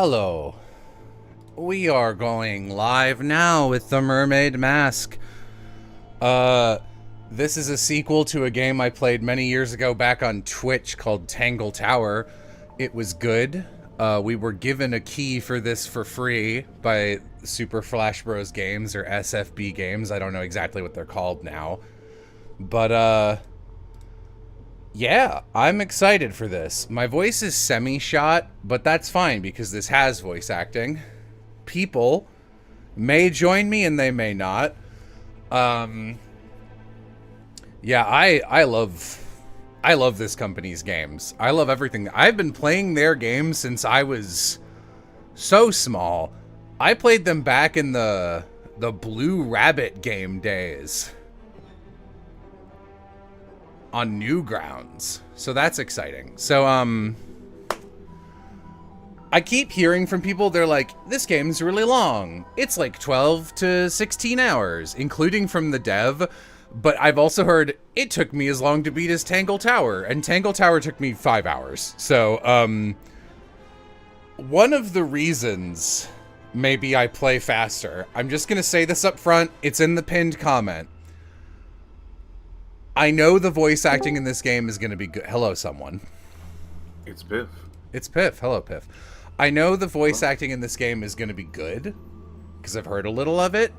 Hello. We are going live now with the Mermaid Mask. This is a sequel to a game I played many years ago back on Twitch called Tangle Tower. It was good. We were given a key for this for free by Super Flash Bros. Games, or SFB Games. I don't know exactly what they're called now. But, yeah, I'm excited for this. My voice is semi-shot, but that's fine because this has voice acting. People may join me and they may not. Yeah, I love this company's games. I love everything. I've been playing their games since I was so small. I played them back in the Blue Rabbit game days on Newgrounds. So that's exciting. So, I keep hearing from people, they're like, this game's really long. It's like 12 to 16 hours, including from the dev. But I've also heard it took me as long to beat as Tangle Tower, and Tangle Tower took me 5 hours. So, one of the reasons maybe I play faster, I'm just gonna say this up front, it's in the pinned comment. I know the voice acting in this game is gonna be good. Hello, someone. It's Piff. It's Piff. Hello, Piff. I know the voice acting in this game is gonna be good, because I've heard a little of it.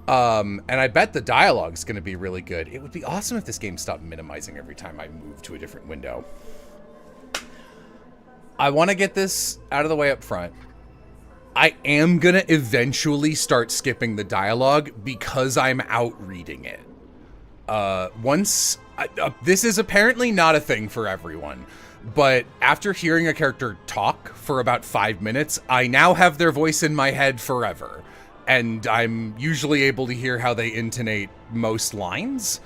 And I bet the dialogue's gonna be really good. It would be awesome if this game stopped minimizing every time I move to a different window. I want to get this out of the way up front. I am gonna eventually start skipping the dialogue because I'm out reading it. This is apparently not a thing for everyone, but after hearing a character talk for about 5 minutes, I now have their voice in my head forever. And I'm usually able to hear how they intonate most lines.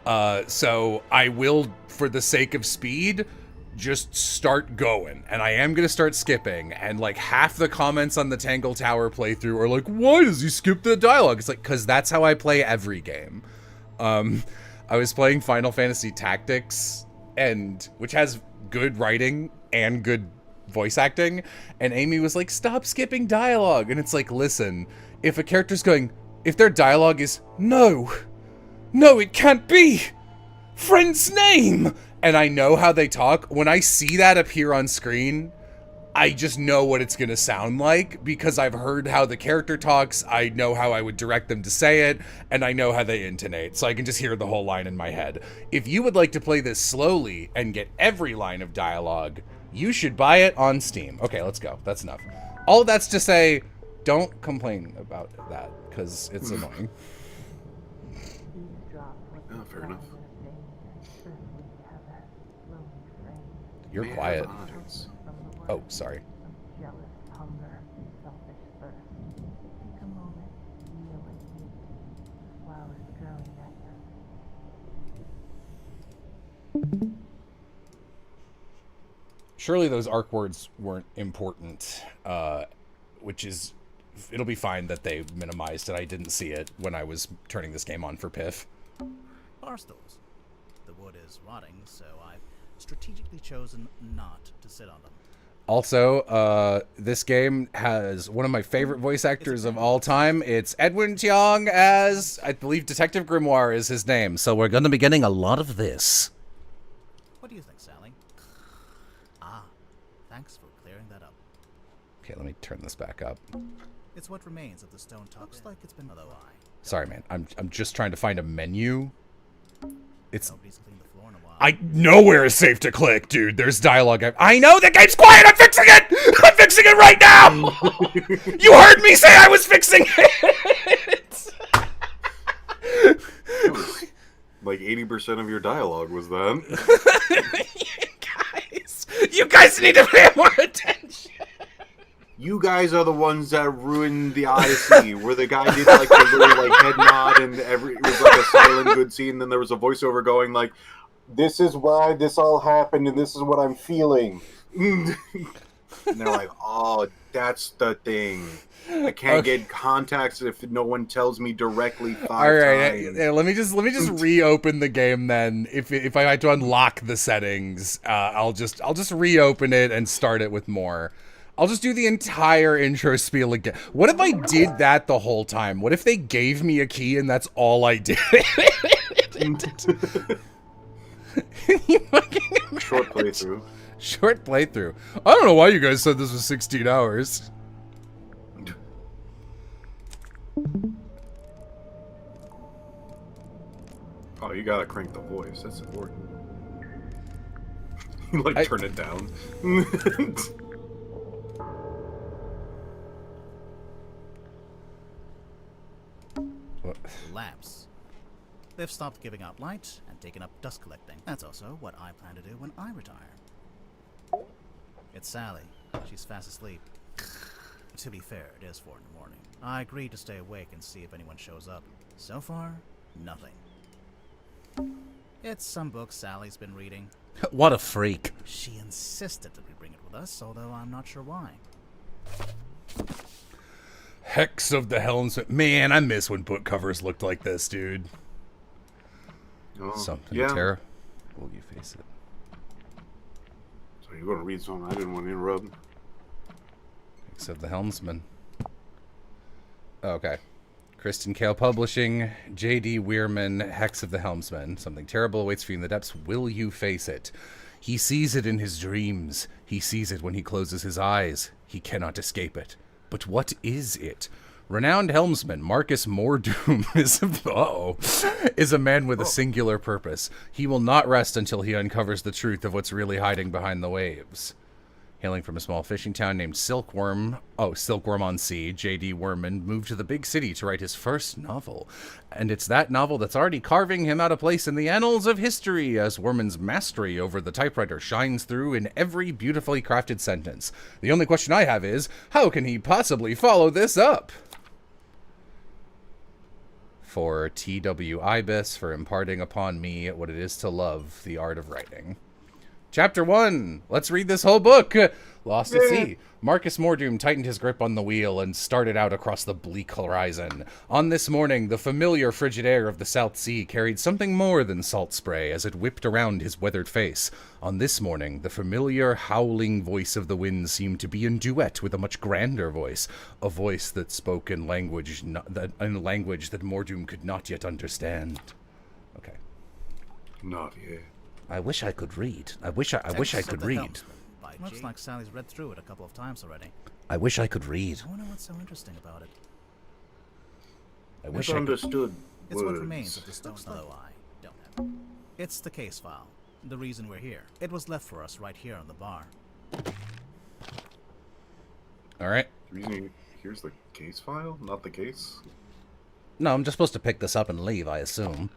So I will, for the sake of speed, just start going. And I am going to start skipping. And like half the comments on the Tangle Tower playthrough are like, why does he skip the dialogue? It's like, because that's how I play every game. I was playing Final Fantasy Tactics, which has good writing and good voice acting. And Amy was like, stop skipping dialogue. And it's like, listen, if a character's going, if their dialogue is, no, it can't be, friend's name, and I know how they talk, when I see that appear on screen, I just know what it's going to sound like, because I've heard how the character talks, I know how I would direct them to say it, and I know how they intonate, so I can just hear the whole line in my head. If you would like to play this slowly and get every line of dialogue, you should buy it on Steam. Okay, let's go. That's enough. All that's to say, don't complain about that, because it's annoying. Oh, fair enough. You're quiet. Oh, sorry. Surely those arc words weren't important, which is... It'll be fine that they minimized it. I didn't see it when I was turning this game on for Piff. Barstools. The wood is rotting, so I've strategically chosen not to sit on them. Also, this game has one of my favorite voice actors of all time. It's Edwin Tiong as, I believe, Detective Grimoire is his name. So we're going to be getting a lot of this. What do you think, Sally? Ah, thanks for clearing that up. Okay, let me turn this back up. It's what remains of the stone top. Looks like it's been although Sorry, man. I'm just trying to find a menu. It's... Nobody's cleaned the floor in a while. Nowhere is safe to click, dude. There's dialogue. I know the game's quiet. I'm fixing it. I'm fixing it right now. You heard me say I was fixing it. Like 80% of your dialogue was that. You guys need to pay more attention. You guys are the ones that ruined the Odyssey, where the guy did like the little like head nod and it was like a silent good scene. And then there was a voiceover going like, "This is why this all happened, and this is what I'm feeling." And they're like, "Oh, that's the thing. I can't get context if no one tells me directly 5 All right, times." let me just reopen the game then. If I had to unlock the settings, I'll just reopen it and start it with more. I'll just do the entire intro spiel again. What if I did that the whole time? What if they gave me a key and that's all I did? Short playthrough. Short playthrough. I don't know why you guys said this was 16 hours. Oh, you gotta crank the voice. That's important. You like turn it down. Lamps. They've stopped giving out light and taken up dust collecting. That's also what I plan to do when I retire. It's Sally. She's fast asleep. To be fair, it is 4 in the morning. I agreed to stay awake and see if anyone shows up. So far, nothing. It's some book Sally's been reading. What a freak. She insisted that we bring it with us, although I'm not sure why. Hex of the Helms. Man, I miss when book covers looked like this, dude. Oh, Something yeah. terrible. Will you face it? So you're gonna read something I didn't want to interrupt. Hex of the Helmsman. Okay. Kristen Kale Publishing, J.D. Weirman, Hex of the Helmsman. Something terrible awaits for you in the depths. Will you face it? He sees it in his dreams. He sees it when he closes his eyes. He cannot escape it. But what is it? Renowned helmsman Marcus Mordoom is a man with a singular purpose. He will not rest until he uncovers the truth of what's really hiding behind the waves. Hailing from a small fishing town named Silkworm on Sea, J.D. Worman moved to the big city to write his first novel. And it's that novel that's already carving him out a place in the annals of history, as Worman's mastery over the typewriter shines through in every beautifully crafted sentence. The only question I have is, how can he possibly follow this up? For T.W. Ibis, for imparting upon me what it is to love the art of writing. Chapter 1. Let's read this whole book. Lost at Sea. Marcus Mordoom tightened his grip on the wheel and started out across the bleak horizon. On this morning, the familiar frigid air of the South Sea carried something more than salt spray as it whipped around his weathered face. On this morning, the familiar howling voice of the wind seemed to be in duet with a much grander voice, a voice that spoke in language that Mordoom could not yet understand. Okay. Not yet. I wish I could read. I wish I could read. Looks like Sally's read through it a couple of times already. I wish I could read. I wonder what's so interesting about it. I wish I could. Understood. It's what remains of the stone, though I don't have it. It's the case file. The reason we're here. It was left for us right here on the bar. All right. Here's the case file, not the case. No, I'm just supposed to pick this up and leave, I assume.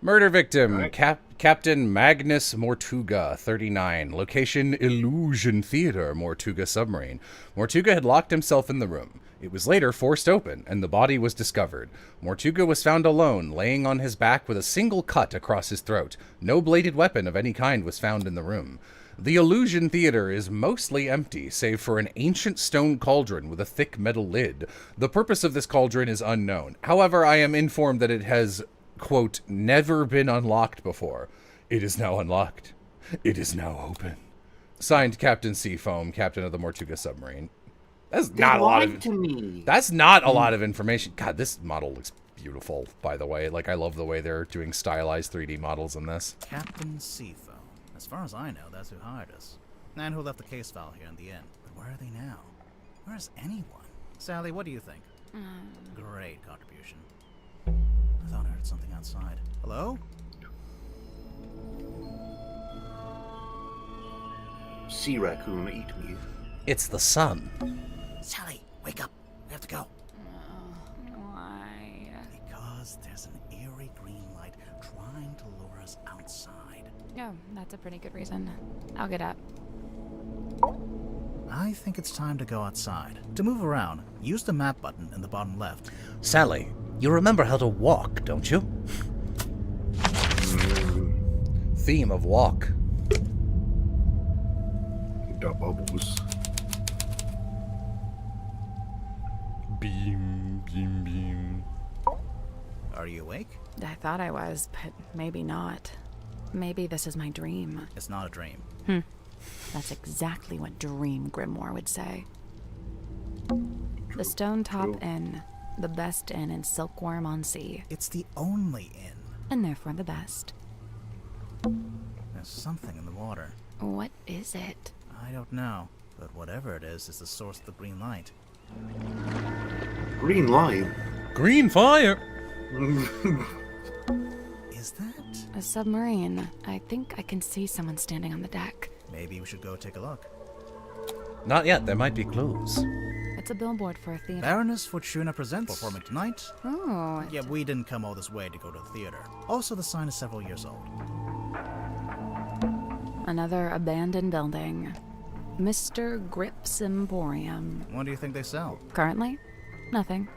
Murder victim, right. Captain Magnus Mortuga, 39. Location, Illusion Theater, Mortuga submarine. Mortuga had locked himself in the room. It was later forced open, and the body was discovered. Mortuga was found alone, laying on his back with a single cut across his throat. No bladed weapon of any kind was found in the room. The Illusion Theater is mostly empty, save for an ancient stone cauldron with a thick metal lid. The purpose of this cauldron is unknown. However, I am informed that it has, quote, never been unlocked before. It is now unlocked. It is now open. Signed, Captain Seafoam, captain of the Mortuga submarine. That's not a lot of. That's not a lot of information. God, this model looks beautiful, by the way. Like, I love the way they're doing stylized 3D models in this. Captain Seafoam. As far as I know, that's who hired us. And who left the case file here in the end. But where are they now? Where's anyone? Sally, what do you think? Great contribution. I thought I heard something outside. Hello? Sea raccoon, eat me. It's the sun. Sally, wake up. We have to go. Why? Because there's an eerie green light trying to lure us outside. Oh, that's a pretty good reason. I'll get up. I think it's time to go outside. To move around, use the map button in the bottom left. Sally, you remember how to walk, don't you? Theme of walk. The bubbles. Beam, beam, beam. Are you awake? I thought I was, but maybe not. Maybe this is my dream. It's not a dream. That's exactly what Dream Grimoire would say. The Stone Top True. Inn, the best inn in Silkworm on Sea, It's the only inn. and therefore the best. There's something in the water. What is it? I don't know, but whatever it is the source of the green light. Green light. Green fire. Is that? A submarine. I think I can see someone standing on the deck. Maybe we should go take a look. Not yet. There might be clues. It's a billboard for a theater. Baroness Fortuna presents performing tonight. Oh, Yeah, we didn't come all this way to go to the theater. Also, the sign is several years old. another abandoned building. Mr. Grip's Emporium. What do you think they sell? Currently, nothing.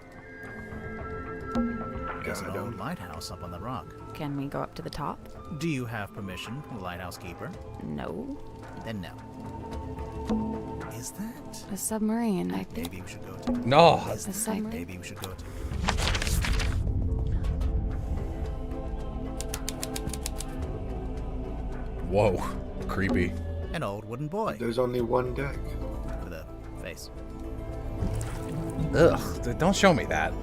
There's an old lighthouse up on the rock. Can we go up to the top? Do you have permission from the lighthouse keeper? No. Then no. Is that? A submarine, I think. Maybe we should go to. No. Is A that? submarine? Maybe we should go to. Whoa. Creepy. An old wooden boy There's only one deck. with a face. Ugh. Don't show me that.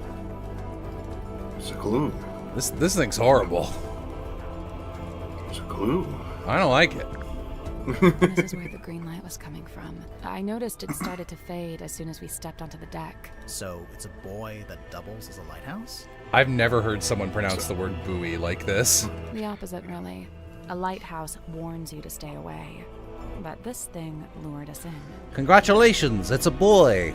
It's a clue. This thing's horrible. It's a clue. I don't like it. This is where the green light was coming from. I noticed it started to fade as soon as we stepped onto the deck. So it's a boy that doubles as a lighthouse? I've never heard someone pronounce the word buoy like this. The opposite, really. A lighthouse warns you to stay away. But this thing lured us in. Congratulations, it's a boy.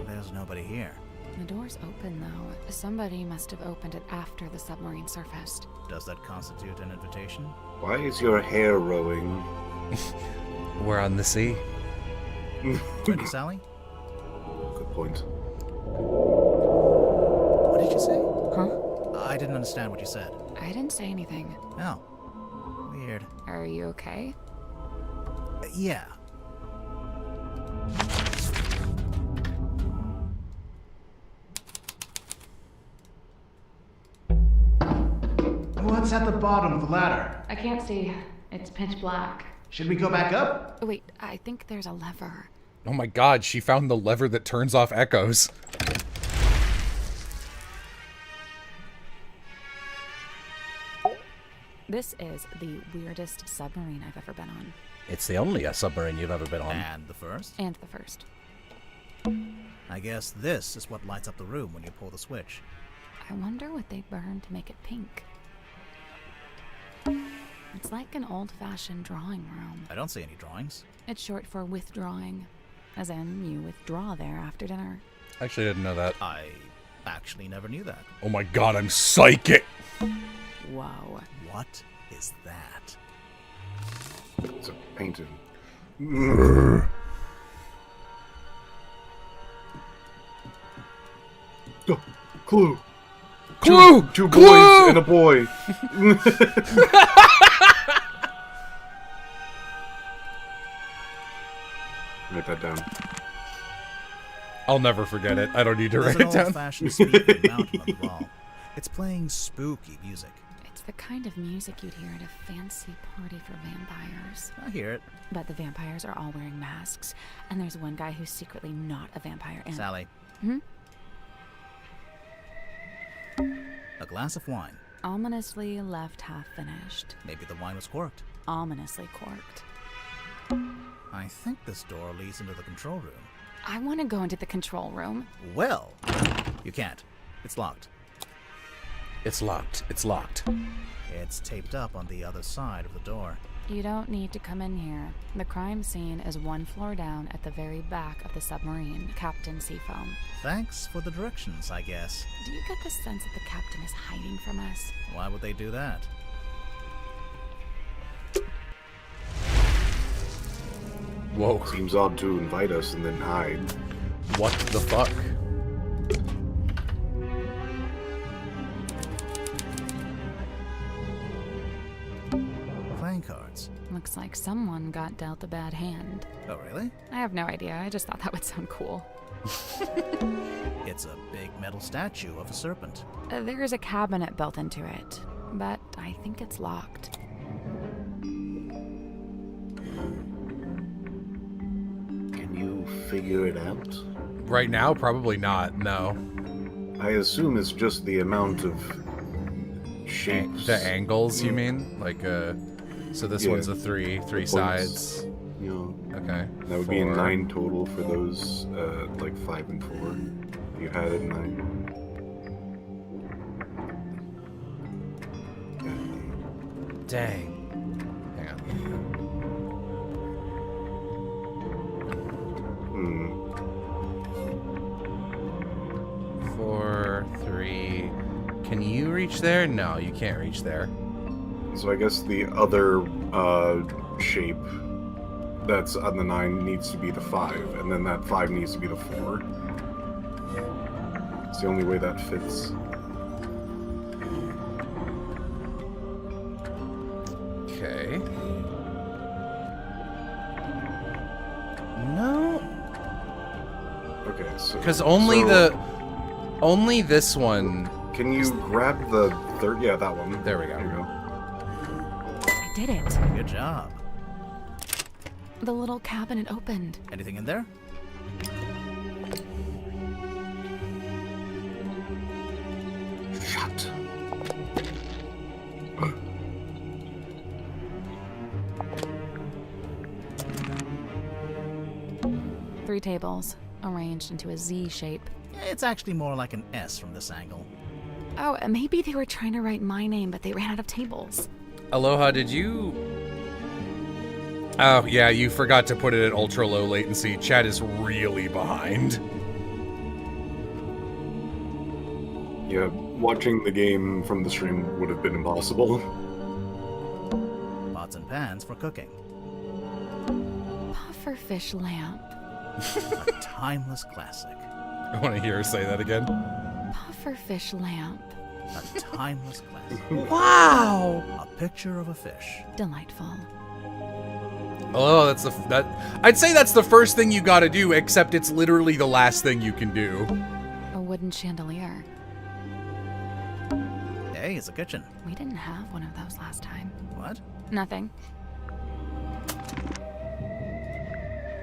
There's nobody here. The door's open, though. Somebody must have opened it after the submarine surfaced. Does that constitute an invitation? Why is your hair rowing? We're on the sea. Ready, Sally? Good point. What did you say? Huh? I didn't understand what you said. I didn't say anything. Oh. Weird. Are you okay? Yeah. What's at the bottom of the ladder? I can't see. It's pitch black. Should we go back up? Wait, I think there's a lever. Oh my god, she found the lever that turns off echoes. This is the weirdest submarine I've ever been on. It's the only submarine you've ever been on. And the first? And the first. I guess this is what lights up the room when you pull the switch. I wonder what they burned to make it pink. It's like an old-fashioned drawing room. I don't see any drawings. It's short for withdrawing. As in, you withdraw there after dinner. Actually, I didn't know that. I actually never knew that. Oh my god, I'm psychic. Whoa. What is that? It's a painting. Oh, clue. Clue! Two Clue! boys and a boy. Write that down. I'll never forget it. I don't need to There's write an it down. old-fashioned speaker mounted on the wall. It's playing spooky music. It's the kind of music you'd hear at a fancy party for vampires. I hear it. But the vampires are all wearing masks, and there's one guy who's secretly not a vampire. And Sally. Hmm? A glass of wine. Ominously left half finished. Maybe the wine was corked. Ominously corked. I think this door leads into the control room. I want to go into the control room. Well, you can't. It's locked. It's locked. It's locked. It's taped up on the other side of the door. You don't need to come in here. The crime scene is one floor down at the very back of the submarine, Captain Seafoam. Thanks for the directions, I guess. Do you get the sense that the captain is hiding from us? Why would they do that? Whoa. Seems odd to invite us and then hide. What the fuck? Playing cards. Looks like someone got dealt a bad hand. Oh, really? I have no idea. I just thought that would sound cool. It's a big metal statue of a serpent. There's a cabinet built into it, but I I think it's locked. Can you figure it out? Right now, probably not. No. I assume it's just the amount of shapes. The angles, you mean? Like, so this Yeah. one's a three Points. sides. You know, Okay. that would be 4. 9 total for those, like 5 and 4. You had it 9. Dang. Hang on. Hmm. 4, 3. Can you reach there? No, you can't reach there. So I guess the other shape that's on the 9 needs to be the 5, and then that 5 needs to be the 4. It's the only way that fits. Okay. No. Okay, so... Because only this one... Can you grab the third? Yeah, that one. There we go. There you go. I did it. Good job. The little cabinet opened. Anything in there? Shut. 3 tables, arranged into a Z shape. It's actually more like an S from this angle. Oh, maybe they were trying to write my name, but they ran out of tables. Aloha, did you... Oh, yeah, you forgot to put it at ultra low latency. Chat is really behind. Yeah, watching the game from the stream would have been impossible. Pots and pans for cooking. Pufferfish lamp. A timeless classic. I want to hear her say that again. Pufferfish lamp. A timeless classic. Wow! A picture of a fish. Delightful. Oh, I'd say that's the first thing you gotta do, except it's literally the last thing you can do. A wooden chandelier. Hey, it's a kitchen. We didn't have one of those last time. What? Nothing.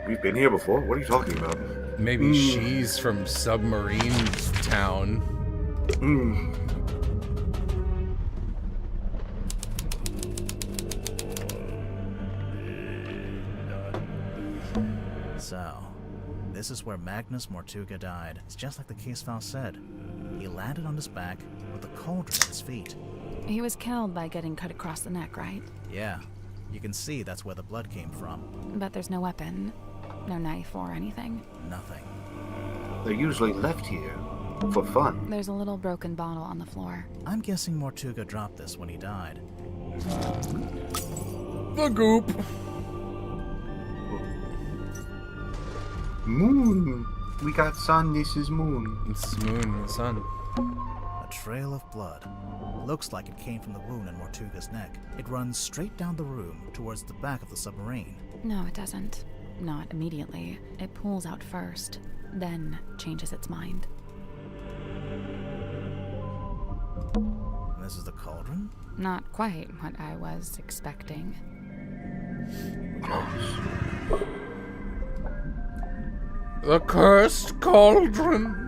We've been here before? What are you talking about? Maybe she's from Submarine Town. Hmm. So, this is where Magnus Mortuga died. It's just like the case file said. He landed on his back with a cauldron at his feet. He was killed by getting cut across the neck, right? Yeah, you can see that's where the blood came from. But there's no weapon, no knife or anything. Nothing. They're usually left here for fun. There's a little broken bottle on the floor. I'm guessing Mortuga dropped this when he died. The goop. Moon. We got sun. This is moon. It's moon, the sun. A trail of blood. Looks like it came from the wound in Mortuga's neck. It runs straight down the room towards the back of the submarine. No, it doesn't. Not immediately. It pulls out first, then changes its mind. This is the cauldron? Not quite what I was expecting. The cursed cauldron.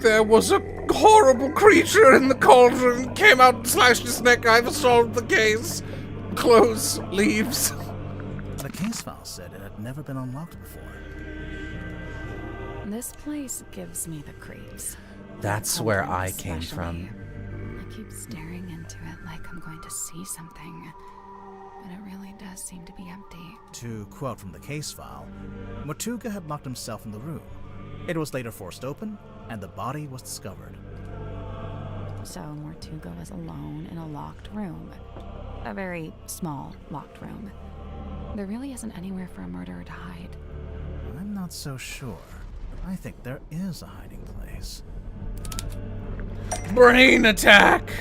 There was a horrible creature in the cauldron. Came out and slashed his neck. I've solved the case. Close. Leaves. The case file said it had never been unlocked before. This place gives me the creeps. That's The where cauldron I came especially. from. I keep staring into it like I'm going to see something, but it really does seem to be empty. To quote from the case file, Mortuga had locked himself in the room. It was later forced open, and the body was discovered. So Mortuga was alone in a locked room. A very small locked room. There really isn't anywhere for a murderer to hide. I'm not so sure. I think there is a hiding place. Brain attack.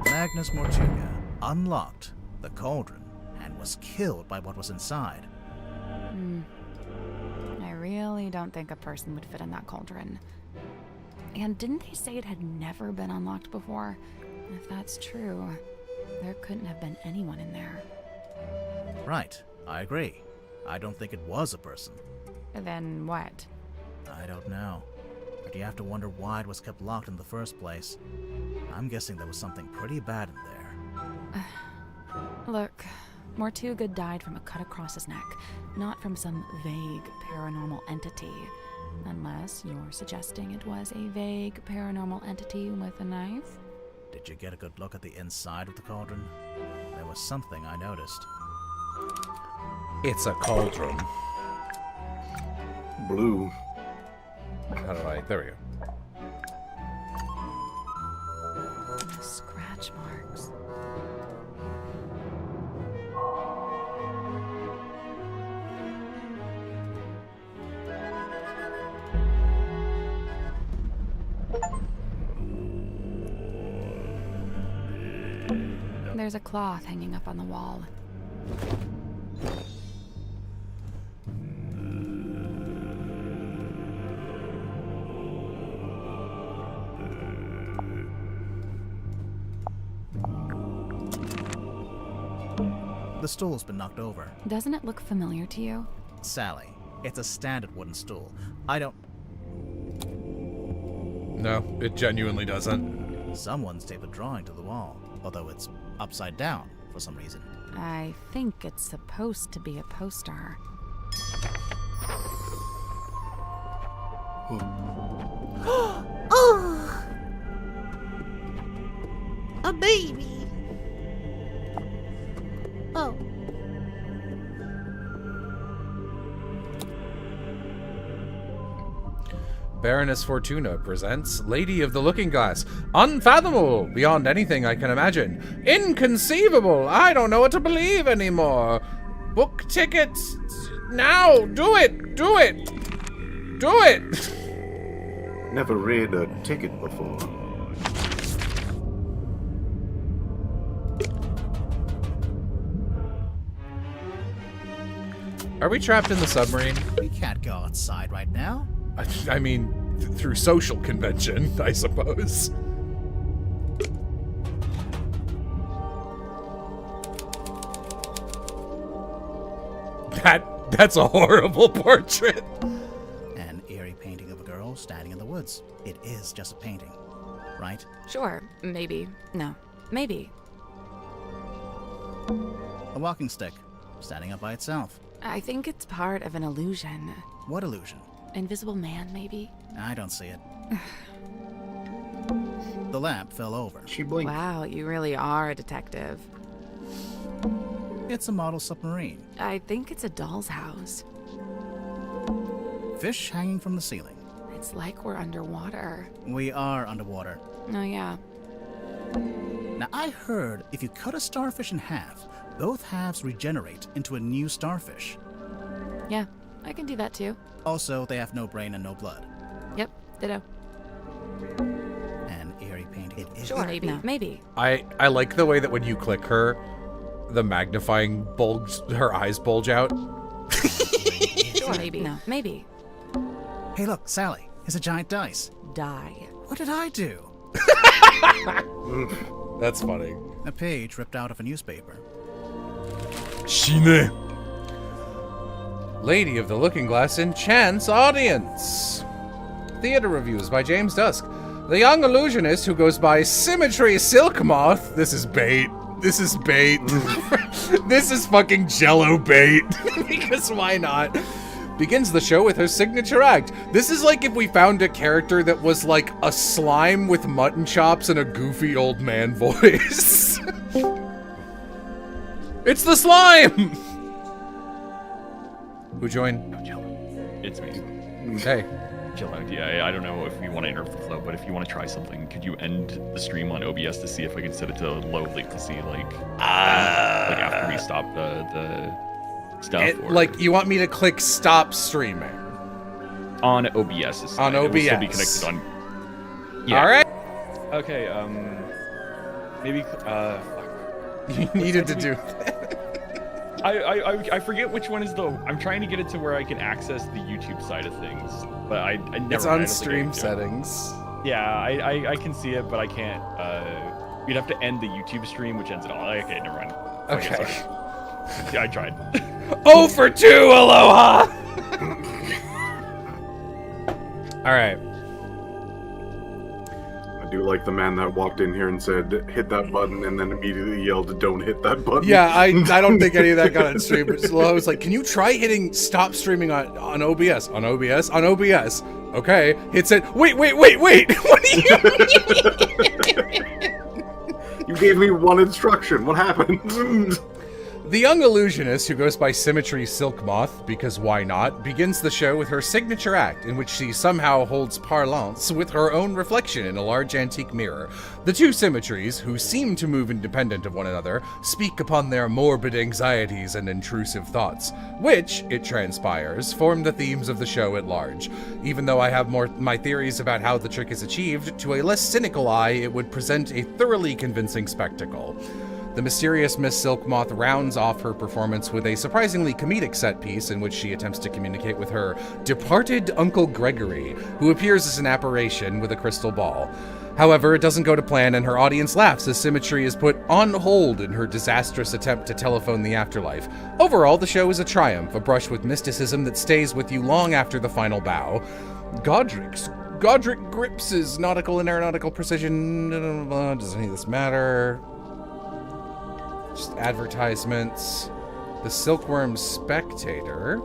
Magnus Mortuga unlocked the cauldron. was killed by what was inside. I really don't think a person would fit in that cauldron. And didn't they say it had never been unlocked before? If that's true, there couldn't have been anyone in there. Right, I agree. I don't think it was a person. Then what? I don't know. But you have to wonder why it was kept locked in the first place. I'm guessing there was something pretty bad in there. Look, Mortuga died from a cut across his neck, not from some vague paranormal entity. Unless you're suggesting it was a vague paranormal entity with a knife? Did you get a good look at the inside of the cauldron? There was something I noticed. It's a cauldron. Blue. How do I? There we go. Scratch marks. There's a cloth hanging up on the wall. The stool's been knocked over. Doesn't it look familiar to you? Sally, it's a standard wooden stool. I don't... No, it genuinely doesn't. Someone's taped a drawing to the wall, although it's upside down for some reason. I think it's supposed to be a poster. Oh! A baby! Oh. Baroness Fortuna presents Lady of the Looking Glass. Unfathomable beyond anything I can imagine. Inconceivable. I don't know what to believe anymore. Book tickets now. Do it. Do it. Do it. Never read a ticket before. Are we trapped in the submarine? We can't go outside right now. I mean, through social convention, I suppose. That's a horrible portrait. An eerie painting of a girl standing in the woods. It is just a painting, right? Sure, maybe. No, maybe. A walking stick, standing up by itself. I think it's part of an illusion. What illusion? Invisible man, maybe? I don't see it. The lamp fell over. She blinked. Wow, you really are a detective. It's a model submarine. I think it's a doll's house. Fish hanging from the ceiling. It's like we're underwater. We are underwater. Oh, yeah. Now, I heard if you cut a starfish in half, both halves regenerate into a new starfish. Yeah, I can do that too. Also, they have no brain and no blood. Yep, ditto. An eerie painting. It is. Sure, maybe. No. Maybe. I like the way that when you click her, the magnifying bulge, her eyes bulge out. Sure, maybe. No, maybe. Hey, look, Sally. It's a giant dice. Die. What did I do? That's funny. A page ripped out of a newspaper. Shine. Lady of the Looking Glass enchants audience. Theater reviews by James Dusk. The young illusionist who goes by Symmetry Silk Moth. This is bait. This is bait. This is fucking Jello bait. Because why not? Begins the show with her signature act. This is like if we found a character that was like a slime with mutton chops and a goofy old man voice. It's the slime! Who joined? Oh, Jello. It's me. Hey. Jello, yeah, I don't know if we want to interrupt the flow, but if you want to try something, could you end the stream on OBS to see if I can set it to low latency, like after we stop the stuff? Like, you want me to click stop streaming? On OBS. Is on fine. OBS. It will still be connected on... Yeah. All right. Okay, maybe, You needed to do that. I forget which one is the. I'm trying to get it to where I can access the YouTube side of things, but I never. It's on stream settings. Yeah, I can see it, but I can't. You'd have to end the YouTube stream, which ends it all. Okay, never mind. Okay. Yeah, I tried. Oh for 2, aloha! Alright. I do like the man that walked in here and said, hit that button, and then immediately yelled, don't hit that button. Yeah, I don't think any of that got on stream. But I was like, can you try hitting stop streaming on OBS? On OBS? On OBS. Okay. Hits it. Wait. What do you mean? You gave me one instruction. What happened? The young illusionist, who goes by Symmetry Silk Moth, because why not, begins the show with her signature act, in which she somehow holds parlance with her own reflection in a large antique mirror. The two Symmetries, who seem to move independent of one another, speak upon their morbid anxieties and intrusive thoughts, which, it transpires, form the themes of the show at large. Even though I have my theories about how the trick is achieved, to a less cynical eye, it would present a thoroughly convincing spectacle. The mysterious Miss Silk Moth rounds off her performance with a surprisingly comedic set piece in which she attempts to communicate with her departed Uncle Gregory, who appears as an apparition with a crystal ball. However, it doesn't go to plan, and her audience laughs as Symmetry is put on hold in her disastrous attempt to telephone the afterlife. Overall, the show is a triumph, a brush with mysticism that stays with you long after the final bow. Godric Grips' nautical and aeronautical precision. Does any of this matter? Just advertisements. The Silkworm Spectator.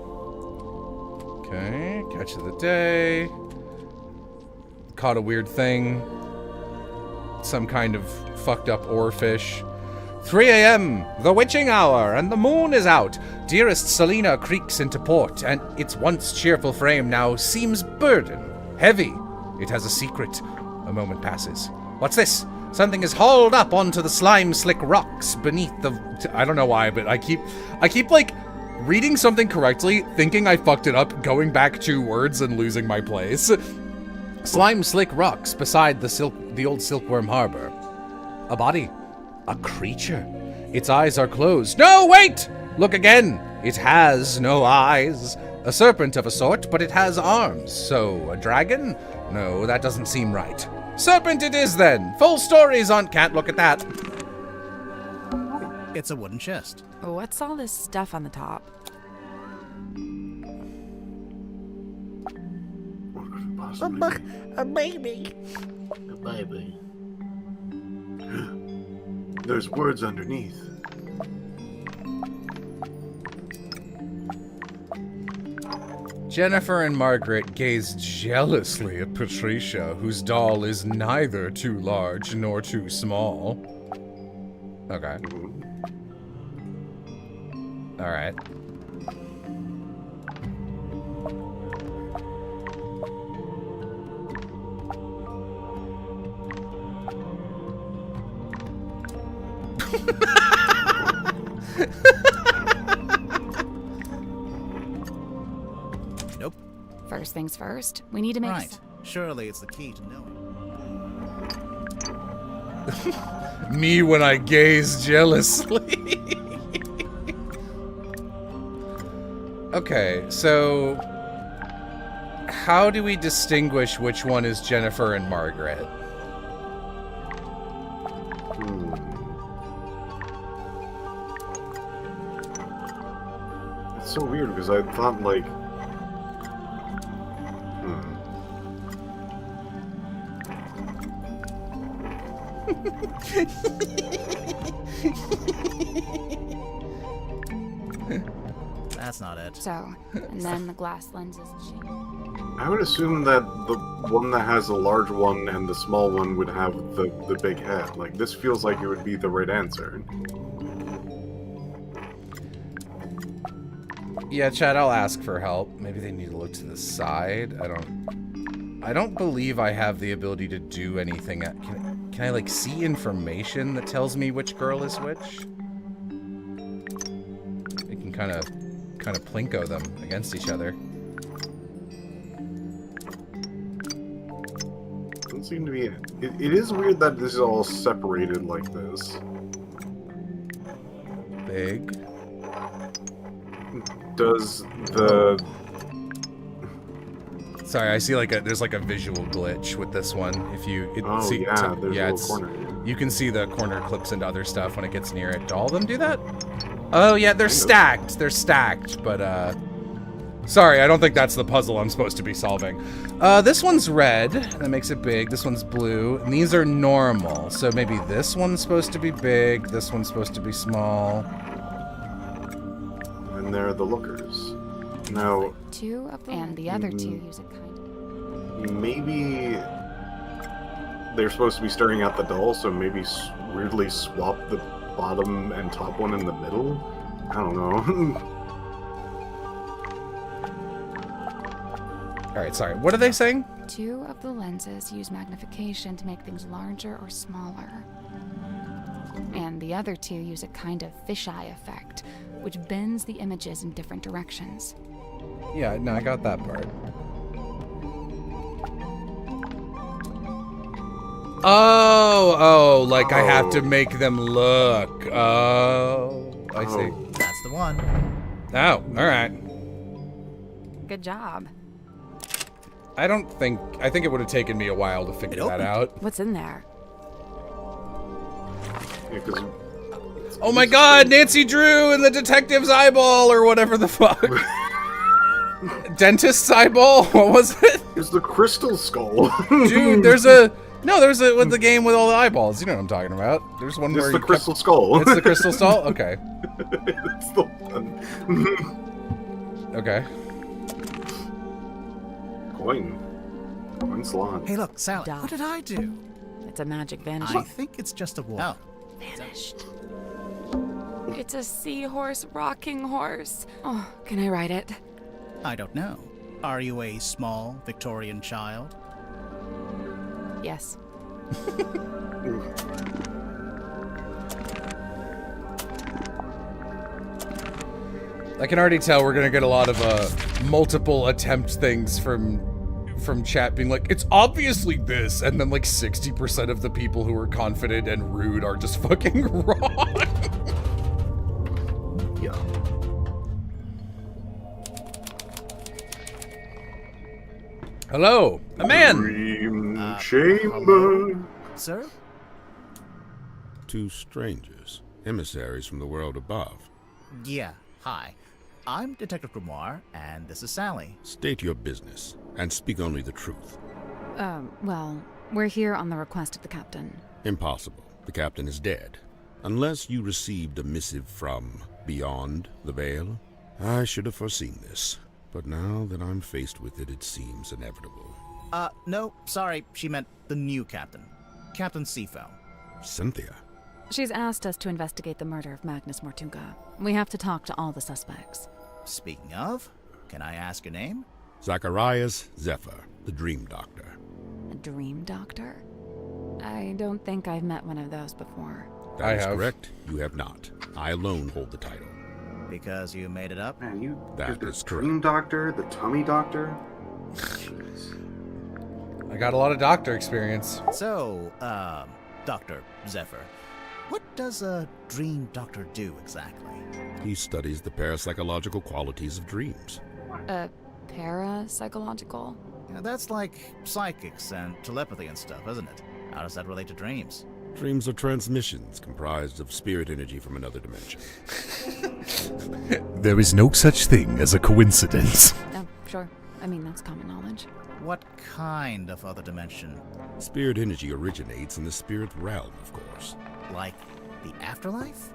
Okay, catch of the day. Caught a weird thing. Some kind of fucked up oarfish. 3 a.m., the witching hour, and the moon is out. Dearest Selena creaks into port, and its once cheerful frame now seems burdened, heavy. It has a secret. A moment passes. What's this? Something is hauled up onto the slime-slick rocks beneath the... I don't know why, but I keep like, reading something correctly, thinking I fucked it up, going back 2 words and losing my place. Slime-slick rocks beside the old silkworm harbor. A body. A creature. Its eyes are closed. No, wait! Look again. It has no eyes. A serpent of a sort, but it has arms. So, a dragon? No, that doesn't seem right. Serpent it is, then. Full stories on Can't Look at That. It's a wooden chest. What's all this stuff on the top? A baby. A baby. There's words underneath. Jennifer and Margaret gaze jealously at Patricia, whose doll is neither too large nor too small. Okay. Alright. Nope. First things first, we need to make Right. Surely it's the key to knowing. Me when I gaze jealously. Okay, so how do we distinguish which one is Jennifer and Margaret? It's so weird because I thought like That's not it. So, and then the glass lenses. I would assume that the one that has a large one and the small one would have the big head. Like, this feels like it would be the right answer. Yeah, Chad, I'll ask for help. Maybe they need to look to the side. I don't believe I have the ability to do anything. Can I like see information that tells me which girl is which? We can kind of plinko them against each other. Doesn't seem to be. It is weird that this is all separated like this. Big. Does the... Sorry, I see there's like a visual glitch with this one. If you see, there's a little corner. You can see the corner clips into other stuff when it gets near it. Do all of them do that? Oh yeah, they're stacked. They're stacked, but sorry, I don't think that's the puzzle I'm supposed to be solving. This one's red. That makes it big. This one's blue. And these are normal. So maybe this one's supposed to be big. This one's supposed to be small. And they're the lookers. Now, Two of them, and the other two use a kind of... Maybe they're supposed to be staring at the doll, so maybe weirdly swap the bottom and top one in the middle? I don't know. Alright, sorry. What are they saying? Two of the lenses use magnification to make things larger or smaller. And the other two use a kind of fisheye effect, which bends the images in different directions. Yeah, no, I got that part. Oh, like I have to make them look. Oh, I see. That's the one. Oh, alright. Good job. I think it would have taken me a while to figure that out. What's in there? Yeah, 'cause Oh my god, Nancy Drew and the detective's eyeball, or whatever the fuck. Dentist's eyeball? What was it? it's the crystal skull. Dude, there's a with the game with all the eyeballs. You know what I'm talking about. There's one where It's the crystal skull. It's the crystal skull? Okay. It's the one. Okay. Coin slot. Hey, look, Sally. Duh. What did I do? It's a magic I vanishing. think it's just a wall. Vanished. It's a seahorse rocking horse. Oh, can I ride it? I don't know. Are you a small Victorian child? Yes. I can already tell we're gonna get a lot of multiple attempt things from chat being like, it's obviously this, and then like 60% of the people who are confident and rude are just fucking wrong. Yeah. Hello, a man. Dream chamber. Sir? Two strangers, emissaries from the world above. Yeah, hi. I'm Detective Grimoire, and this is Sally. State your business, and speak only the truth. Well, we're here on the request of the captain. Impossible. The captain is dead. Unless you received a missive from beyond the veil. I should have foreseen this, but now that I'm faced with it, it seems inevitable. No, sorry, she meant the new captain. Captain Sifo. Cynthia. She's asked us to investigate the murder of Magnus Mortunga. We have to talk to all the suspects. Speaking of, can I ask your name? Zacharias Zephyr, the Dream Doctor. A dream doctor? I don't think I've met one of those before. That is have. correct. You have not. I alone hold the title. Because you made it up? Man, That you're the is dream doctor, the tummy doctor. I got a lot of doctor experience. So, Dr. Zephyr, what does a dream doctor do exactly? He studies the parapsychological qualities of dreams. Parapsychological? Yeah, that's like psychics and telepathy and stuff, isn't it? How does that relate to dreams? Dreams are transmissions comprised of spirit energy from another dimension. There is no such thing as a coincidence. Oh, sure. I mean, that's common knowledge. What kind of other dimension? Spirit energy originates in the spirit realm, of course. Like the afterlife?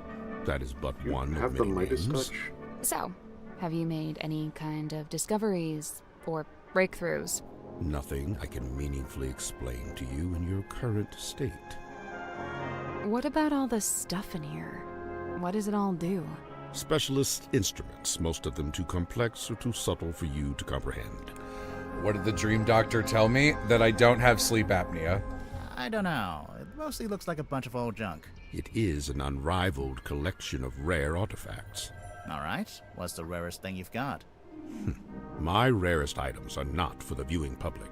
That is but one of Have the many Midas names. touch. So, have you made any kind of discoveries or breakthroughs? Nothing I can meaningfully explain to you in your current state. What about all this stuff in here? What does it all do? Specialist instruments, most of them too complex or too subtle for you to comprehend. What did the dream doctor tell me? That I don't have sleep apnea. I don't know. It mostly looks like a bunch of old junk. It is an unrivaled collection of rare artifacts. All right. What's the rarest thing you've got? My rarest items are not for the viewing public.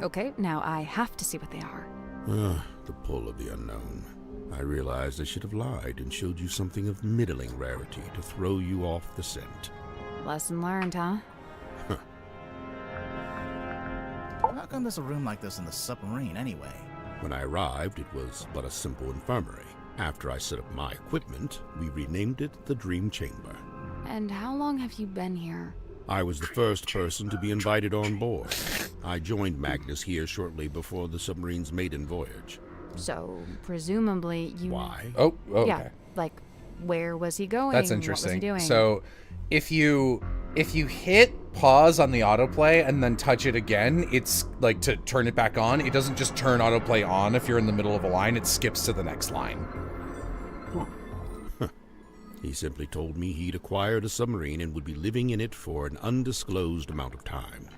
Okay, now I have to see what they are. The pull of the unknown. I realized I should have lied and showed you something of middling rarity to throw you off the scent. Lesson learned, huh? How come there's a room like this in the submarine anyway? When I arrived, it was but a simple infirmary. After I set up my equipment, we renamed it the Dream Chamber. And how long have you been here? I was the first person to be invited on board. I joined Magnus here shortly before the submarine's maiden voyage. So, presumably you... Why? Oh, okay. Yeah, like, where was he going? That's What was interesting. he doing? So, if you hit pause on the autoplay and then touch it again, it's like to turn it back on. It doesn't just turn autoplay on if you're in the middle of a line. It skips to the next line. He simply told me he'd acquired a submarine and would be living in it for an undisclosed amount of time.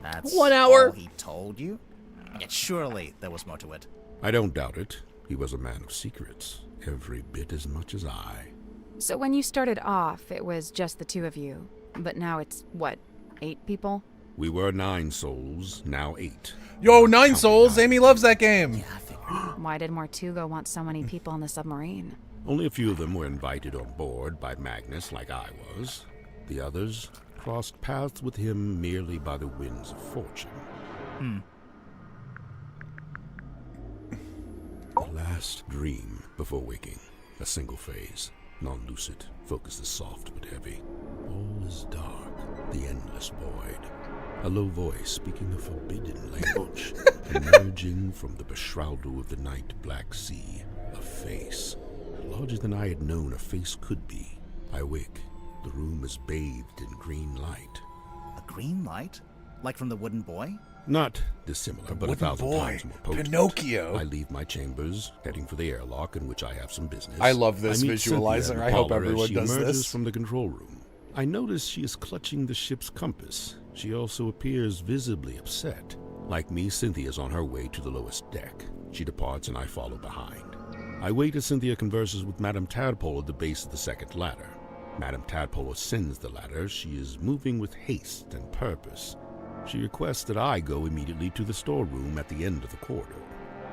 That's 1 hour. all he told you? Yet surely there was more to it. I don't doubt it. He was a man of secrets, every bit as much as I. So when you started off, it was just the two of you. But now it's, what, 8 people? We were 9 souls, now 8. Yo, 9 souls! Amy loves that game! Why did Mortugo want so many people on the submarine? Only a few of them were invited on board by Magnus like I was. The others crossed paths with him merely by the winds of fortune. The last dream before waking. A single phase. Non-lucid. Focus is soft but heavy. All is dark. The endless void. A low voice speaking a forbidden language. Emerging from the beshroudal of the night black sea. A face. Larger than I had known a face could be. I wake. The room is bathed in green light. A green light? Like from the wooden boy? Not dissimilar, but 1,000 times more potent. Pinocchio. I leave my chambers, heading for the airlock in which I have some business. I love this meet visualizer. Cynthia I hope Paula as everyone she does emerges this. from the control room. I notice she is clutching the ship's compass. She also appears visibly upset. Like me, Cynthia's on her way to the lowest deck. She departs and I follow behind. I wait as Cynthia converses with Madame Tadpole at the base of the second ladder. Madame Tadpole ascends the ladder. She is moving with haste and purpose. She requests that I go immediately to the storeroom at the end of the corridor.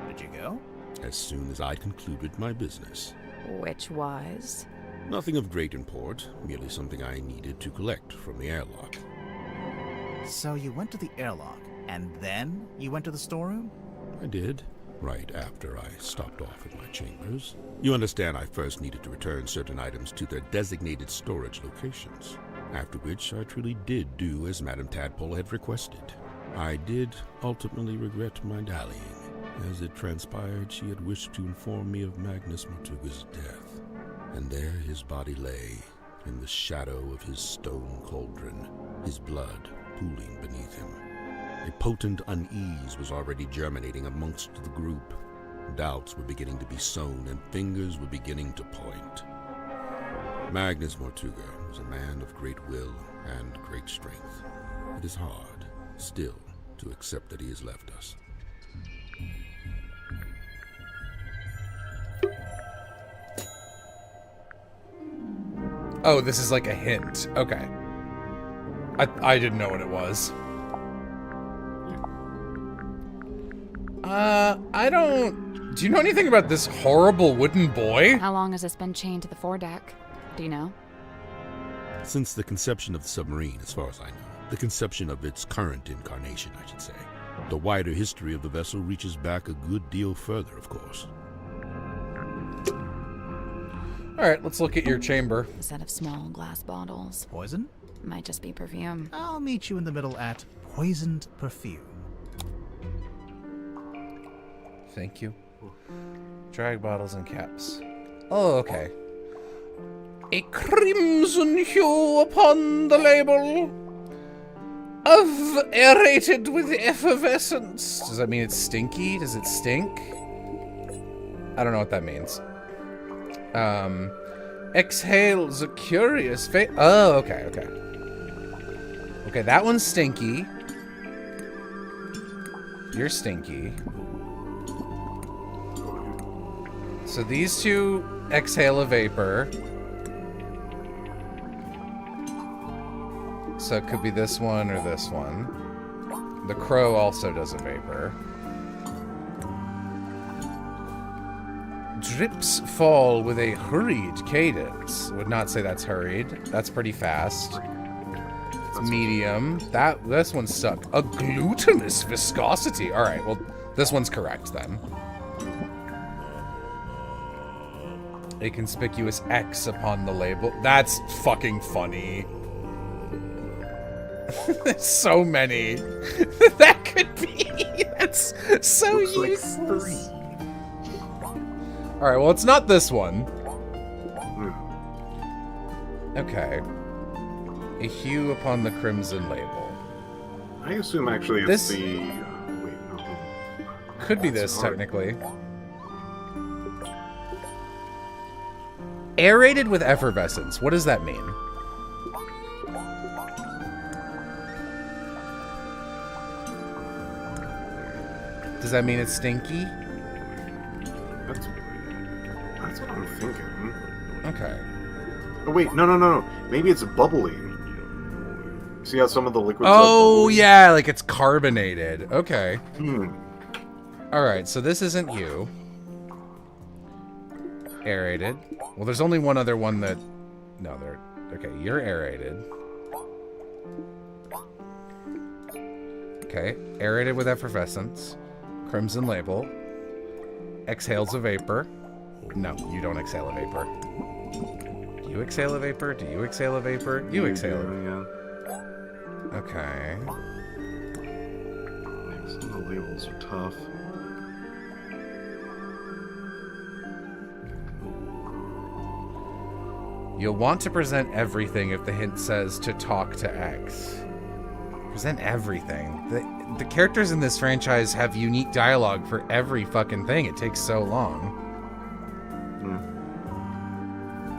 Did you go? As soon as I concluded my business. Which was? Nothing of great import, merely something I needed to collect from the airlock. So you went to the airlock, and then you went to the storeroom? I did, right after I stopped off at my chambers. You understand I first needed to return certain items to their designated storage locations, after which I truly did do as Madame Tadpole had requested. I did ultimately regret my dallying. As it transpired, she had wished to inform me of Magnus Mortuga's death, and there his body lay, in the shadow of his stone cauldron, his blood pooling beneath him. A potent unease was already germinating amongst the group. Doubts were beginning to be sown, and fingers were beginning to point. Magnus Mortuga was a man of great will and great strength. It is hard, still, to accept that he has left us. Oh, this is like a hint. Okay. I didn't know what it was. I don't... Do you know anything about this horrible wooden boy? How long has this been chained to the foredeck? Do you know? Since the conception of the submarine, as far as I know. The conception of its current incarnation, I should say. The wider history of the vessel reaches back a good deal further, of course. Alright, let's look at your chamber. A set of small glass bottles. Poison? Might just be perfume. I'll meet you in the middle at poisoned perfume. Thank you. Drag bottles and caps. Oh, okay. A crimson hue upon the label. Of aerated with effervescence. Does that mean it's stinky? Does it stink? I don't know what that means. Exhales a curious oh, okay. Okay, that one's stinky. You're stinky. So these two exhale a vapor. So it could be this one or this one. The crow also does a vapor. Drips fall with a hurried cadence. Would not say that's hurried. That's pretty fast. medium. This one's stuck. A glutinous viscosity. All right, well, this one's correct then. A conspicuous X upon the label. That's fucking funny. There's so many. That could be. That's so useless. Like 3. All right, well, it's not this one. Okay. A hue upon the crimson label. I assume actually it's the... wait, no. Could be this, technically. Aerated with effervescence. What does that mean? Does that mean it's stinky? That's what I'm thinking. Okay. Oh, wait, no. Maybe it's bubbly. See how some of the liquids Oh, yeah, like it's carbonated. Okay. Hmm. Alright, so this isn't you. Aerated. Well, there's only one other one that... No, they're... Okay, you're aerated. Okay, aerated with effervescence. Crimson label. Exhales a vapor. No, you don't exhale a vapor. Do you exhale a vapor? Do you exhale a vapor? You exhale it. Yeah. Okay. Some of the labels are tough. You'll want to present everything if the hint says to talk to X. Present everything. The characters in this franchise have unique dialogue for every fucking thing. It takes so long.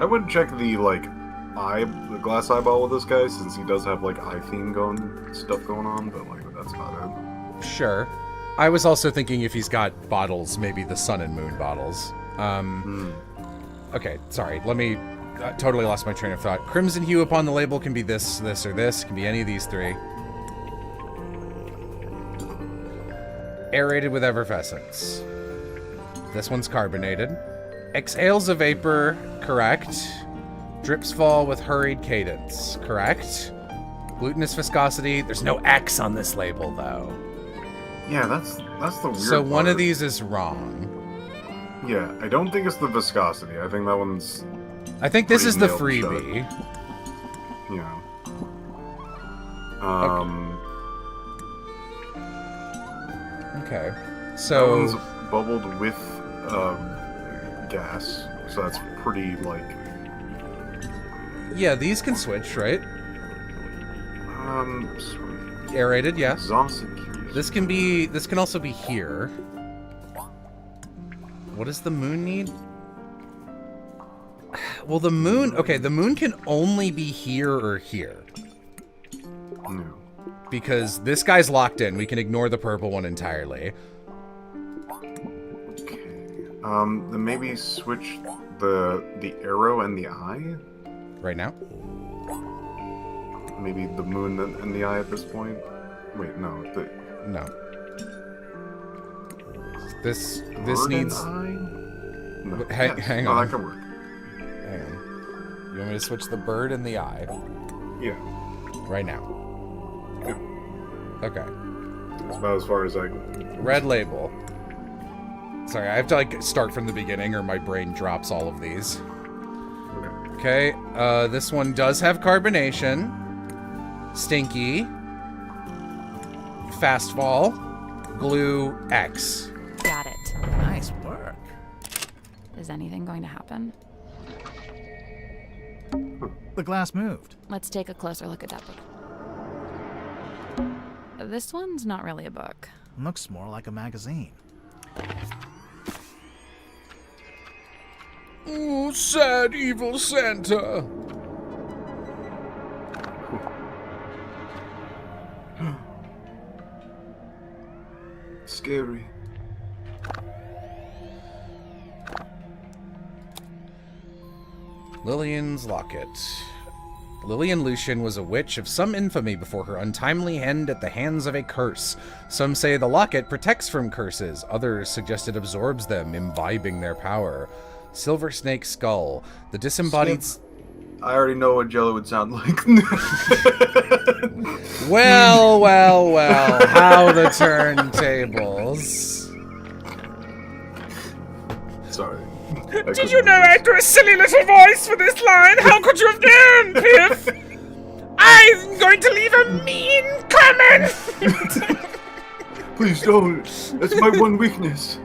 I would check the the glass eyeball with this guy, since he does have eye theme stuff going on, but that's about it. Sure. I was also thinking if he's got bottles, maybe the sun and moon bottles. Okay, sorry. Let me... totally lost my train of thought. Crimson hue upon the label can be this, this, or this. Can be any of these 3. Aerated with effervescence. This one's carbonated. Exhales a vapor. Correct. Drips fall with hurried cadence. Correct. Glutinous viscosity. There's no X on this label, though. Yeah, that's the weird So one part. of these is wrong. Yeah, I don't think it's the viscosity. I think that one's... I think this is the nailed freebie. shut. Yeah. Okay. That So... one's bubbled with gas, so that's pretty, Yeah, these can switch, right? Sweet. Aerated, yes. Exhausted. This can also be here. What does the moon need? Well, the moon... Okay, the moon can only be here or here. No. Because this guy's locked in. We can ignore the purple one entirely. Okay. Then maybe switch the arrow and the eye? Right now? Maybe the moon and the eye at this point? Wait, no. No. This bird needs... and eye? No. Hang No, on. that could work. Hang on. You want me to switch the bird and the eye? Yeah. Right now. Yeah. Okay. That's about as far as I can. Red label. Sorry, I have to start from the beginning or my brain drops all of these. Okay. Okay, this one does have carbonation. Stinky. Fast fall. Glue X. Got it. Nice work. Is anything going to happen? The glass moved. Let's take a closer look at that book. This one's not really a book. Looks more like a magazine. Ooh, sad evil Santa. Scary. Lillian's locket. Lillian Lucian was a witch of some infamy before her untimely end at the hands of a curse. Some say the locket protects from curses. Others suggest it absorbs them, imbibing their power. Silver Snake Skull. The disembodied... I already know what Jello would sound like. Well, well, well. How the turntables. Sorry. Did you know I had a silly little voice for this line? How could you have known, Piff? I'm going to leave a mean comment. Please don't. That's my one weakness.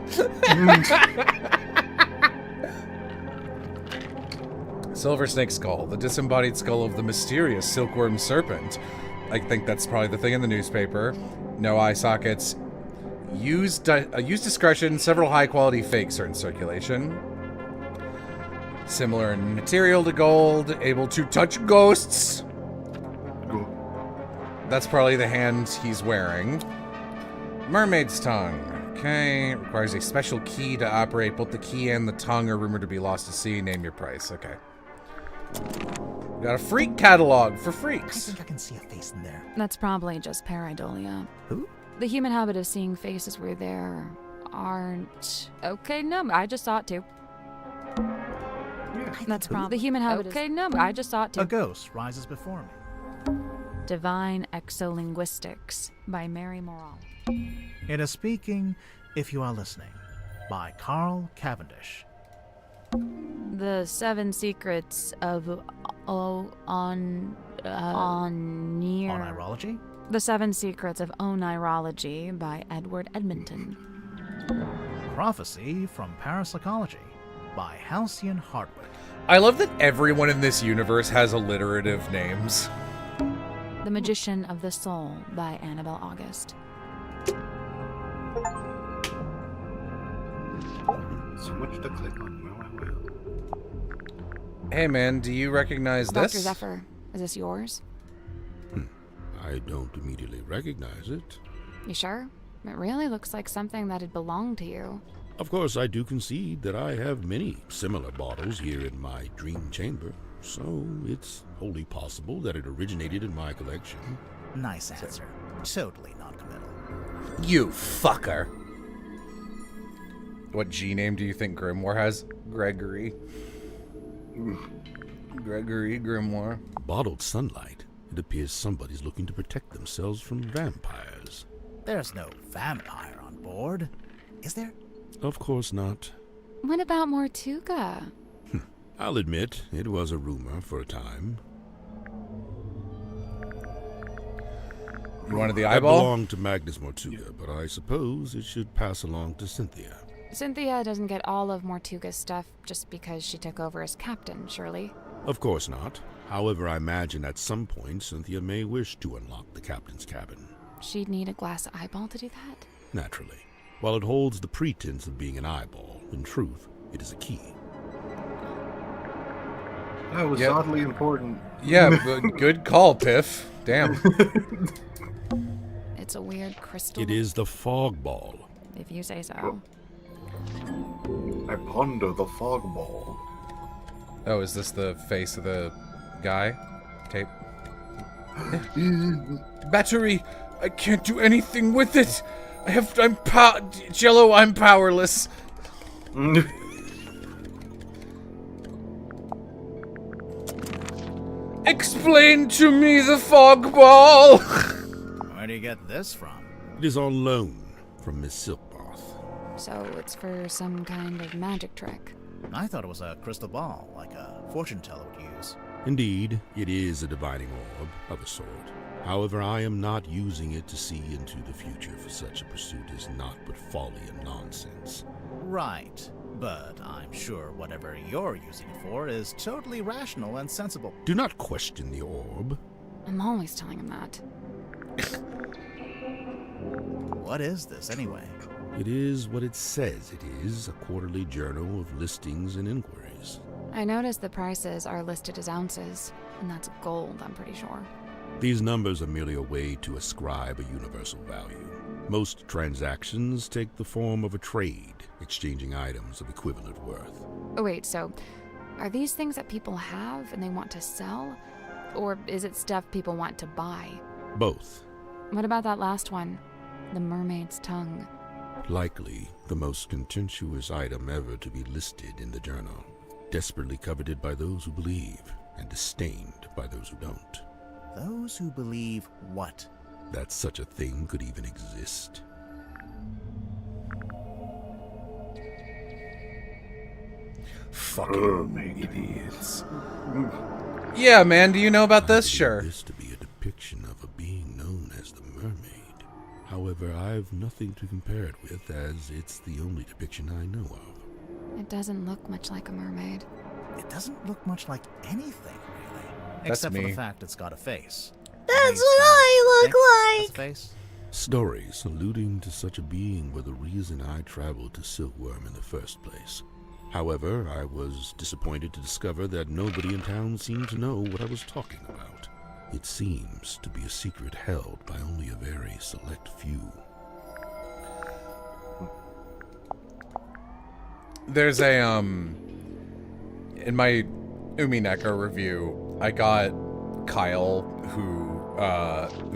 Silver snake skull, the disembodied skull of the mysterious silkworm serpent. I think that's probably the thing in the newspaper. No eye sockets. Use discretion. Several high-quality fakes are in circulation. Similar in material to gold. Able to touch ghosts. That's probably the hand he's wearing. Mermaid's tongue. Okay. Requires a special key to operate. Both the key and the tongue are rumored to be lost to sea. Name your price. Okay. Got a freak catalog for I freaks. think I can see a face in there. That's probably just pareidolia. Who? The human habit of seeing faces where there aren't. Okay, no, I just saw it too. That's probably the human habit. Okay, no, I just saw it A too. ghost rises before me. Divine Exolinguistics by Mary Morrell. It is Speaking, If You Are Listening, by Carl Cavendish. The Seven Secrets of Onirology? The Seven Secrets of Onirology by Edward Edmonton. Prophecy from Parapsychology, by Halcyon Hardwick. I love that everyone in this universe has alliterative names. The Magician of the Soul by Annabelle August. So much to click on. Hey man, do you recognize Dr. this? Zephyr, is this yours? I don't immediately recognize it. You sure? It really looks like something that had belonged to you. Of course, I do concede that I have many similar bottles here in my dream chamber, so it's wholly possible that it originated in my collection. Nice answer. Totally non-committal. You fucker. What G name do you think Grimoire has? Gregory. Gregory Grimoire. Bottled sunlight. It appears somebody's looking to protect themselves from vampires. There's no vampire on board, is there? Of course not. What about Mortuga? I'll admit, it was a rumor for a time. You wanted the That eyeball? belonged to Magnus Mortuga, but I suppose it should pass along to Cynthia. Cynthia doesn't get all of Mortuga's stuff just because she took over as captain, surely. Of course not. However, I imagine at some point Cynthia may wish to unlock the captain's cabin. She'd need a glass eyeball to do that? Naturally. While it holds the pretense of being an eyeball, in truth, it is a key. That was Yep. oddly important. Yeah, but good call, Piff. Damn. It's a weird crystal. It is the fog ball. If you say so. I ponder the fog ball. Oh, is this the face of the guy? Tape. Battery! I can't do anything with it! Jello, I'm powerless. Explain to me the fog ball! Where do you get this from? It is on loan from Miss Silkmoth. So it's for some kind of magic trick. I thought it was a crystal ball, like a fortune teller would use. Indeed, it is a divining orb of a sort. However, I am not using it to see into the future, for such a pursuit is naught but folly and nonsense. Right, but I'm sure whatever you're using it for is totally rational and sensible. Do not question the orb. I'm always telling him that. What is this, anyway? It is what it says it is, a quarterly journal of listings and inquiries. I noticed the prices are listed as ounces, and that's gold, I'm pretty sure. These numbers are merely a way to ascribe a universal value. Most transactions take the form of a trade, exchanging items of equivalent worth. Oh, wait, so are these things that people have and they want to sell? Or is it stuff people want to buy? Both. What about that last one? The mermaid's tongue. Likely the most contentious item ever to be listed in the journal. Desperately coveted by those who believe. and disdained by those who don't. Those who believe what? That such a thing could even exist. Fucking idiots. Yeah, man, do you know about this? Sure. This to be a depiction of a being known as the Mermaid. However, I've nothing to compare it with, as it's the only depiction I know of. It doesn't look much like a mermaid. It doesn't look much like anything, really. That's Except for me. the fact it's got a face. That's what I look That's like. a face. Stories alluding to such a being were the reason I traveled to Silkworm in the first place. However, I was disappointed to discover that nobody in town seemed to know what I was talking about. It seems to be a secret held by only a very select few. There's a, in my Umineko review, I got Kyle, who,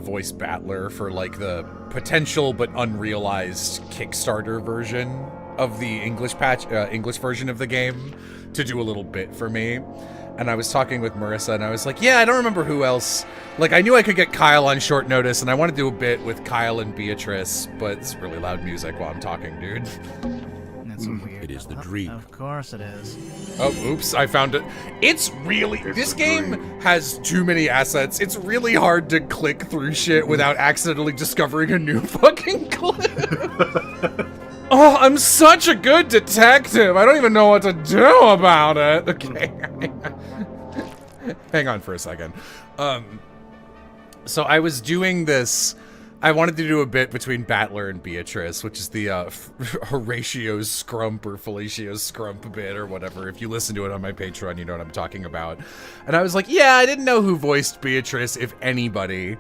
voiced Battler for, like, the potential but unrealized Kickstarter version of the English version of the game, to do a little bit for me. And I was talking with Marissa, and I was like, yeah, I don't remember who else. Like, I knew I could get Kyle on short notice, and I want to do a bit with Kyle and Beatrice, but it's really loud music while I'm talking, dude. That's weird. It is the dream. Of course it is. Oh, oops, I found it. It's really... This game has too many assets. It's really hard to click through shit without accidentally discovering a new fucking clip. Oh, I'm such a good detective. I don't even know what to do about it. Okay. Hang on for a second. So I was doing this... I wanted to do a bit between Battler and Beatrice, which is the Horatio's Scrump or Felicio's Scrump bit or whatever. If you listen to it on my Patreon, you know what I'm talking about. And I was like, yeah, I didn't know who voiced Beatrice, if anybody.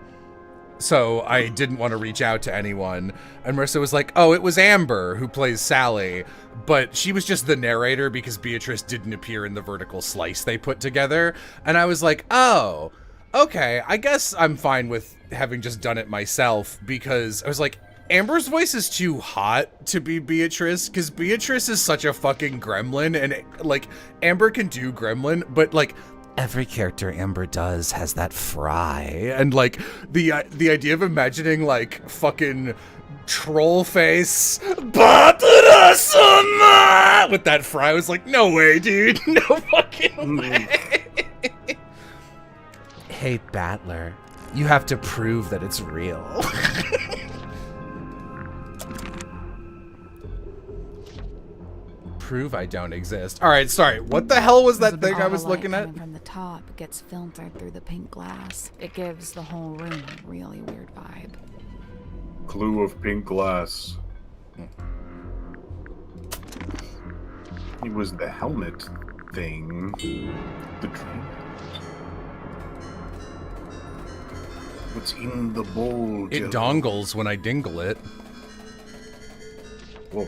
So I didn't want to reach out to anyone. And Marissa was like, oh, it was Amber who plays Sally. But she was just the narrator because Beatrice didn't appear in the vertical slice they put together. And I was like, oh, okay, I guess I'm fine with having just done it myself, because I was like, Amber's voice is too hot to be Beatrice, because Beatrice is such a fucking gremlin, and like, Amber can do gremlin, but like, every character Amber does has that fry, and like, the idea of imagining like fucking troll face with that fry, I was like, no way, dude, no fucking way. Hey, Battler, you have to prove that it's real. Prove I don't exist. All right, sorry. What the hell was that thing I was looking at? From the top gets filtered through the pink glass. It gives the whole room a really weird vibe. Clue of pink glass. It was the helmet thing. The dream. What's in the bowl, It Jello? dongles when I dingle it. Whoa.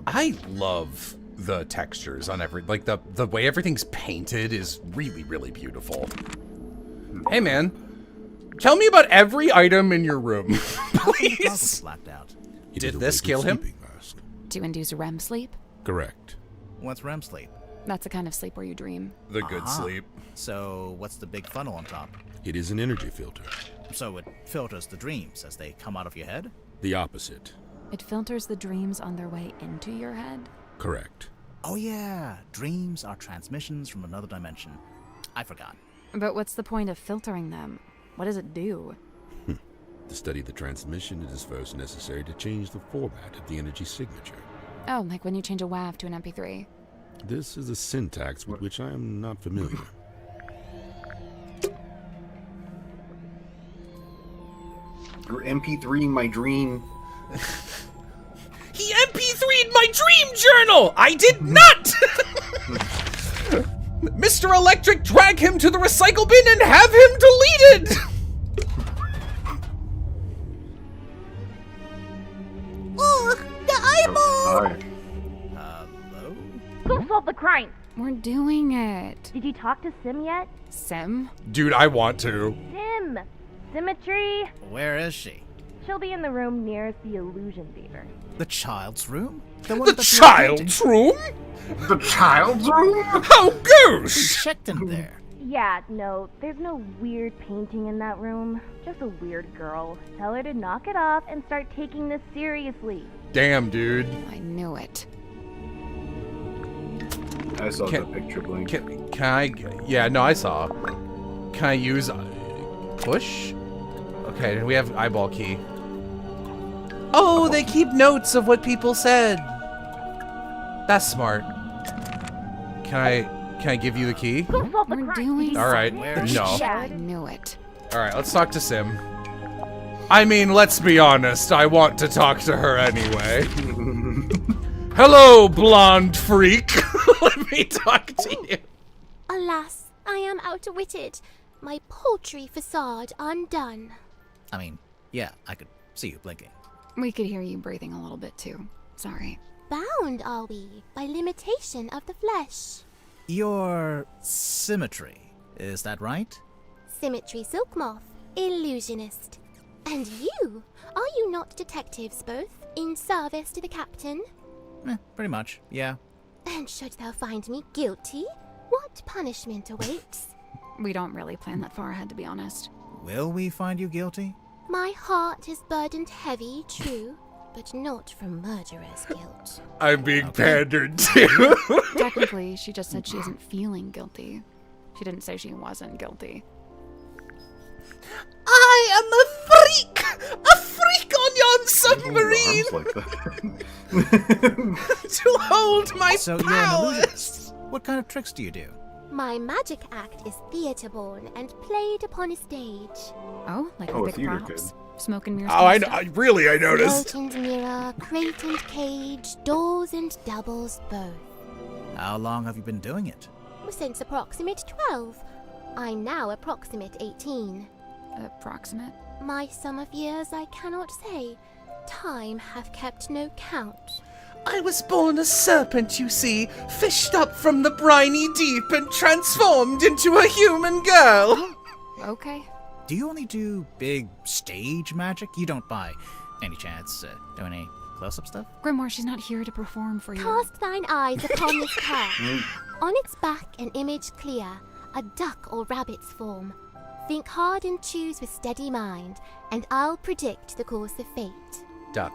I love the textures on like the way everything's painted is really, really beautiful. Hey, man. Tell me about every item in your room, please. Blacked out. It Did is a this wicked kill him? sleeping mask. To induce REM sleep? Correct. What's REM sleep? That's the kind of sleep where you dream. The good sleep. So, what's the big funnel on top? It is an energy filter. So it filters the dreams as they come out of your head? The opposite. It filters the dreams on their way into your head? Correct. Oh yeah, dreams are transmissions from another dimension. I forgot. But what's the point of filtering them? What does it do? To study the transmission, it is first necessary to change the format of the energy signature. Oh, like when you change a WAV to an MP3. This is a syntax with which I am not familiar. Your MP3, my dream. He MP3'd my dream journal! I did not! Mr. Electric, drag him to the recycle bin and have him deleted! Oh, the eyeball! Hi. Hello? Go solve the crime. We're doing it. Did you talk to Sim yet? Sim? Dude, I want to. Sim! Symmetry. Where is she? She'll be in the room nearest the illusion theater. The child's room? The one The that you were painting? child's room? The child's room? How We goose! checked in there. Yeah, no, there's no weird painting in that room. Just a weird girl. Tell her to knock it off and start taking this seriously. Damn, dude. I knew it. I saw Can- the picture blink. Can I? Yeah, no, I saw. Can I use push? Okay, we have eyeball key. Oh, they keep notes of what people said. That's smart. Can I give you the key? Go solve the We're crime. doing All right. Where No. I knew it. All right, let's talk to Sim. I mean, let's be honest. I want to talk to her anyway. Hello, blonde freak. Let me talk to you. Alas, I am outwitted. My paltry facade undone. I mean, yeah, I could see you blinking. We could hear you breathing a little bit too. Sorry. Bound are we by limitation of the flesh. Your symmetry, is that right? Symmetry silk moth, illusionist. And you? Are you not detectives both, in service to the captain? Pretty much, yeah. And should thou find me guilty, what punishment awaits? We don't really plan that far ahead, to be honest. Will we find you guilty? My heart is burdened heavy, true, but not from murderer's guilt. I'm being pandered to. Technically, she just said she isn't feeling guilty. She didn't say she wasn't guilty. I am a freak on yon submarine Arms like that. to hold my So you're an powers. illusionist. What kind of tricks do you do? My magic act is theatre-born and played upon a stage. Oh, like Oh, the a big theater props? kid. Smoke and mirrors. Oh, kind I of stuff? really noticed. Float and mirror, crate and cage, doors and doubles both. How long have you been doing it? Since approximate 12. I'm now approximate 18. Approximate. My sum of years I cannot say. Time hath kept no count. I was born a serpent, you see, fished up from the briny deep and transformed into a human girl. Okay. Do you only do big stage magic? You don't, by any chance, do any close-up stuff? Grimoire, she's not here to perform for you. Cast thine eyes upon this pair. On its back an image clear, a duck or rabbit's form. Think hard and choose with steady mind, and I'll predict the course of fate. Duck.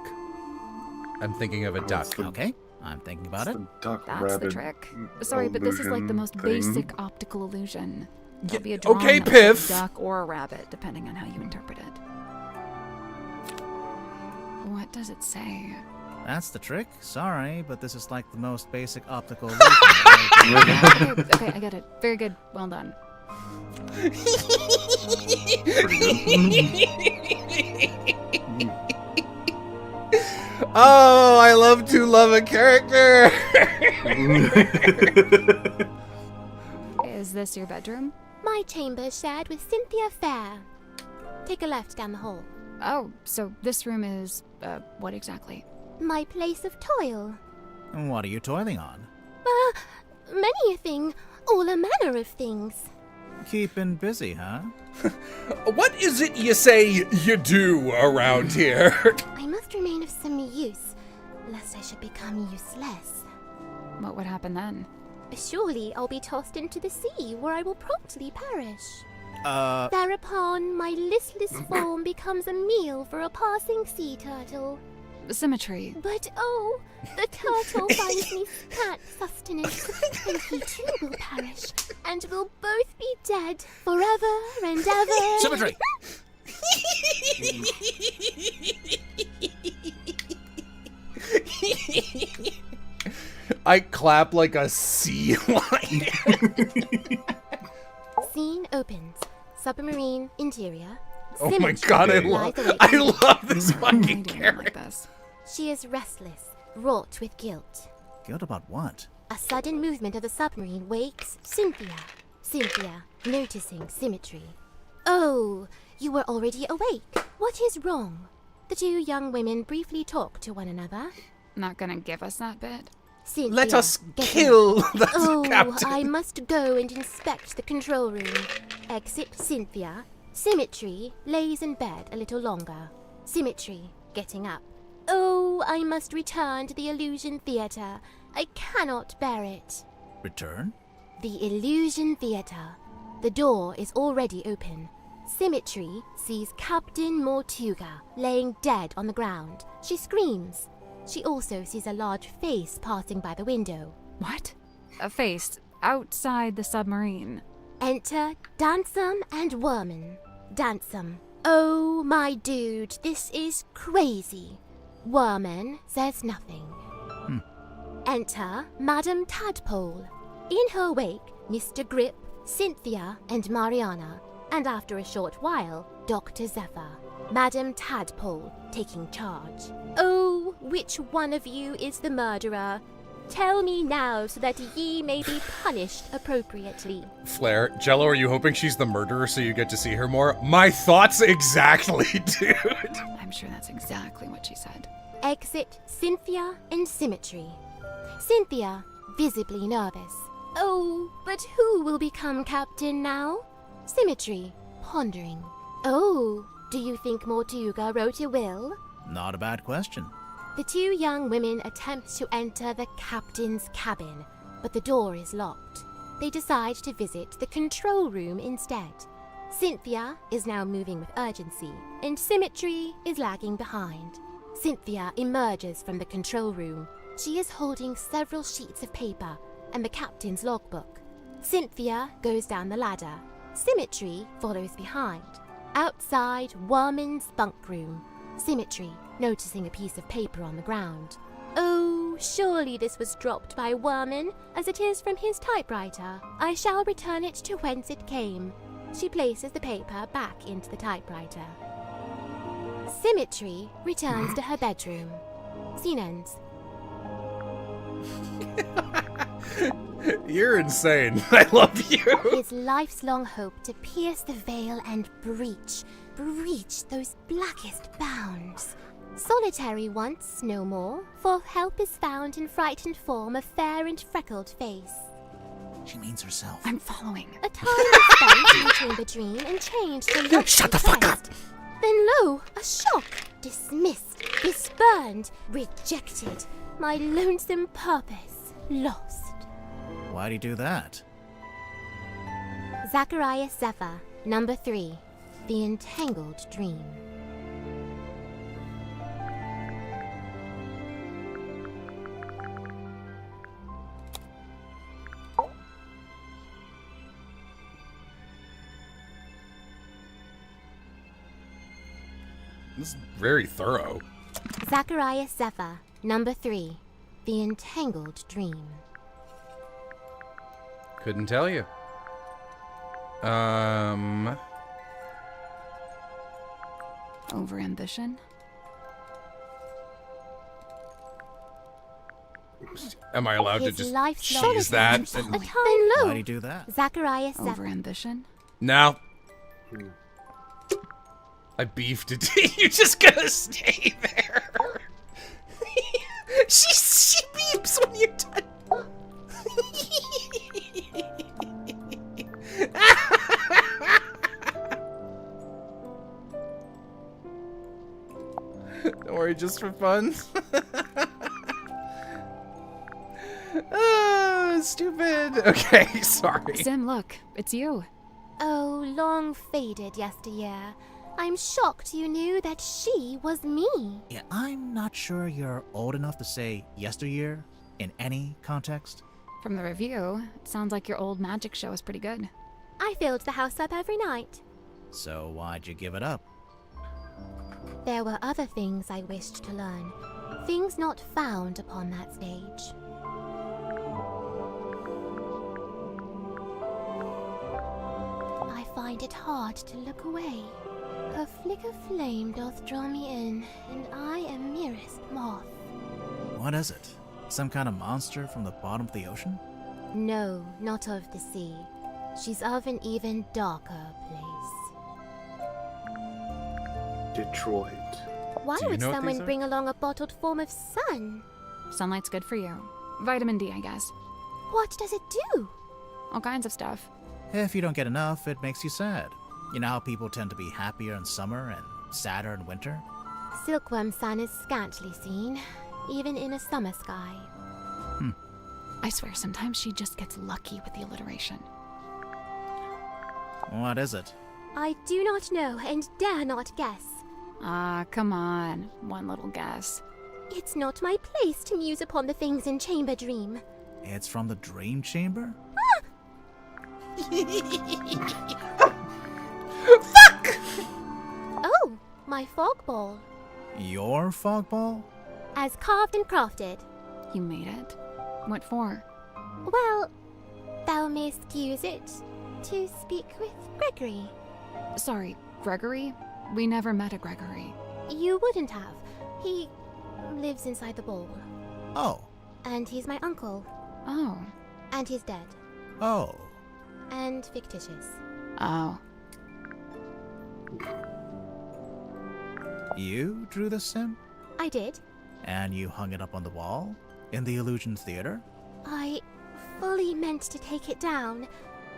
I'm thinking of a duck. Okay, I'm thinking about it. The duck That's the rabbit trick. Sorry, but this is like the most illusion thing. basic optical illusion. Yeah, There'll be a drawing okay, that looks like Piff. a duck or a rabbit, depending on how you interpret it. What does it say? That's the trick. Sorry, but this is like the most basic optical illusion. Okay, I get it. Very good. Well done. Oh, I love to love a character. Is this your bedroom? My chamber shared with Cynthia Fair. Take a left down the hall. Oh, so this room is, what exactly? My place of toil. What are you toiling on? Many a thing, all a manner of things. Keeping busy, huh? What is it you say you do around here? I must remain of some use, lest I should become useless. What would happen then? Surely I'll be tossed into the sea, where I will promptly perish. Uh, Thereupon, my listless form becomes a meal for a passing sea turtle. Symmetry. But oh, the turtle finds me scant sustenance, and he too will perish, and we'll both be dead forever and ever. symmetry! I clap like a sea lion. Scene opens. Submarine interior. Oh my Symmetry god, I lies awaiting I me. love this I fucking didn't character. like this. She is restless, wrought with guilt. Guilt about what? A sudden movement of the submarine wakes Cynthia. Cynthia, noticing symmetry. Oh, you were already awake. What is wrong? The two young women briefly talk to one another. Not gonna give us that bit? Cynthia, Let us get kill up. the Oh, captain. I must go and inspect the control room. Exit Cynthia. Symmetry lays in bed a little longer. Symmetry, getting up. Oh, I must return to the Illusion Theater. I cannot bear it. Return? The Illusion Theater. The door is already open. Symmetry sees Captain Mortuga laying dead on the ground. She screams. She also sees a large face passing by the window. What? A face outside the submarine. Enter Dansum and Worman. Dansum. Oh, my dude, this is crazy. Worman says nothing. Enter Madame Tadpole. In her wake, Mr. Grip, Cynthia, and Mariana. And after a short while, Dr. Zephyr. Madame Tadpole taking charge. Oh, which one of you is the murderer? Tell me now so that ye may be punished appropriately. Flair, Jello, are you hoping she's the murderer so you get to see her more? My thoughts exactly, dude. I'm sure that's exactly what she said. Exit Cynthia and Symmetry. Cynthia, visibly nervous. Oh, but who will become captain now? Symmetry, pondering. Oh, do you think Mortuga wrote a will? Not a bad question. The two young women attempt to enter the captain's cabin, but the door is locked. They decide to visit the control room instead. Cynthia is now moving with urgency, and Symmetry is lagging behind. Cynthia emerges from the control room. She is holding several sheets of paper and the captain's logbook. Cynthia goes down the ladder. Symmetry follows behind. Outside Worman's bunk room, Symmetry noticing a piece of paper on the ground. Oh, surely this was dropped by Worman, as it is from his typewriter. I shall return it to whence it came. She places the paper back into the typewriter. Symmetry returns to her bedroom. Scene ends. You're insane. I love you. His life's long hope to pierce the veil and breach those blackest bounds. Solitary once, no more, for help is found in frightened form of fair and freckled face. She means herself. I'm following. A time is spent in the chamber dream and changed to Shut the fuck up! Then lo, a shock, dismissed, disburned, rejected, my lonesome purpose lost. Why'd he do that? Zacharias Zephyr, number 3, The Entangled Dream. This is very thorough. Zacharias Zephyr, number 3, The Entangled Dream. Couldn't tell you. Overambition? Am I allowed to His just life's cheese that? A And- time Why'd low. he do that? Zacharias Zephyr. Overambition? No. I beefed it. You're just gonna stay there. she beeps when you're done. Don't worry, just for fun. Stupid. Okay, sorry. Sim, look, it's you. Oh, long faded yesteryear. I'm shocked you knew that she was me. Yeah, I'm not sure you're old enough to say yesteryear in any context. From the review, it sounds like your old magic show is pretty good. I filled the house up every night. So why'd you give it up? There were other things I wished to learn. Things not found upon that stage. I find it hard to look away. Her flicker flame doth draw me in, and I am merest moth. What is it? Some kind of monster from the bottom of the ocean? No, not of the sea. She's of an even darker place. Detroit. Why Do you would know what someone these are? bring along a bottled form of sun? Sunlight's good for you. Vitamin D, I guess. What does it do? All kinds of stuff. If you don't get enough, it makes you sad. You know how people tend to be happier in summer and sadder in winter? Silkworm sun is scantily seen, even in a summer sky. I swear, sometimes she just gets lucky with the alliteration. What is it? I do not know and dare not guess. Ah, come on. One little guess. It's not my place to muse upon the things in Chamber Dream. It's from the Dream Chamber? Fuck! Oh, my fog ball. Your fog ball? As carved and crafted. You made it? What for? Well, thou mayst use it to speak with Gregory. Sorry, Gregory? We never met a Gregory. You wouldn't have. He lives inside the ball. Oh. And he's my uncle. Oh. And he's dead. Oh. And fictitious. Oh. You drew this sim? I did. And you hung it up on the wall? In the Illusion Theater? I fully meant to take it down,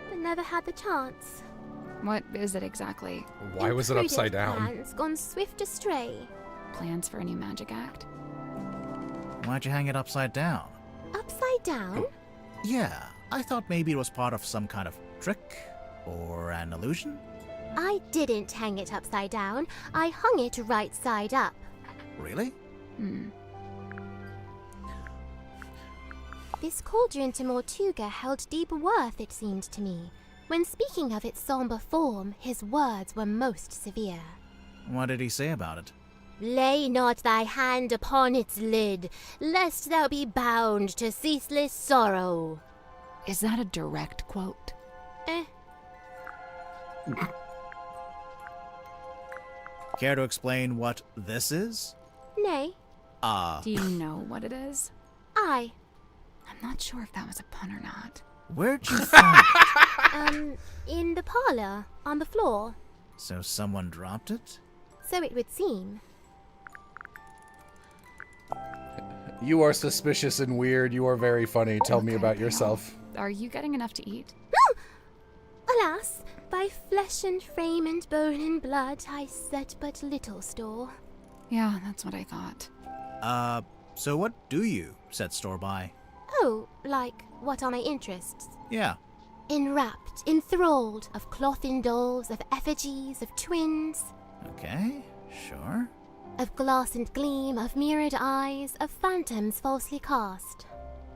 but never had the chance. What is it exactly? Why was it upside down? Plans gone swift astray. Plans for a new magic act? Why'd you hang it upside down? Upside down? Yeah, I thought maybe it was part of some kind of trick or an illusion. I didn't hang it upside down. I hung it right side up. Really? This cauldron to Mortuga held deep worth, it seemed to me. When speaking of its somber form, his words were most severe. What did he say about it? Lay not thy hand upon its lid, lest thou be bound to ceaseless sorrow. Is that a direct quote? Care to explain what this is? Nay, Do you know what it is? I. I'm not sure if that was a pun or not. Where'd you find it? In the parlor, on the floor. So someone dropped it? So it would seem. You are suspicious and weird. You are very funny. Tell me about yourself. Are you getting enough to eat? Alas, by flesh and frame and bone and blood I set but little store. Yeah, that's what I thought. So what do you set store by? Oh, like, what are my interests? Yeah. Enwrapped, enthralled, of clothen dolls, of effigies, of twins, Okay, sure. of glass and gleam, of mirrored eyes, of phantoms falsely cast.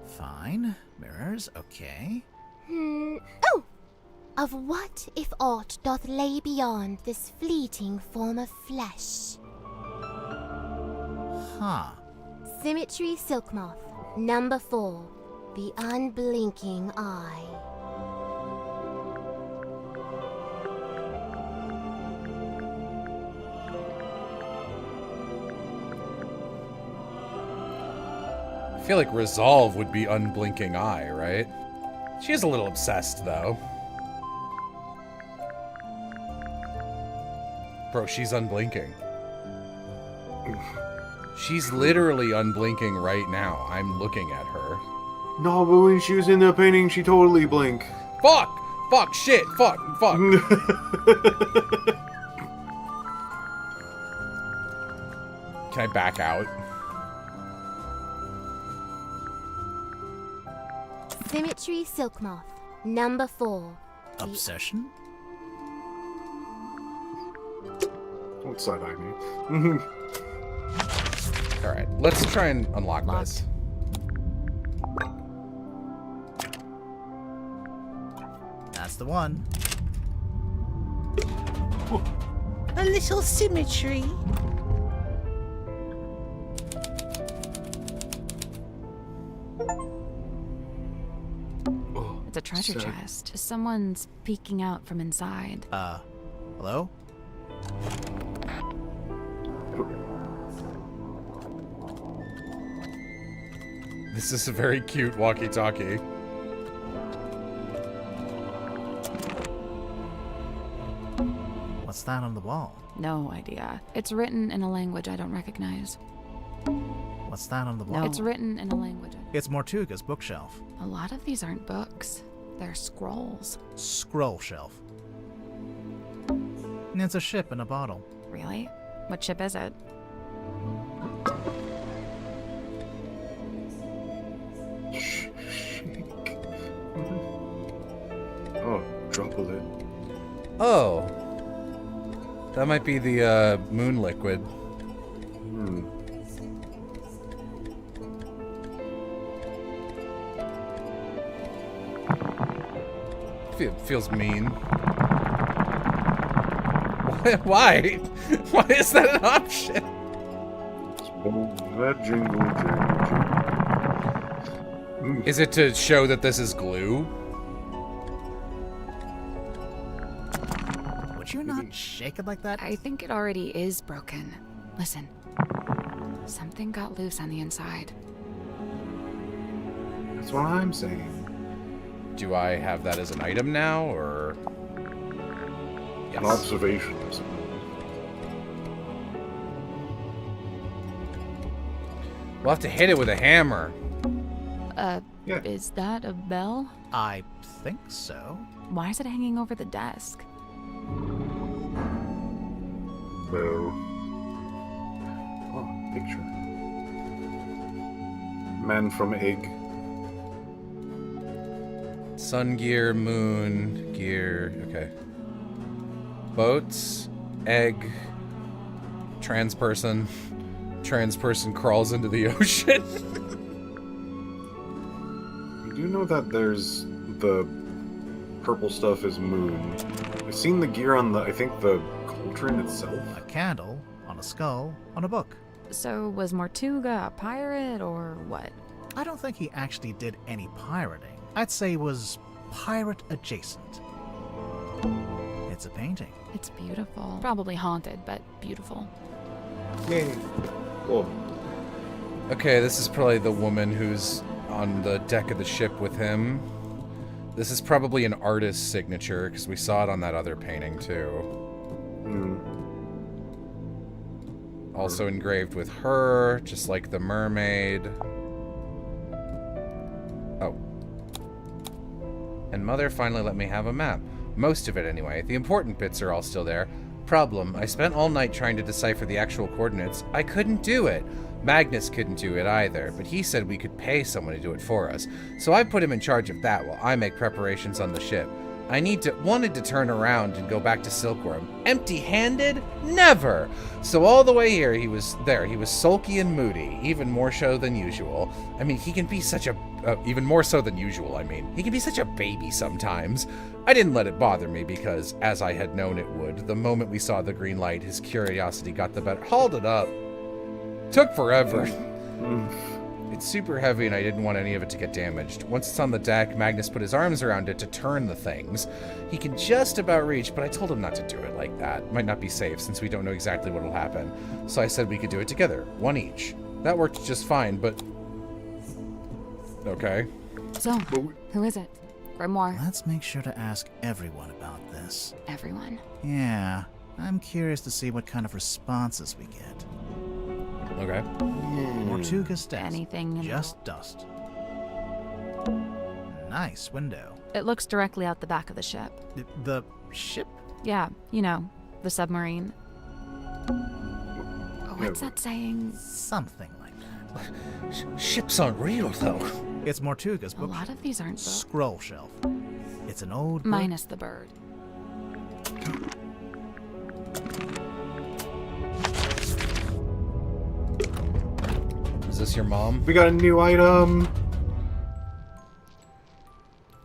Fine. Mirrors, okay. Oh! Of what, if aught, doth lay beyond this fleeting form of flesh? Huh. Symmetry Silk Moth, number 4, the unblinking eye. I feel like Resolve would be unblinking eye, right? She is a little obsessed, though. Bro, she's unblinking. She's literally unblinking right now. I'm looking at her. No, but when she was in the painting, she totally blinked. Fuck! Fuck! Shit! Fuck! Fuck! Can I back out? Symmetry Silk Moth, number 4. Obsession? Don't side-eye me. Alright, let's try and unlock Locked. this. That's the one. A little symmetry. It's a treasure Sad. chest. Someone's peeking out from inside. Hello? This is a very cute walkie-talkie. What's that on the wall? No idea. It's written in a language I don't recognize. What's that on the wall? No. It's written in a language. It's Mortuga's bookshelf. A lot of these aren't books. They're scrolls. Scroll shelf. It's a ship in a bottle. Really? What ship is it? Trouble it. Oh. That might be the moon liquid. Feels mean. Why? Why is that an option? That jingle, jingle. Is it to show that this is glue? Would you not shake it like that? I think it already is broken. Listen. Something got loose on the inside. That's what I'm saying. Do I have that as an item now, or... Yes. An observation. We'll have to hit it with a hammer. Yeah. Is that a bell? I think so. Why is it hanging over the desk? Bell. Oh, picture. Man from egg. Sun gear, moon gear, okay. Boats, egg, trans person crawls into the ocean. You do know that there's the purple stuff is moon. I've seen the gear on the, I think the cauldron itself. A candle, on a skull, on a book. So was Mortuga a pirate, or what? I don't think he actually did any pirating. I'd say was pirate adjacent. It's a painting. It's beautiful. Probably haunted, but beautiful. Yay. Cool. Okay, this is probably the woman who's on the deck of the ship with him. This is probably an artist's signature, because we saw it on that other painting, too. Also engraved with her, just like the mermaid. Oh. And Mother finally let me have a map. Most of it, anyway. The important bits are all still there. Problem, I spent all night trying to decipher the actual coordinates. I couldn't do it. Magnus couldn't do it either, but he said we could pay someone to do it for us. So I put him in charge of that while I make preparations on the ship. I wanted to turn around and go back to Silkworm. Empty-handed? Never! So all the way here, he was sulky and moody, even more so than usual. I mean, he can be such a... even more so than usual, I mean. He can be such a baby sometimes. I didn't let it bother me because, as I had known it would, the moment we saw the green light, his curiosity got the better. Hauled it up. Took forever. It's super heavy and I didn't want any of it to get damaged. Once it's on the deck, Magnus put his arms around it to turn the things. He can just about reach, but I told him not to do it like that. Might not be safe since we don't know exactly what will happen. So I said we could do it together, one each. That worked just fine, but... Okay. So, who is it? Grimoire? Let's make sure to ask everyone about this. Everyone. Yeah, I'm curious to see what kind of responses we get. Okay. Mortuga's desk. Anything. Just dust. Nice window. It looks directly out the back of the ship. The ship? Yeah, you know, the submarine. What's that saying? Something like that. Ships aren't real, though. It's Mortuga's A book. lot of these aren't books. Scroll shelf. It's an old book. Minus the bird. Is this your mom? We got a new item.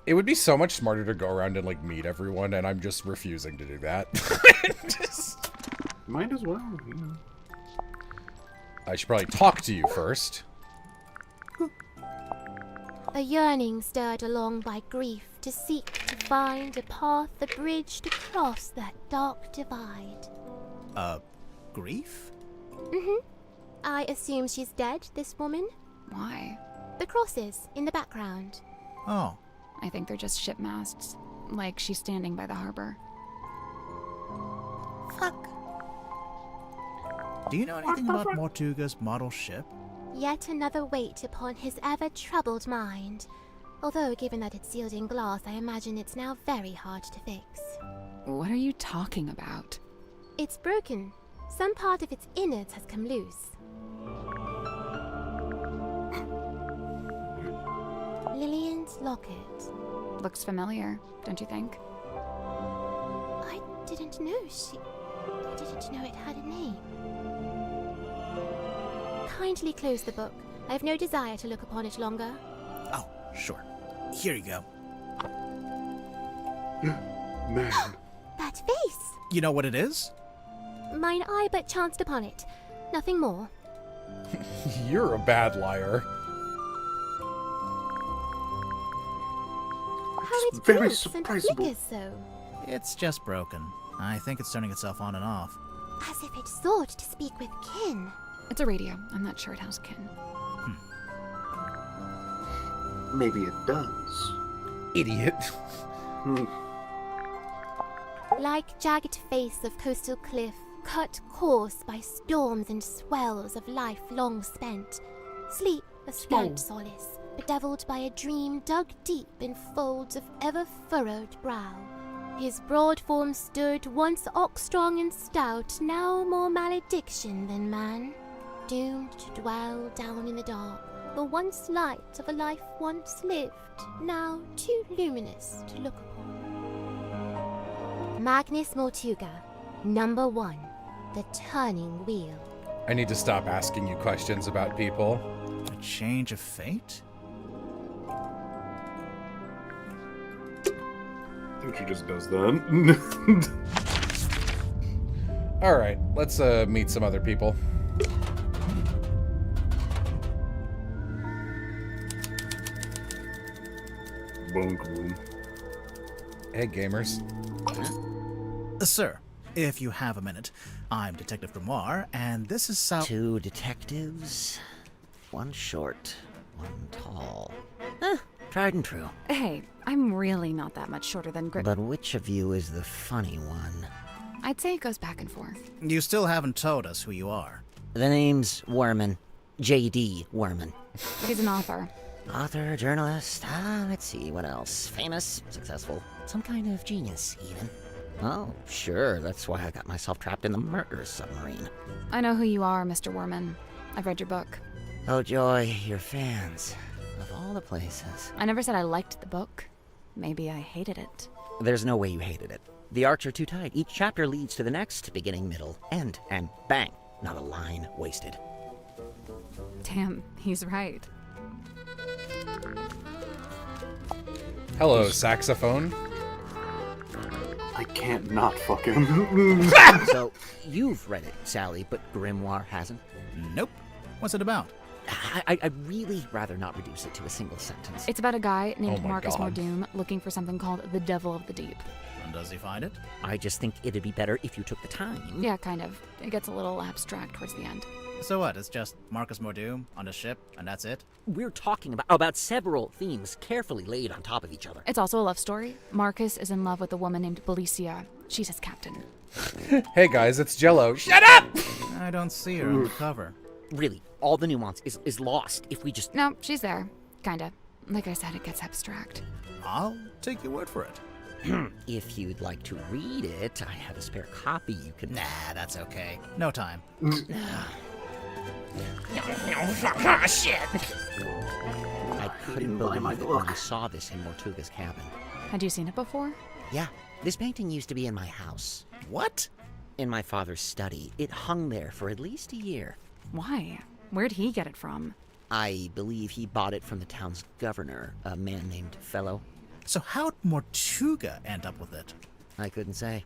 It would be so much smarter to go around and, like, meet everyone, and I'm just refusing to do that. Might as well, you know. I should probably talk to you first. A yearning stirred along by grief to seek to find a path, a bridge to cross that dark divide. Grief? I assume she's dead, this woman? Why? The crosses in the background. Oh. I think they're just ship masts. Like she's standing by the harbor. Fuck. Do you know anything about Mortuga's model ship? Yet another weight upon his ever-troubled mind. Although, given that it's sealed in glass, I imagine it's now very hard to fix. What are you talking about? It's broken. Some part of its innards has come loose. Lillian's locket. Looks familiar, don't you think? didn't know I didn't know it had a name. Kindly close the book. I have no desire to look upon it longer. Oh, sure. Here you go. Man. That face! You know what it is? Mine eye but chanced upon it. Nothing more. You're a bad liar. How it very blinks and surprisable. flickers so. It's just broken. I think it's turning itself on and off. As if it sought to speak with kin. It's a radio. I'm not sure it has kin. Maybe it does. Idiot. Like jagged face of coastal cliff, cut coarse by storms and swells of life long spent. Sleep a scant solace, bedeviled by a dream dug deep in folds of ever-furrowed brow. His broad form stood, once ox-strong and stout, now more malediction than man. Doomed to dwell down in the dark, the once light of a life once lived, now too luminous to look upon. Magnus Mortuga, number 1, the turning wheel. I need to stop asking you questions about people. A change of fate? I think she just does that. Alright, let's meet some other people. Boom. Hey, gamers. Sir, if you have a minute, I'm Detective Grimoire, and this is Sal. 2 detectives, 1 short, 1 tall. Tried and true. Hey, I'm really not that much shorter than But which of you is the funny one? I'd say it goes back and forth. You still haven't told us who you are. The name's Werman. J.D. Werman. He's an author. Author, journalist, let's see, what else? Famous, successful, some kind of genius, even. Oh, sure, that's why I got myself trapped in the murder submarine. I know who you are, Mr. Worman. I've read your book. Oh, joy, your fans. Of all the places. I never said I liked the book. Maybe I hated it. There's no way you hated it. The arcs are too tight. Each chapter leads to the next, beginning, middle, end, and bang, not a line wasted. Damn, he's right. Hello, saxophone. I can't not fuck him. So, you've read it, Sally, but Grimoire hasn't? Nope. What's it about? I'd really rather not reduce it to a single sentence. It's about a guy named Oh my Marcus God. Mordoom looking for something called the Devil of the Deep. And does he find it? I just think it'd be better if you took the time. Yeah, kind of. It gets a little abstract towards the end. So what, it's just Marcus Mordoom on a ship, and that's it? We're talking about several themes carefully laid on top of each other. It's also a love story. Marcus is in love with a woman named Belicia. She's his captain. Hey guys, it's Jello. Shut up! I don't see her on the cover. Really, all the nuance is lost if we just... No, she's there. Kinda. Like I said, it gets abstract. I'll take your word for it. If you'd like to read it, I have a spare copy you can... Nah, that's okay. No time. I couldn't believe it when I saw this in Mortuga's cabin. Had you seen it before? Yeah, this painting used to be in my house. What? In my father's study. It hung there for at least a year. Why? Where'd he get it from? I believe he bought it from the town's governor, a man named Fellow. So how'd Mortuga end up with it? I couldn't say.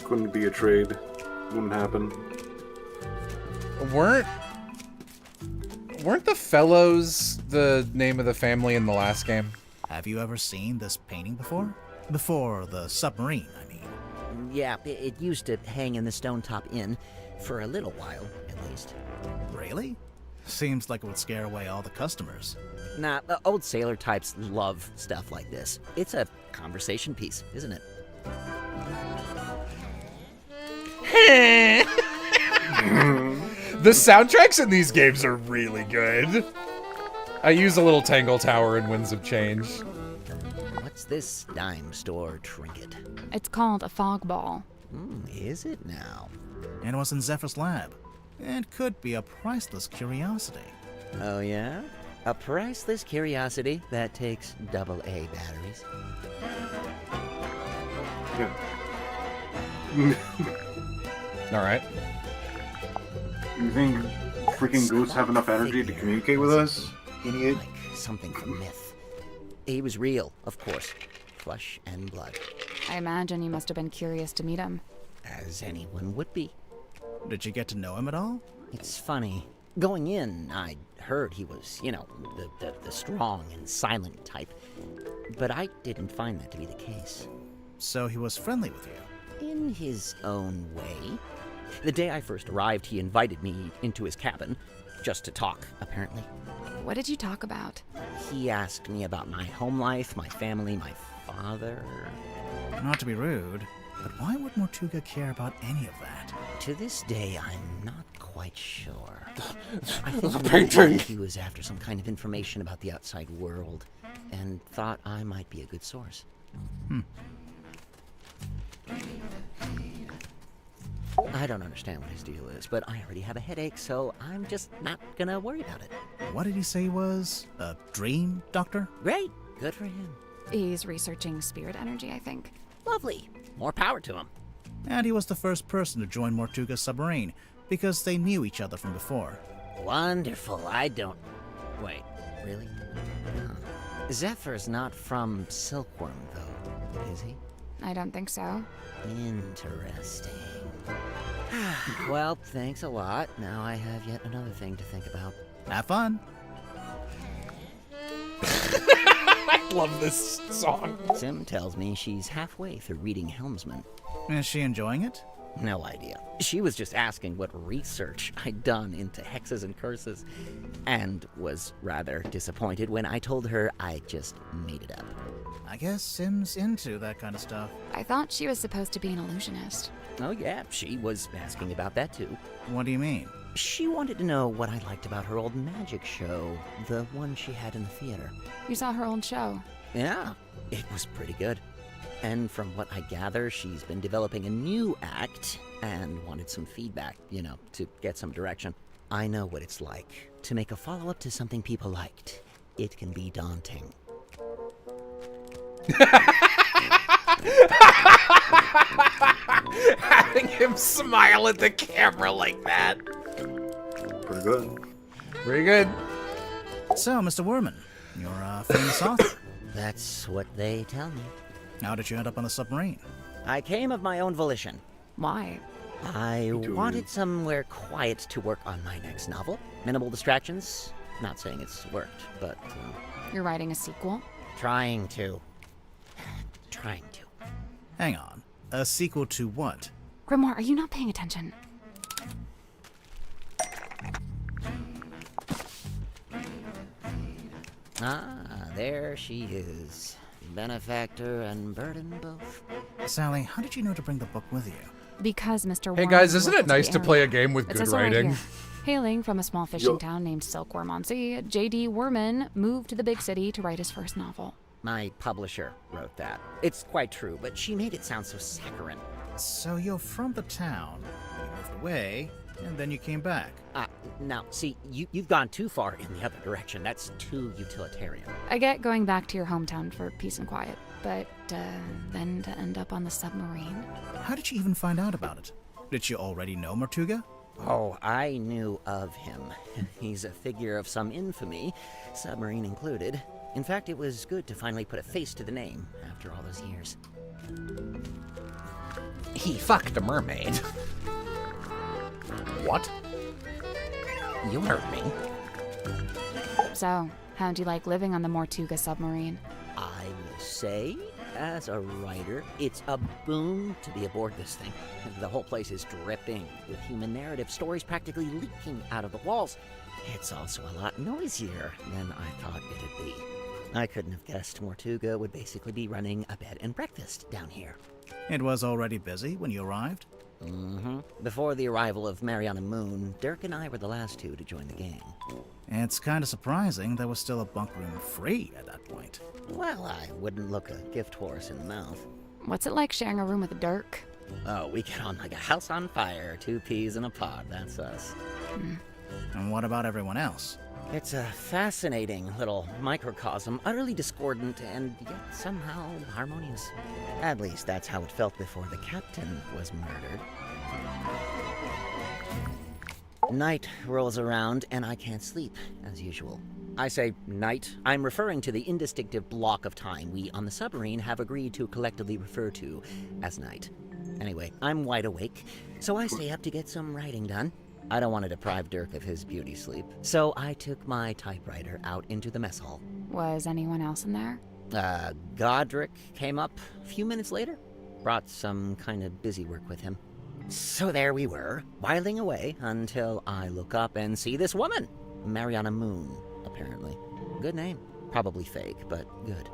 Couldn't be a trade. Wouldn't happen. Weren't the Fellows the name of the family in the last game? Have you ever seen this painting before? Before the submarine, I mean. Yeah, it used to hang in the Stone Top Inn for a little while, at least. Really? Seems like it would scare away all the customers. Nah, the old sailor types love stuff like this. It's a conversation piece, isn't it? The soundtracks in these games are really good. I use a little Tangle Tower in Winds of Change. What's this dime store trinket? It's called a fog ball. Is it now? And it was in Zephyr's lab. It could be a priceless curiosity. Oh, yeah? A priceless curiosity that takes AA batteries. Yeah. All right. You think freaking ghosts have enough energy to communicate with us? Idiot. Like something from myth. He was real, of course. Flesh and blood. I imagine you must have been curious to meet him. As anyone would be. Did you get to know him at all? It's funny. Going in, I'd heard he was, the strong and silent type. But I didn't find that to be the case. So he was friendly with you? In his own way. The day I first arrived, he invited me into his cabin, just to talk, apparently. What did you talk about? He asked me about my home life, my family, my father. Not to be rude, but why would Mortuga care about any of that? To this day, I'm not quite sure. I think The painting. he was after some kind of information about the outside world, and thought I might be a good source. I don't understand what his deal is, but I already have a headache, so I'm just not gonna worry about it. What did he say he was? A dream doctor? Great. Good for him. He's researching spirit energy, I think. Lovely. More power to him. And he was the first person to join Mortuga's submarine, because they knew each other from before. Wonderful. I don't... Wait, really? Huh. Zephyr's not from Silkworm, though, is he? I don't think so. Interesting. Well, thanks a lot. Now I have yet another thing to think about. Have fun. I love this song. Sim tells me she's halfway through reading Helmsman. Is she enjoying it? No idea. She was just asking what research I'd done into hexes and curses, and was rather disappointed when I told her I just made it up. I guess Sim's into that kind of stuff. I thought she was supposed to be an illusionist. Oh yeah, she was asking about that too. What do you mean? She wanted to know what I liked about her old magic show, the one she had in the theater. You saw her old show. Yeah, it was pretty good. And from what I gather, she's been developing a new act and wanted some feedback, to get some direction. I know what it's like to make a follow-up to something people liked. It can be daunting. Having him smile at the camera like that. Pretty good. Pretty good. So, Mr. Werman, you're a famous author. That's what they tell me. How did you end up on a submarine? I came of my own volition. Why? I wanted somewhere quiet to work on my next novel. Minimal distractions. Not saying it's worked, but... You're writing a sequel? Trying to. Hang on. A sequel to what? Grimoire, are you not paying attention? Ah, there she is. Benefactor and burden both. Sally, how did you know to bring the book with you? Because Mr. Hey Warren guys, isn't looked it nice the to area. play a game with It good says so right writing? here. Hailing from a small fishing town named Silkworm on Sea, J.D. Werman moved to the big city to write his first novel. My publisher wrote that. It's quite true, but she made it sound so saccharine. So you're from the town. You moved away, and then you came back. Now, see, you've gone too far in the other direction. That's too utilitarian. I get going back to your hometown for peace and quiet, but then to end up on the submarine? How did you even find out about it? Did you already know Mortuga? Oh, I knew of him. He's a figure of some infamy, submarine included. In fact, it was good to finally put a face to the name after all those years. He fucked a mermaid. What? You heard me. So, how'd you like living on the Mortuga submarine? I will say, as a writer, it's a boon to be aboard this thing. The whole place is dripping with human narrative, stories practically leaking out of the walls. It's also a lot noisier than I thought it'd be. I couldn't have guessed Mortuga would basically be running a bed and breakfast down here. It was already busy when you arrived? Mm-hmm. Before the arrival of Mariana Moon, Dirk and I were the last two to join the gang. It's kind of surprising there was still a bunk room free at that point. Well, I wouldn't look a gift horse in the mouth. What's it like sharing a room with Dirk? Oh, we get on like a house on fire, 2 peas in a pod, that's us. And what about everyone else? It's a fascinating little microcosm, utterly discordant and yet somehow harmonious. At least that's how it felt before the captain was murdered. Night rolls around and I can't sleep, as usual. I say night. I'm referring to the indistinctive block of time we on the submarine have agreed to collectively refer to as night. Anyway, I'm wide awake, so I stay up to get some writing done. I don't want to deprive Dirk of his beauty sleep, so I took my typewriter out into the mess hall. Was anyone else in there? Godric came up a few minutes later. Brought some kind of busy work with him. So there we were, whiling away until I look up and see this woman. Mariana Moon, apparently. Good name. Probably fake, but good.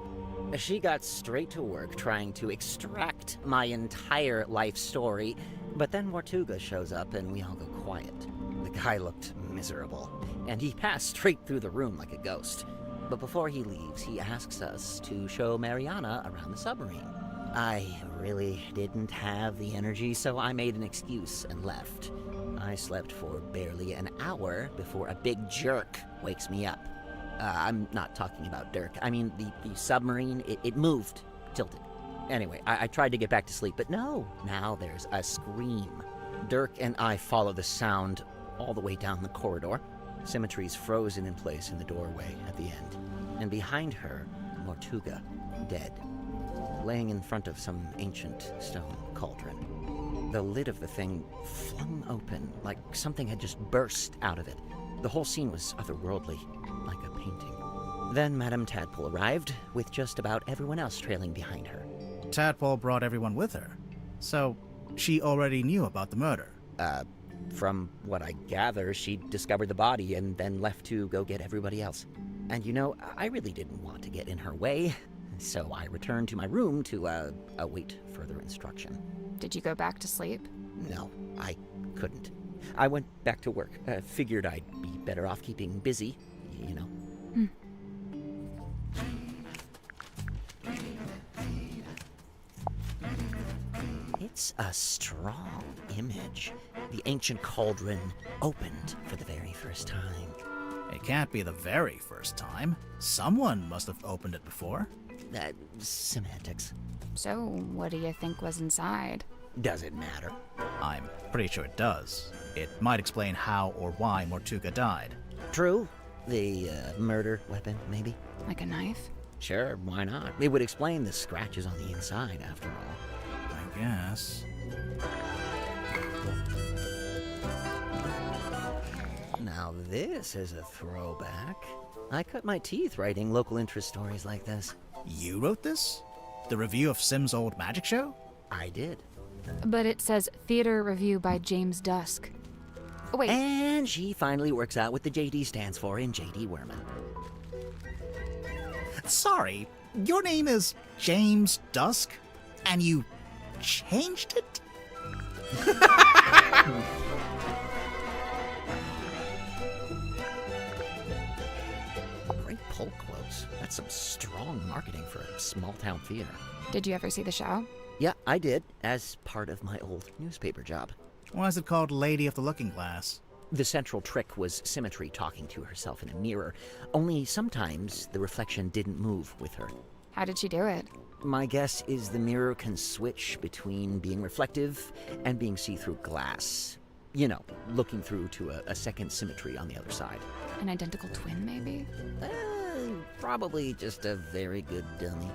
She got straight to work trying to extract my entire life story, but then Mortuga shows up and we all go quiet. The guy looked miserable, and he passed straight through the room like a ghost. But before he leaves, he asks us to show Mariana around the submarine. I really didn't have the energy, so I made an excuse and left. I slept for barely an hour before a big jerk wakes me up. I'm not talking about Dirk. I mean, the submarine, it moved, tilted. Anyway, I tried to get back to sleep, but no. Now there's a scream. Dirk and I follow the sound all the way down the corridor. Symmetry's frozen in place in the doorway at the end. And behind her, Mortuga, dead, laying in front of some ancient stone cauldron. The lid of the thing flung open, like something had just burst out of it. The whole scene was otherworldly, like a painting. Then Madame Tadpole arrived, with just about everyone else trailing behind her. Tadpole brought everyone with her, so she already knew about the murder. From what I gather, she discovered the body and then left to go get everybody else. And you know, I really didn't want to get in her way, so I returned to my room to await further instruction. Did you go back to sleep? No, I couldn't. I went back to work. Figured I'd be better off keeping busy, you know. It's a strong image. The ancient cauldron opened for the very first time. It can't be the very first time. Someone must have opened it before. Semantics. So, what do you think was inside? Does it matter? I'm pretty sure it does. It might explain how or why Mortuga died. True. The murder weapon, maybe? Like a knife? Sure, why not? It would explain the scratches on the inside, after all. I guess. Now this is a throwback. I cut my teeth writing local interest stories like this. You wrote this? The review of Sim's old magic show? I did. But it says theater review by James Dusk. Oh, wait. And she finally works out what the JD stands for in JD Werman. Sorry, your name is James Dusk? And you changed it? Great pull quotes. That's some strong marketing for a small-town theater. Did you ever see the show? Yeah, I did, as part of my old newspaper job. Why is it called Lady of the Looking Glass? The central trick was Symmetry talking to herself in a mirror, only sometimes the reflection didn't move with her. How did she do it? My guess is the mirror can switch between being reflective and being see-through glass. You know, looking through to a second Symmetry on the other side. An identical twin, maybe? Probably just a very good dummy.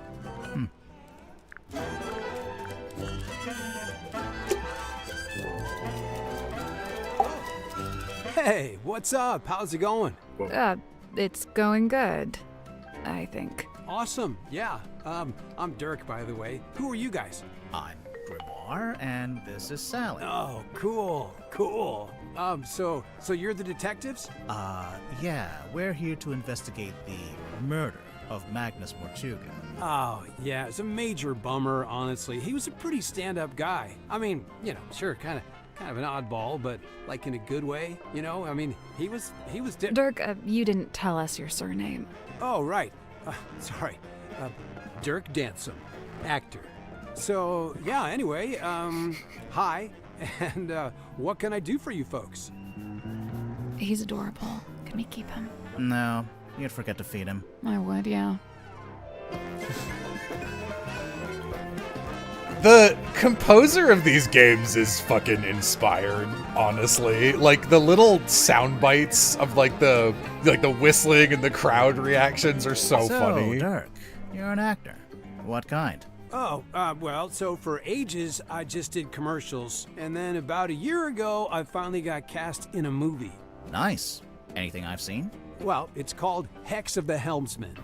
Hey, what's up? How's it going? It's going good, I think. Awesome, yeah. I'm Dirk, by the way. Who are you guys? I'm Grimoire, and this is Sally. Oh, cool. So you're the detectives? Yeah, we're here to investigate the murder of Magnus Mortuga. Oh, yeah, it's a major bummer, honestly. He was a pretty stand-up guy. I mean, you know, sure, kind of an oddball, but like in a good way, you know? I mean, he was Dirk, you didn't tell us your surname. Oh, right. Sorry. Dirk Dansom, actor. So, yeah, anyway, hi, and what can I do for you folks? He's adorable. Can we keep him? No, you'd forget to feed him. I would, yeah. The composer of these games is fucking inspired, honestly. Like, the little sound bites of like the whistling and the crowd reactions are so funny. Dirk, you're an actor. What kind? Oh, well, so for ages, I just did commercials. And then about a year ago, I finally got cast in a movie. Nice. Anything I've seen? Well, it's called Hex of the Helmsman.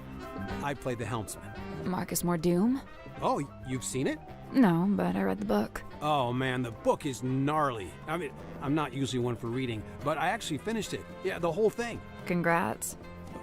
I played the helmsman. Marcus More Doom? Oh, you've seen it? No, but I read the book. Oh man, the book is gnarly. I mean, I'm not usually one for reading, but I actually finished it. Yeah, the whole thing. Congrats.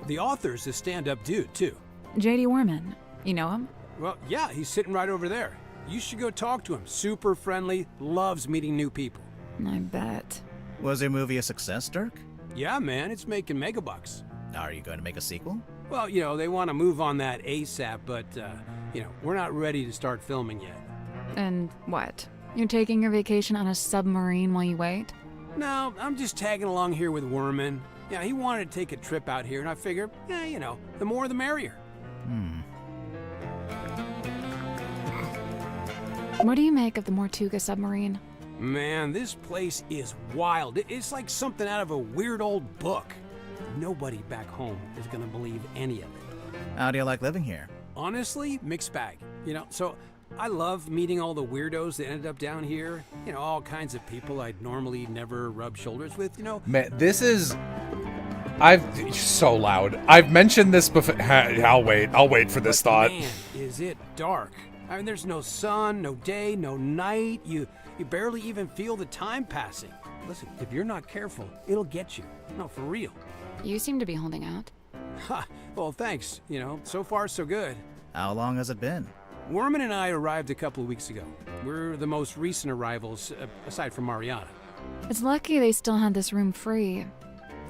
The author's a stand-up dude, too. J.D. Worman. You know him? Well, yeah, he's sitting right over there. You should go talk to him. Super friendly, loves meeting new people. I bet. Was your movie a success, Dirk? Yeah, man, it's making megabucks. Are you going to make a sequel? Well, you know, they want to move on that ASAP, but, you know, we're not ready to start filming yet. And what? You're taking your vacation on a submarine while you wait? No, I'm just tagging along here with Worman. Yeah, he wanted to take a trip out here, and I figure, yeah, you know, the more the merrier. What do you make of the Mortuga submarine? Man, this place is wild. It's like something out of a weird old book. Nobody back home is gonna believe any of it. How do you like living here? Honestly, mixed bag. You know, so I love meeting all the weirdos that ended up down here. You know, all kinds of people I'd normally never rub shoulders with, you know. Man, this is... so loud. I've mentioned this before. I'll wait for this thought. Man, is it dark. I mean, there's no sun, no day, no night. You barely even feel the time passing. Listen, if you're not careful, it'll get you. No, for real. You seem to be holding out. Ha, well, thanks. You know, so far so good. How long has it been? Worman and I arrived a couple of weeks ago. We're the most recent arrivals, aside from Mariana. It's lucky they still had this room free.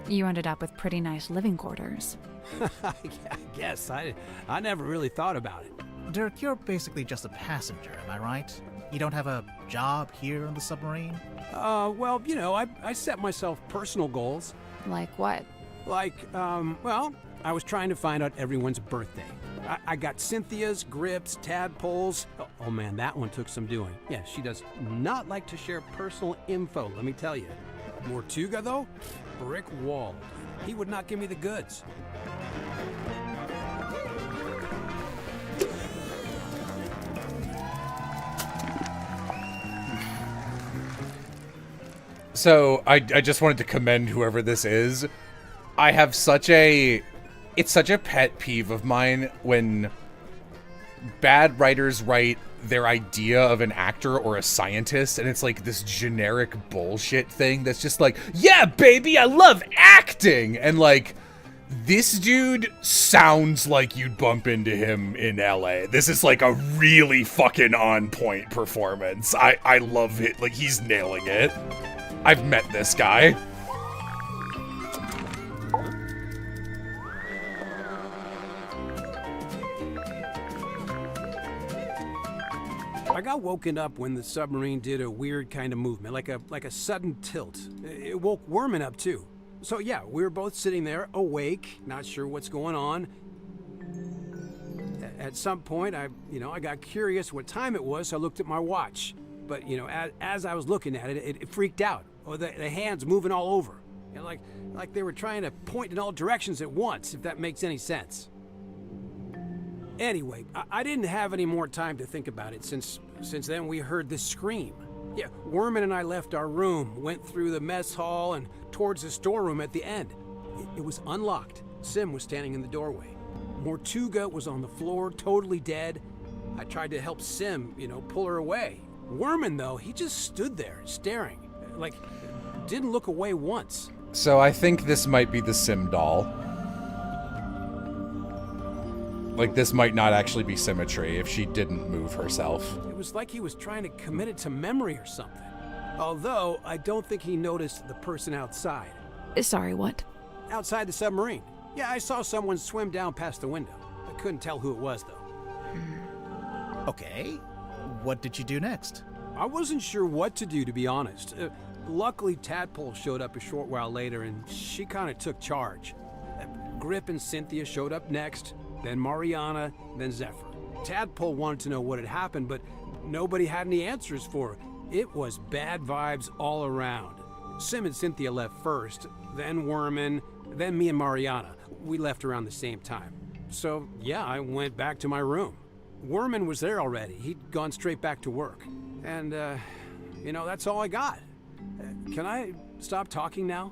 You ended up with pretty nice living quarters. I guess. I never really thought about it. Dirk, you're basically just a passenger, am I right? You don't have a job here on the submarine? Well, you know, I set myself personal goals. Like what? Like, well, I was trying to find out everyone's birthday. I got Cynthia's, Grip's, Tadpole's. Oh man, that one took some doing. Yeah, she does not like to share personal info, let me tell you. Mortuga, though, brick wall. He would not give me the goods. So I just wanted to commend whoever this is. I have it's such a pet peeve of mine when bad writers write their idea of an actor or a scientist and it's like this generic bullshit thing that's just like, yeah, baby, I love acting. And like, this dude sounds like you'd bump into him in LA. This is like a really fucking on point performance. I love it. Like, he's nailing it. I've met this guy. I got woken up when the submarine did a weird kind of movement, like a sudden tilt. It woke Worman up too. So yeah, we were both sitting there, awake, not sure what's going on. At some point, I got curious what time it was, so I looked at my watch. But you know, as I was looking at it, it freaked out. Or the hands moving all over, you know, like they were trying to point in all directions at once, if that makes any sense. Anyway, I didn't have any more time to think about it since then we heard this scream. Yeah, Worman and I left our room, went through the mess hall and towards the storeroom at the end. It was unlocked. Sim was standing in the doorway. Mortuga was on the floor, totally dead. I tried to help Sim, pull her away. Worman, though, he just stood there, staring. Like, didn't look away once. So I think this might be the Sim doll. Like, this might not actually be symmetry if she didn't move herself. It was like he was trying to commit it to memory or something. Although, I don't think he noticed the person outside. Sorry, what? Outside the submarine. Yeah, I saw someone swim down past the window. I couldn't tell who it was, though. Okay. What did you do next? I wasn't sure what to do, to be honest. Luckily, Tadpole showed up a short while later, and she kind of took charge. Grip and Cynthia showed up next, then Mariana, then Zephyr. Tadpole wanted to know what had happened, but nobody had any answers for her. It was bad vibes all around. Sim and Cynthia left first, then Worman, then me and Mariana. We left around the same time. So, yeah, I went back to my room. Worman was there already. He'd gone straight back to work. And, that's all I got. Can I stop talking now?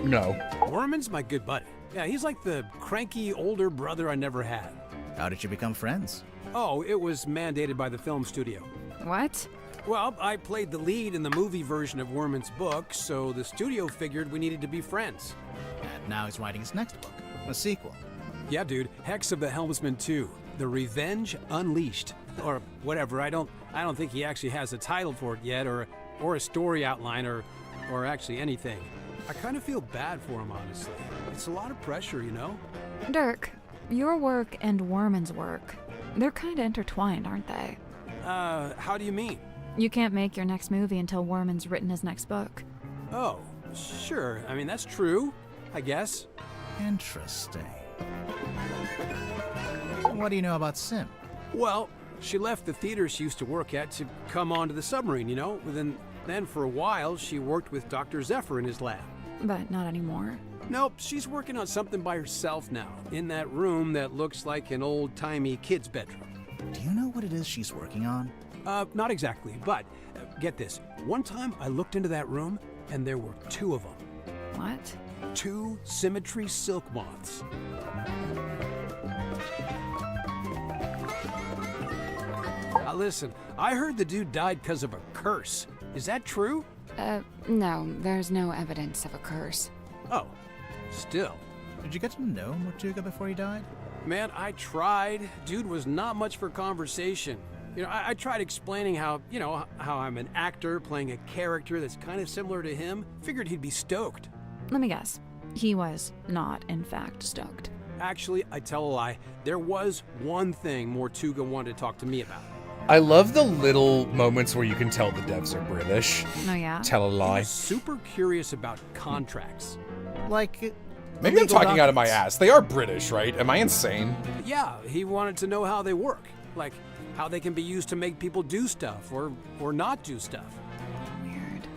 No. Worman's my good buddy. Yeah, he's like the cranky older brother I never had. How did you become friends? Oh, it was mandated by the film studio. What? Well, I played the lead in the movie version of Worman's book, so the studio figured we needed to be friends. And now he's writing his next book, a sequel. Yeah, dude, Hex of the Helmsman 2, The Revenge Unleashed, or whatever. I don't think he actually has a title for it yet, or a story outline, or actually anything. I kind of feel bad for him, honestly. It's a lot of pressure, you know? Dirk, your work and Worman's work, they're kind of intertwined, aren't they? How do you mean? You can't make your next movie until Worman's written his next book. Oh, sure. I mean, that's true, I guess. Interesting. What do you know about Sim? Well, she left the theater she used to work at to come onto the submarine, you know? Then for a while, she worked with Dr. Zephyr in his lab. But not anymore. Nope, she's working on something by herself now, in that room that looks like an old-timey kid's bedroom. Do you know what it is she's working on? Not exactly, but get this. One time I looked into that room, and there were 2 of them. What? 2 symmetry silk moths. Listen, I heard the dude died because of a curse. Is that true? No, there's no evidence of a curse. Oh, still. Did you get to know Mortuga before he died? Man, I tried. Dude was not much for conversation. You know, I tried explaining how I'm an actor playing a character that's kind of similar to him. Figured he'd be stoked. Let me guess. He was not, in fact, stoked. Actually, I tell a lie. There was one thing Mortuga wanted to talk to me about. I love the little moments where you can tell the devs are British. Oh, yeah? Tell a lie. He was super curious about contracts. Like... Maybe I'm talking out of my ass. They are British, right? Am I insane? Yeah, he wanted to know how they work. Like, how they can be used to make people do stuff, or not do stuff. Weird.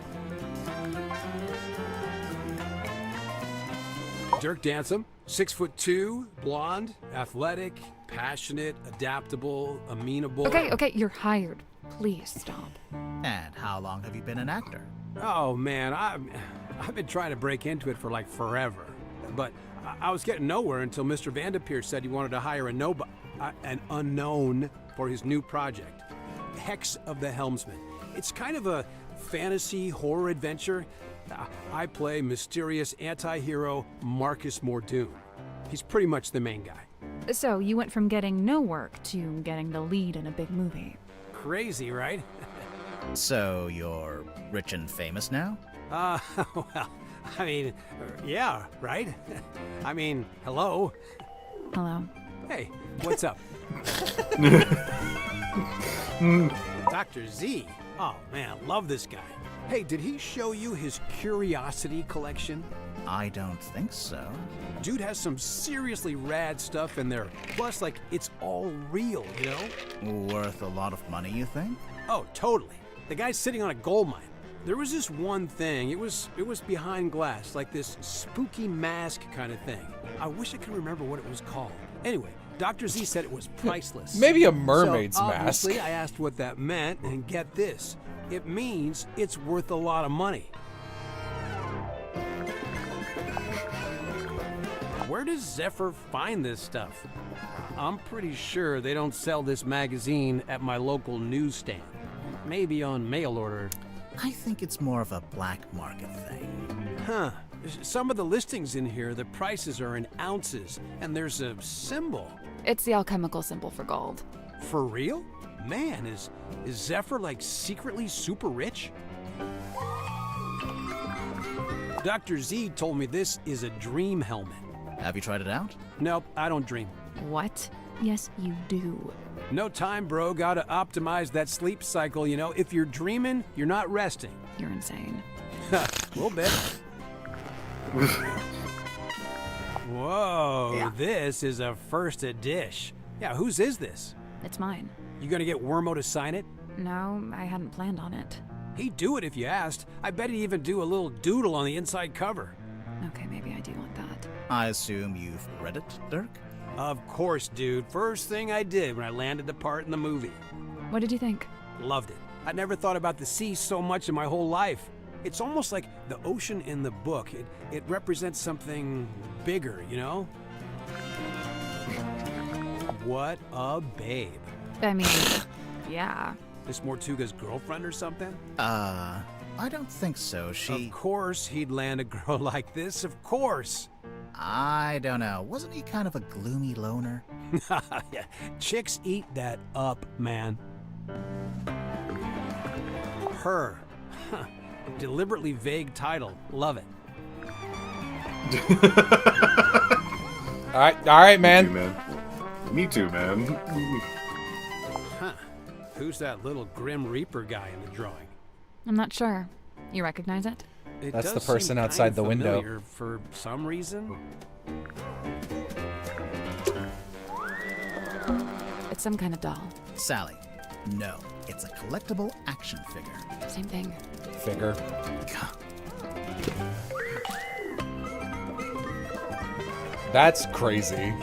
Dirk Dansom, 6'2", blonde, athletic, passionate, adaptable, amenable. Okay, you're hired. Please stop. And how long have you been an actor? Oh man, I've been trying to break into it for like forever. But I was getting nowhere until Mr. Vanderpeer said he wanted to hire an unknown for his new project, Hex of the Helmsman. It's kind of a fantasy horror adventure. I play mysterious anti-hero Marcus Mordoon. He's pretty much the main guy. So you went from getting no work to getting the lead in a big movie. Crazy, right? So you're rich and famous now? Well, I mean, yeah, right? I mean, hello? Hello. Hey, what's up? Dr. Z. Oh, man, love this guy. Hey, did he show you his curiosity collection? I don't think so. Dude has some seriously rad stuff in there. Plus, like, it's all real, you know? Worth a lot of money, you think? Oh, totally. The guy's sitting on a gold mine. There was this one thing. It was behind glass, like this spooky mask kind of thing. I wish I could remember what it was called. Anyway, Dr. Z said it was priceless. Maybe a mermaid's so, mask. Obviously, I asked what that meant, and get this. It means it's worth a lot of money. Where does Zephyr find this stuff? I'm pretty sure they don't sell this magazine at my local newsstand. Maybe on mail order. I think it's more of a black market thing. Huh. Some of the listings in here, the prices are in ounces, and there's a symbol. It's the alchemical symbol for gold. For real? Man, is Zephyr like secretly super rich? Dr. Z told me this is a dream helmet. Have you tried it out? Nope, I don't dream. What? Yes, you do. No time, bro. Gotta optimize that sleep cycle, you know? If you're dreaming, you're not resting. You're insane. A little bit. Whoa, Yeah. this is a first dish. Yeah, whose is this? It's mine. You gonna get Wormo to sign it? No, I hadn't planned on it. He'd do it if you asked. I bet he'd even do a little doodle on the inside cover. Okay, maybe I do want that. I assume you've read it, Dirk? Of course, dude. First thing I did when I landed the part in the movie. What did you think? Loved it. I never thought about the sea so much in my whole life. It's almost like the ocean in the book. It represents something bigger, you know? What a babe. I mean, yeah. This Mortuga's girlfriend or something? I don't think so. Of course he'd land a girl like this, of course. I don't know. Wasn't he kind of a gloomy loner? Yeah, chicks eat that up, man. Her. Huh. Deliberately vague title. Love it. All right, man. Me too, man. Huh. Who's that little Grim Reaper guy in the drawing? I'm not sure. You recognize it? It That's the does person seem outside kind the of window. familiar for some reason. It's some kind of doll. Sally. No, it's a collectible action figure. Same thing. Figure. That's crazy.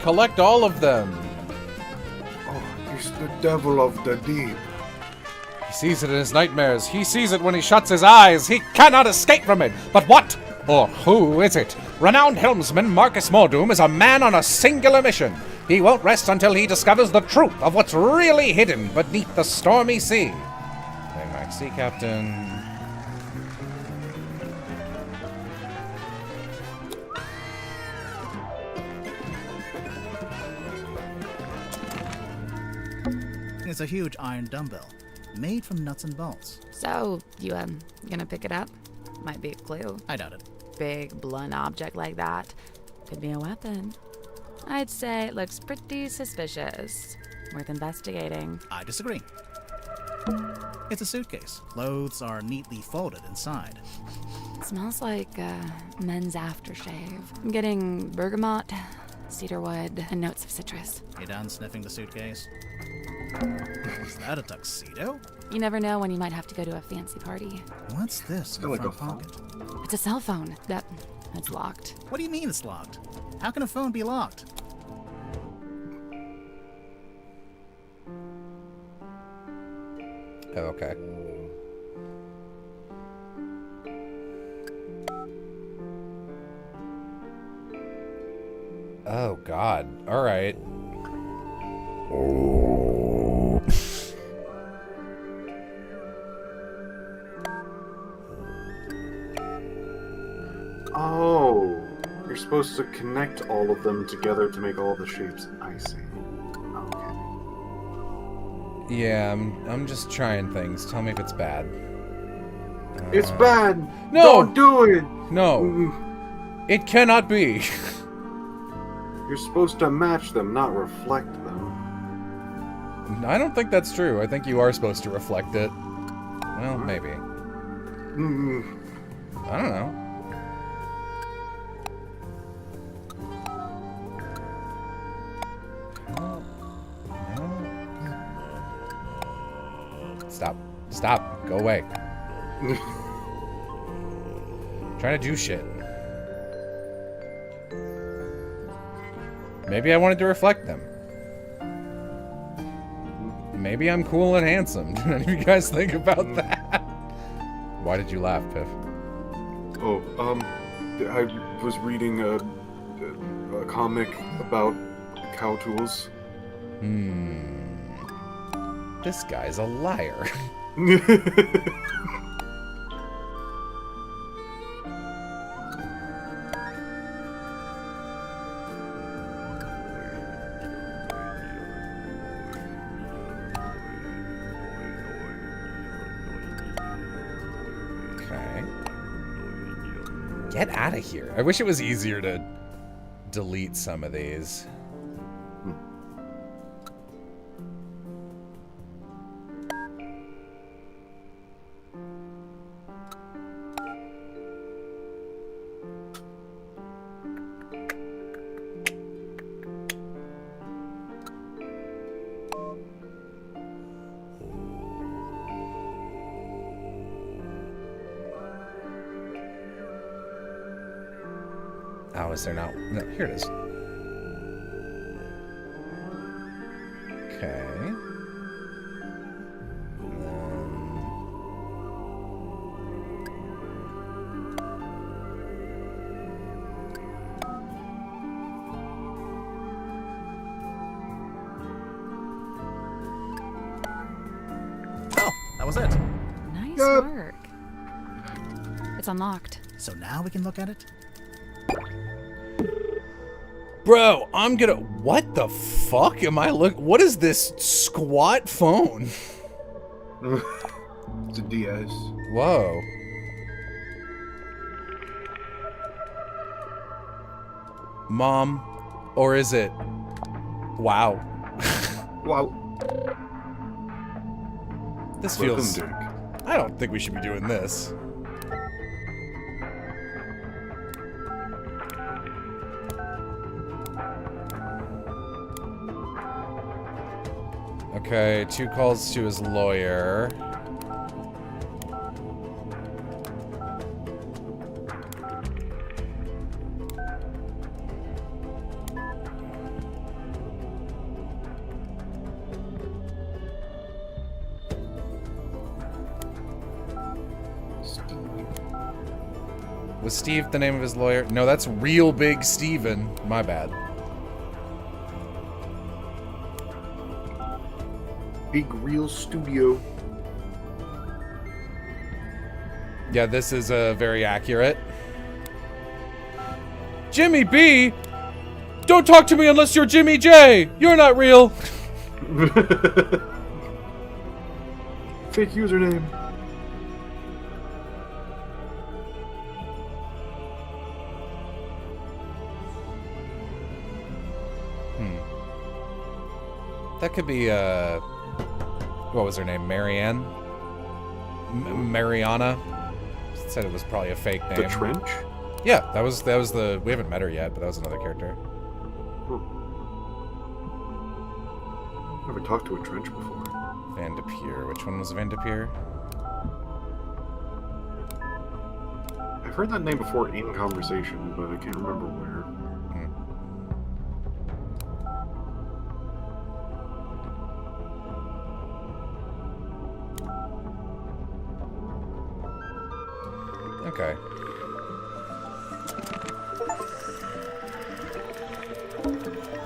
Collect all of them. Oh, it's the devil of the deep. He sees it in his nightmares. He sees it when he shuts his eyes. He cannot escape from it. But what or who is it? Renowned helmsman Marcus Mordoom is a man on a singular mission. He won't rest until he discovers the truth of what's really hidden beneath the stormy sea. Baymax Sea Captain. It's a huge iron dumbbell, made from nuts and bolts. So, you gonna pick it up? Might be a clue. I doubt it. Big, blunt object like that. Could be a weapon. I'd say it looks pretty suspicious. Worth investigating. I disagree. It's a suitcase. Clothes are neatly folded inside. Smells like men's aftershave. I'm getting bergamot, cedarwood, and notes of citrus. You done sniffing the suitcase? Is that a tuxedo? You never know when you might have to go to a fancy party. What's this in the Like front a phone. pocket? It's a cell phone. That's locked. What do you mean it's locked? How can a phone be locked? Oh, okay. Oh, God. All right. Oh, you're supposed to connect all of them together to make all the shapes. I see. Okay. Yeah, I'm just trying things. Tell me if it's bad. It's bad. No! Don't do it. No. It cannot be. You're supposed to match them, not reflect them. I don't think that's true. I think you are supposed to reflect it. Well, maybe. Mm. I don't know. Stop. Stop. Go away. Trying to do shit. Maybe I wanted to reflect them. Maybe I'm cool and handsome. Do any of you guys think about that? Why did you laugh, Piff? Oh, I was reading a comic about cow tools. This guy's a liar. Okay. Get out of here. I wish it was easier to delete some of these. Oh, is there not? No, here it is. Okay. Oh, that was it. Nice work. It's unlocked. So now we can look at it? Bro, I'm gonna. What the fuck am I look? What is this squat phone? It's a DS. Whoa. Mom, or is it? Wow. Wow. This Welcome, feels. Dick. I don't think we should be doing this. Okay, 2 calls to his lawyer. Was Steve the name of his lawyer? No, that's Real Big Steven. My bad. Big Real Studio. Yeah, this is very accurate. Jimmy B! Don't talk to me unless you're Jimmy J! You're not real! Fake username. That could be, what was her name? Marianne? Mariana? Said it was probably a fake name. The Trench? Yeah, that was the, we haven't met her yet, but that was another character. Never talked to a Trench before. Van de Peer. Which one was Van de Peer? I've heard that name before in conversation, but I can't remember where. Okay.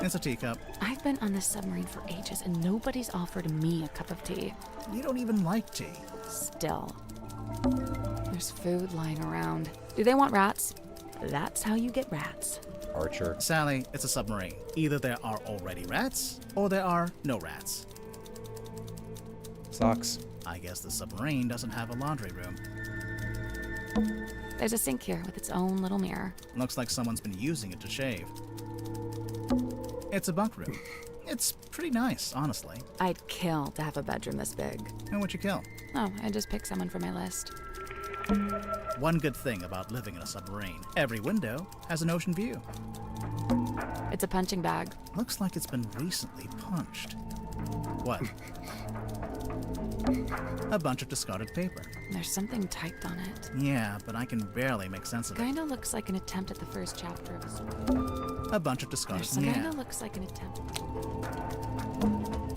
It's a teacup. I've been on this submarine for ages and nobody's offered me a cup of tea. You don't even like tea. Still. There's food lying around. Do they want rats? That's how you get rats. Archer. Sally, it's a submarine. Either there are already rats, or there are no rats. Socks. I guess the submarine doesn't have a laundry room. There's a sink here with its own little mirror. Looks like someone's been using it to shave. It's a bunk room. It's pretty nice, honestly. I'd kill to have a bedroom this big. And what'd you kill? Oh, I just picked someone for my list. One good thing about living in a submarine, every window has an ocean view. It's a punching bag. Looks like it's been recently punched. What? A bunch of discarded paper. There's something typed on it. Yeah, but I can barely make sense of it. Kinda looks like an attempt at the first chapter of a story. A bunch of discarded. Kinda looks like an attempt.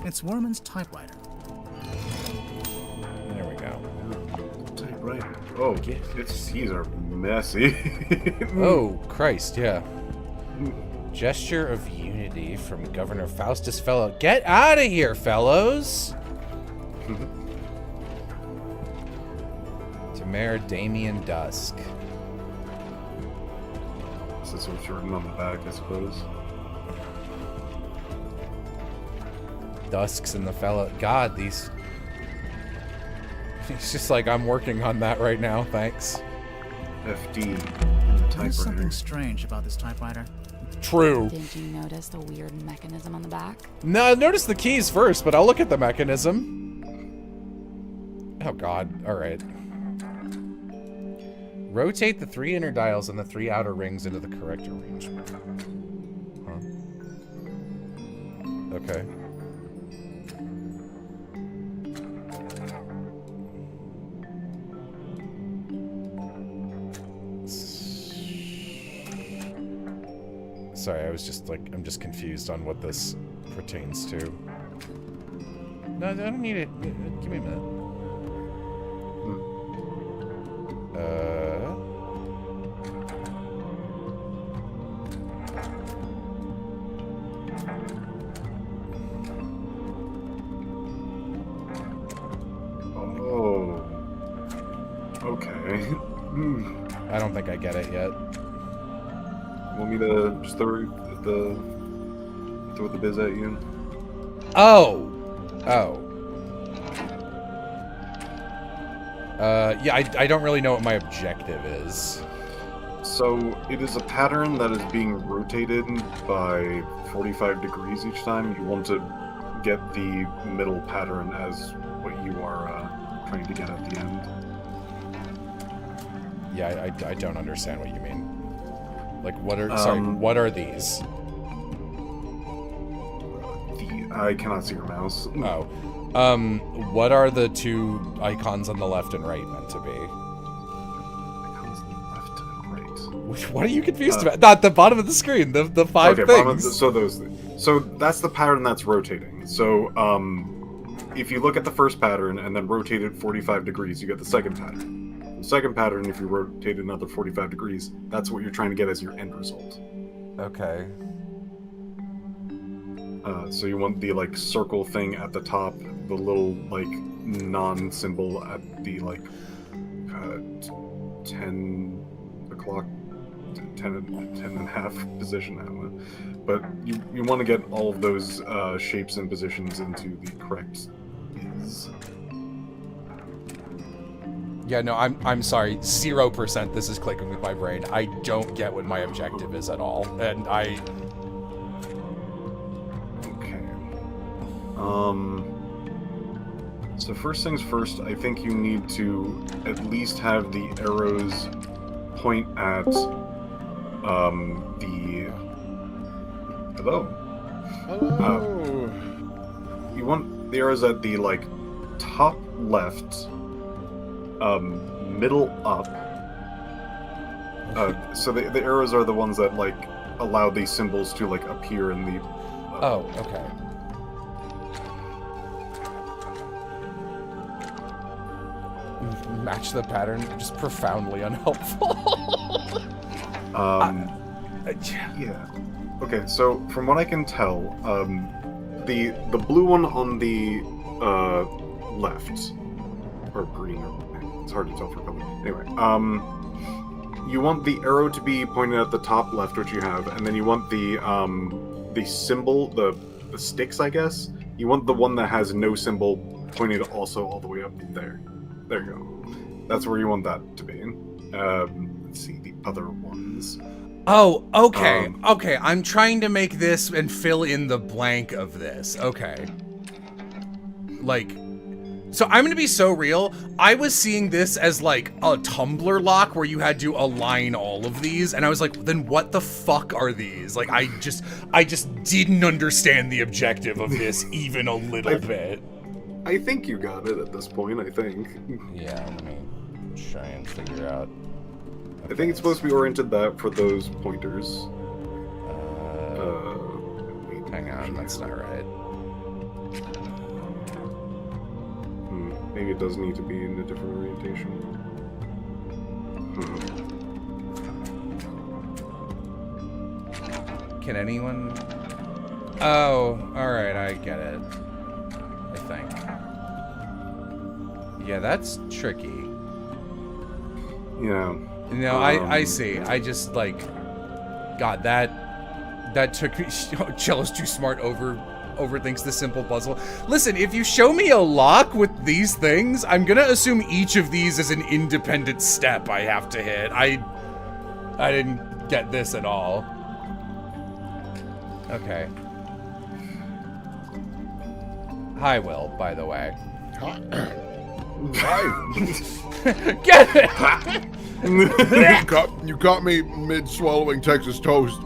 It's Worman's typewriter. There we go. Typewriter. Oh, these are messy. Oh, Christ, yeah. Gesture of unity from Governor Faustus Fellow. Get out of here, fellows! To Mayor Damien Dusk. This is what's written on the back, I suppose. Dusks and the fellow. God, these. It's just like, I'm working on that right now, thanks. FD in the There's typewriter. something strange about this typewriter. True. Did you notice the weird mechanism on the back? No, notice the keys first, but I'll look at the mechanism. Oh god, alright. Rotate the 3 inner dials and the 3 outer rings into the correct arrangement. Huh. Okay. Sorry, I'm just confused on what this pertains to. No, I don't need it. Give me a minute. Oh. Okay. I don't think I get it yet. Want me to just throw the biz at you? Oh. Yeah, I don't really know what my objective is. So, it is a pattern that is being rotated by 45 degrees each time. You want to get the middle pattern as what you are trying to get at the end. Yeah, I don't understand what you mean. Like, what are these? I cannot see your mouse. Oh. What are the two icons on the left and right meant to be? Icons on the left and right. What are you confused about? Not the bottom of the screen, the five things. So those things. So that's the pattern that's rotating. So, if you look at the first pattern and then rotate it 45 degrees, you get the second pattern. The second pattern, if you rotate another 45 degrees, that's what you're trying to get as your end result. Okay. So you want the, like, circle thing at the top, the little, like, non-symbol at the, like, 10 o'clock, 10 and a half position, I don't know. But you want to get all of those shapes and positions into the correct is. Yeah, no, I'm sorry. 0% this is clicking with my brain. I don't get what my objective is at all. And I... Okay. So first things first, I think you need to at least have the arrows point at, the... Hello? Hello! You want the arrows at the, like, top left, middle up. So the arrows are the ones that, like, allow these symbols to, like, appear in the... Oh, okay. Match the pattern, just profoundly unhelpful. Yeah. Okay, so from what I can tell, the blue one on the left, or green, or it's hard to tell for color. Anyway, you want the arrow to be pointed at the top left, which you have, and then you want the symbol, the sticks, I guess. You want the one that has no symbol pointed also all the way up there. There you go. That's where you want that to be. Let's see the other ones. Oh, okay. Okay, I'm trying to make this and fill in the blank of this. Okay. Like, so I'm gonna be so real. I was seeing this as like a Tumblr lock where you had to align all of these, and I was like, then what the fuck are these? Like, I just didn't understand the objective of this even a little bit. I think you got it at this point, I think. Yeah, let me try and figure out. I think it's supposed to be oriented that for those pointers. Hang on, that's not right. Maybe it does need to be in a different orientation. Can anyone... Oh, alright, I get it. I think. Yeah, that's tricky. Yeah. No, I see. I just, like... God, that took me... Jello's too smart overthinks the simple puzzle. Listen, if you show me a lock with these things, I'm gonna assume each of these is an independent step I have to hit. I didn't get this at all. Okay. Hi, Will, by the way. Hi. Get it! You caught me mid-swallowing Texas toast.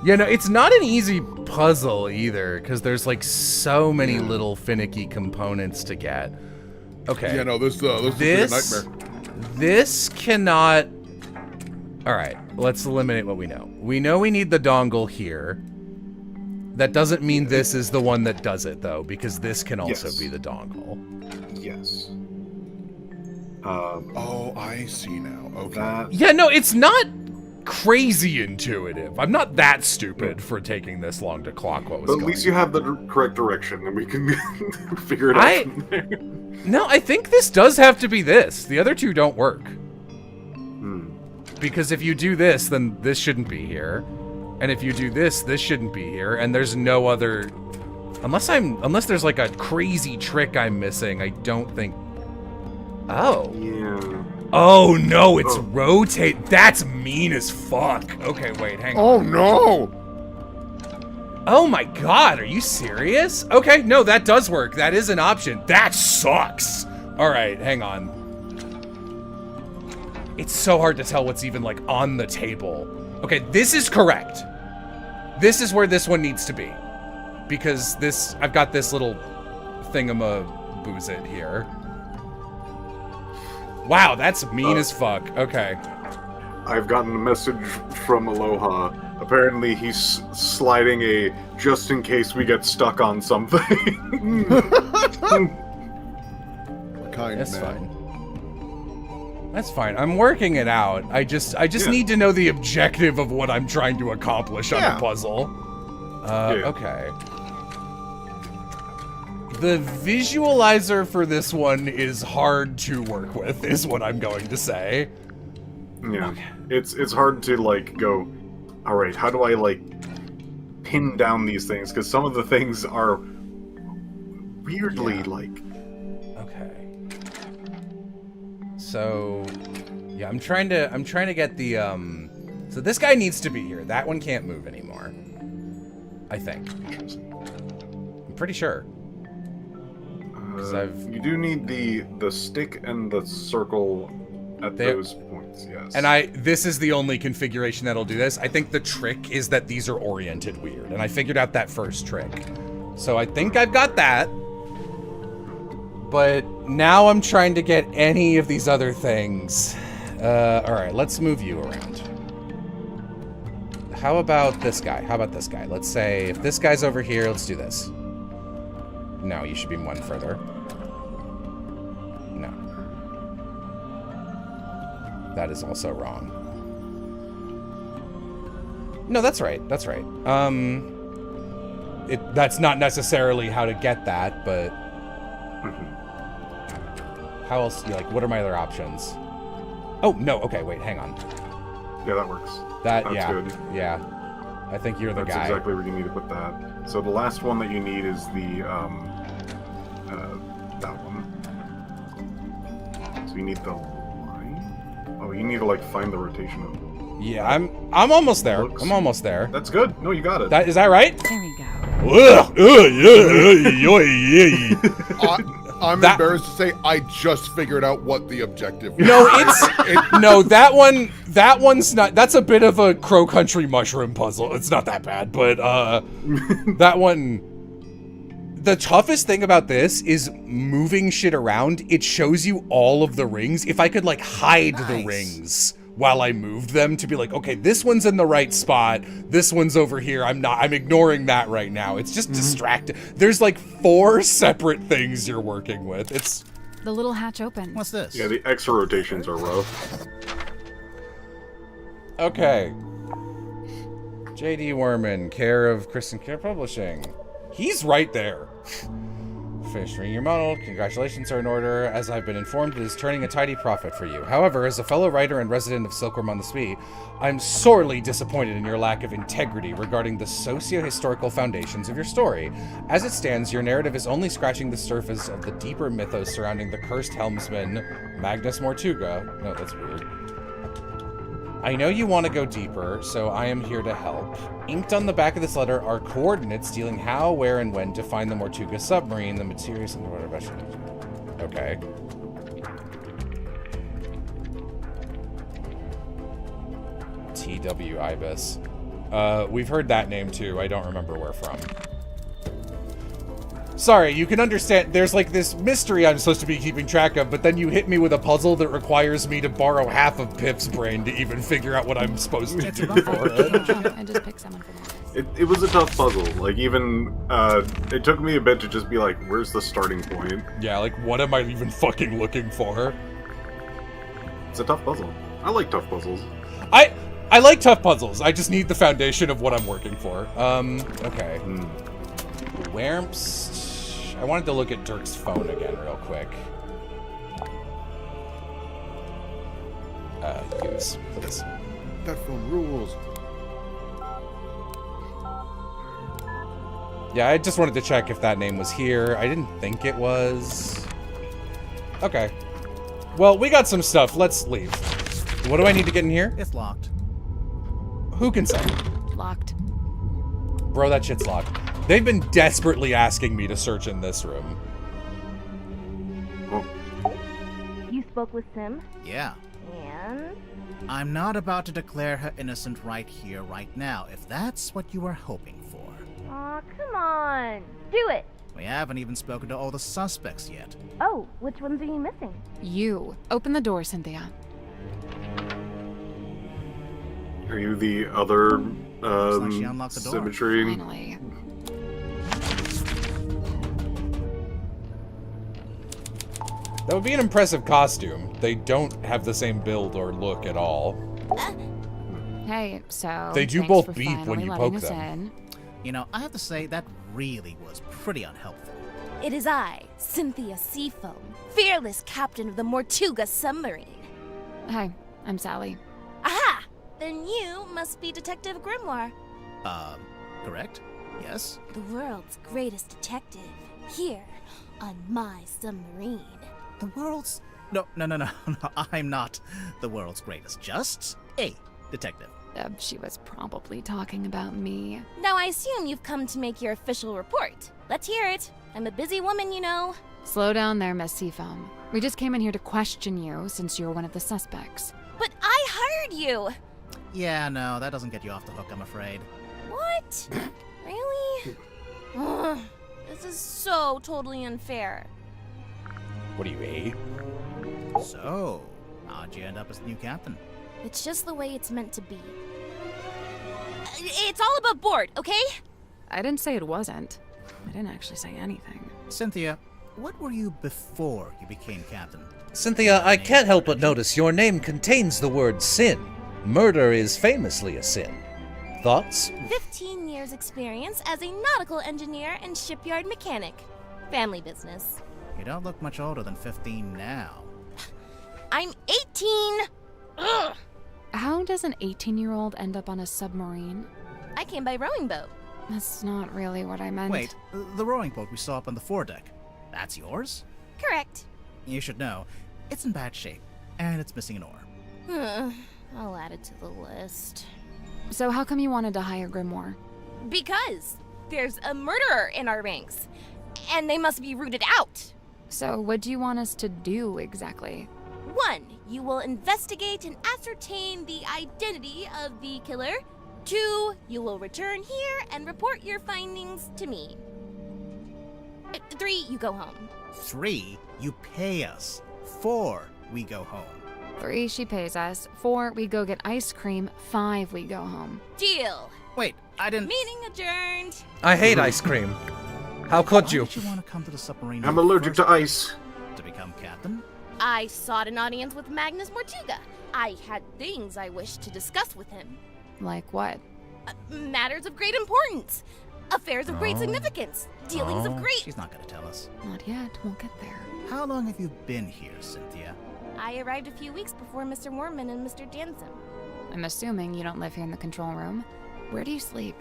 Yeah, no, it's not an easy puzzle either, because there's like so many little finicky components to get. Okay. Yeah, no, this is a nightmare. This cannot... All right, let's eliminate what we know. We know we need the dongle here. That doesn't mean this is the one that does it, though, because this can also be the dongle. Yes. Oh, I see now. Okay. Yeah, no, it's not crazy intuitive. I'm not that stupid for taking this long to clock what was going on. But at least you have the correct direction, and we can figure it out from there. No, I think this does have to be this. The other two don't work. Because if you do this, then this shouldn't be here. And if you do this, this shouldn't be here. And there's no other... Unless there's like a crazy trick I'm missing, I don't think... Oh. Yeah. Oh, no, it's rotate. That's mean as fuck. Okay, wait, hang on. Oh, no! Oh my god, are you serious? Okay, no, that does work. That is an option. That sucks. All right, hang on. It's so hard to tell what's even, like, on the table. Okay, this is correct. This is where this one needs to be. Because this... I've got this little thingamabooz-it here. Wow, that's mean as fuck. Okay. I've gotten a message from Aloha. Apparently he's sliding a just in case we get stuck on something. That's fine. That's fine. I'm working it out. I just need to know the objective of what I'm trying to accomplish on the puzzle. Okay. The visualizer for this one is hard to work with, is what I'm going to say. Yeah. Okay. It's hard to, like, go, alright, how do I, like, pin down these things? Because some of the things are weirdly, like... Okay. So, yeah, I'm trying to get the, so this guy needs to be here. That one can't move anymore. I think. I'm pretty sure. You do need the stick and the circle at those points, yes. And this is the only configuration that'll do this. I think the trick is that these are oriented weird, and I figured out that first trick. So I think I've got that. But now I'm trying to get any of these other things. Alright, let's move you around. How about this guy? How about this guy? Let's say if this guy's over here, let's do this. No, you should be one further. No. That is also wrong. No, that's right. That's right. That's not necessarily how to get that, but... How else, like, what are my other options? Oh, no, okay, wait, hang on. Yeah, that works. That's good. Yeah. I think you're the guy. That's exactly where you need to put that. So the last one that you need is the, that one. So you need the line? Oh, you need to, like, find the rotation of... Yeah, I'm almost there. I'm almost there. That's good. No, you got it. Is that right? There we go. I'm embarrassed to say I just figured out what the objective was. No, no, that one's not, that's a bit of a Crow Country mushroom puzzle. It's not that bad, but that one, the toughest thing about this is moving shit around. It shows you all of the rings. If I could, like, hide the rings while I moved them to be like, okay, this one's in the right spot, this one's over here, I'm ignoring that right now. It's just distracting. There's like 4 separate things you're working with. It's... The little hatch open. What's this? Yeah, the extra rotations are rough. Okay. J.D. Werman, care of Kristen Care Publishing. He's right there. Finishing your model, congratulations are in order. As I've been informed, it is turning a tidy profit for you. However, as a fellow writer and resident of Silkworm on the Spee, I'm sorely disappointed in your lack of integrity regarding the socio-historical foundations of your story. As it stands, your narrative is only scratching the surface of the deeper mythos surrounding the cursed helmsman, Magnus Mortuga. No, that's weird. I know you want to go deeper, so I am here to help. Inked on the back of this letter are coordinates detailing how, where, and when to find the Mortuga submarine, the materials and whatever. Okay. T.W. Ibis. We've heard that name too. I don't remember where from. Sorry, you can understand, there's like this mystery I'm supposed to be keeping track of, but then you hit me with a puzzle that requires me to borrow half of Pip's brain to even figure out what I'm supposed to do for it. I just picked someone for that. It was a tough puzzle. Like, even, it took me a bit to just be like, where's the starting point? Yeah, like, what am I even fucking looking for? It's a tough puzzle. I like tough puzzles. I like tough puzzles. I just need the foundation of what I'm working for. Okay. Whermps. I wanted to look at Dirk's phone again real quick. Use this. That phone rules. Yeah, I just wanted to check if that name was here. I didn't think it was. Okay. Well, we got some stuff. Let's leave. What do I need to get in here? It's locked. Who can say? Locked. Bro, that shit's locked. They've been desperately asking me to search in this room. You spoke with Sim? Yeah. And? I'm not about to declare her innocent right here, right now, if that's what you were hoping for. Aw, come on. Do it. We haven't even spoken to all the suspects yet. Oh, which ones are you missing? You. Open the door, Cynthia. Are you the other, Looks like she unlocked the door. symmetry? Finally. That would be an impressive costume. They don't have the same build or look at all. Hey, so They do thanks both for beep when finally you letting poke us them. in. You know, I have to say, that really was pretty unhelpful. It is I, Cynthia Seafoam, fearless captain of the Mortuga submarine. Hi, I'm Sally. Aha! Then you must be Detective Grimoire. Correct? Yes? The world's greatest detective, here on my submarine. The world's... No, I'm not the world's greatest. Just a detective. She was probably talking about me. Now I assume you've come to make your official report. Let's hear it. I'm a busy woman, you know. Slow down there, Miss Seafoam. We just came in here to question you since you're one of the suspects. But I hired you! Yeah, no, that doesn't get you off the hook, I'm afraid. What? Really? Ugh, this is so totally unfair. What are you, A? So, how'd you end up as the new captain? It's just the way it's meant to be. It's all above board, okay? I didn't say it wasn't. I didn't actually say anything. Cynthia, what were you before you became captain? Cynthia, I can't help but notice your name contains the word sin. Murder is famously a sin. Thoughts? 15 years experience as a nautical engineer and shipyard mechanic. Family business. You don't look much older than 15 now. I'm 18! Ugh. How does an 18-year-old end up on a submarine? I came by rowing boat. That's not really what I meant. Wait, the rowing boat we saw up on the foredeck. That's yours? Correct. You should know, it's in bad shape, and it's missing an oar. I'll add it to the list. So how come you wanted to hire Grimoire? Because there's a murderer in our ranks, and they must be rooted out. So what do you want us to do exactly? 1. You will investigate and ascertain the identity of the killer. 2. You will return here and report your findings to me. 3. You go home. 3. You pay us. 4. We go home. 3. She pays us. 4. We go get ice cream. 5. We go home. Deal. Wait, I didn't... Meeting adjourned. I hate ice cream. How could you? Why did you want to come to the submarine? I'm allergic to ice. To become captain? I sought an audience with Magnus Mortuga. I had things I wished to discuss with him. Like what? Matters of great importance. Affairs of great significance. Dealings of great... She's not going to tell us. Not yet. We'll get there. How long have you been here, Cynthia? I arrived a few weeks before Mr. Mormon and Mr. Jansen. I'm assuming you don't live here in the control room. Where do you sleep?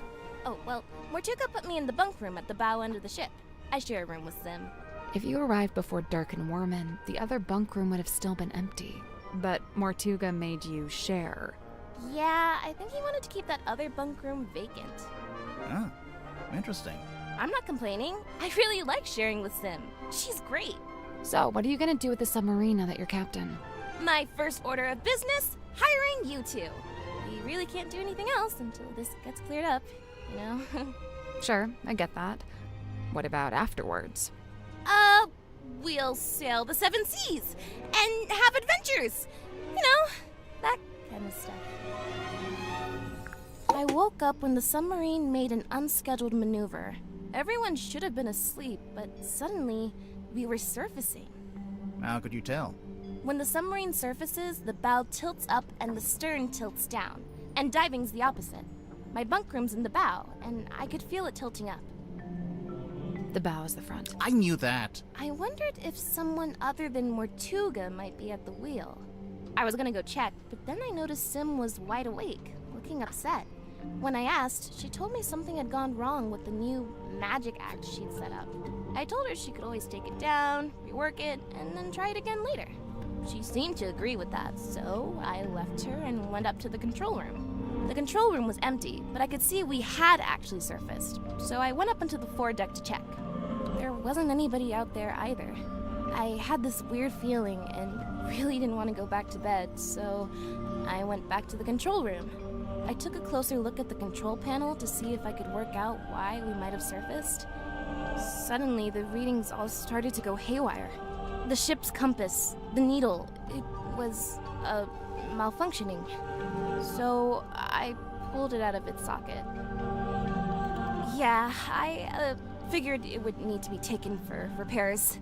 Oh, well, Mortuga put me in the bunk room at the bow end of the ship. I share a room with Sim. If you arrived before Dirk and Worman, the other bunk room would have still been empty. But Mortuga made you share. Yeah, I think he wanted to keep that other bunk room vacant. Ah, interesting. I'm not complaining. I really like sharing with Sim. She's great. So, what are you gonna do with the submarine now that you're captain? My first order of business, hiring you two. We really can't do anything else until this gets cleared up, you know? Sure, I get that. What about afterwards? We'll sail the 7 seas and have adventures. You know, that kind of stuff. I woke up when the submarine made an unscheduled maneuver. Everyone should have been asleep, but suddenly we were surfacing. How could you tell? When the submarine surfaces, the bow tilts up and the stern tilts down, and diving's the opposite. My bunk room's in the bow, and I could feel it tilting up. The bow is the front. I knew that. I wondered if someone other than Mortuga might be at the wheel. I was gonna go check, but then I noticed Sim was wide awake, looking upset. When I asked, she told me something had gone wrong with the new magic act she'd set up. I told her she could always take it down, rework it, and then try it again later. She seemed to agree with that, so I left her and went up to the control room. The control room was empty, but I could see we had actually surfaced, so I went up into the foredeck to check. There wasn't anybody out there either. I had this weird feeling and really didn't want to go back to bed, so I went back to the control room. I took a closer look at the control panel to see if I could work out why we might have surfaced. Suddenly, the readings all started to go haywire. The ship's compass, the needle, it was, malfunctioning. So I pulled it out of its socket. Yeah, I figured it would need to be taken for repairs.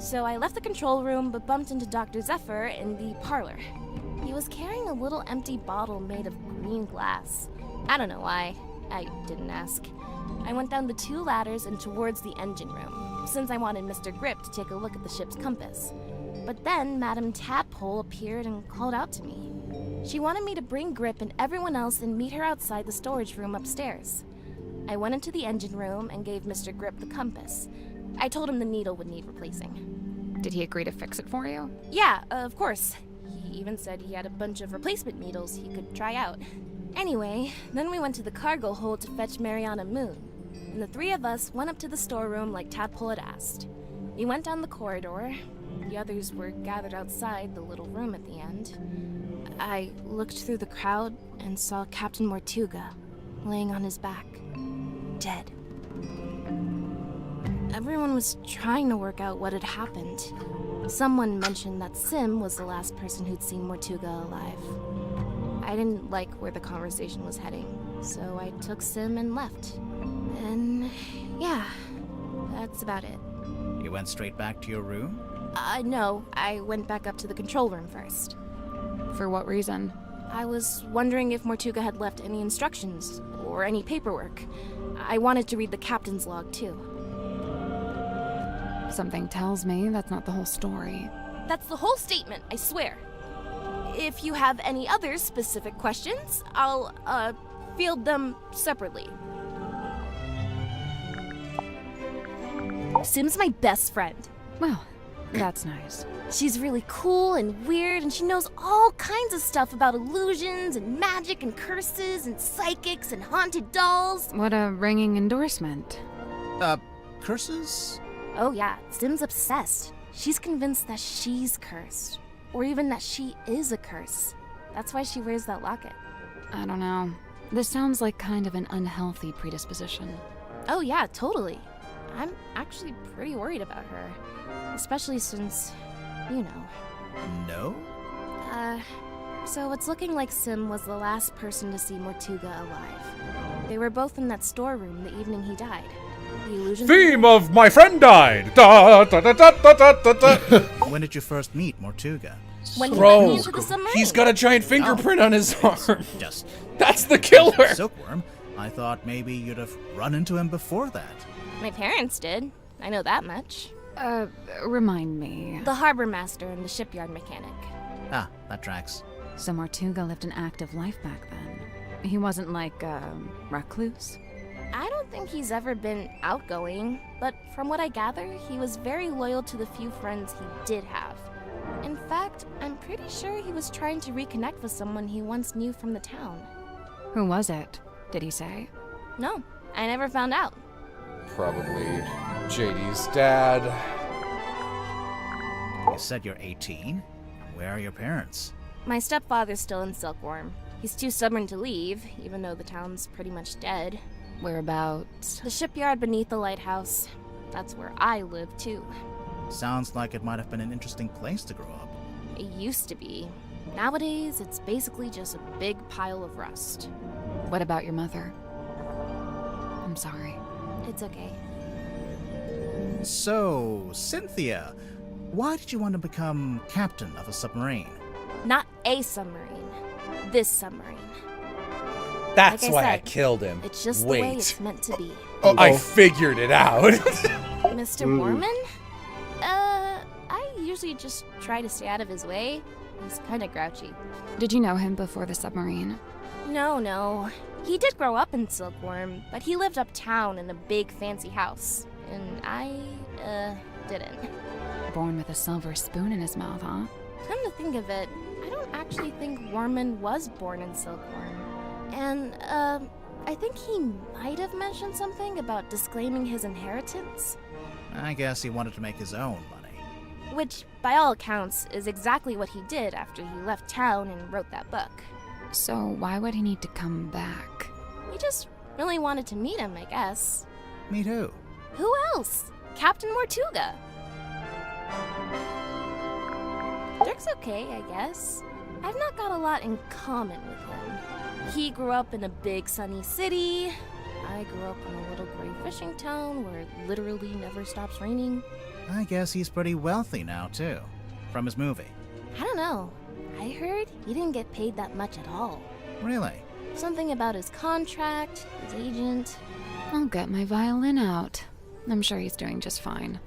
So I left the control room but bumped into Dr. Zephyr in the parlor. He was carrying a little empty bottle made of green glass. I don't know why. I didn't ask. I went down the 2 ladders and towards the engine room, since I wanted Mr. Grip to take a look at the ship's compass. But then Madame Tadpole appeared and called out to me. She wanted me to bring Grip and everyone else and meet her outside the storage room upstairs. I went into the engine room and gave Mr. Grip the compass. I told him the needle would need replacing. Did he agree to fix it for you? Yeah, of course. He even said he had a bunch of replacement needles he could try out. Anyway, then we went to the cargo hold to fetch Mariana Moon, and the 3 of us went up to the storeroom like Tadpole had asked. We went down the corridor. The others were gathered outside the little room at the end. I looked through the crowd and saw Captain Mortuga laying on his back, dead. Everyone was trying to work out what had happened. Someone mentioned that Sim was the last person who'd seen Mortuga alive. I didn't like where the conversation was heading, so I took Sim and left. And yeah, that's about it. You went straight back to your room? No, I went back up to the control room first. For what reason? I was wondering if Mortuga had left any instructions or any paperwork. I wanted to read the captain's log too. Something tells me that's not the whole story. That's the whole statement, I swear. If you have any other specific questions, I'll, field them separately. Sim's my best friend. Well, that's nice. She's really cool and weird, and she knows all kinds of stuff about illusions and magic and curses and psychics and haunted dolls. What a ringing endorsement. Curses? Oh yeah, Sim's obsessed. She's convinced that she's cursed. Or even that she is a curse. That's why she wears that locket. I don't know. This sounds like kind of an unhealthy predisposition. Oh yeah, totally. I'm actually pretty worried about her. Especially since, you know. No? So it's looking like Sim was the last person to see Mortuga alive. They were both in that storeroom the evening he died. The illusion Theme of My Friend Died! Da, da, da, da, da, da, da. When did you first meet Mortuga? When he let me into the Bro, submarine. he's got a giant fingerprint on his arm. Just That's the killer! Silkworm. I thought maybe you'd have run into him before that. My parents did. I know that much. Remind me. The harbor master and the shipyard mechanic. Ah, that tracks. So Mortuga lived an active life back then. He wasn't like, recluse? I don't think he's ever been outgoing, but from what I gather, he was very loyal to the few friends he did have. In fact, I'm pretty sure he was trying to reconnect with someone he once knew from the town. Who was it? Did he say? No, I never found out. Probably JD's dad. You said you're 18? Where are your parents? My stepfather's still in Silkworm. He's too stubborn to leave, even though the town's pretty much dead. Whereabouts? The shipyard beneath the lighthouse. That's where I live, too. Sounds like it might have been an interesting place to grow up. It used to be. Nowadays, it's basically just a big pile of rust. What about your mother? I'm sorry. It's okay. So, Cynthia, why did you want to become captain of a submarine? Not a submarine. This submarine. That's Like I why said, I killed him. It's just Wait. the way it's meant to be. I figured it out. Mr. Borman? I usually just try to stay out of his way. He's kind of grouchy. Did you know him before the submarine? No. He did grow up in Silkworm, but he lived uptown in a big fancy house. And I, didn't. Born with a silver spoon in his mouth, huh? Come to think of it, I don't actually think Worman was born in Silkworm. And, I think he might have mentioned something about disclaiming his inheritance. I guess he wanted to make his own money. Which, by all accounts, is exactly what he did after he left town and wrote that book. So why would he need to come back? He just really wanted to meet him, I guess. Meet who? Who else? Captain Mortuga. Dirk's okay, I guess. I've not got a lot in common with him. He grew up in a big sunny city. I grew up in a little gray fishing town where it literally never stops raining. I guess he's pretty wealthy now, too. From his movie. I don't know. I heard he didn't get paid that much at all. Really? Something about his contract, his agent. I'll get my violin out. I'm sure he's doing just fine.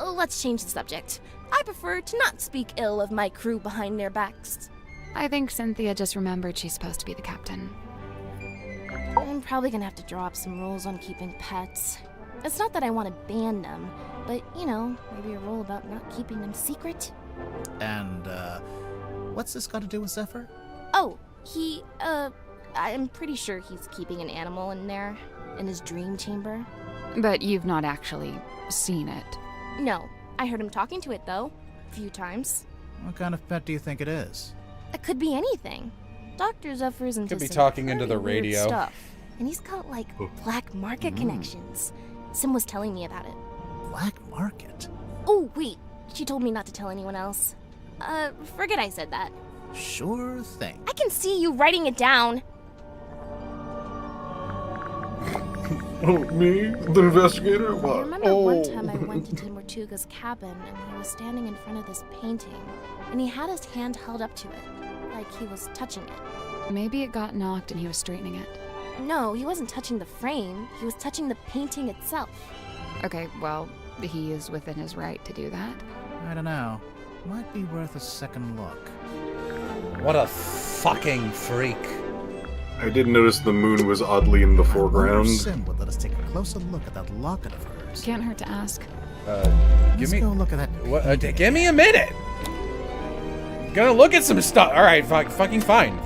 Let's change the subject. I prefer to not speak ill of my crew behind their backs. I think Cynthia just remembered she's supposed to be the captain. I'm probably gonna have to draw up some rules on keeping pets. It's not that I want to ban them, but, you know, maybe a rule about not keeping them secret. And, what's this got to do with Zephyr? Oh, I'm pretty sure he's keeping an animal in there, in his dream chamber. But you've not actually seen it. No, I heard him talking to it, though. A few times. What kind of pet do you think it is? It could be anything. Dr. Zephyr's into Could be some talking into the pretty weird radio. stuff. And he's got, like, black market connections. Sim was telling me about it. Black market? Oh, wait. She told me not to tell anyone else. Forget I said that. Sure thing. I can see you writing it down. Oh, me? The investigator? What? I remember one time I went into Mortuga's cabin and he was standing in front of this painting. And he had his hand held up to it, like he was touching it. Maybe it got knocked and he was straightening it. No, he wasn't touching the frame. He was touching the painting itself. Okay, well, he is within his right to do that. I don't know. Might be worth a second look. What a fucking freak. I did notice the moon was oddly in the I wonder foreground. if Sim would let us take a closer look at that locket of hers. Can't hurt to ask. Let's go look at that. What? Give me a minute. Gonna look at some stuff. All right, fucking fine.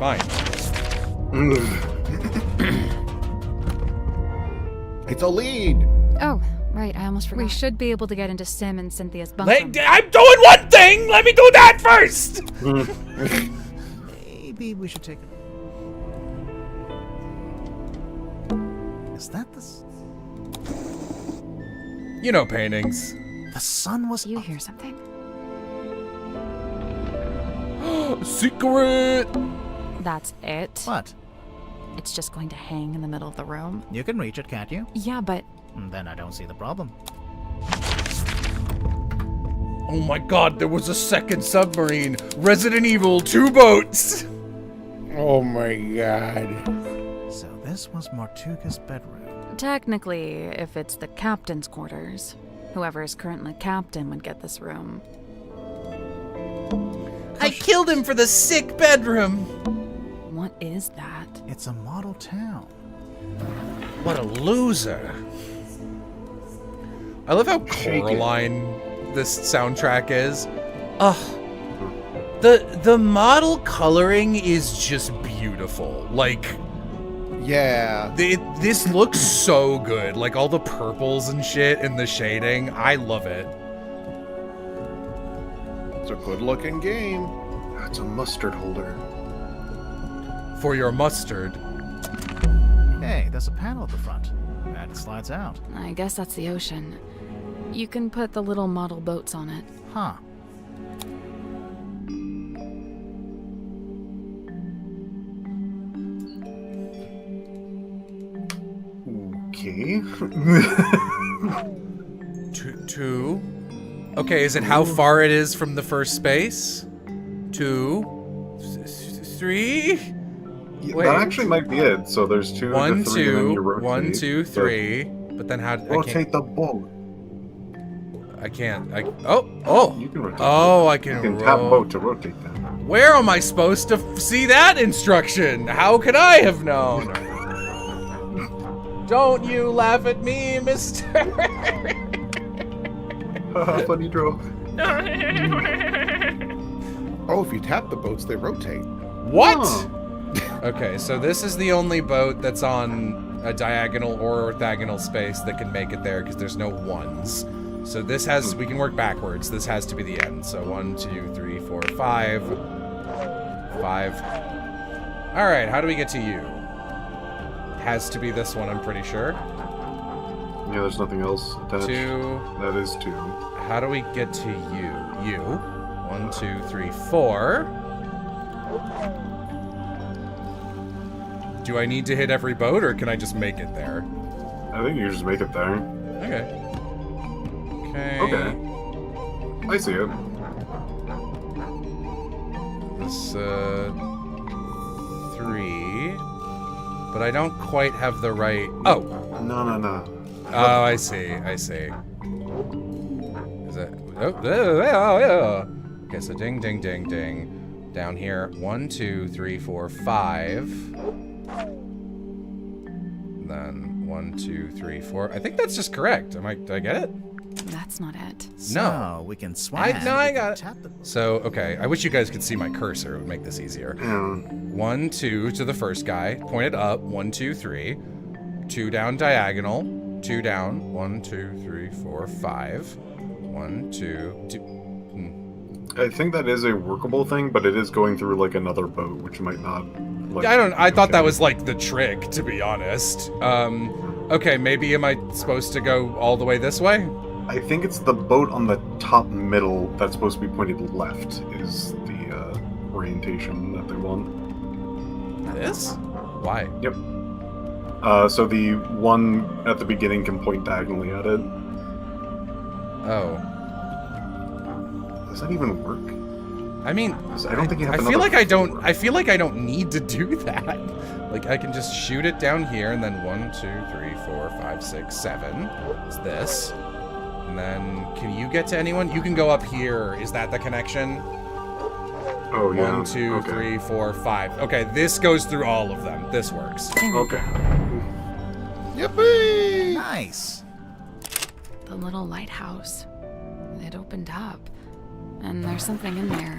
It's a lead. Oh, right, I almost forgot. We should be able to get into Sim and Cynthia's bunker. I'm doing one thing. Let me do that first. Maybe we should take it. Is that the... You know paintings. The sun was... You hear something? Secret. That's it? What? It's just going to hang in the middle of the room. You can reach it, can't you? Yeah, but... Then I don't see the problem. Oh my god, there was a second submarine. Resident Evil 2 boats. Oh my god. So this was Mortuga's bedroom. Technically, if it's the captain's quarters, whoever is currently captain would get this room. I killed him for the sick bedroom. What is that? It's a model town. What a loser. I love how Coraline this soundtrack is. The model coloring is just beautiful. Like, yeah, this looks so good. Like all the purples and shit and the shading. I love it. It's a good-looking game. That's a mustard holder. For your mustard. Hey, there's a panel at the front. And it slides out. I guess that's the ocean. You can put the little model boats on it. Huh. Okay. Two. Okay, is it how far it is from the first space? 2, 3. Yeah, Wait. that actually might be it. So there's 2 1, to 3, and then 2, you rotate. 1, 2, 3. But then how? Rotate the boat. I can't. Oh. You can rotate. Oh, I can. You can tap boat to rotate that. Where am I supposed to see that instruction? How could I have known? Don't you laugh at me, mister. Funny draw. Oh, if you tap the boats, they rotate. What? Okay, so this is the only boat that's on a diagonal or orthogonal space that can make it there because there's no ones. So this has, we can work backwards. This has to be the end. So 1, 2, 3, 4, 5. 5. All right, how do we get to you? Has to be this one, I'm pretty sure. Yeah, there's nothing else attached. 2. That is 2. How do we get to you? You. 1, 2, 3, 4. Do I need to hit every boat, or can I just make it there? I think you just make it there. Okay. Okay. I see it. This, 3. But I don't quite have the right... Oh! No. Oh, I see. Is that... Oh. Okay, so ding, ding, ding, ding. Down here. 1, 2, 3, 4, 5. Then 1, 2, 3, 4. I think that's just correct. Did I get it? That's not it. So, we can swim. I got it. So, okay. I wish you guys could see my cursor. It would make this easier. 1, 2 to the first guy. Point it up. 1, 2, 3. 2 down diagonal. 2 down. 1, 2, 3, 4, 5. 1, 2, 2. I think that is a workable thing, but it is going through like another boat, which might not. Like, I thought that was like the trick, to be honest. Okay, maybe am I supposed to go all the way this way? I think it's the boat on the top middle that's supposed to be pointed left is the orientation that they want. This? Why? Yep. So the one at the beginning can point diagonally at it. Oh. Does that even work? I mean, I don't think you have I feel like I don't. I feel like I don't need to do that. Like I can just shoot it down here, and then 1, 2, 3, 4, 5, 6, 7. It's this, and then can you get to anyone? You can go up here. Is that the connection? Oh yeah. 1, 2, 3, 4, 5. Okay, this goes through all of them. This works. Okay. Yippee! Nice. The little lighthouse. It opened up, and there's something in there.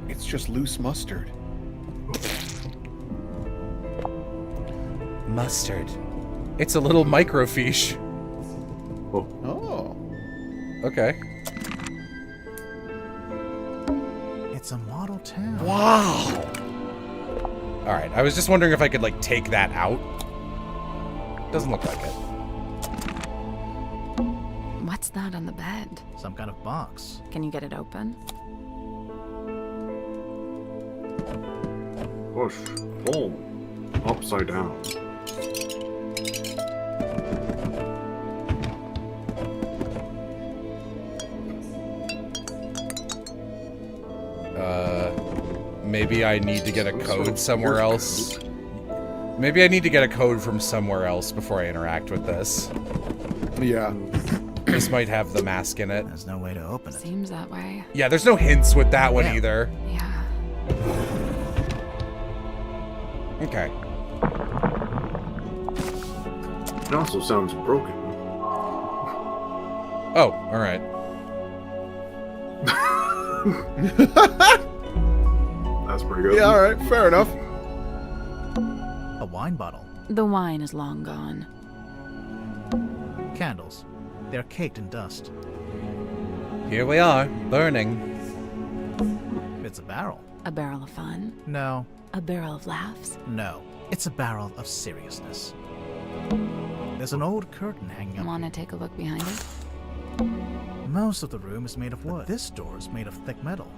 It's just loose mustard. Mustard. It's a little microfiche. Oh. Okay. It's a model town. Wow. All right. I was just wondering if I could like take that out. Doesn't look like it. What's that on the bed? Some kind of box. Can you get it open? Push. Pull. Upside down. Maybe I need to get a code somewhere else. Maybe I need to get a code from somewhere else before I interact with this. Yeah. This might have the mask in it. There's no way to open it. Seems that way. Yeah, there's no hints with that one either. Yeah. Okay. It also sounds broken. Oh, all right. That's pretty good. Yeah, all right, fair enough. A wine bottle. The wine is long gone. Candles. They're caked in dust. Here we are, burning. It's a barrel. A barrel of fun. No. A barrel of laughs. No. It's a barrel of seriousness. There's an old curtain hanging up. Wanna take a look behind it? Most of the room is made of wood. This door is made of thick metal.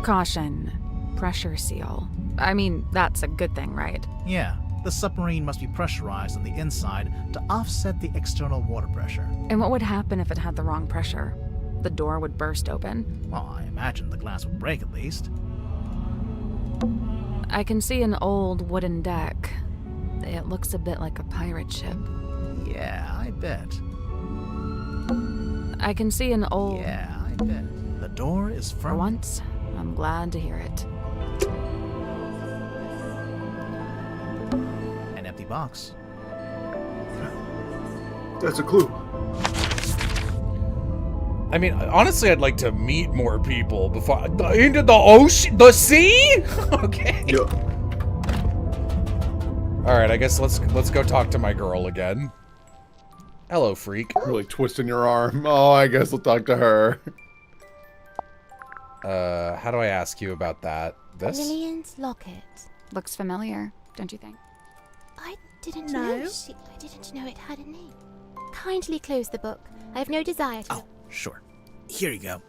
Caution. Pressure seal. I mean, that's a good thing, right? Yeah, the submarine must be pressurized on the inside to offset the external water pressure. And what would happen if it had the wrong pressure? The door would burst open? Well, I imagine the glass would break at least. I can see an old wooden deck. It looks a bit like a pirate ship. Yeah, I bet. I can see an old... Yeah, I bet. The door is For from... once, I'm glad to hear it. An empty box. That's a clue. I mean, honestly, I'd like to meet more people before into the ocean, the sea. Okay. Yeah. All right, I guess let's go talk to my girl again. Hello, freak. Really twisting your arm. Oh, I guess we'll talk to her. How do I ask you about that? This? Lillian's locket. Looks familiar, don't you think? I didn't know it had a name. Kindly close the book. I have no desire to. Oh, sure. Here you go.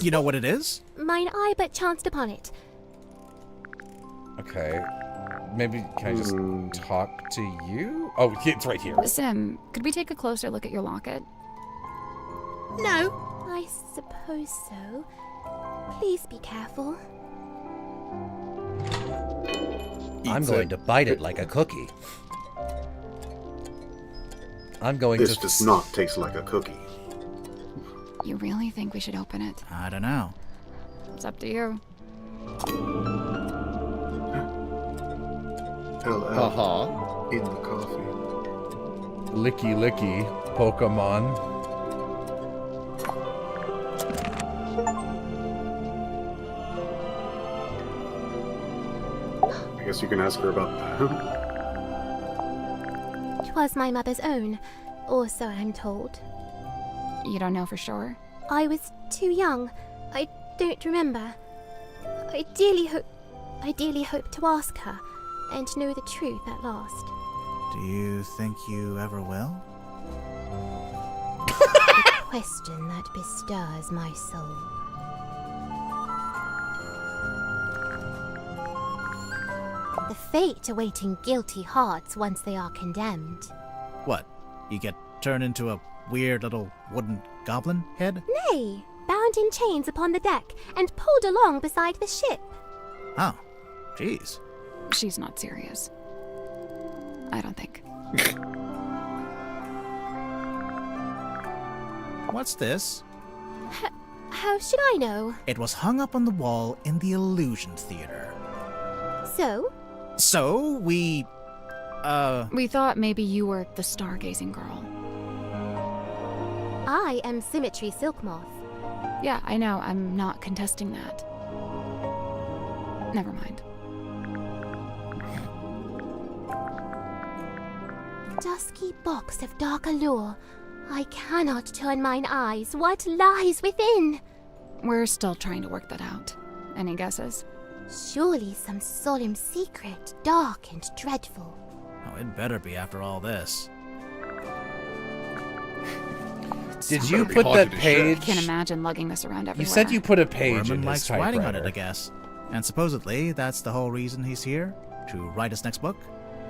You know what it is? Mine eye but chanced upon it. Okay. Maybe can I just talk to you? Oh, it's right here. Sim, could we take a closer look at your locket? No. I suppose so. Please be careful. I'm going to bite it like a cookie. I'm going This to... does not taste like a cookie. You really think we should open it? I don't know. It's up to you. LL in the coffee. Licky licky, Pokemon. I guess you can ask her about that. 'Twas my mother's own, or so I'm told. You don't know for sure? I was too young. I don't remember. I dearly hope to ask her and know the truth at last. Do you think you ever will? The question that bestirs my soul. The fate awaiting guilty hearts once they are condemned. What? You get turned into a weird little wooden goblin head? Nay, bound in chains upon the deck and pulled along beside the ship. Oh, jeez. She's not serious. I don't think. What's this? How should I know? It was hung up on the wall in the Illusion Theater. So? So, we thought maybe you were the stargazing girl. I am Symmetry Silkmoth. Yeah, I know. I'm not contesting that. Never mind. Dusky box of dark allure. I cannot turn mine eyes. What lies within? We're still trying to work that out. Any guesses? Surely some solemn secret, dark and dreadful. Oh, it better be after all this. Did you put that page? I can't imagine lugging this around everywhere. You said you put a page Norman in his likes writing on it, typewriter. I guess. And supposedly, that's the whole reason he's here? To write his next book?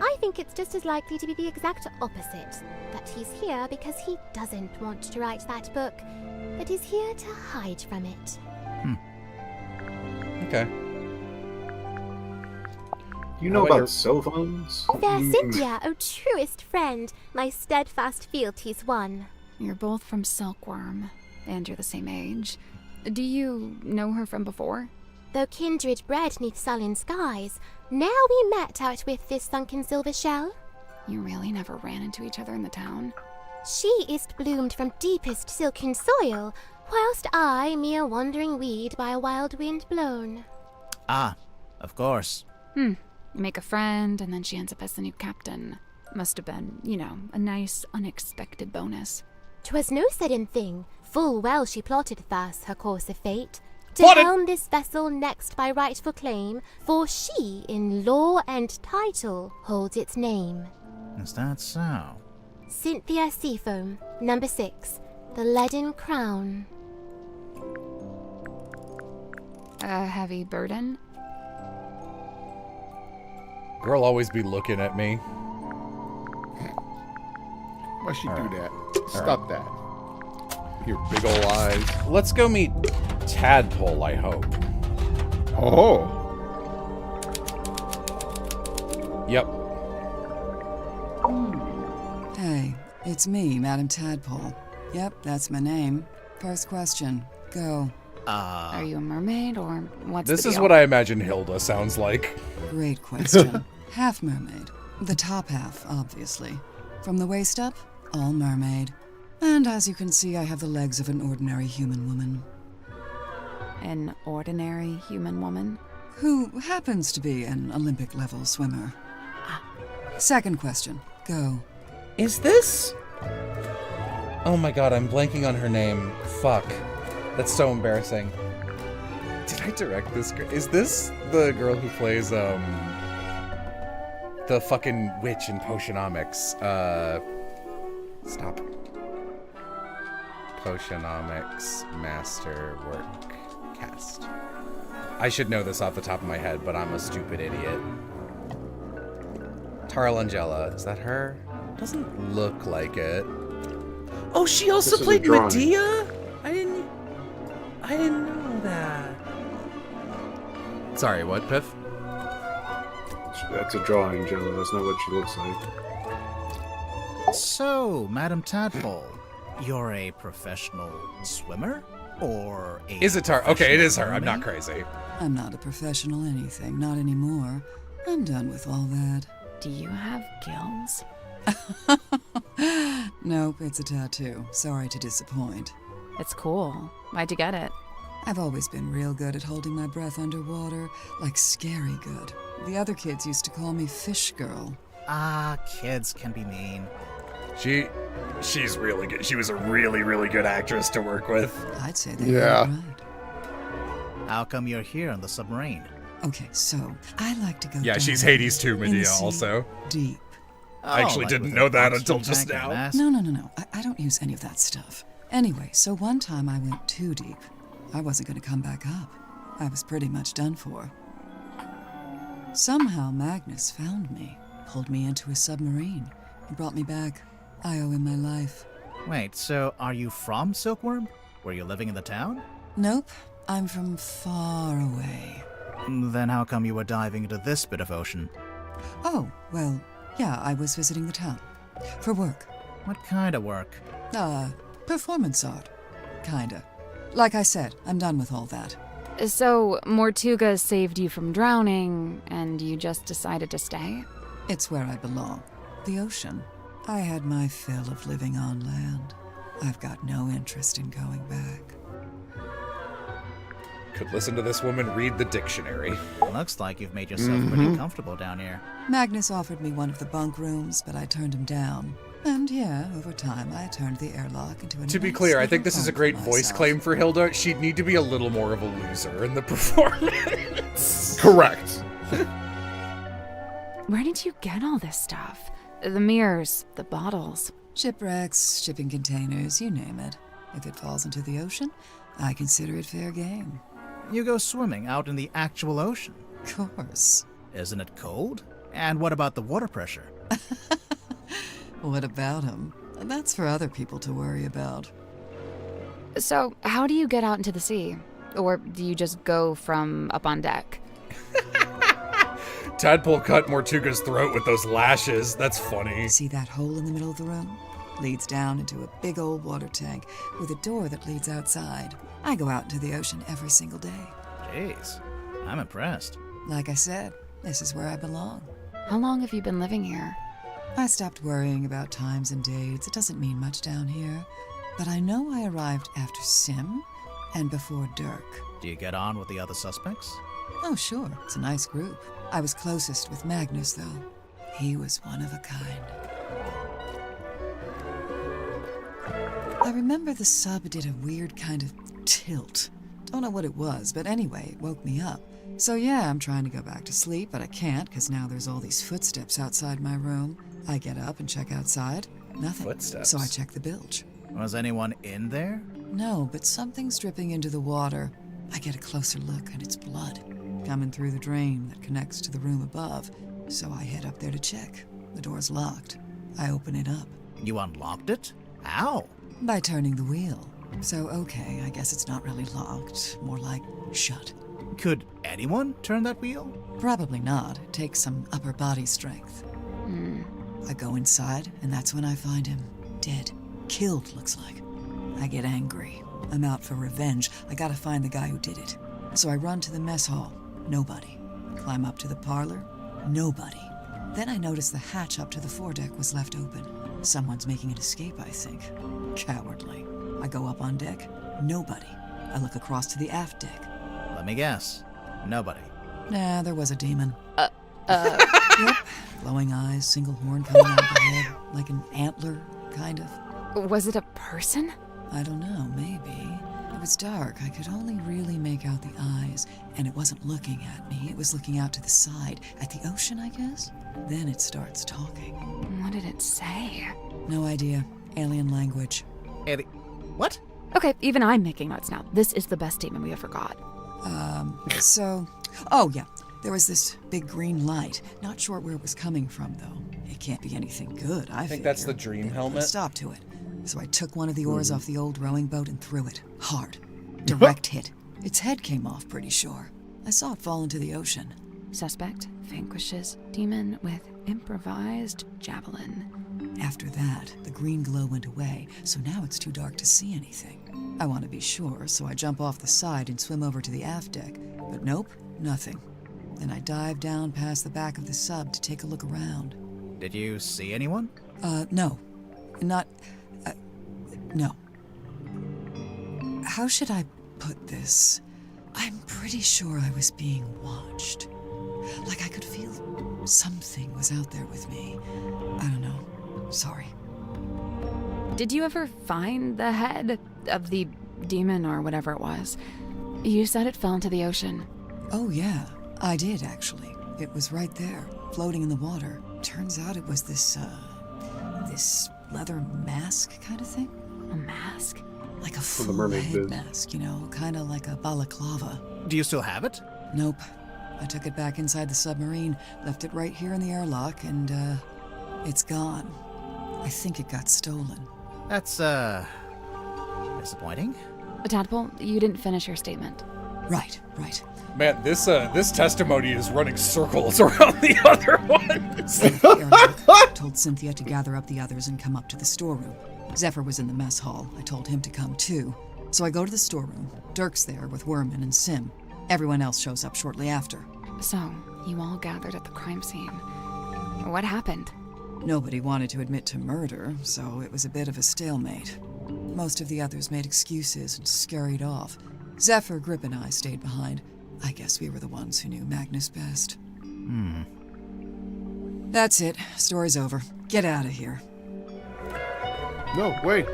I think it's just as likely to be the exact opposite. That he's here because he doesn't want to write that book, but is here to hide from it. Okay. You know about cell phones? Fair Cynthia, O truest friend, my steadfast fealties won. You're both from Silkworm, and you're the same age. Do you know her from before? Though kindred bred neath sullen skies, now we met out with this sunken silver shell. You really never ran into each other in the town? She is bloomed from deepest silken soil, whilst I, mere wandering weed by a wild wind blown. Ah, of course. You make a friend, and then she ends up as the new captain. Must have been, you know, a nice, unexpected bonus. 'Twas no sudden thing. Full well she plotted thus her course of fate. To helm this vessel next by rightful claim, for she in law and title holds its name. Is that so? Cynthia Seafoam, number 6, the Leaden Crown. A heavy burden? Girl always be looking at me. Why she do that? Stop that. Your big ol' eyes. Let's go meet Tadpole, I hope. Oh. Yep. Hey, it's me, Madam Tadpole. Yep, that's my name. First question, go. Are you a mermaid, or what's This the is deal? what I imagine Hilda sounds like. Great question. Half mermaid. The top half, obviously. From the waist up, all mermaid. And as you can see, I have the legs of an ordinary human woman. An ordinary human woman? Who happens to be an Olympic-level swimmer. Second question, go. Is this? Oh my god, I'm blanking on her name. Fuck. That's so embarrassing. Did I direct this girl? Is this the girl who plays, the fucking witch in Potionomics? Stop. Potionomics Masterwork Cast. I should know this off the top of my head, but I'm a stupid idiot. Tara Langella, is that her? Doesn't look like it. Oh, she also played Medea? I didn't know that. Sorry, what, Piff? That's a drawing, Jello. That's not what she looks like. So, Madam Tadpole, you're a professional swimmer? Or a Is it Tara? Okay, it is her. I'm mermaid? not crazy. I'm not a professional anything, not anymore. I'm done with all that. Do you have gills? Nope, it's a tattoo. Sorry to disappoint. It's cool. Why'd you get it? I've always been real good at holding my breath underwater, like scary good. The other kids used to call me Fish Girl. Ah, kids can be mean. She's really good. She was a really, really good actress to work with. I'd say they were right. How come you're here on the submarine? Okay, so I like to go Yeah, down she's Hades too, in the Medea, sea also. Deep. I actually didn't know that until just now. No. I don't use any of that stuff. Anyway, so one time I went too deep. I wasn't going to come back up. I was pretty much done for. Somehow Magnus found me, pulled me into his submarine, and brought me back. I owe him my life. Wait, so are you from Silkworm? Were you living in the town? Nope, I'm from far away. Then how come you were diving into this bit of ocean? Oh, well, yeah, I was visiting the town. For work. What kind of work? Performance art. Kinda. Like I said, I'm done with all that. So, Mortuga saved you from drowning, and you just decided to stay? It's where I belong. The ocean. I had my fill of living on land. I've got no interest in going back. Could listen to this woman read the dictionary. Looks like you've made yourself pretty comfortable down here. Magnus offered me one of the bunk rooms, but I turned him down. And yeah, over time, I turned the airlock into a To be nice clear, I little think this is a home great for voice myself. claim for Hilda. She'd need to be a little more of a loser in the performance. Correct. Where did you get all this stuff? The mirrors, the bottles. Shipwrecks, shipping containers, you name it. If it falls into the ocean, I consider it fair game. You go swimming out in the actual ocean? Of course. Isn't it cold? And what about the water pressure? What about him? That's for other people to worry about. So, how do you get out into the sea? Or do you just go from up on deck? Tadpole cut Mortuga's throat with those lashes. That's funny. See that hole in the middle of the room? Leads down into a big old water tank with a door that leads outside. I go out into the ocean every single day. Jeez, I'm impressed. Like I said, this is where I belong. How long have you been living here? I stopped worrying about times and dates. It doesn't mean much down here. But I know I arrived after Sim and before Dirk. Do you get on with the other suspects? Oh, sure. It's a nice group. I was closest with Magnus, though. He was one of a kind. I remember the sub did a weird kind of tilt. Don't know what it was, but anyway, it woke me up. So yeah, I'm trying to go back to sleep, but I can't because now there's all these footsteps outside my room. I get up and check outside. Nothing. Footsteps? So I check the bilge. Was anyone in there? No, but something's dripping into the water. I get a closer look, and it's blood coming through the drain that connects to the room above. So I head up there to check. The door's locked. I open it up. You unlocked it? How? By turning the wheel. So, okay, I guess it's not really locked. More like shut. Could anyone turn that wheel? Probably not. It takes some upper body strength. I go inside, and that's when I find him. Dead. Killed, looks like. I get angry. I'm out for revenge. I gotta find the guy who did it. So I run to the mess hall. Nobody. Climb up to the parlor. Nobody. Then I notice the hatch up to the foredeck was left open. Someone's making an escape, I think. Cowardly. I go up on deck. Nobody. I look across to the aft deck. Let me guess. Nobody. Nah, there was a demon. Yep. Glowing eyes, single horn coming out of the head, like an antler, kind of. Was it a person? I don't know, maybe. It was dark. I could only really make out the eyes, and it wasn't looking at me. It was looking out to the side, at the ocean, I guess. Then it starts talking. What did it say? No idea. Alien language. What? Okay, even I'm making notes now. This is the best statement we ever got. Oh yeah, there was this big green light. Not sure where it was coming from, though. It can't be anything good, I think that's the dream helmet. Stop to it. So I took one of the oars off the old rowing boat and threw it. Hard. Direct hit. Its head came off, pretty sure. I saw it fall into the ocean. Suspect vanquishes demon with improvised javelin. After that, the green glow went away, so now it's too dark to see anything. I want to be sure, so I jump off the side and swim over to the aft deck. But nope, nothing. Then I dive down past the back of the sub to take a look around. Did you see anyone? No. No. How should I put this? I'm pretty sure I was being watched. Like I could feel something was out there with me. I don't know. Sorry. Did you ever find the head of the demon or whatever it was? You said it fell into the ocean. Oh yeah, I did actually. It was right there, floating in the water. Turns out it was this leather mask kind of thing. A mask? Like a From the full Mermaid head biz. mask, kind of like a balaclava. Do you still have it? Nope. I took it back inside the submarine, left it right here in the airlock, and, it's gone. I think it got stolen. That's, disappointing. Tadpole, you didn't finish your statement. Right. Man, this testimony is running circles around the other ones. Told Cynthia to gather up the others and come up to the storeroom. Zephyr was in the mess hall. I told him to come too. So I go to the storeroom. Dirk's there with Worman and Sim. Everyone else shows up shortly after. So, you all gathered at the crime scene. What happened? Nobody wanted to admit to murder, so it was a bit of a stalemate. Most of the others made excuses and scurried off. Zephyr, Grip, and I stayed behind. I guess we were the ones who knew Magnus best. That's it. Story's over. Get out of here. No, wait.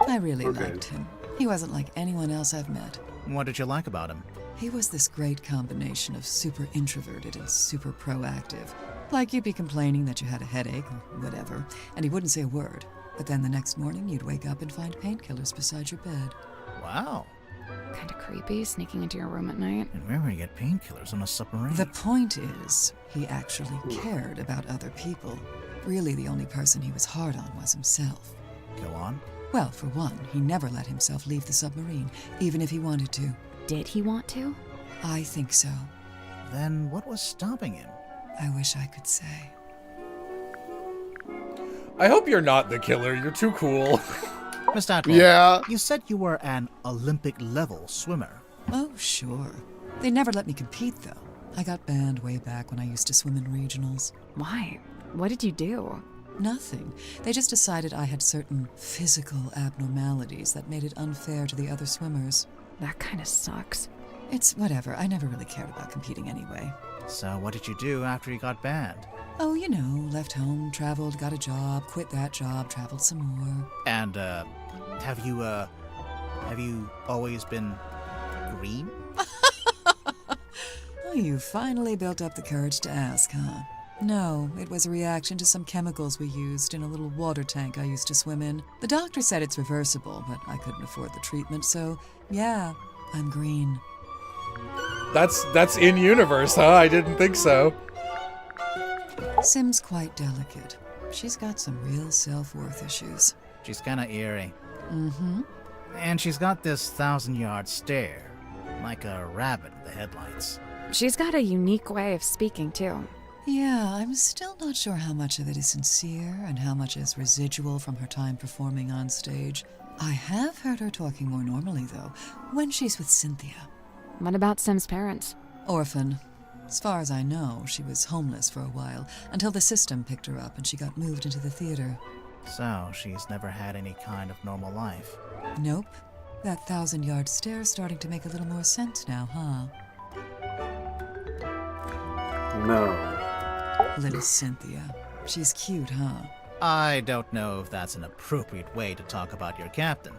I really liked him. He wasn't like anyone else I've met. What did you like about him? He was this great combination of super introverted and super proactive. Like you'd be complaining that you had a headache or whatever, and he wouldn't say a word. But then the next morning you'd wake up and find painkillers beside your bed. Wow. Kinda creepy, sneaking into your room at night. And where would you get painkillers on a submarine? The point is, he actually cared about other people. Really, the only person he was hard on was himself. Go on. Well, for one, he never let himself leave the submarine, even if he wanted to. Did he want to? I think so. Then what was stopping him? I wish I could say. I hope you're not the killer. You're too cool. Miss Tadpole, Yeah. you said you were an Olympic-level swimmer. Oh, sure. They never let me compete, though. I got banned way back when I used to swim in regionals. Why? What did you do? Nothing. They just decided I had certain physical abnormalities that made it unfair to the other swimmers. That kinda sucks. It's whatever. I never really cared about competing anyway. So what did you do after you got banned? Oh, left home, traveled, got a job, quit that job, traveled some more. And, have you Have you always been green? Oh, you finally built up the courage to ask, huh? No, it was a reaction to some chemicals we used in a little water tank I used to swim in. The doctor said it's reversible, but I couldn't afford the treatment, so yeah, I'm green. That's in universe, huh? I didn't think so. Sim's quite delicate. She's got some real self-worth issues. She's kinda eerie. Mm-hmm. And she's got this 1,000-yard stare, like a rabbit in the headlights. She's got a unique way of speaking, too. Yeah, I'm still not sure how much of it is sincere and how much is residual from her time performing on stage. I have heard her talking more normally, though, when she's with Cynthia. What about Sim's parents? Orphan. As far as I know, she was homeless for a while, until the system picked her up and she got moved into the theater. So, she's never had any kind of normal life. Nope. That 1,000-yard stare's starting to make a little more sense now, huh? No. Little Cynthia. She's cute, huh? I don't know if that's an appropriate way to talk about your captain.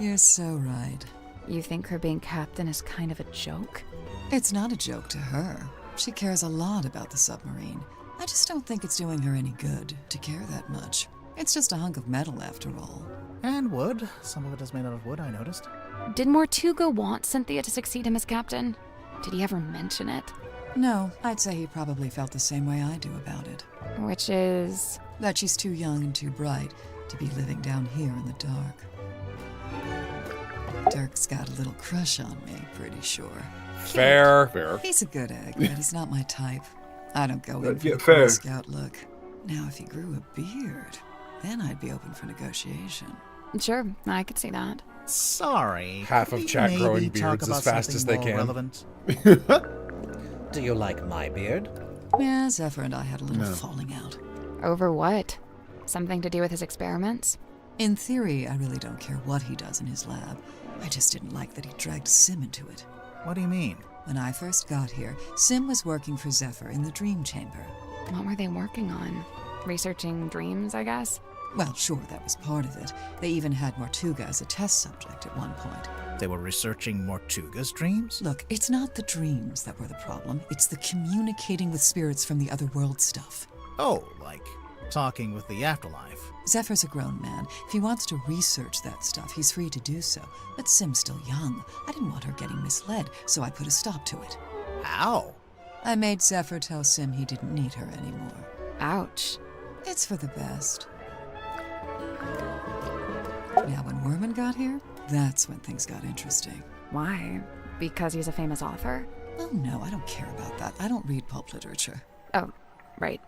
You're so right. You think her being captain is kind of a joke? It's not a joke to her. She cares a lot about the submarine. I just don't think it's doing her any good to care that much. It's just a hunk of metal, after all. And wood. Some of it is made out of wood, I noticed. Did Mortuga want Cynthia to succeed him as captain? Did he ever mention it? No, I'd say he probably felt the same way I do about it. Which is? That she's too young and too bright to be living down here in the dark. Dirk's got a little crush on me, pretty sure. Fair. He's a good egg, but he's not my type. I don't go in for the fair. Boy Scout look. Now, if he grew a beard, then I'd be open for negotiation. Sure, I could see that. Sorry. Half of chat maybe growing talk beards about as fast as they something more can. relevant? Do you like my beard? Yeah, Zephyr and I had a little falling out. Over what? Something to do with his experiments? In theory, I really don't care what he does in his lab. I just didn't like that he dragged Sim into it. What do you mean? When I first got here, Sim was working for Zephyr in the Dream Chamber. What were they working on? Researching dreams, I guess? Well, sure, that was part of it. They even had Mortuga as a test subject at one point. They were researching Mortuga's dreams? Look, it's not the dreams that were the problem. It's the communicating with spirits from the other world stuff. Oh, like talking with the afterlife. Zephyr's a grown man. If he wants to research that stuff, he's free to do so. But Sim's still young. I didn't want her getting misled, so I put a stop to it. How? I made Zephyr tell Sim he didn't need her anymore. Ouch. It's for the best. Now, when Werman got here, that's when things got interesting. Why? Because he's a famous author? Oh, no, I don't care about that. I don't read pulp literature. Oh, right.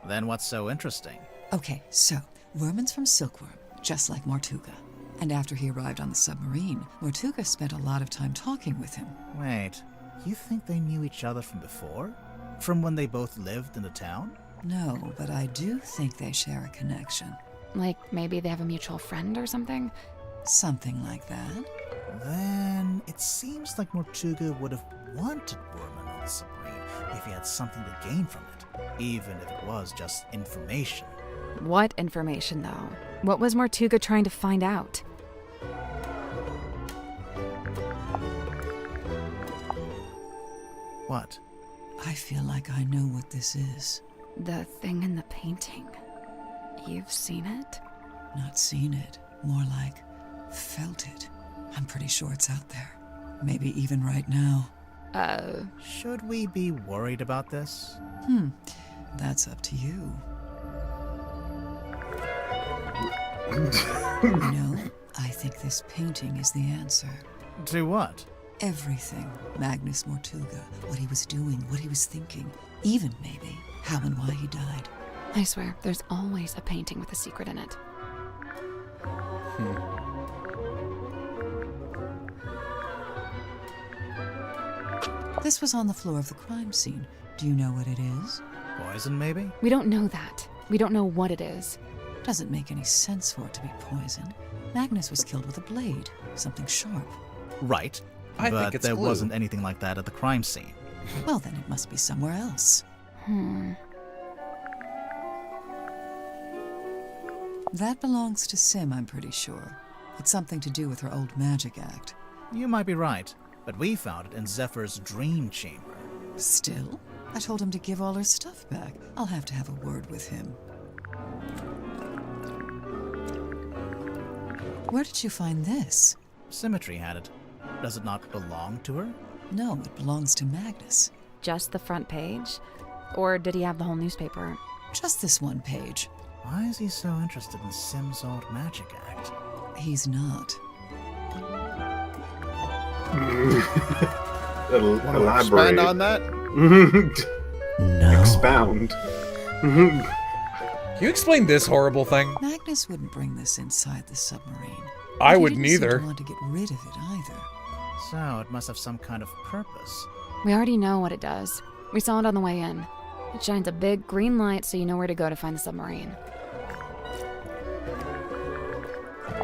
Then what's so interesting? Okay, so, Werman's from Silkworm, just like Mortuga. And after he arrived on the submarine, Mortuga spent a lot of time talking with him. Wait, you think they knew each other from before? From when they both lived in the town? No, but I do think they share a connection. Like maybe they have a mutual friend or something? Something like that. Then it seems like Mortuga would have wanted Werman on the submarine if he had something to gain from it, even if it was just information. What information, though? What was Mortuga trying to find out? What? I feel like I know what this is. The thing in the painting. You've seen it? Not seen it. More like felt it. I'm pretty sure it's out there. Maybe even right now. Should we be worried about this? That's up to you. You know, I think this painting is the answer. To what? Everything. Magnus Mortuga, what he was doing, what he was thinking, even maybe how and why he died. I swear, there's always a painting with a secret in it. This was on the floor of the crime scene. Do you know what it is? Poison, maybe? We don't know that. We don't know what it is. Doesn't make any sense for it to be poison. Magnus was killed with a blade, something sharp. Right. I but think it's there glue. wasn't anything like that at the crime scene. Well, then it must be somewhere else. That belongs to Sim, I'm pretty sure. It's something to do with her old magic act. You might be right, but we found it in Zephyr's dream chamber. Still? I told him to give all her stuff back. I'll have to have a word with him. Where did you find this? Symmetry had it. Does it not belong to her? No, it belongs to Magnus. Just the front page? Or did he have the whole newspaper? Just this one page. Why is he so interested in Sim's old magic act? He's not. Elaborate. Expand on that? No. Expound. Can you explain this horrible thing? Magnus wouldn't bring this inside the submarine. I But he wouldn't didn't seem either. to want to get rid of it either. So it must have some kind of purpose. We already know what it does. We saw it on the way in. It shines a big green light so you know where to go to find the submarine.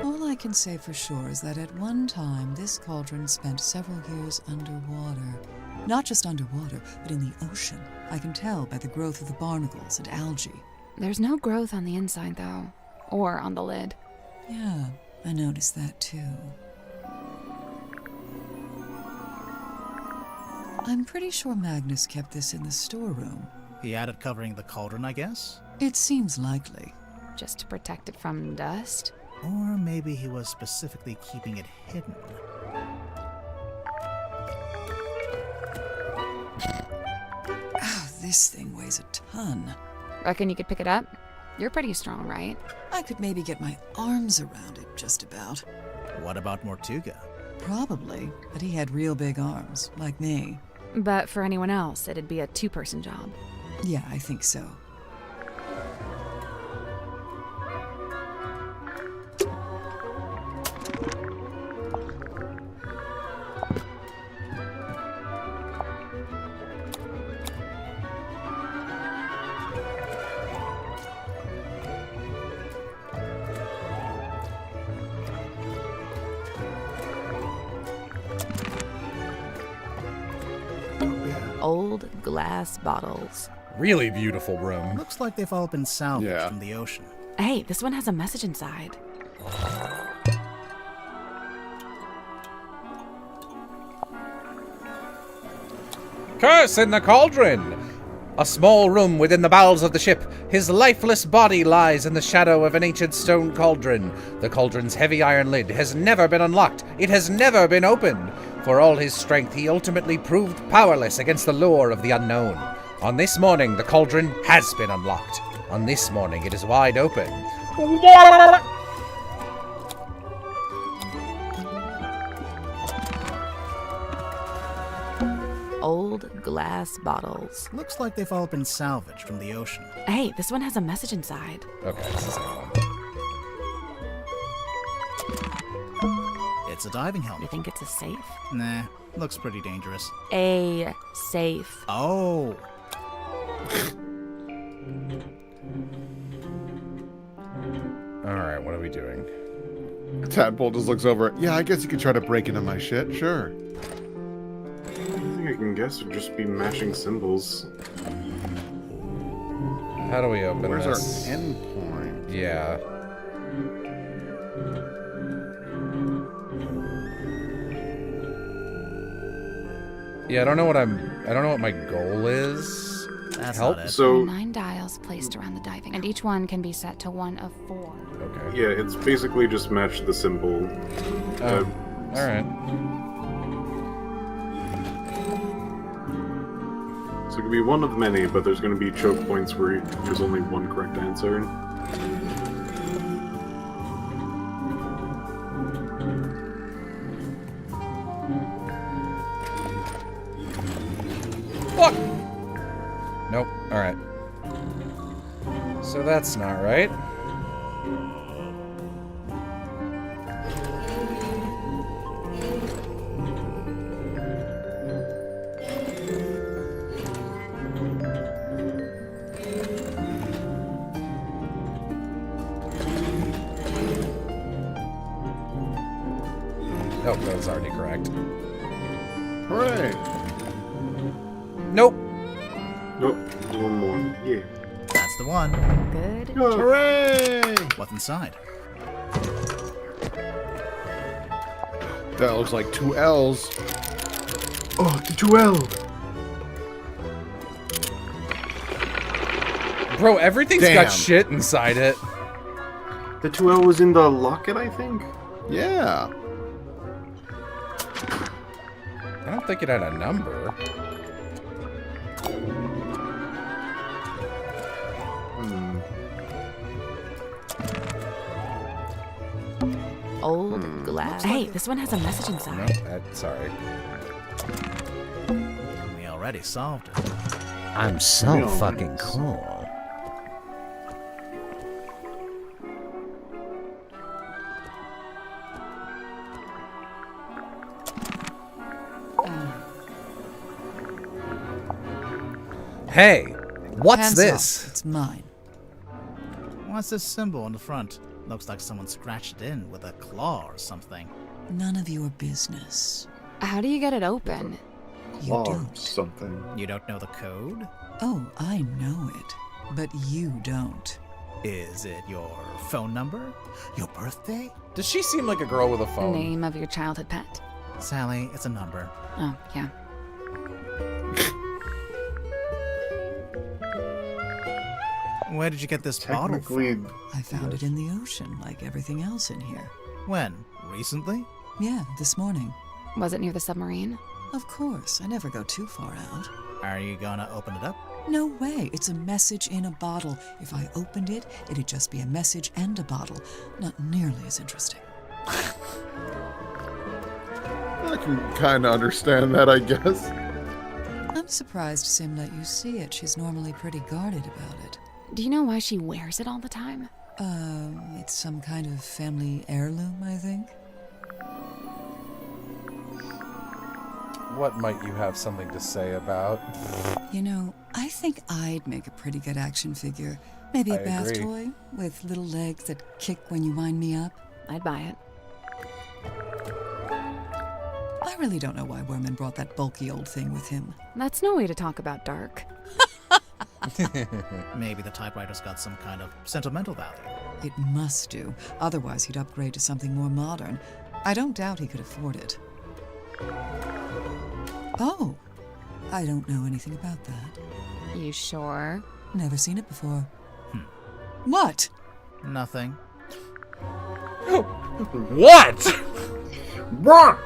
All I can say for sure is that at one time, this cauldron spent several years underwater. Not just underwater, but in the ocean. I can tell by the growth of the barnacles and algae. There's no growth on the inside, though. Or on the lid. Yeah, I noticed that too. I'm pretty sure Magnus kept this in the storeroom. He had it covering the cauldron, I guess? It seems likely. Just to protect it from dust? Or maybe he was specifically keeping it hidden. Oh, this thing weighs a ton. Reckon you could pick it up? You're pretty strong, right? I could maybe get my arms around it, just about. What about Mortuga? Probably, but he had real big arms, like me. But for anyone else, it'd be a two-person job. Yeah, I think so. Old glass bottles. Really beautiful room. Looks like they've all been salvaged Yeah. from the ocean. Hey, this one has a message inside. Curse in the cauldron! A small room within the bowels of the ship. His lifeless body lies in the shadow of an ancient stone cauldron. The cauldron's heavy iron lid has never been unlocked. It has never been opened. For all his strength, he ultimately proved powerless against the lure of the unknown. On this morning, the cauldron has been unlocked. On this morning, it is wide open. Old glass bottles. Looks like they've all been salvaged from the ocean. Hey, this one has a message inside. Okay, it's the same one. It's a diving You helmet. think it's a safe? Nah, looks pretty dangerous. A safe. Oh, Alright, what are we doing? Tadpole just looks over. Yeah, I guess you could try to break into my shit. Sure. I think I can guess it'd just be mashing symbols. How do we open Where's this? our end point? Yeah. Yeah, I don't know what my goal is. that's Help? not it. So 9 dials placed around the diving, and each one can be set to one of 4. Okay. yeah, it's basically just match the symbol. Oh, alright. So it could be one of many, but there's going to be choke points where there's only one correct answer. Fuck! Nope. Alright. So that's not right. Oh, that was already correct. Hooray! Nope. Nope, one more. Yeah. That's the one. Good. Hooray! What's inside? That looks like 2 L's. Oh, the 2L. Bro, everything's Damn. got shit inside it. The 2L was in the locket, I think? Yeah. I don't think it had a number. Old glass. Hey, this one has a message inside. No, sorry. We already solved it. I'm so fucking cool. Hey, what's Hands this? off. It's mine. What's this symbol on the front? Looks like someone scratched it in with a claw or something. None of your business. How do you get it open? You don't. Something. You don't know the code? Oh, I know it. But you don't. Is it your phone number? Your birthday? Does she seem like a girl with a The phone? name of your childhood pet. Sally, it's a number. Oh, yeah. Where did you get this bottle from? I found it in the ocean, like everything else in here. When? Recently? Yeah, this morning. Was it near the submarine? Of course, I never go too far out. Are you gonna open it up? No way, it's a message in a bottle. If I opened it, it'd just be a message and a bottle. Not nearly as interesting. I can kind of understand that, I guess. I'm surprised Sim let you see it. She's normally pretty guarded about it. Do you know why she wears it all the time? It's some kind of family heirloom, I think. What might you have something to say about? You know, I think I'd make a pretty good action figure. Maybe a I bath agree. toy with little legs that kick when you wind me up. I'd buy it. I really don't know why Werman brought that bulky old thing with him. That's no way to talk about Dark. Maybe the typewriter's got some kind of sentimental value. It must do. Otherwise, he'd upgrade to something more modern. I don't doubt he could afford it. Oh, I don't know anything about that. You sure? Never seen it before. What? Nothing. What? What?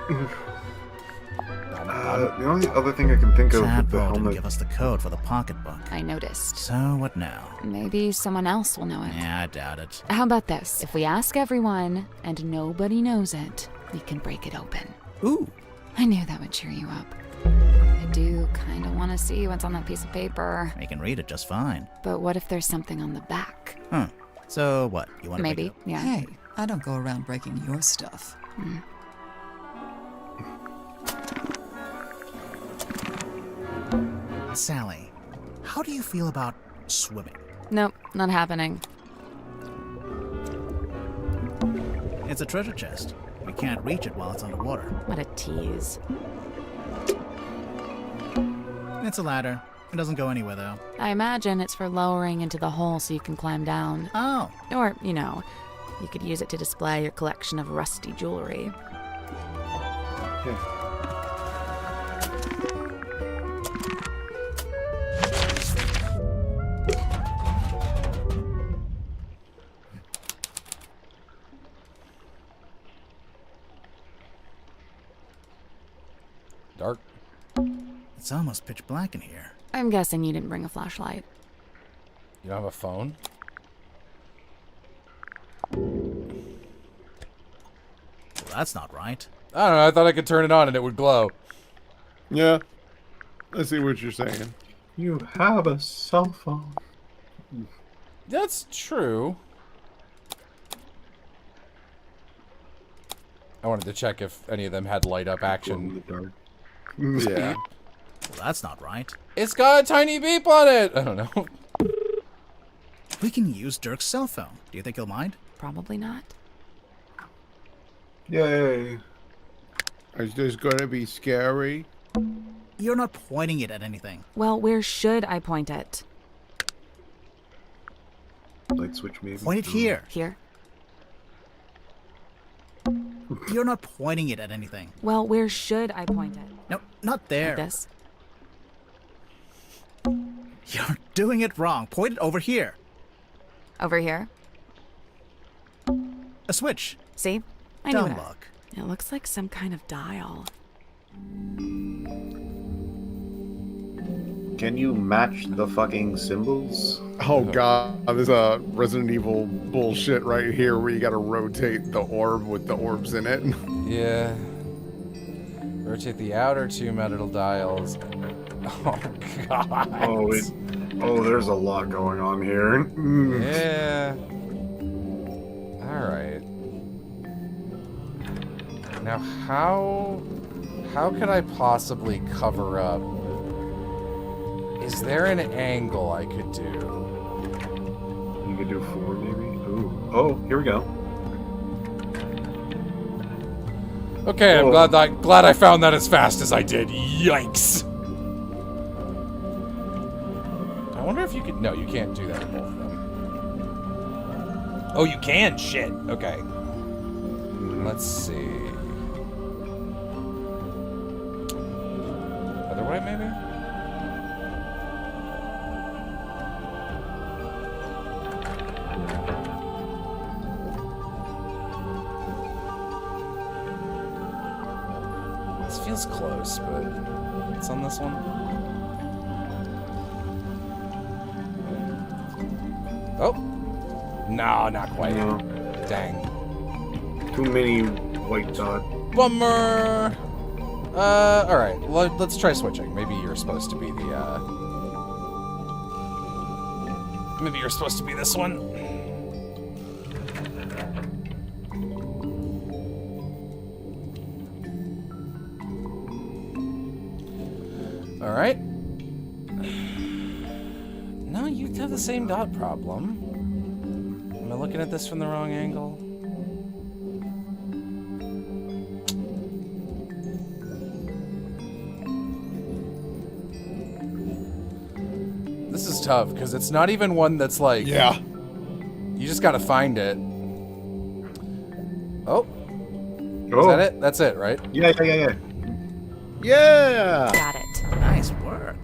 The only other thing I can think of with the Tadpole didn't helmet. give us the code for the pocketbook. I noticed. So what now? Maybe someone else will know it. Yeah, I doubt it. How about this? If we ask everyone and nobody knows it, we can break it open. Ooh. I knew that would cheer you up. I do kind of want to see what's on that piece of paper. You can read it just fine. But what if there's something on the back? Huh. So what? You want to Maybe, yeah. Hey, I don't go around breaking your stuff. Sally, how do you feel about swimming? Nope, not happening. It's a treasure chest. We can't reach it while it's underwater. What a tease. It's a ladder. It doesn't go anywhere, though. I imagine it's for lowering into the hole so you can climb down. Oh. Or, you know, you could use it to display your collection of rusty jewelry. Dark. It's almost pitch black in here. I'm guessing you didn't bring a flashlight. You don't have a phone? Well, that's not right. I don't know. I thought I could turn it on and it would glow. Yeah. I see what you're saying. You have a cell phone. That's true. I wanted to check if any of them had light up action. Yeah. Well, that's not right. It's got a tiny beep on it. I don't know. We can use Dirk's cell phone. Do you think he'll mind? Probably not. Yay. Is this gonna be scary? You're not pointing it at anything. Well, where should I point it? Light switch maybe. Point it here. Here? You're not pointing it at anything. Well, where should I point it? No, not there. Like this? You're doing it wrong. Point it over here. Over here? A switch. See? I knew Dumb it. luck. It looks like some kind of dial. Can you match the fucking symbols? Oh god, there's a Resident Evil bullshit right here where you gotta rotate the orb with the orbs in it. Yeah. Rotate the outer 2 metal dials. Oh god. Oh, there's a lot going on here. Yeah. Alright. Now how could I possibly cover up? Is there an angle I could do? You could do 4 maybe? Ooh. Oh, here we go. Okay, I'm glad I found that as fast as I did. Yikes. I wonder if you could... No, you can't do that with both of them. Oh, you can? Shit. Okay. Let's see. Other way, maybe? This feels close, but it's on this one. Oh! No, not quite. No. Dang. Too many white dots. Bummer! Alright. Let's try switching. Maybe you're supposed to be the, Maybe you're supposed to be this one. Alright. No, you have the same dot problem. Am I looking at this from the wrong angle? This is tough, because it's not even one that's like... Yeah. You just gotta find it. Oh. Oh. Is that it? That's it, right? Yeah. Yeah! Got it. Nice work.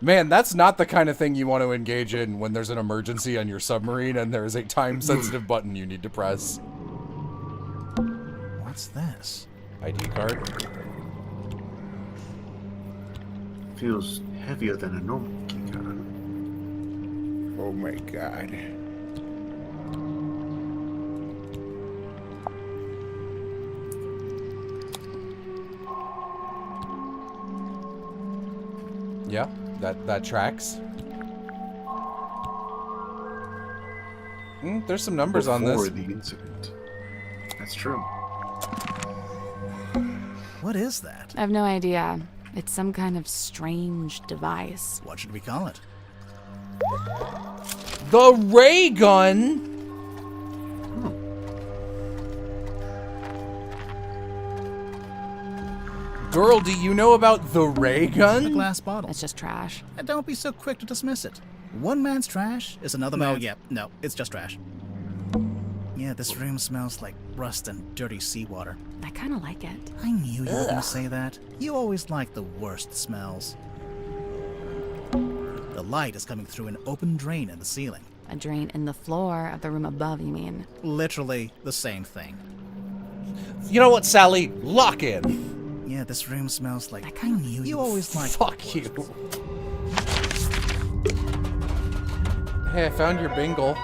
Man, that's not the kind of thing you want to engage in when there's an emergency on your submarine and there is a time-sensitive button you need to press. What's this? ID card. Feels heavier than a normal keycard. Oh my god. Yeah, that tracks. There's some numbers on this. Before the incident. That's true. What is that? I have no idea. It's some kind of strange device. What should we call it? The ray gun? Girl, do you know about the ray gun? A glass bottle. It's just trash. And don't be so quick to dismiss it. One man's trash is another man's... No, it's just trash. Yeah, this room smells like rust and dirty seawater. I kind of like it. I knew you were going to say that. You always like the worst smells. The light is coming through an open drain in the ceiling. A drain in the floor of the room above, you mean? Literally the same thing. You know what, Sally? Lock in. Yeah, this room smells like... I knew you always like... Fuck you. Hey, I found your bingle.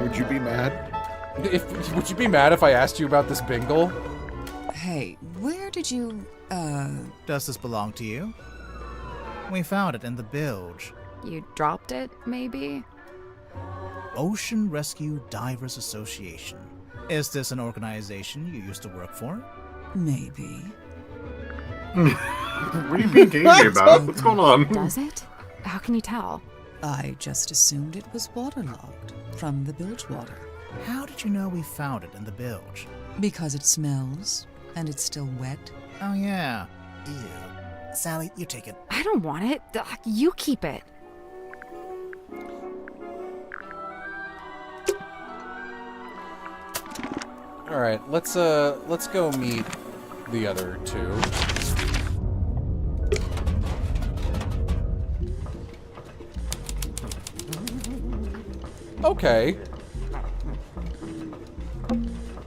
Would you be mad? Would you be mad if I asked you about this bingle? Hey, where did you, Does this belong to you? We found it in the bilge. You dropped it, maybe? Ocean Rescue Divers Association. Is this an organization you used to work for? Maybe. What are you being angry about? What's going on? Does it? How can you tell? I just assumed it was waterlogged from the bilge water. How did you know we found it in the bilge? Because it smells, and it's still wet. Oh, yeah. Ew. Sally, you take it. I don't want it. You keep it. All right, let's go meet the other two. Okay.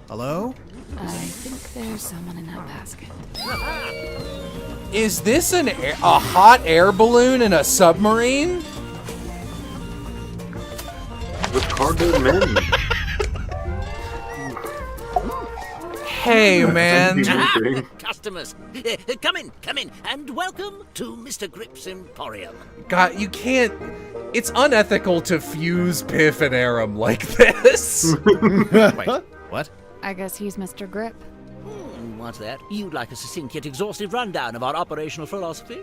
Hello? I think there's someone in that basket. Is this a hot air balloon in a submarine? With cargo men. Hey, man. Customers, come in, and welcome to Mr. Grip's Emporium. God, you can't... It's unethical to fuse Piff and Aram like this. Wait, what? I guess he's Mr. Grip. What's that? You'd like a succinct yet exhaustive rundown of our operational philosophy?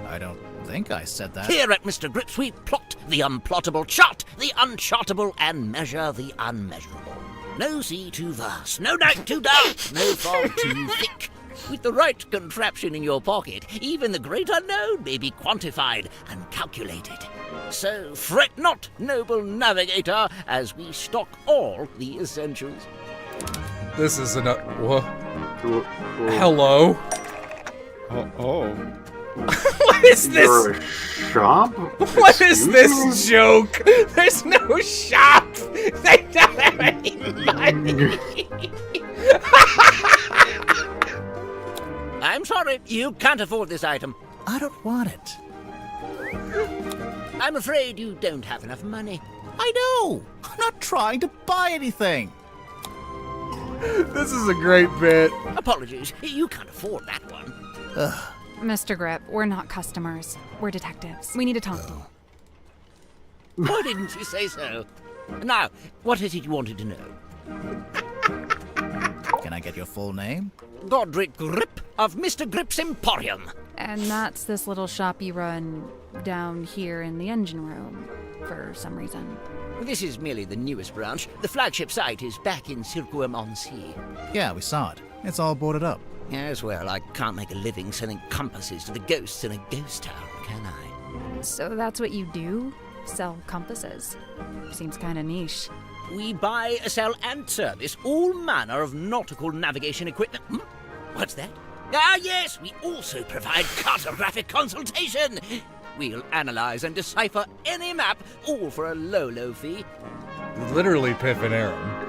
I don't think I said that. Here at Mr. Grips, we plot the unplottable, chart the unchartable, and measure the unmeasurable. No sea too vast, no night too dark, no fog too thick. With the right contraption in your pocket, even the great unknown may be quantified and calculated. So fret not, noble navigator, as we stock all the essentials. This is an... Hello? Oh. What is this? You're a shop? What is this joke? There's no shop. They don't have any money. I'm sorry, you can't afford this item. I don't want it. I'm afraid you don't have enough money. I know! I'm not trying to buy anything! This is a great bit. Apologies, you can't afford that one. Ugh. Mr. Grip, we're not customers. We're detectives. We need to talk to you. Why didn't you say so? Now, what is it you wanted to know? Can I get your full name? Godric Grip of Mr. Grip's Emporium. And that's this little shop you run down here in the engine room, for some reason. This is merely the newest branch. The flagship site is back in Circuum-on-Sea. Yeah, we saw it. It's all boarded up. Yes, well, I can't make a living selling compasses to the ghosts in a ghost town, can I? So that's what you do? Sell compasses? Seems kind of niche. We buy, sell, and service all manner of nautical navigation equipment. What's that? Ah, yes, we also provide cartographic consultation. We'll analyze and decipher any map, all for a low, low fee. Literally Piff and Aram.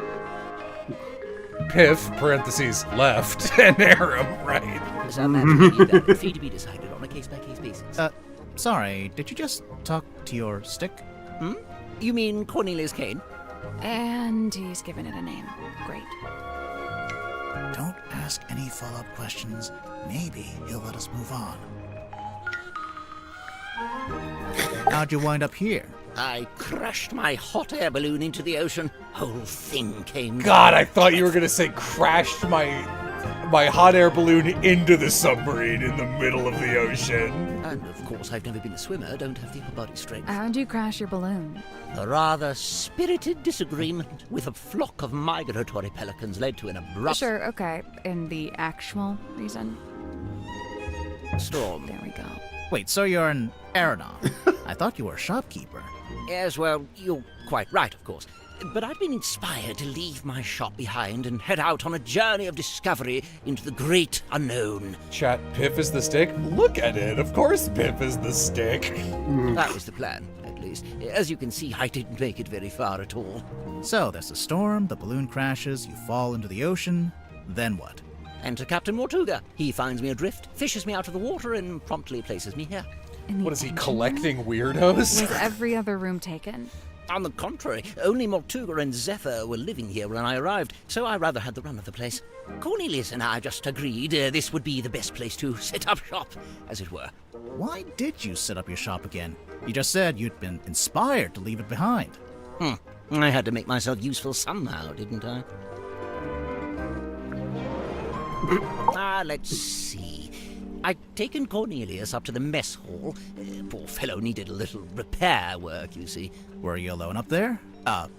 Piff, parentheses, left, and Aram, right. Some matters need that fee to be decided on a case-by-case basis. Sorry, did you just talk to your stick? You mean Cornelius Kane? And he's given it a name. Great. Don't ask any follow-up questions. Maybe he'll let us move on. How'd you wind up here? I crashed my hot air balloon into the ocean. Whole thing came God, down. I thought you were gonna say crashed my hot air balloon into the submarine in the middle of the ocean. And of course, I've never been a swimmer, don't have the upper body strength. How'd you crash your balloon? A rather spirited disagreement with a flock of migratory pelicans led to an abrupt Sure, okay. And the actual reason? storm. There we go. Wait, so you're an aeronaut? I thought you were a shopkeeper. Yes, well, you're quite right, of course. But I've been inspired to leave my shop behind and head out on a journey of discovery into the great unknown. Chat, Piff is the stick? Look at it, of course Piff is the stick. That was the plan, at least. As you can see, I didn't make it very far at all. So, there's a storm, the balloon crashes, you fall into the ocean, then what? Enter Captain Mortuga. He finds me adrift, fishes me out of the water, and promptly places me here. What is he, collecting weirdos? Was every other room taken? On the contrary, only Mortuga and Zephyr were living here when I arrived, so I rather had the run of the place. Cornelius and I just agreed this would be the best place to set up shop, as it were. Why did you set up your shop again? You just said you'd been inspired to leave it behind. I had to make myself useful somehow, didn't I? Let's see. I'd taken Cornelius up to the mess hall. Poor fellow needed a little repair work, you see. Were you alone up there?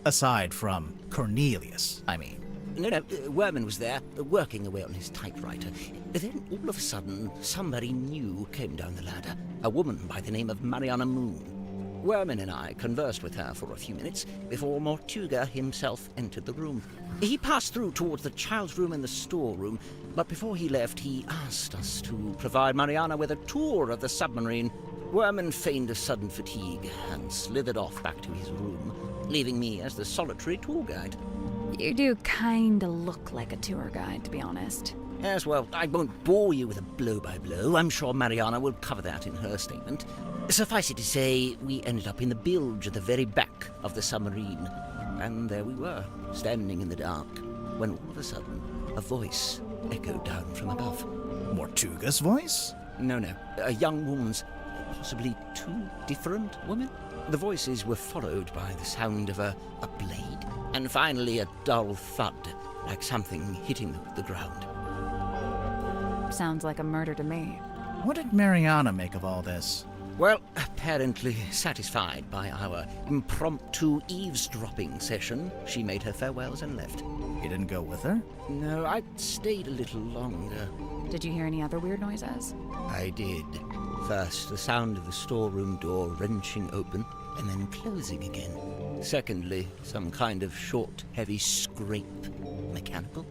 Aside from Cornelius, I mean. No, Werman was there, working away on his typewriter. Then, all of a sudden, somebody new came down the ladder. A woman by the name of Mariana Moon. Worman and I conversed with her for a few minutes before Mortuga himself entered the room. He passed through towards the child's room and the storeroom, but before he left, he asked us to provide Mariana with a tour of the submarine. Worman feigned a sudden fatigue and slithered off back to his room, leaving me as the solitary tour guide. You do kinda look like a tour guide, to be honest. Yes, well, I won't bore you with a blow-by-blow. I'm sure Mariana will cover that in her statement. Suffice it to say, we ended up in the bilge at the very back of the submarine. And there we were, standing in the dark, when all of a sudden, a voice echoed down from above. Mortuga's voice? No, a young woman's, possibly two different women. The voices were followed by the sound of a blade, and finally a dull thud, like something hitting the ground. Sounds like a murder to me. What did Mariana make of all this? Well, apparently satisfied by our impromptu eavesdropping session, she made her farewells and left. You didn't go with her? No, I stayed a little longer. Did you hear any other weird noises? I did. First, the sound of the storeroom door wrenching open and then closing again. Secondly, some kind of short, heavy scrape, mechanical.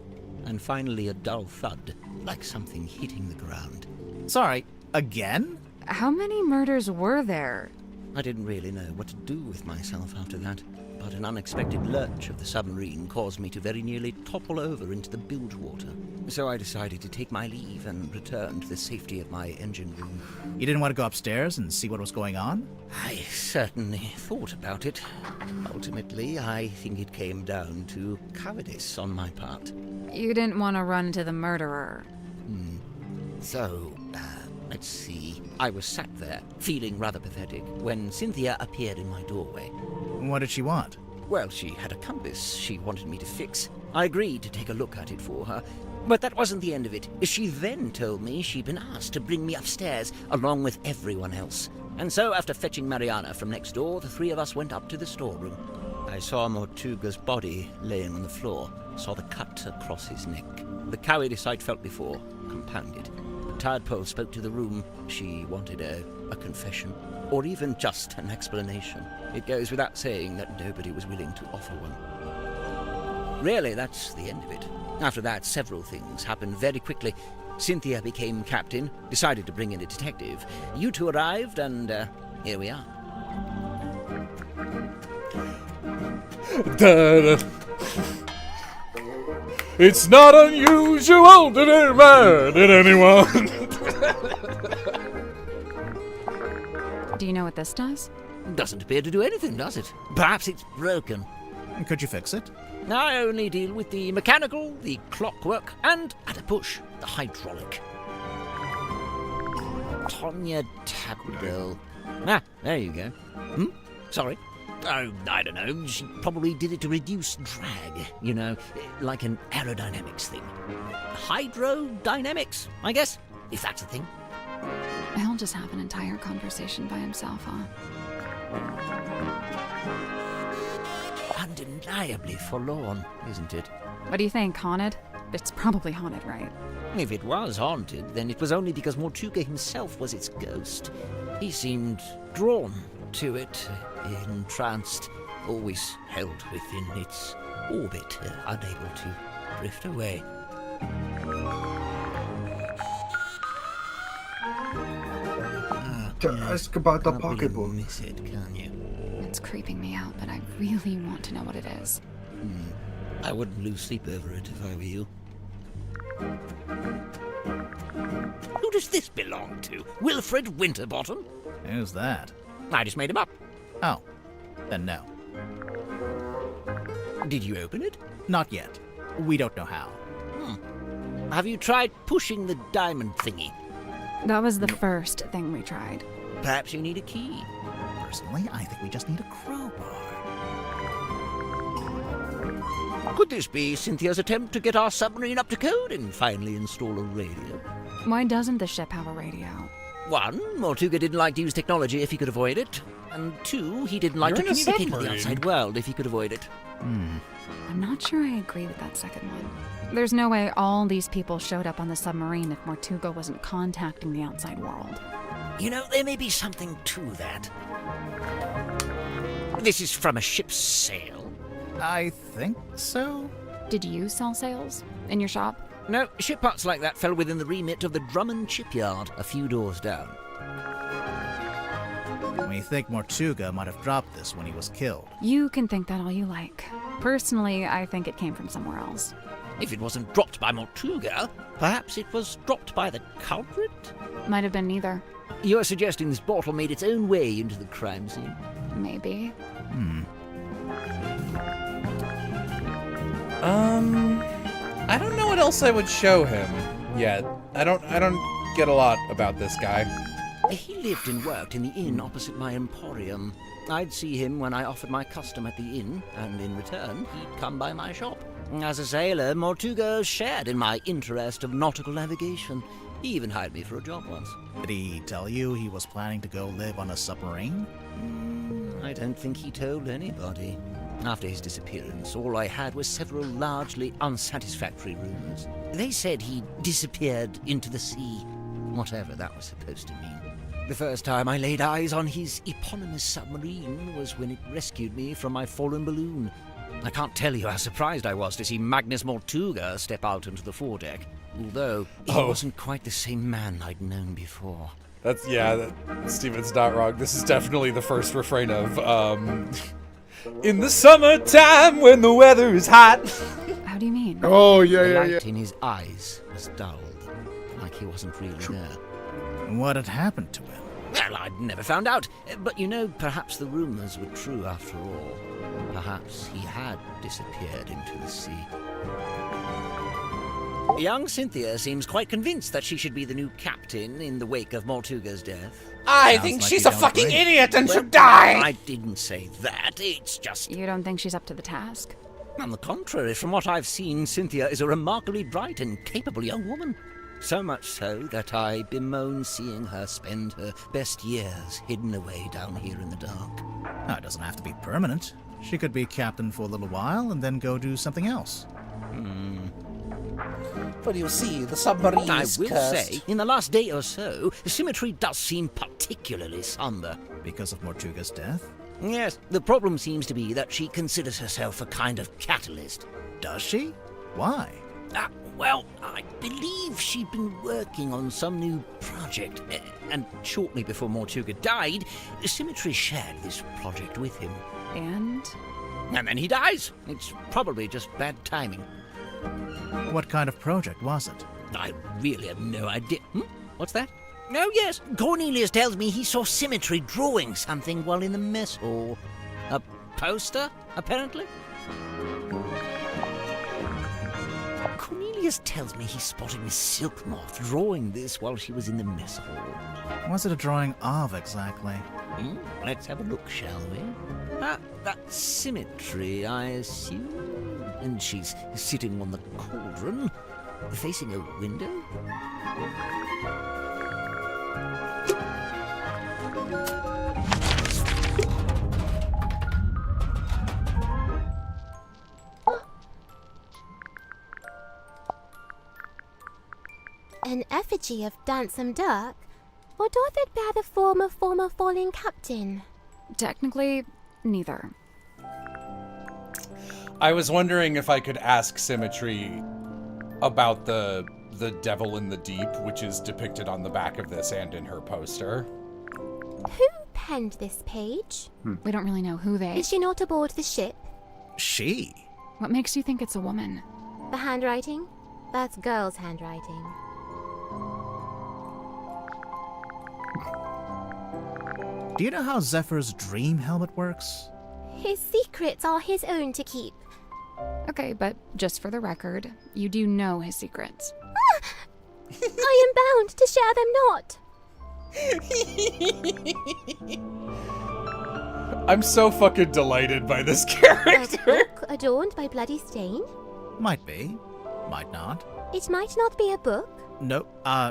And finally, a dull thud, like something hitting the ground. Sorry, again? How many murders were there? I didn't really know what to do with myself after that, but an unexpected lurch of the submarine caused me to very nearly topple over into the bilge water. So I decided to take my leave and return to the safety of my engine room. You didn't want to go upstairs and see what was going on? I certainly thought about it. Ultimately, I think it came down to cowardice on my part. You didn't want to run into the murderer. So, let's see. I was sat there, feeling rather pathetic, when Cynthia appeared in my doorway. What did she want? Well, she had a compass she wanted me to fix. I agreed to take a look at it for her, but that wasn't the end of it. She then told me she'd been asked to bring me upstairs, along with everyone else. And so, after fetching Mariana from next door, the three of us went up to the storeroom. I saw Mortuga's body laying on the floor, saw the cut across his neck. The cowardice I'd felt before compounded. The tadpole spoke to the room. She wanted a confession, or even just an explanation. It goes without saying that nobody was willing to offer one. Really, that's the end of it. After that, several things happened very quickly. Cynthia became captain, decided to bring in a detective. You two arrived, and here we are. It's not unusual to be mad at anyone. Do you know what this does? Doesn't appear to do anything, does it? Perhaps it's broken. Could you fix it? I only deal with the mechanical, the clockwork, and, at a push, the hydraulic. Tonya Tabdell. Ah, there you go. Sorry. Oh, I don't know. She probably did it to reduce drag, you know, like an aerodynamics thing. Hydrodynamics, I guess, if that's a thing. He'll just have an entire conversation by himself, huh? Undeniably forlorn, isn't it? What do you think, haunted? It's probably haunted, right? If it was haunted, then it was only because Mortuga himself was its ghost. He seemed drawn to it, entranced, always held within its orbit, unable to drift away. To ask about the pocketbook. Miss it, can you? It's creeping me out, but I really want to know what it is. I wouldn't lose sleep over it if I were you. Who does this belong to? Wilfred Winterbottom? Who's that? I just made him up. Oh, then no. Did you open it? Not yet. We don't know how. Have you tried pushing the diamond thingy? That was the first thing we tried. Perhaps you need a key. Personally, I think we just need a crowbar. Could this be Cynthia's attempt to get our submarine up to code and finally install a radio? Why doesn't the ship have a radio? 1, Mortuga didn't like to use technology if he could avoid it. And 2, he didn't like to communicate with the outside world if he could avoid it. I'm not sure I agree with that second one. There's no way all these people showed up on the submarine if Mortuga wasn't contacting the outside world. You know, there may be something to that. This is from a ship's sail? I think so. Did you sell sails in your shop? No, ship parts like that fell within the remit of the Drummond shipyard, a few doors down. We think Mortuga might have dropped this when he was killed. You can think that all you like. Personally, I think it came from somewhere else. If it wasn't dropped by Mortuga, perhaps it was dropped by the culprit? Might have been neither. You're suggesting this bottle made its own way into the crime scene? Maybe. I don't know what else I would show him yet. I don't get a lot about this guy. He lived and worked in the inn opposite my emporium. I'd see him when I offered my custom at the inn, and in return, he'd come by my shop. As a sailor, Mortuga shared in my interest of nautical navigation. He even hired me for a job once. Did he tell you he was planning to go live on a submarine? I don't think he told anybody. After his disappearance, all I had was several largely unsatisfactory rumors. They said he disappeared into the sea, whatever that was supposed to mean. The first time I laid eyes on his eponymous submarine was when it rescued me from my fallen balloon. I can't tell you how surprised I was to see Magnus Mortuga step out into the foredeck, although he wasn't quite the same man I'd known before. Steven's not wrong. This is definitely the first refrain of, in the summertime when the weather is hot. How do you mean? Oh, The yeah. light in his eyes was dulled, like he wasn't really there. What had happened to him? Well, I'd never found out, but perhaps the rumors were true after all. Perhaps he had disappeared into the sea. Young Cynthia seems quite convinced that she should be the new captain in the wake of Mortuga's death. I think she's a fucking idiot and should die! I didn't say that, it's just... You don't think she's up to the task? On the contrary, from what I've seen, Cynthia is a remarkably bright and capable young woman. So much so that I bemoan seeing her spend her best years hidden away down here in the dark. It doesn't have to be permanent. She could be captain for a little while and then go do something else. But you see, the submarine is I will cursed. say, in the last day or so, the symmetry does seem particularly somber. Because of Mortuga's death? Yes, the problem seems to be that she considers herself a kind of catalyst. Does she? Why? Well, I believe she'd been working on some new project, and shortly before Mortuga died, Symmetry shared this project with him. And then he dies. It's probably just bad timing. What kind of project was it? I really have no idea. What's that? Oh, yes. Cornelius tells me he saw Symmetry drawing something while in the mess hall. A poster, apparently? Cornelius tells me he spotted Miss Silk Moth drawing this while she was in the mess hall. What's it a drawing of, exactly? Let's have a look, shall we? That's Symmetry, I assume. And she's sitting on the cauldron, facing a window. An effigy of Dansome Dirk? Or doth it bear the form of former fallen captain? technically, neither. I was wondering if I could ask Symmetry about the devil in the deep, which is depicted on the back of this and in her poster. Who penned this page? We don't really know who they... Is she not aboard the ship? She? What makes you think it's a woman? The handwriting? That's girl's handwriting. Do you know how Zephyr's dream helmet works? His secrets are his own to keep. Okay, but just for the record, you do know his secrets. I am bound to share them not. I'm so fucking delighted by this A character. book adorned by bloody stain? Might be. Might not. It might not be a book. No,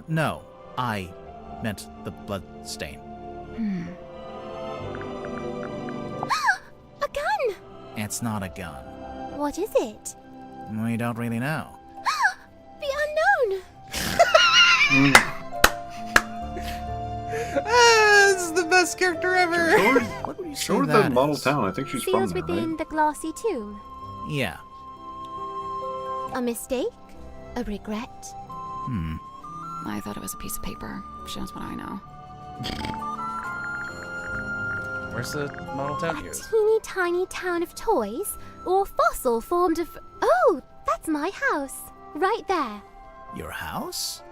no. I meant the blood stain. A gun! It's not a gun. What is it? We don't really know. The unknown! This is the best character ever. What were you you say Show her the that model is? town. I think she's from Sealed there, within right? the glassy tomb. Yeah. A mistake? A regret? I thought it was a piece of paper. Shows what I know. Where's the model town used? Teeny tiny town of toys? Or fossil formed of... Oh, that's my house. Right there. Your house?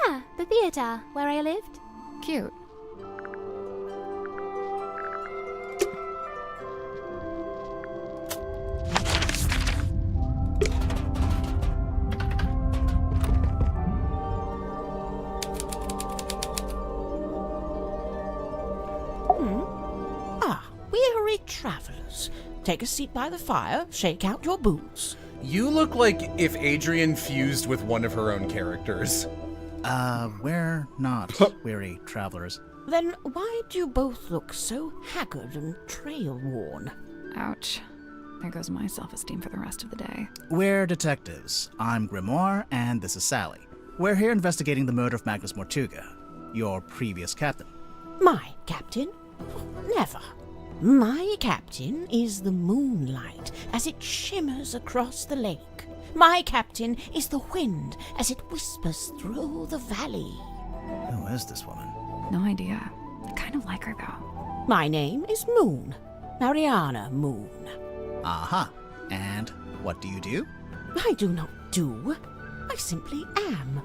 Yeah, the theater where I lived. Cute. Weary travelers. Take a seat by the fire, shake out your boots. You look like if Adrian fused with one of her own characters. We're not weary travelers. Then why do you both look so haggard and trail-worn? Ouch. There goes my self-esteem for the rest of the day. We're detectives. I'm Grimoire, and this is Sally. We're here investigating the murder of Magnus Mortuga, your previous captain. My captain? Never. My captain is the moonlight as it shimmers across the lake. My captain is the wind as it whispers through the valley. Who is this woman? No idea. I kind of like her, though. My name is Moon. Mariana Moon. Aha. And what do you do? I do not do. I simply am.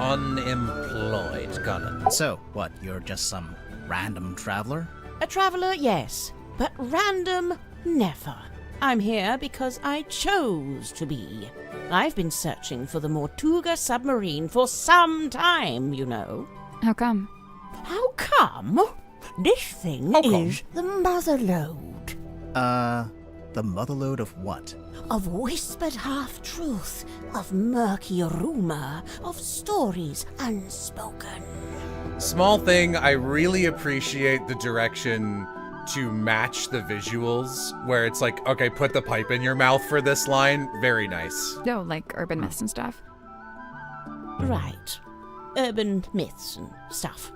Unemployed, got it. So, what, you're just some random traveler? A traveler, yes, but random, never. I'm here because I chose to be. I've been searching for the Mortuga submarine for some time, you know. How come? How come? This thing is the motherlode. The motherlode of what? Of whispered half-truth, of murky rumor, of stories unspoken. Small thing, I really appreciate the direction to match the visuals, where it's like, okay, put the pipe in your mouth for this line. Very nice. No, like urban myths and stuff. Right. Urban myths and stuff.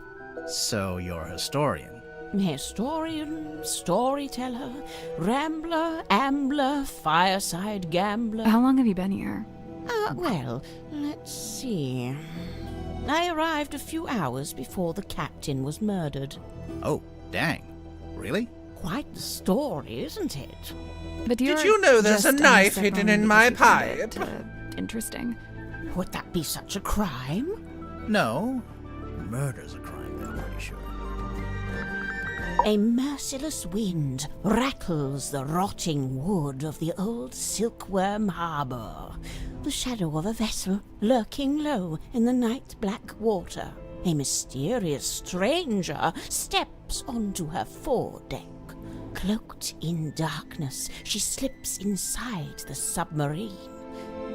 So you're a historian? Historian, storyteller, rambler, ambler, fireside gambler. How long have you been here? Well, let's see. I arrived a few hours before the captain was murdered. Oh, dang. Really? Quite the story, isn't it? But Did you know there's a knife hidden in my pipe? Interesting. Would that be such a crime? No. Murder's a crime, I'm pretty sure. A merciless wind rattles the rotting wood of the old silkworm harbor. The shadow of a vessel lurking low in the night-black water. A mysterious stranger steps onto her foredeck. Cloaked in darkness, she slips inside the submarine.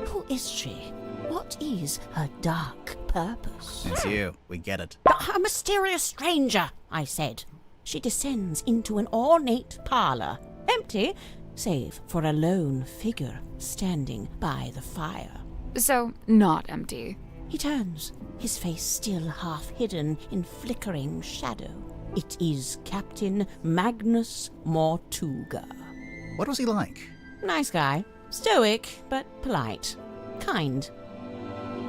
Who is she? What is her dark purpose? It's you. We get it. A mysterious stranger, I said. She descends into an ornate parlor, empty, save for a lone figure standing by the fire. So, not empty. He turns, his face still half hidden in flickering shadow. It is Captain Magnus Mortuga. What was he like? Nice guy. Stoic, but polite. Kind.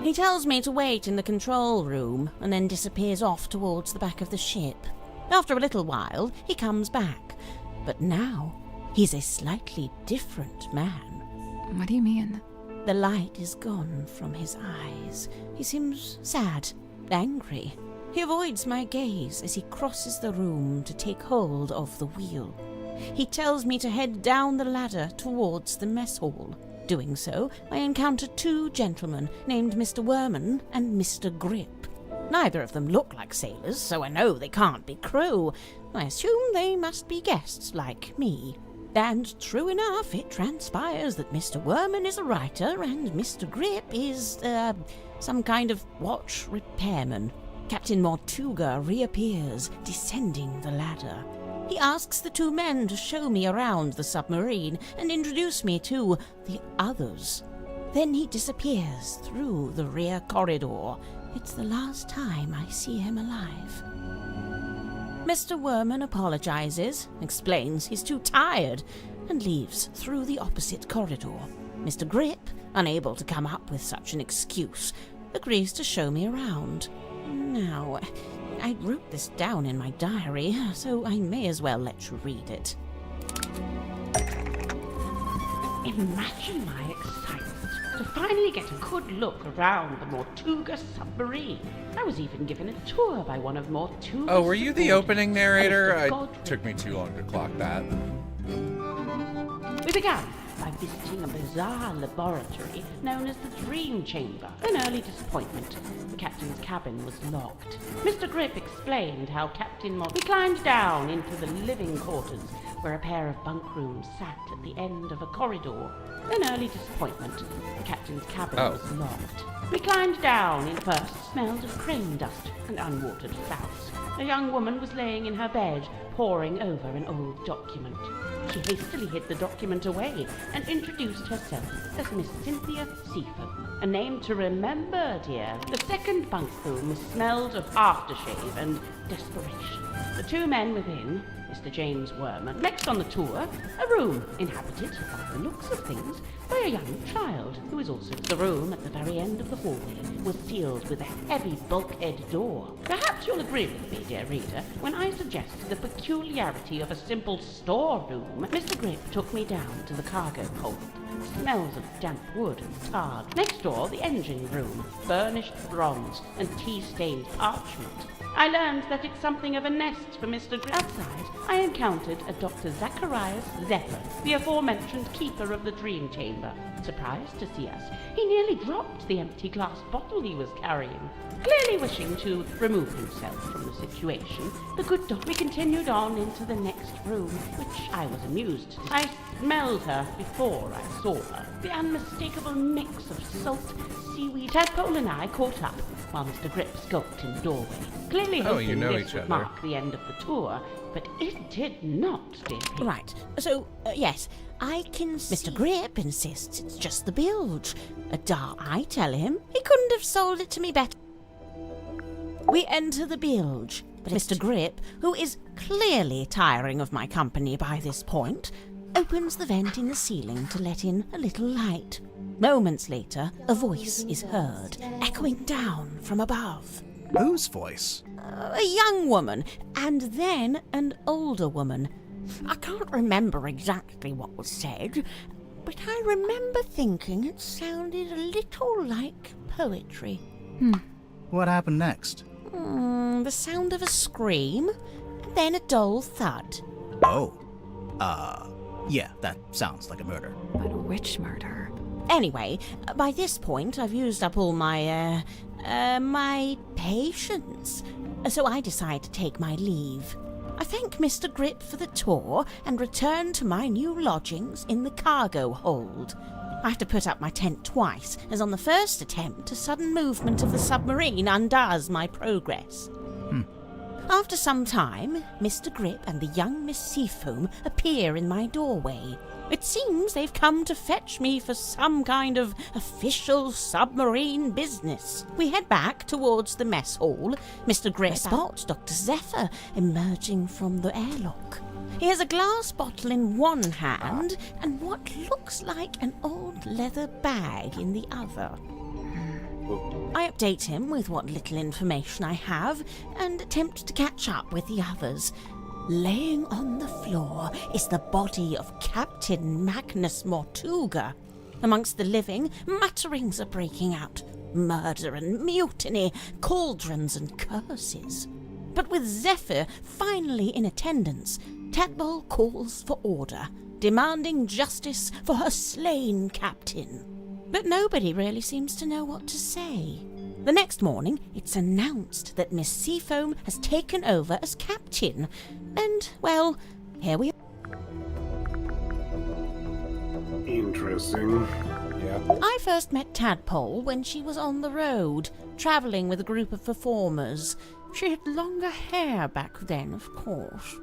He tells me to wait in the control room and then disappears off towards the back of the ship. After a little while, he comes back. But now, he's a slightly different man. What do you mean? The light is gone from his eyes. He seems sad, angry. He avoids my gaze as he crosses the room to take hold of the wheel. He tells me to head down the ladder towards the mess hall. Doing so, I encounter two gentlemen named Mr. Worman and Mr. Grip. Neither of them look like sailors, so I know they can't be crew. I assume they must be guests like me. And true enough, it transpires that Mr. Worman is a writer and Mr. Grip is, some kind of watch repairman. Captain Mortuga reappears, descending the ladder. He asks the two men to show me around the submarine and introduce me to the others. Then he disappears through the rear corridor. It's the last time I see him alive. Mr. Worman apologizes, explains he's too tired, and leaves through the opposite corridor. Mr. Grip, unable to come up with such an excuse, agrees to show me around. Now, I wrote this down in my diary, so I may as well let you read it. Imagine my excitement to finally get a good look around the Mortuga submarine. I was even given a tour by one of Mortuga's Oh, were you the subordinates, opening narrator? Mr. Took me too long to clock that. We began by visiting a bizarre laboratory known as the Dream Chamber. An early disappointment. The captain's cabin was locked. Mr. Grip explained how We climbed down into the living quarters, where a pair of bunk rooms sat at the end of a corridor. An early disappointment. The captain's cabin was locked. We climbed down and first smelled of crane dust and unwatered souse. A young woman was laying in her bed, poring over an old document. She hastily hid the document away and introduced herself as Miss Cynthia Seafoam. A name to remember, dear. The second bunk room smelled of aftershave and desperation. The two men within, Mr. James Worman. Next on the tour, a room inhabited, by the looks of things, by a young child, who is also the room at the very end of the hallway, was sealed with a heavy bulkhead door. Perhaps you'll agree with me, dear reader, when I suggest the peculiarity of a simple storeroom. Mr. Grip took me down to the cargo hold. Smells of damp wood and tar. Next door, the engine room, burnished bronze and tea-stained parchment. I learned that it's something of a nest for Mr. Grip. Outside, I encountered a Dr. Zacharias Zephyr, the aforementioned keeper of the Dream Chamber. Surprised to see us, he nearly dropped the empty glass bottle he was carrying. Clearly wishing to remove himself from the situation, the good doctor. We continued on into the next room, which I was amused to see. I smelled her before I saw her. The unmistakable mix of salt, seaweed. Tadpole and I caught up, while Mr. Grip skulked in the doorway, clearly hoping this would mark the end of the tour, but it did not, dear Pete. Right, so, yes, I can see. Mr. Grip insists it's just the bilge. I tell him he couldn't have sold it to me better. We enter the bilge, but Mr. Grip, who is clearly tiring of my company by this point, opens the vent in the ceiling to let in a little light. Moments later, a voice is heard, echoing down from above. Whose voice? A young woman, and then an older woman. I can't remember exactly what was said, but I remember thinking it sounded a little like poetry. What happened next? The sound of a scream, and then a dull thud. Oh. Yeah, that sounds like a murder. But which murder? Anyway, by this point, I've used up all my patience. So I decide to take my leave. I thank Mr. Grip for the tour and return to my new lodgings in the cargo hold. I have to put up my tent twice, as on the first attempt, a sudden movement of the submarine undoes my progress. After some time, Mr. Grip and the young Miss Seafoam appear in my doorway. It seems they've come to fetch me for some kind of official submarine business. We head back towards the mess hall. Mr. Grip spots Dr. Zephyr emerging from the airlock. He has a glass bottle in one hand and what looks like an old leather bag in the other. I update him with what little information I have and attempt to catch up with the others. Laying on the floor is the body of Captain Magnus Mortuga. Amongst the living, mutterings are breaking out. Murder and mutiny, cauldrons and curses. But with Zephyr finally in attendance, Tadpole calls for order, demanding justice for her slain captain. But nobody really seems to know what to say. The next morning, it's announced that Miss Seafoam has taken over as captain. And, well, here we are. Interesting. Yeah. I first met Tadpole when she was on the road, travelling with a group of performers. She had longer hair back then, of course.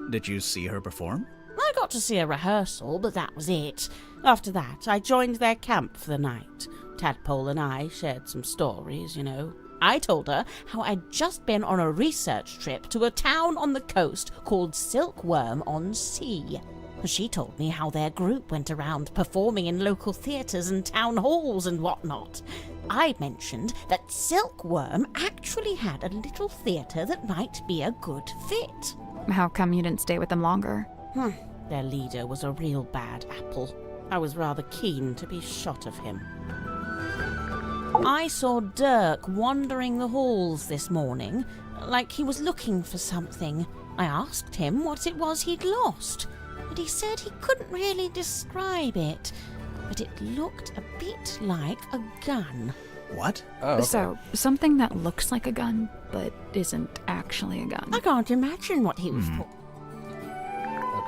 Did you see her perform? I got to see a rehearsal, but that was it. After that, I joined their camp for the night. Tadpole and I shared some stories, you know. I told her how I'd just been on a research trip to a town on the coast called Silkworm-on-Sea. She told me how their group went around performing in local theatres and town halls and whatnot. I mentioned that Silkworm actually had a little theatre that might be a good fit. How come you didn't stay with them longer? Their leader was a real bad apple. I was rather keen to be shot of him. I saw Dirk wandering the halls this morning, like he was looking for something. I asked him what it was he'd lost, but he said he couldn't really describe it, but it looked a bit like a gun. What? Oh, okay. So, something that looks like a gun, but isn't actually a gun. I can't imagine what he was for.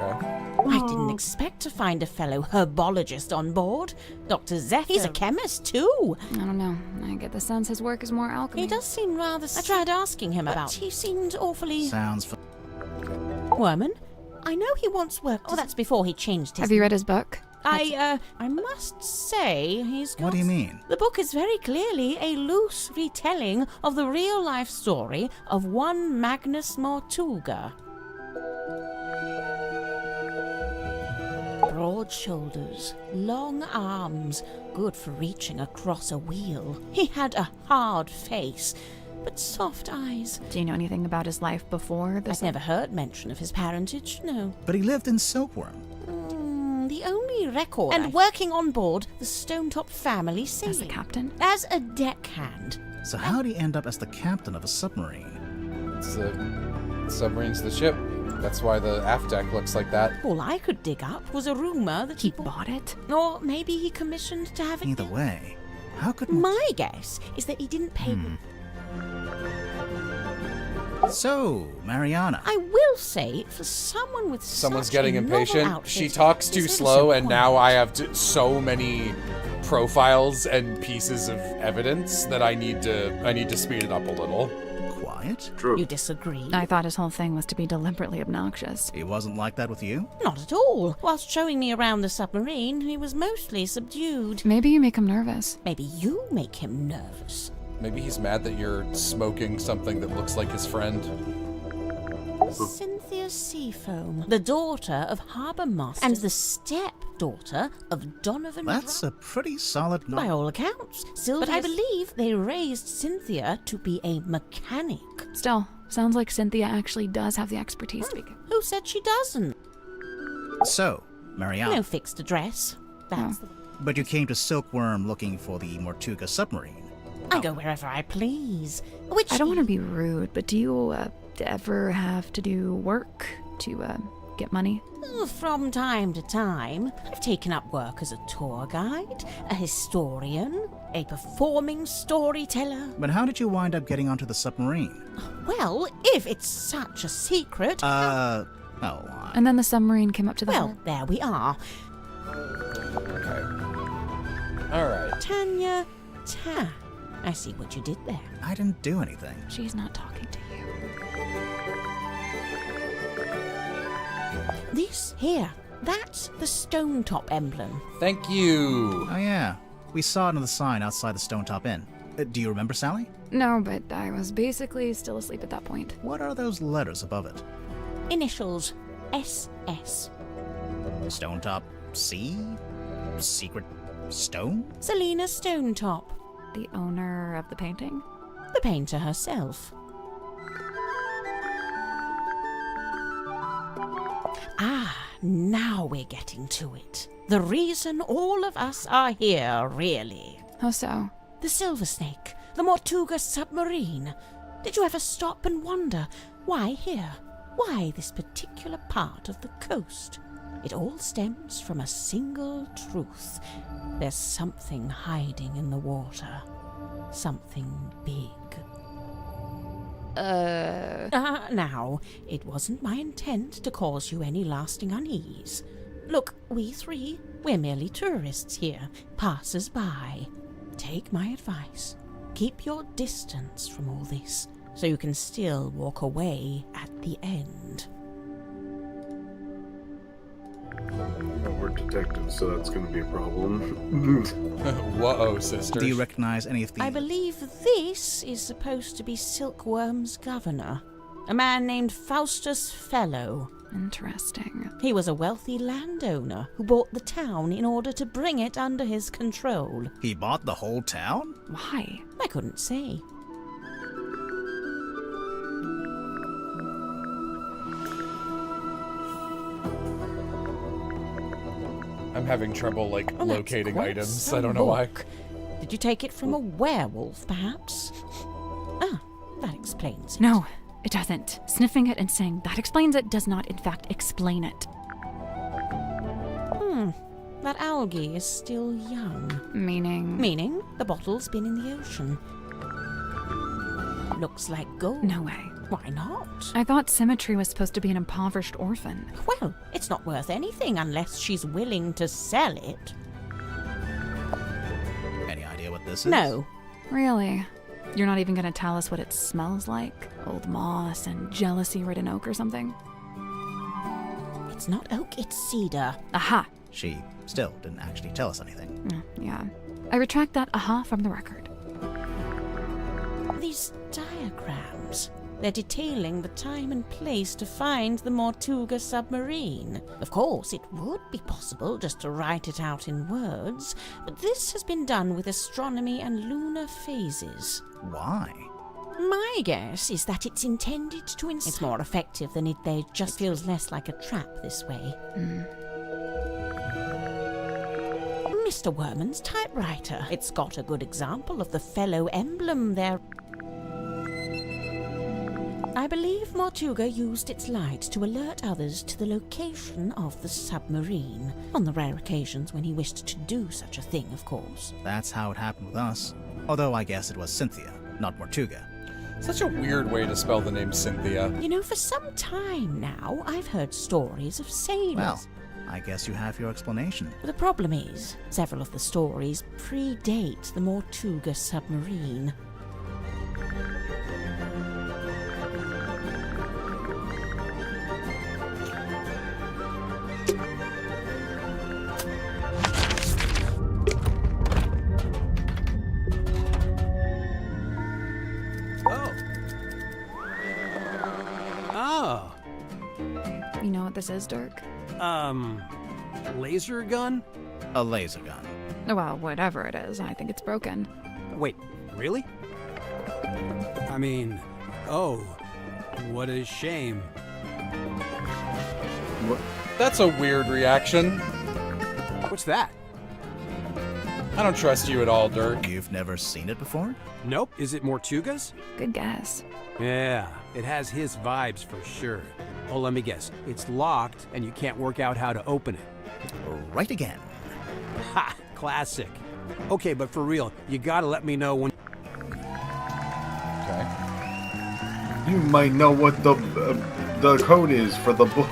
Okay. I didn't expect to find a fellow herbologist on board. Dr. Zephyr. He's a chemist, too. I don't know. I get the sense his work is more alchemy. He does seem rather... I tried asking him about... He seemed awfully... Sounds... Worman? I know he wants work... Oh, that's before he changed his... Have you read his book? I must say he's got... What do you mean? The book is very clearly a loose retelling of the real-life story of one Magnus Mortuga. Broad shoulders, long arms, good for reaching across a wheel. He had a hard face, but soft eyes. Do you know anything about his life before this? I've never heard mention of his parentage, no. But he lived in Silkworm. The only record... And working on board the Stonetop family singing. As the captain? As a deckhand. So how'd he end up as the captain of a submarine? It's the submarine's the ship. That's why the aft deck looks like that. All I could dig up was a rumor that he bought it. Or maybe he commissioned to have it. Either way, how could... My guess is that he didn't pay... So, Mariana. I will say, for someone with Someone's such getting a novel impatient. outfit, She talks too this slow, and innocent now woman- I have so many profiles and pieces of evidence that I need to speed it up a little. Quiet? True. You disagree? I thought his whole thing was to be deliberately obnoxious. He wasn't like that with you? Not at all. Whilst showing me around the submarine, he was mostly subdued. Maybe you make him nervous. Maybe you make him nervous. Maybe he's mad that you're smoking something that looks like his friend. Cynthia Seafoam, the daughter of Harbour Master, and the step-daughter of Donovan... That's a pretty solid... By all accounts. But I believe they raised Cynthia to be a mechanic. Still, sounds like Cynthia actually does have the expertise to be... Who said she doesn't? So, Mariana. No fixed address. That's But you came to Silkworm looking for the Mortuga submarine. I go wherever I please. I don't want to be rude, but do you ever have to do work to get money? From time to time. I've taken up work as a tour guide, a historian, a performing storyteller. But how did you wind up getting onto the submarine? Well, if it's such a secret... And then the submarine came up to the Well, there we are. Okay. Alright. Tanya Ta. I see what you did there. I didn't do anything. She's not talking to you. This here, that's the Stonetop emblem. Thank you. Oh yeah, we saw it on the sign outside the Stonetop Inn. Do you remember, Sally? No, but I was basically still asleep at that point. What are those letters above it? Initials SS. Stonetop C? Secret stone? Selena Stonetop. The owner of the painting? The painter herself. Ah, now we're getting to it. The reason all of us are here, really. How so? The Silver Snake, the Mortuga submarine. Did you ever stop and wonder, why here? Why this particular part of the coast? It all stems from a single truth. There's something hiding in the water. Something big. Now, it wasn't my intent to cause you any lasting unease. Look, we three, we're merely tourists here, passers-by. Take my advice. Keep your distance from all this, so you can still walk away at the end. We're detectives, so that's going to be a problem. Whoa, sister. Do you recognize any of the... I believe this is supposed to be Silkworm's governor, a man named Faustus Fellow. Interesting. He was a wealthy landowner who bought the town in order to bring it under his control. He bought the whole town? Why? I couldn't say. I'm having trouble, like, Oh, that's locating quite items. some I don't know why. book. Did you take it from a werewolf, perhaps? Ah, that explains it. No, it doesn't. Sniffing it and saying that explains it does not, in fact, explain it. That algae is still young. Meaning? Meaning the bottle's been in the ocean. Looks like gold. No way. Why not? I thought Symmetry was supposed to be an impoverished orphan. Well, it's not worth anything unless she's willing to sell it. Any idea what this is? No. Really? You're not even gonna tell us what it smells like? Old moss and jealousy-ridden oak or something? It's not oak, it's cedar. Aha! She still didn't actually tell us anything. Yeah. I retract that aha from the record. These diagrams. They're detailing the time and place to find the Mortuga submarine. Of course, it would be possible just to write it out in words, but this has been done with astronomy and lunar phases. Why? My guess is that it's intended to It's more effective than they just feels less like a trap this way. Mr. Werman's typewriter. It's got a good example of the fellow emblem there. I believe Mortuga used its light to alert others to the location of the submarine, on the rare occasions when he wished to do such a thing, of course. That's how it happened with us. Although I guess it was Cynthia, not Mortuga. Such a weird way to spell the name Cynthia. You know, for some time now, I've heard stories of sailors. Well, I guess you have your explanation. The problem is, several of the stories predate the Mortuga submarine. Oh. You know what this is, Dirk? Laser gun? A laser gun. Well, whatever it is, I think it's broken. Wait, really? I mean, oh, what a shame. That's a weird reaction. What's that? I don't trust you at all, Dirk. You've never seen it before? Nope. Is it Mortuga's? Good guess. Yeah, it has his vibes for sure. Oh, let me guess. It's locked and you can't work out how to open it. Right again. Ha! Classic. Okay, but for real, you gotta let me know when... Okay. You might know what the code is for the book.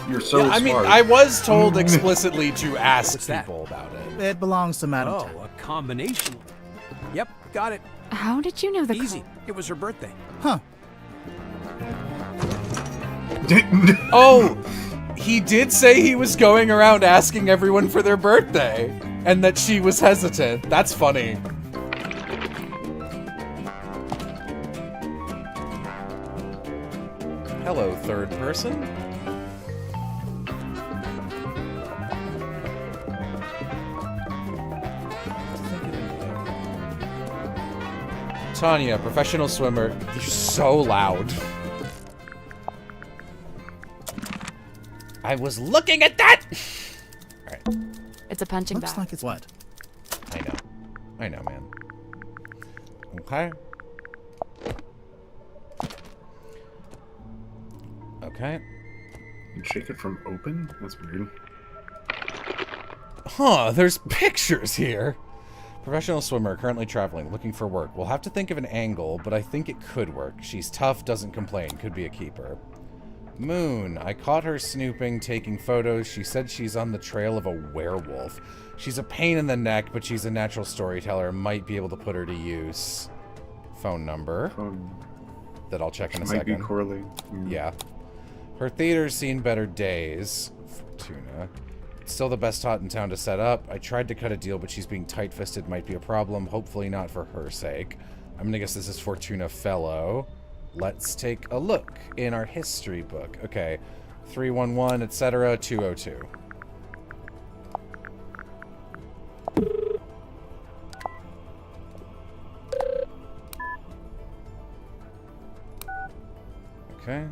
You're so yeah, I mean, smart. I was told explicitly to ask people about it. It belongs to Madame Oh, Ted. a combination. Yep, got it. How did you know the Easy. It was her birthday. Huh. Oh, he did say he was going around asking everyone for their birthday, and that she was hesitant. That's funny. Hello, third person. Tanya, professional swimmer. You're so loud. I was looking at that! Alright. It's a punching Looks bag. like it's what? I know, man. Okay. Okay. You shake it from open? That's weird. Huh, there's pictures here. Professional swimmer, currently traveling, looking for work. We'll have to think of an angle, but I think it could work. She's tough, doesn't complain, could be a keeper. Moon, I caught her snooping, taking photos. She said she's on the trail of a werewolf. She's a pain in the neck, but she's a natural storyteller. Might be able to put her to use. Phone number. That I'll check in a second. Might be correlated. Yeah. Her theater's seen better days. Fortuna. Still the best hot in town to set up. I tried to cut a deal, but she's being tight-fisted. Might be a problem. Hopefully not for her sake. I'm gonna guess this is Fortuna Fellow. Let's take a look in our history book. Okay. 311, etc. 202. Okay.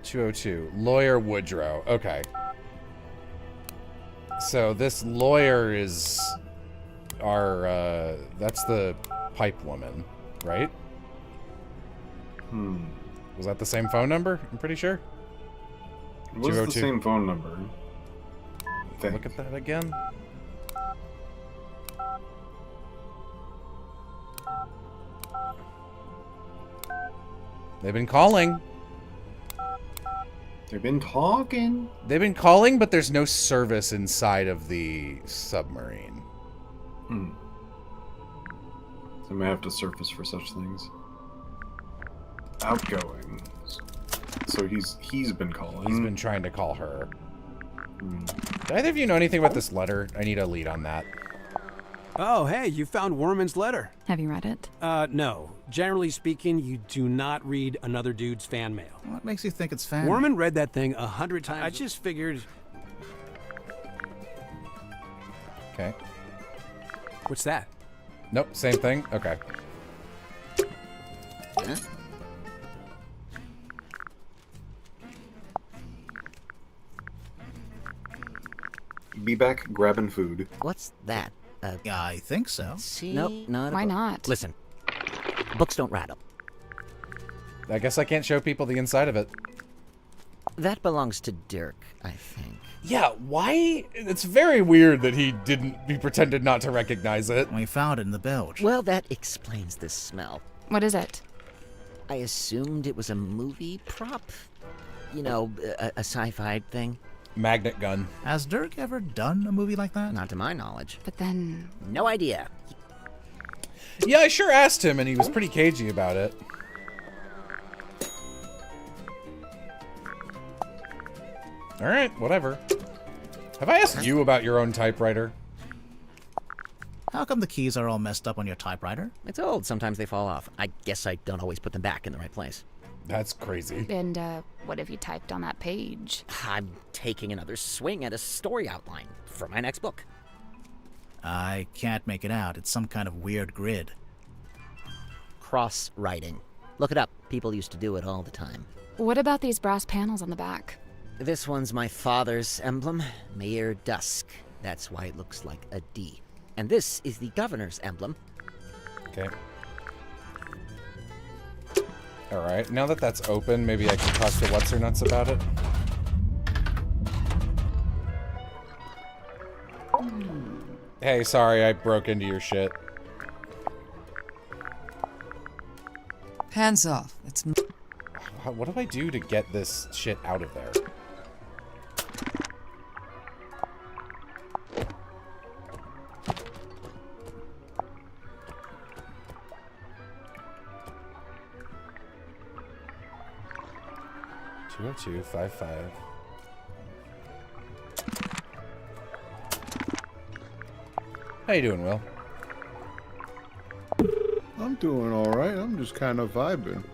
202. Lawyer Woodrow. Okay. So this lawyer is our, that's the pipe woman, right? Was that the same phone number? I'm pretty sure. It was the same phone number. Look at that again. They've been calling. They've been talking. They've been calling, but there's no service inside of the submarine. So I may have to surface for such things. Outgoing. So he's been calling. He's been trying to call her. Do either of you know anything about this letter? I need a lead on that. Oh, hey, you found Worman's letter. Have you read it? No. Generally speaking, you do not read another dude's fan mail. What makes you think it's fan? Worman read that thing 100 times. I just figured... Okay. What's that? Nope, same thing. Okay. Huh? Be back grabbing food. What's that? I think so. See? Nope, not Why a book. not? Listen, books don't rattle. I guess I can't show people the inside of it. That belongs to Dirk, I think. Yeah, why? It's very weird that he pretended not to recognize it. We found it in the bilge. Well, that explains this smell. What is it? I assumed it was a movie prop. You know, a sci-fi thing. Magnet gun. Has Dirk ever done a movie like that? Not to my knowledge. But then... No idea. Yeah, I sure asked him, and he was pretty cagey about it. Alright, whatever. Have I asked you about your own typewriter? How come the keys are all messed up on your typewriter? It's old. Sometimes they fall off. I guess I don't always put them back in the right place. That's crazy. And, what have you typed on that page? I'm taking another swing at a story outline for my next book. I can't make it out. It's some kind of weird grid. Cross-writing. Look it up. People used to do it all the time. What about these brass panels on the back? This one's my father's emblem, Mayor Dusk. That's why it looks like a D. And this is the governor's emblem. Okay. Alright, now that that's open, maybe I can talk to What's-Her-Nuts about it. Hey, sorry, I broke into your shit. Hands off. It's... What do I do to get this shit out of there? Two, 55. How you doing, Will? I'm doing all right. I'm just kind of vibing.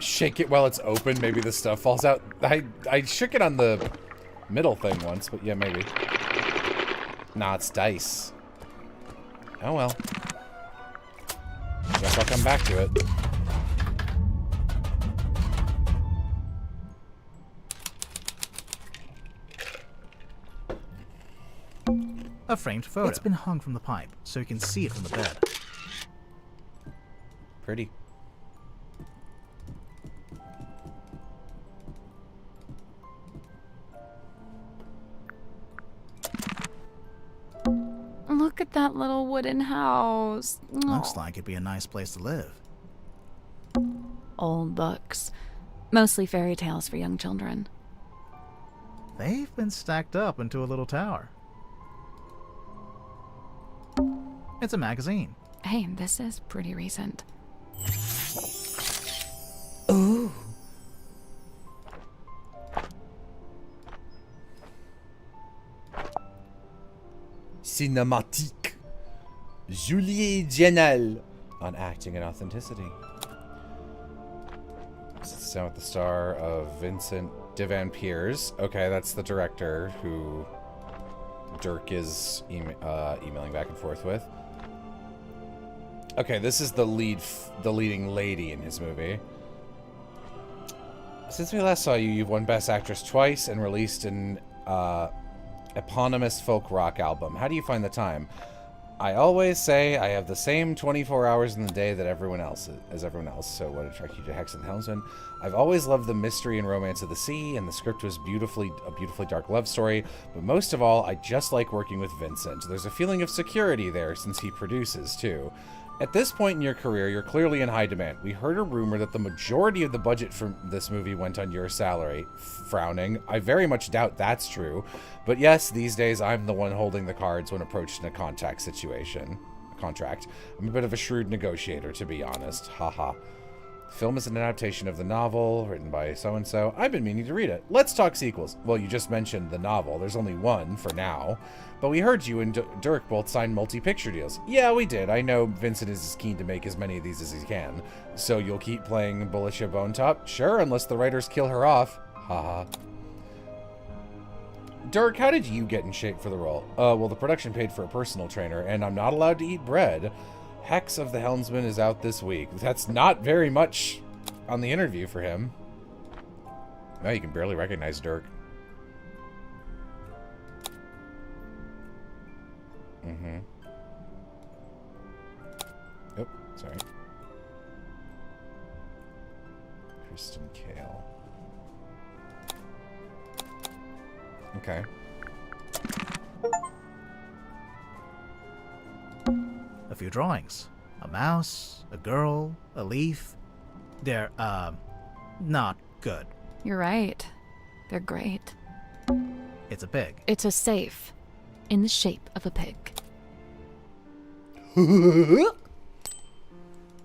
Shake it while it's open, maybe the stuff falls out. I shook it on the middle thing once, but yeah, maybe. Nah, it's dice. Oh well. Guess I'll come back to it. A framed photo. It's been hung from the pipe, so you can see it from the bed. Pretty. Look at that little wooden house. Looks like it'd be a nice place to live. old books. Mostly fairy tales for young children. They've been stacked up into a little tower. It's a magazine. Hey, this is pretty recent. Ooh. Cinematique. Julie Gianel on acting and authenticity. Sits down with the star of Vincent Devan Piers. Okay, that's the director who Dirk is emailing back and forth with. Okay, this is the leading lady in his movie. Since we last saw you, you've won Best Actress twice and released an eponymous folk rock album. How do you find the time? I always say I have the same 24 hours in the day that everyone else, so what attracted you to Hex and the Helmsman? I've always loved the mystery and romance of the sea, and the script was a beautifully dark love story, but most of all, I just like working with Vincent. There's a feeling of security there, since he produces, too. At this point in your career, you're clearly in high demand. We heard a rumor that the majority of the budget for this movie went on your salary. Frowning. I very much doubt that's true. But yes, these days I'm the one holding the cards when approached in a contract. I'm a bit of a shrewd negotiator, to be honest. Haha. The film is an adaptation of the novel, written by so-and-so. I've been meaning to read it. Let's talk sequels. Well, you just mentioned the novel. There's only one for now. But we heard you and Dirk both signed multi-picture deals. Yeah, we did. I know Vincent is as keen to make as many of these as he can. So you'll keep playing Bullisha Bone Top? Sure, unless the writers kill her off. Haha. Dirk, how did you get in shape for the role? Well, the production paid for a personal trainer, and I'm not allowed to eat bread. Hex of the Helmsman is out this week. That's not very much on the interview for him. No, you can barely recognize Dirk. Oh, sorry. Kristen Kale. Okay. A few drawings. A mouse, a girl, a leaf. They're, not good. You're right. They're great. It's a pig. It's a safe. In the shape of a pig.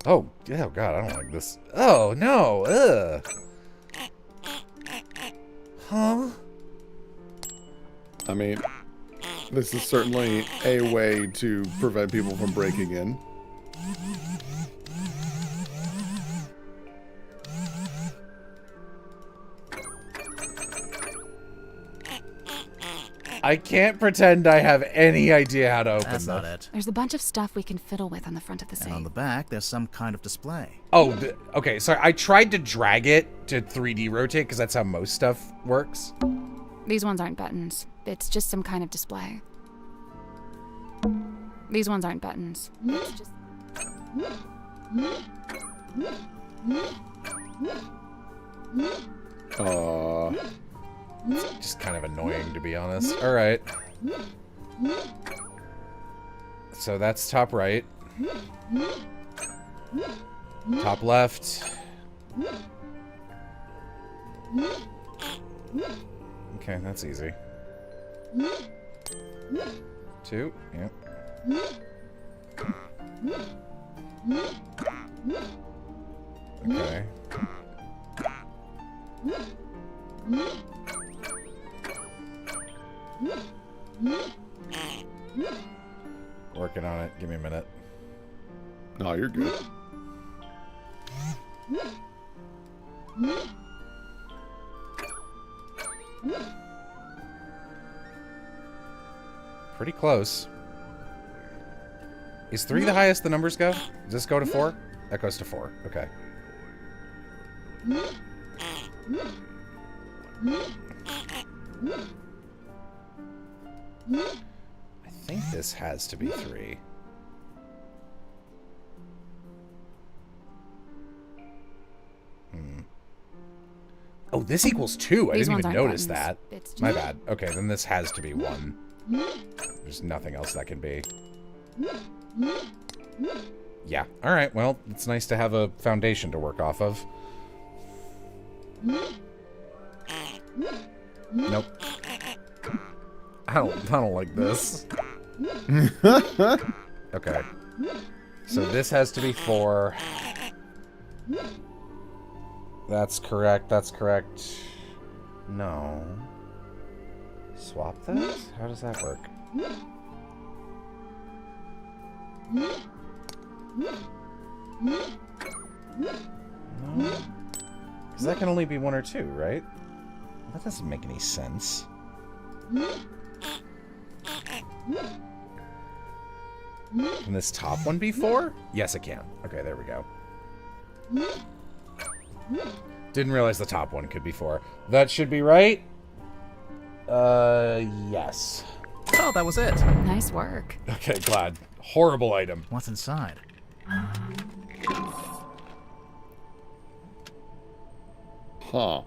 Oh, yeah, God, I don't like this. Oh, no, ugh. Huh? I mean, this is certainly a way to prevent people from breaking in. I can't pretend I have any idea how to open That's them. not it. There's a bunch of stuff we can fiddle with on the front of the safe. And on the back, there's some kind of display. Oh, okay, sorry. I tried to drag it to 3D rotate because that's how most stuff works. These ones aren't buttons. It's just some kind of display. These ones aren't buttons. It's just... Just kind of annoying, to be honest. All right. So that's top right. Top left. Okay, that's easy. 2, yep. Okay. Working on it. Give me a minute. No, you're good. Pretty close. Is 3 the highest the numbers go? Does this go to 4? That goes to 4. Okay. I think this has to be 3. Oh, this equals 2. I These didn't even ones aren't notice buttons. that. It's My just- bad. Okay, then this has to be 1. There's nothing else that can be. Yeah. All right. Well, it's nice to have a foundation to work off of. Nope. I don't like this. Okay. So this has to be 4. That's correct. That's correct. No. Swap that? How does that work? No. Because that can only be 1 or 2, right? That doesn't make any sense. Can this top one be 4? Yes, it can. Okay, there we go. Didn't realize the top one could be 4. That should be right. Yes. Oh, that was it. Nice work. Okay, glad. Horrible item. What's inside? Huh.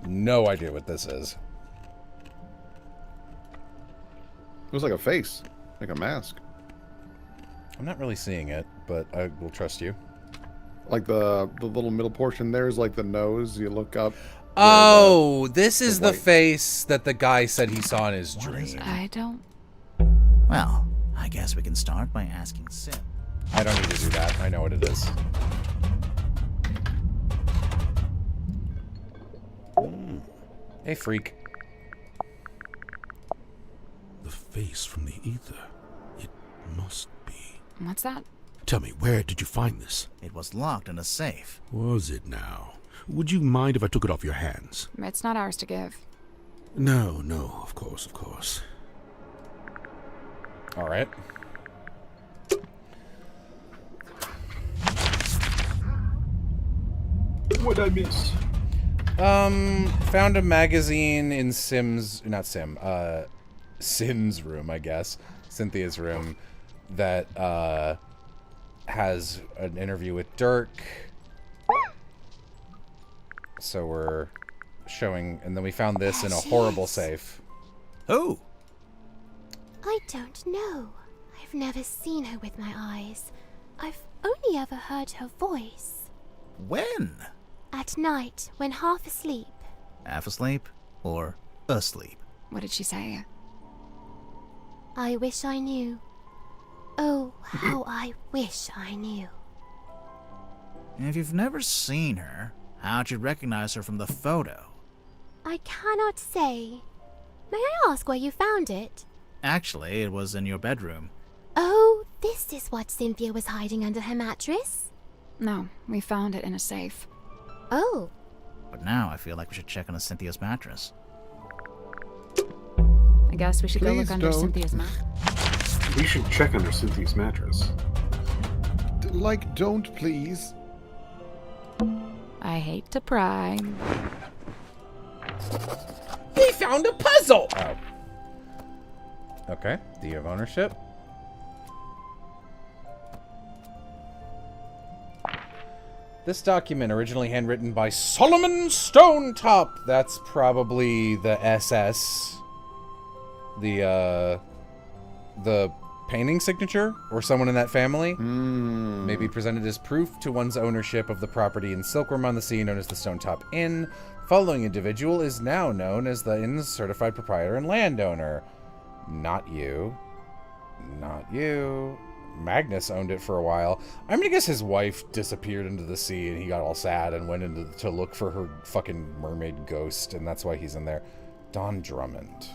No idea what this is. Looks like a face. Like a mask. I'm not really seeing it, but I will trust you. Like the little middle portion there is like the nose. You look up. Oh, this is the face that the guy said he saw in his dream. I don't... Well, I guess we can start by asking Sim. I don't need to do that. I know what it is. Hey, freak. The face from the ether. It must be. What's that? Tell me, where did you find this? It was locked in a safe. Was it now? Would you mind if I took it off your hands? It's not ours to give. No, no, of course, of course. All right. What'd I miss? Found a magazine in Sim's room, I guess. Cynthia's room that, has an interview with Dirk. So we're showing, and then we found this in a horrible safe. Who? I don't know. I've never seen her with my eyes. I've only ever heard her voice. When? At night, when half asleep. Half asleep or asleep? What did she say? I wish I knew. Oh, how I wish I knew. If you've never seen her, how'd you recognize her from the photo? I cannot say. May I ask where you found it? Actually, it was in your bedroom. Oh, this is what Cynthia was hiding under her mattress? No, we found it in a safe. Oh. But now I feel like we should check on Cynthia's mattress. I guess we should go look under Cynthia's mattress. We should check under Cynthia's mattress. Don't, please. I hate to pry. We found a puzzle! Oh. Okay, do you have ownership? This document, originally handwritten by Solomon Stonetop. That's probably the SS. The painting signature, or someone in that family. May be presented as proof to one's ownership of the property in Silkworm on the Sea, known as the Stonetop Inn. The following individual is now known as the inn's certified proprietor and landowner. Not you. Not you. Magnus owned it for a while. I'm gonna guess his wife disappeared into the sea and he got all sad and went into to look for her fucking mermaid ghost, and that's why he's in there. Don Drummond.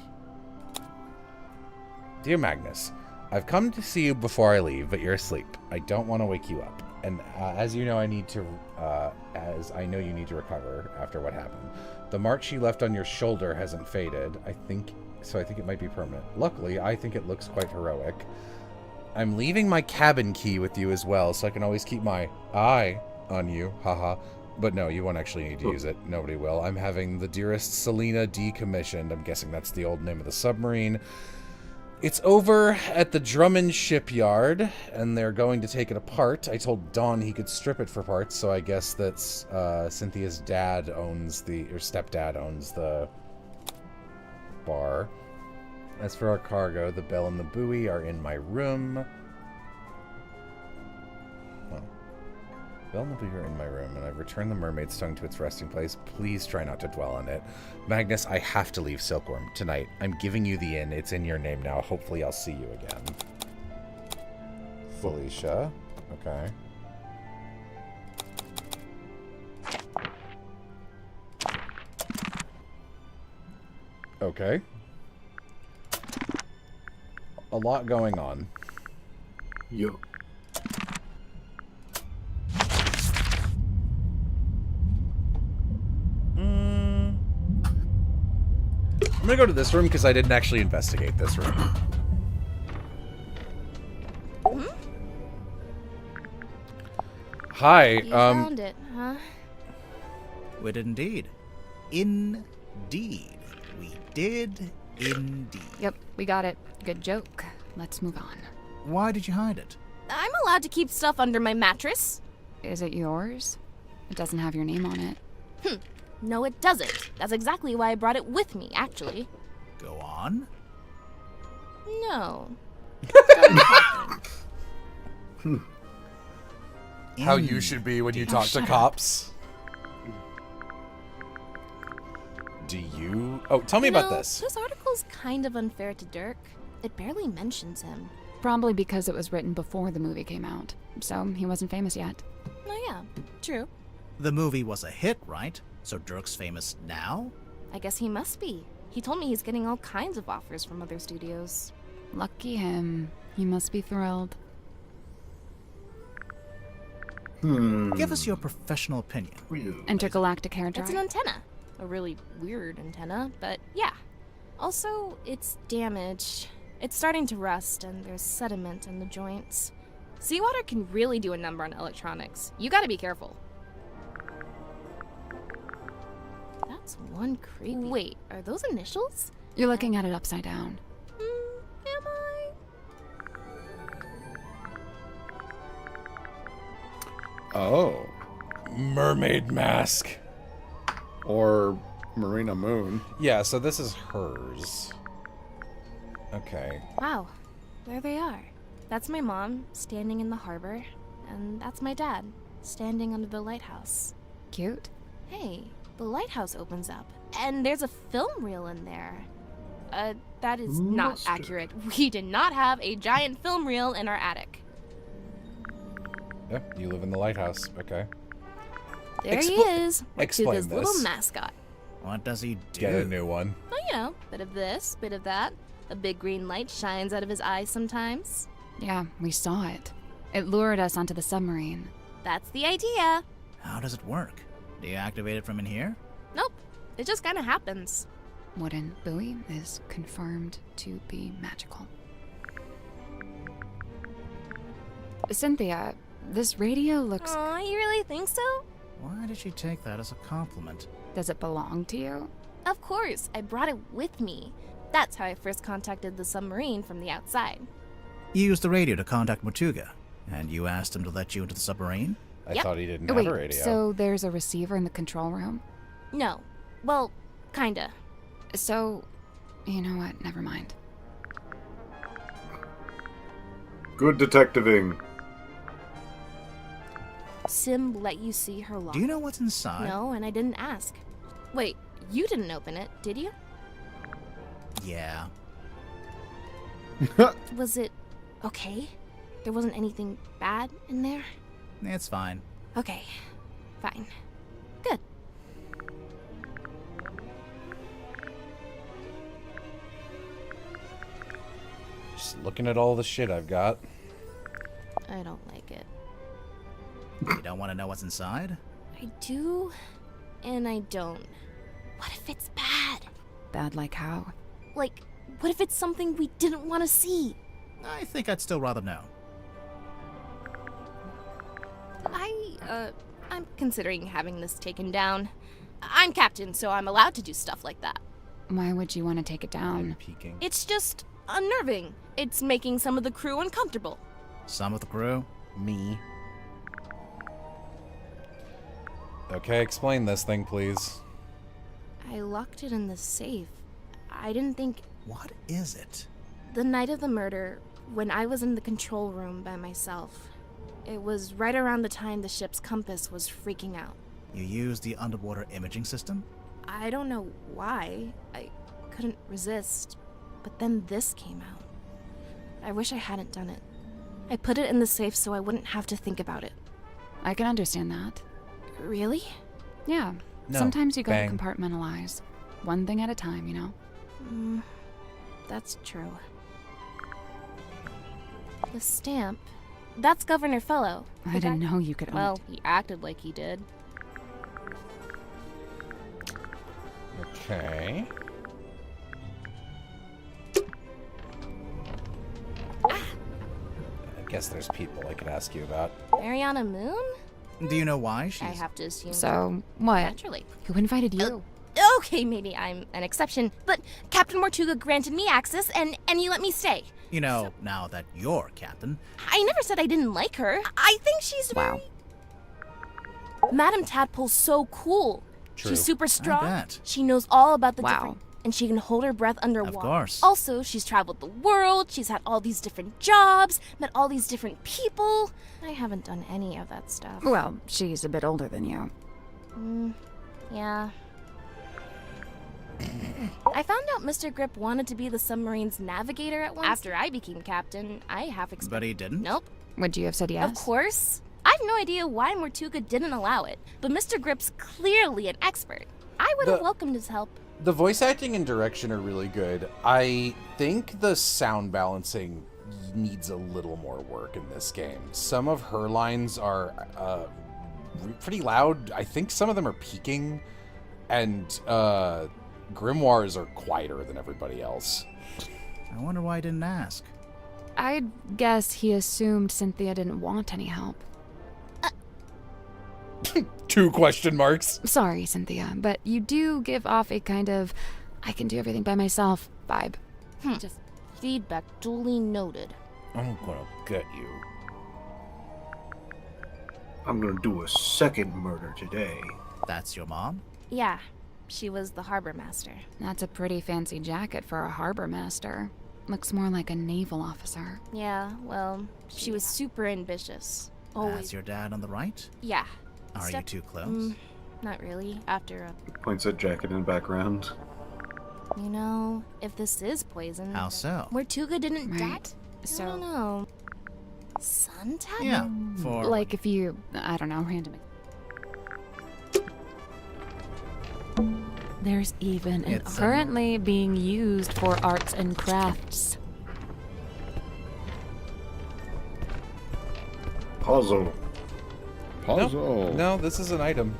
Dear Magnus, I've come to see you before I leave, but you're asleep. I don't want to wake you up. And as you know, I need to, as I know you need to recover after what happened. The mark she left on your shoulder hasn't faded. I think it might be permanent. Luckily, I think it looks quite heroic. I'm leaving my cabin key with you as well, so I can always keep my eye on you. Haha. But no, you won't actually need to use it. Nobody will. I'm having the Dearest Selena decommissioned. I'm guessing that's the old name of the submarine. It's over at the Drummond shipyard, and they're going to take it apart. I told Don he could strip it for parts, so I guess that's Cynthia's dad owns or stepdad owns the bar. As for our cargo, the bell and the buoy are in my room. Oh. Bell will be here in my room, and I've returned the mermaid's tongue to its resting place. Please try not to dwell on it. Magnus, I have to leave Silkworm tonight. I'm giving you the inn. It's in your name now. Hopefully I'll see you again. Felicia. Okay. Okay. A lot going on. Yo. I'm gonna go to this room because I didn't actually investigate this room. Hi, You found it, huh? We did indeed. Indeed. We did indeed. Yep, we got it. Good joke. Let's move on. Why did you hide it? I'm allowed to keep stuff under my mattress. Is it yours? It doesn't have your name on it. No, it doesn't. That's exactly why I brought it with me, actually. Go on. No. How you should be when you talk to cops. Do you... Oh, tell me about this. This article's kind of unfair to Dirk. It barely mentions him. Probably because it was written before the movie came out, so he wasn't famous yet. Oh yeah, true. The movie was a hit, right? So Dirk's famous now? I guess he must be. He told me he's getting all kinds of offers from other studios. Lucky him. He must be thrilled. Give us your professional opinion. Intergalactic hair dryer. It's an antenna. A really weird antenna, but yeah. Also, it's damaged. It's starting to rust, and there's sediment in the joints. Seawater can really do a number on electronics. You gotta be careful. That's one creepy... Wait, are those initials? You're looking at it upside down. Am I? Oh. Mermaid mask. Or Marina Moon. Yeah, so this is hers. Okay. Wow, there they are. That's my mom, standing in the harbor, and that's my dad, standing under the lighthouse. Cute. Hey, the lighthouse opens up, and there's a film reel in there. That is not accurate. We did not have a giant film reel in our attic. Yep, you live in the lighthouse. Okay. There he is, with explain his little this. mascot. What does he do? Get a new one. Well, you know, bit of this, bit of that. A big green light shines out of his eyes sometimes. Yeah, we saw it. It lured us onto the submarine. That's the idea. How does it work? Do you activate it from in here? Nope, it just kind of happens. Wooden buoy is confirmed to be magical. Cynthia, this radio looks... Aw, you really think so? Why did she take that as a compliment? Does it belong to you? Of course, I brought it with me. That's how I first contacted the submarine from the outside. You used the radio to contact Mortuga, and you asked him to let you into the submarine? I thought he didn't Wait, have a radio. so there's a receiver in the control room? No. Well, kinda. So, you know what? Never mind. Good detectiving. Sim let you see her lock. Do you know what's inside? No, and I didn't ask. Wait, you didn't open it, did you? Yeah. Was it okay? There wasn't anything bad in there? It's fine. Okay, fine. Good. Just looking at all the shit I've got. I don't like it. You don't want to know what's inside? I do, and I don't. What if it's bad? Bad like how? Like, what if it's something we didn't want to see? I think I'd still rather know. I'm considering having this taken down. I'm captain, so I'm allowed to do stuff like that. Why would you want to take it down? Peeking. It's just unnerving. It's making some of the crew uncomfortable. Some of the crew? Me. Okay, explain this thing, please. I locked it in the safe. I didn't think... What is it? The night of the murder, when I was in the control room by myself, It was right around the time the ship's compass was freaking out. You used the underwater imaging system? I don't know why. I couldn't resist. But then this came out. I wish I hadn't done it. I put it in the safe so I wouldn't have to think about it. I can understand that. Really? Yeah. No. Sometimes you gotta Bang. compartmentalize. One thing at a time, you know? That's true. The stamp. That's Governor Fellow. I didn't know you could own Well, it. he acted like he did. Okay. I guess there's people I could ask you about. Mariana Moon? Do you know why she's... I have to assume. So, what? Naturally. Who invited you? Okay, maybe I'm an exception, but Captain Mortuga granted me access and you let me stay. You know, now that you're captain... I never said I didn't like her. I think she's Wow. Madame Tadpole's so cool. True. She's super strong. bet. She knows all about the Wow. different... And she can hold her breath underwater. Of course. Also, she's traveled the world, she's had all these different jobs, met all these different people. I haven't done any of that stuff. Well, she's a bit older than you. Yeah. I found out Mr. Grip wanted to be the submarine's navigator at once. After I became captain, I half expected... But he didn't? Nope. Would you have said yes? Of course. I have no idea why Mortuga didn't allow it, but Mr. Grip's clearly an expert. I would have welcomed his help. The voice acting and direction are really good. I think the sound balancing needs a little more work in this game. Some of her lines are pretty loud. I think some of them are peaking, and Grimoires are quieter than everybody else. I wonder why I didn't ask. I'd guess he assumed Cynthia didn't want any help. 2 question marks. Sorry, Cynthia, but you do give off a kind of I can do everything by myself vibe. Just feedback duly noted. I'm gonna get you. I'm gonna do a second murder today. That's your mom? Yeah, she was the harbor master. That's a pretty fancy jacket for a harbor master. Looks more like a naval officer. Yeah, well, she was super ambitious. Always. That's your dad on the right? Yeah. Are you too close? Not really. After a... Points at jacket in background. You know, if this is poison... How so? Mortuga didn't die? Right. So... I don't know. Suntan? Yeah, for... Like if you... I don't know, random... There's even an currently being used for arts and crafts. Puzzle. Puzzle. No, this is an item.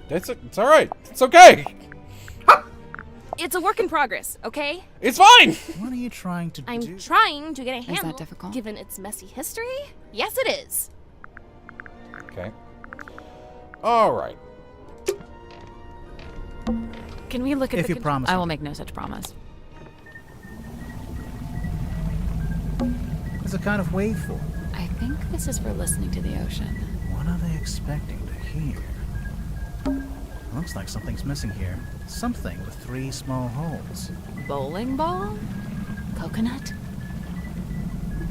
It's all right. It's okay. It's a work in progress, okay? It's fine. What are you trying to do? I'm trying to get a handle. Is that difficult? Given its messy history? Yes, it is. Okay. All right. Can we look at If the you promise I me. will make no such promise. What's it kind of wave for? I think this is for listening to the ocean. What are they expecting to hear? Looks like something's missing here. Something with 3 small holes. Bowling ball? Coconut?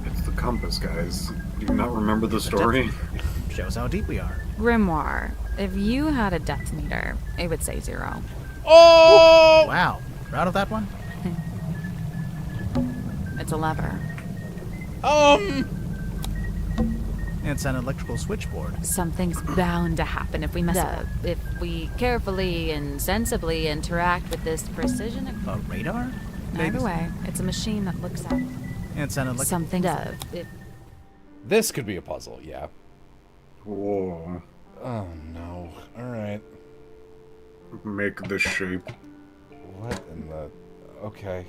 It's the compass, guys. Do you not remember the story? Shows how deep we are. Grimoire. If you had a depth meter, it would say 0. Oh! Wow. Proud of that one? It's a lever. It's an electrical switchboard. Something's bound to happen if we mess up. If we carefully and sensibly interact with this precision. A radar? Either way, it's a machine that looks at It's an electrical... something. This could be a puzzle, yeah. Whoa. Oh no. All right. Make the shape. What in the... Okay.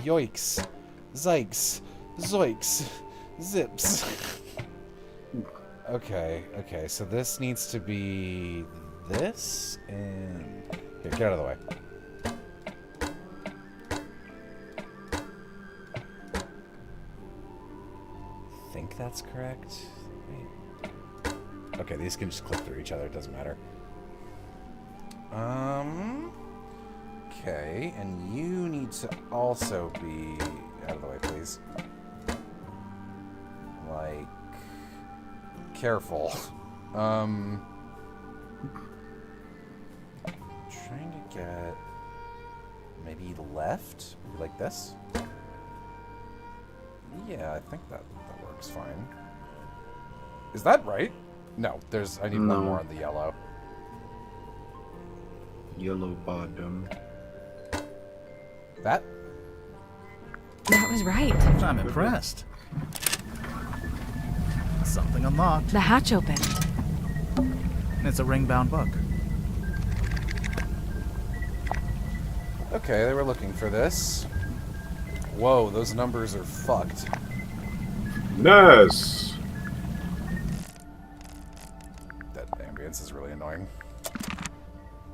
Yoicks. Zikes. Zoiks. Zips. Okay, so this needs to be this, and... Here, get out of the way. I think that's correct. Wait. Okay, these can just click through each other, it doesn't matter. Okay, and you need to also be out of the way, please. Like, careful. Trying to get maybe left, like this. Yeah, I think that works fine. Is that right? No, I need one more on the yellow. Yellow bottom. That was right. I'm impressed. Something unlocked. The hatch opened. It's a ring-bound book. Okay, they were looking for this. Whoa, those numbers are fucked. Nice. That ambience is really annoying.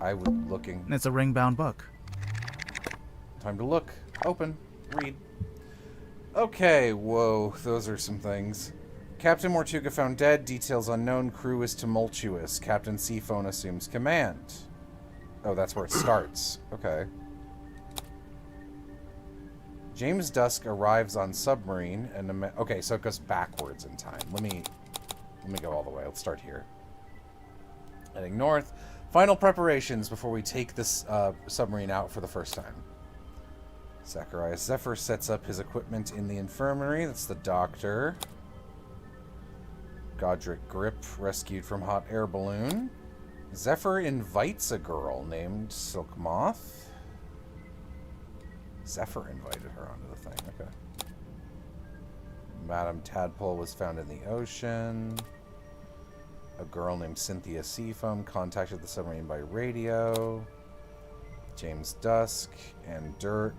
I was looking. It's a ring-bound book. Time to look. Open. Read. Okay, whoa, those are some things. Captain Mortuga found dead. Details unknown. Crew is tumultuous. Captain Seaphone assumes command. Oh, that's where it starts. Okay. James Dusk arrives on submarine and okay, so it goes backwards in time. Let me go all the way. Let's start here. Heading north. Final preparations before we take this submarine out for the first time. Zacharias Zephyr sets up his equipment in the infirmary. That's the doctor. Godric Grip rescued from hot air balloon. Zephyr invites a girl named Silk Moth. Zephyr invited her onto the thing. Okay. Madame Tadpole was found in the ocean. A girl named Cynthia Seafoam contacted the submarine by radio. James Dusk and Dirk.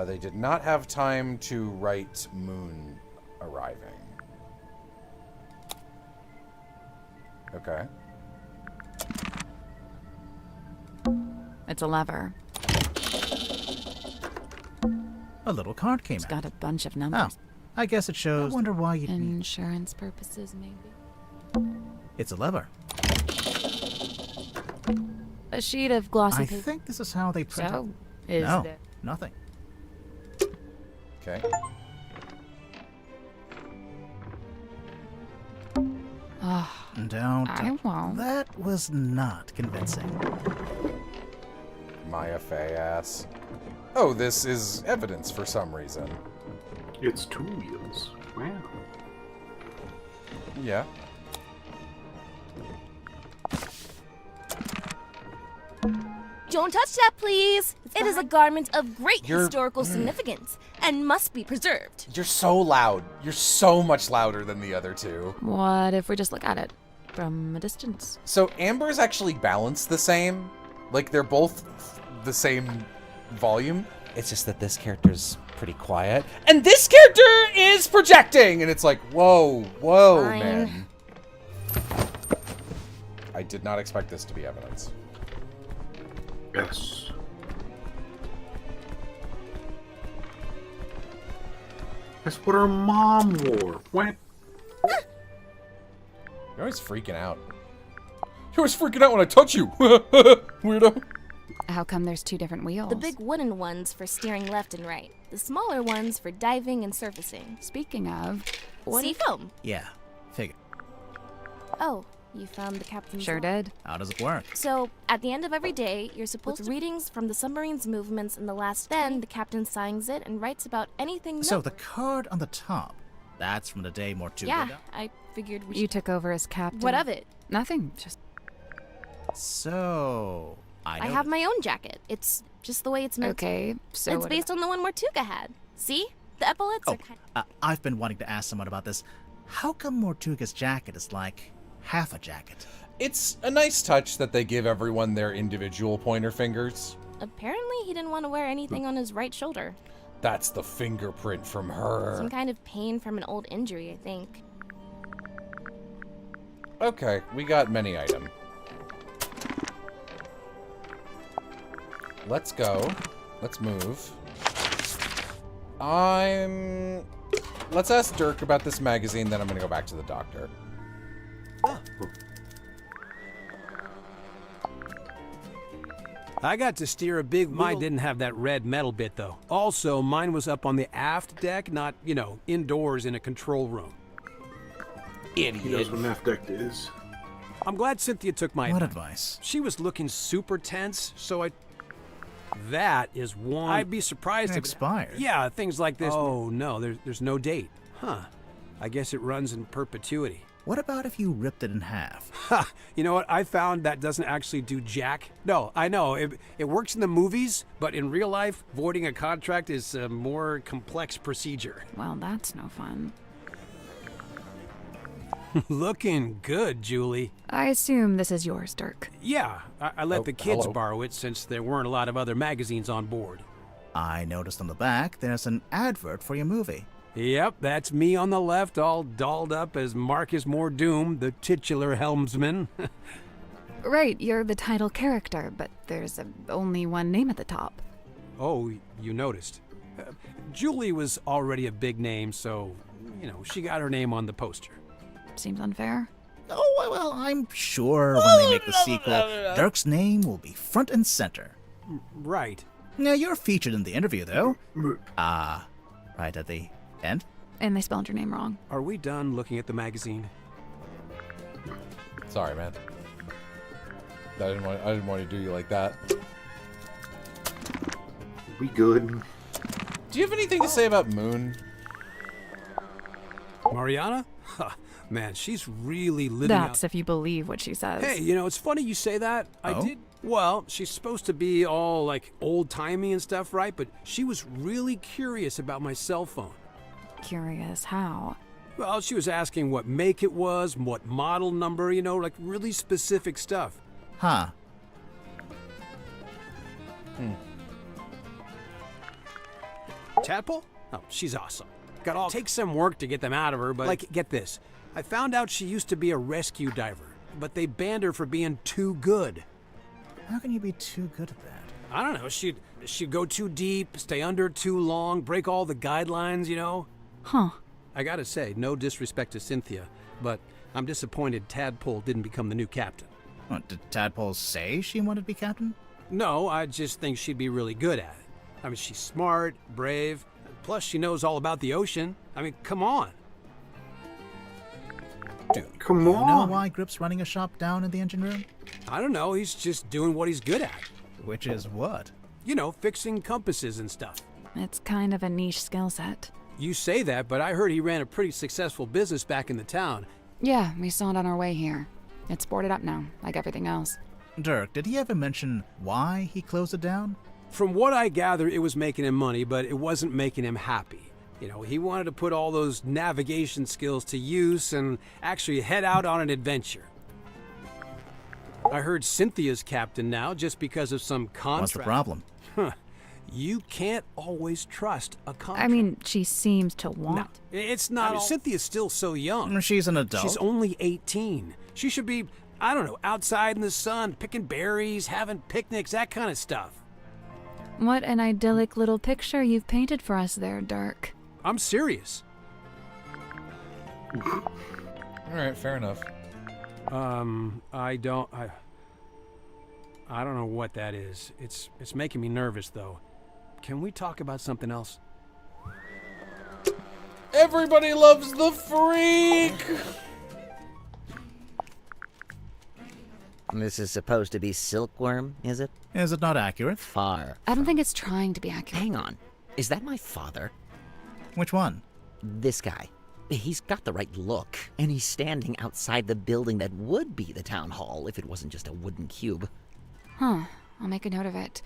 They did not have time to write Moon arriving. Okay. It's a lever. A little card came It's out. got a bunch of numbers. Oh, I guess it shows. I wonder why you'd need... Insurance purposes, maybe. It's a lever. A sheet of glossy I paper. think this is how they print So, it. is No, there... nothing. Okay. Oh, Don't. I won't. That was not convincing. Maya Fey ass. Oh, this is evidence for some reason. It's two wheels. Wow. Yeah. Don't touch that, please. It is a garment of great historical significance and must be preserved. You're so loud. You're so much louder than the other two. What if we just look at it from a distance? So Amber's actually balanced the same. Like, they're both the same volume. It's just that this character's pretty quiet. And this character is projecting! And it's like, whoa, whoa, Fine. man. I did not expect this to be evidence. Yes. That's what her mom wore. What? You're always freaking out. You're always freaking out when I touch you. Weirdo. How come there's two different wheels? The big wooden ones for steering left and right. The smaller ones for diving and surfacing. Speaking of... Seafoam. Yeah, figure. Oh, you found the captain's Sure log. did. How does it work? So, at the end of every day, you're supposed to readings from the submarine's movements in the last. Then the captain signs it and writes about anything. So the card on the top, that's from the day Mortuga. Yeah, I figured we You took over as captain. What of it? Nothing. Just... So, I have my own jacket. It's just the way it's meant. Okay, so... It's based on the one Mortuga had. See? The epaulets Oh, are kind I've been wanting to ask someone about this. How come Mortuga's jacket is like half a jacket? It's a nice touch that they give everyone their individual pointer fingers. Apparently, he didn't want to wear anything on his right shoulder. That's the fingerprint from her. Some kind of pain from an old injury, I think. Okay, we got many item. Let's go. Let's move. Let's ask Dirk about this magazine, then I'm gonna go back to the doctor. I got to steer a big wheel. Mine didn't have that red metal bit, though. Also, mine was up on the aft deck, not, indoors in a control room. Idiot. He knows what an aft deck is. I'm glad Cynthia took my What advice? She was looking super tense, so That is one. I'd be surprised if expired. Yeah, things like this. Oh, no, there's no date. Huh. I guess it runs in perpetuity. What about if you ripped it in half? Ha! You know what? I found that doesn't actually do jack. No, I know. It works in the movies, but in real life, voiding a contract is a more complex procedure. Well, that's no fun. Looking good, Julie. I assume this is yours, Dirk. Yeah, I let the kids hello. borrow it since there weren't a lot of other magazines on board. I noticed on the back there's an advert for your movie. Yep, that's me on the left, all dolled up as Marcus Mordoom, the titular helmsman. Right, you're the title character, but there's only one name at the top. Oh, you noticed. Julie was already a big name, so, she got her name on the poster. Seems unfair. Oh, well, I'm sure when they make the sequel, Dirk's name will be front and center. Right. Now, you're featured in the interview, though. Right at the end. And they spelled your name wrong. Are we done looking at the magazine? Sorry, man. I didn't want to do you like that. We good? Do you have anything to say about Moon? Mariana? Man, she's really living That's out. if you believe what she says. Hey, it's funny you say that. I did. Well, she's supposed to be all like old-timey and stuff, right? But she was really curious about my cell phone. Curious how? Well, she was asking what make it was, what model number, like really specific stuff. Huh. Tadpole? Oh, she's awesome. Takes some work to get them out of her, but get this. I found out she used to be a rescue diver, but they banned her for being too good. How can you be too good at that? I don't know. She'd go too deep, stay under too long, break all the guidelines, Huh. I gotta say, no disrespect to Cynthia, but I'm disappointed Tadpole didn't become the new captain. What, did Tadpole say she wanted to be captain? No, I just think she'd be really good at it. I mean, she's smart, brave, plus she knows all about the ocean. I mean, come on. Dude, come You know on. why Grip's running a shop down in the engine room? I don't know, he's just doing what he's good at. Which is what? Fixing compasses and stuff. It's kind of a niche skill set. You say that, but I heard he ran a pretty successful business back in the town. Yeah, we saw it on our way here. It's boarded up now, like everything else. Dirk, did he ever mention why he closed it down? From what I gather, it was making him money, but it wasn't making him happy. He wanted to put all those navigation skills to use and actually head out on an adventure. I heard Cynthia's captain now just because of some contract. What's the problem? You can't always trust a contract. I mean, she seems to want. No, it's not. Cynthia's still so young. She's an adult. She's only 18. She should be, I don't know, outside in the sun, picking berries, having picnics, that kind of stuff. What an idyllic little picture you've painted for us there, Dirk. I'm serious. All right, fair enough. I don't know what that is. It's making me nervous, though. Can we talk about something else? Everybody loves the freak! This is supposed to be silkworm, is it? Is it not accurate? Far. I don't think it's trying to be accurate. Hang on. Is that my father? Which one? This guy. He's got the right look, and he's standing outside the building that would be the town hall if it wasn't just a wooden cube. Huh. I'll make a note of it.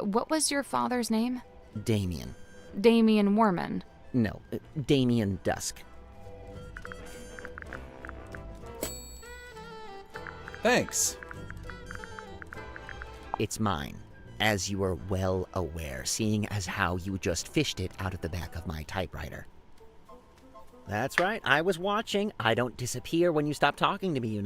What was your father's name? Damien. Damien Warman. No, Damien Dusk. Thanks. It's mine, as you are well aware, seeing as how you just fished it out of the back of my typewriter. That's right, I was watching. I don't disappear when you stop talking to me,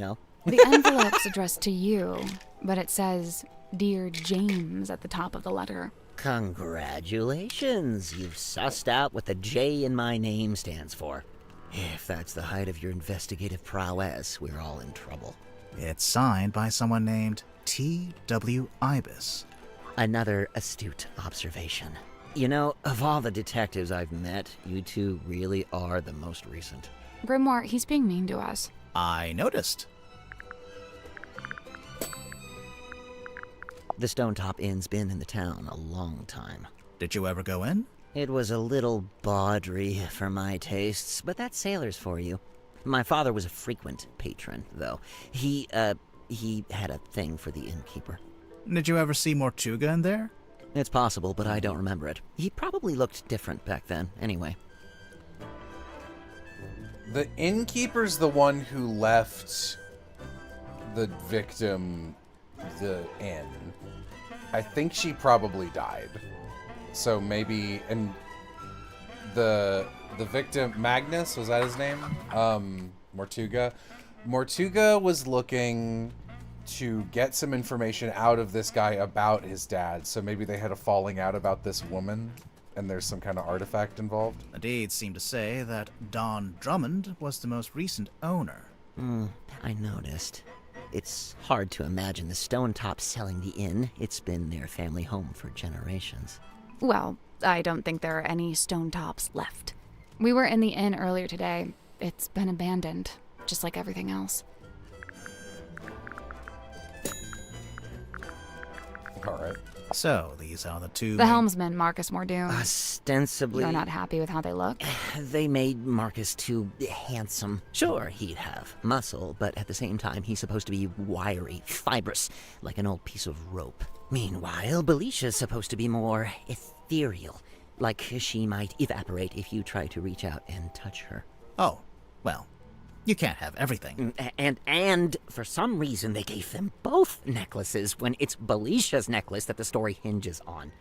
The envelope's addressed to you, but it says, Dear James at the top of the letter. Congratulations, you've sussed out what the J in my name stands for. If that's the height of your investigative prowess, we're all in trouble. It's signed by someone named T.W. Ibis. Another astute observation. You know, of all the detectives I've met, you two really are the most recent. Grimoire, he's being mean to us. I noticed. The Stone Top Inn's been in the town a long time. Did you ever go in? It was a little bawdry for my tastes, but that's sailors for you. My father was a frequent patron, though. He had a thing for the innkeeper. Did you ever see Mortuga in there? It's possible, but I don't remember it. He probably looked different back then, anyway. The innkeeper's the one who left the victim the inn. I think she probably died. So maybe, and the victim, Magnus, was that his name? Mortuga. Mortuga was looking to get some information out of this guy about his dad. So maybe they had a falling out about this woman, and there's some kind of artifact involved. The deeds seem to say that Don Drummond was the most recent owner. I noticed. It's hard to imagine the Stone Top selling the inn. It's been their family home for generations. Well, I don't think there are any stone tops left. We were in the inn earlier today. It's been abandoned, just like everything else. All right. So, these are the two... The helmsman, Marcus Mordoon. Ostensibly... You're not happy with how they look? They made Marcus too handsome. Sure, he'd have muscle, but at the same time, he's supposed to be wiry, fibrous, like an old piece of rope. Meanwhile, Belicia's supposed to be more ethereal, like she might evaporate if you try to reach out and touch her. Oh, well, you can't have everything. And for some reason they gave them both necklaces when it's Belicia's necklace that the story hinges on.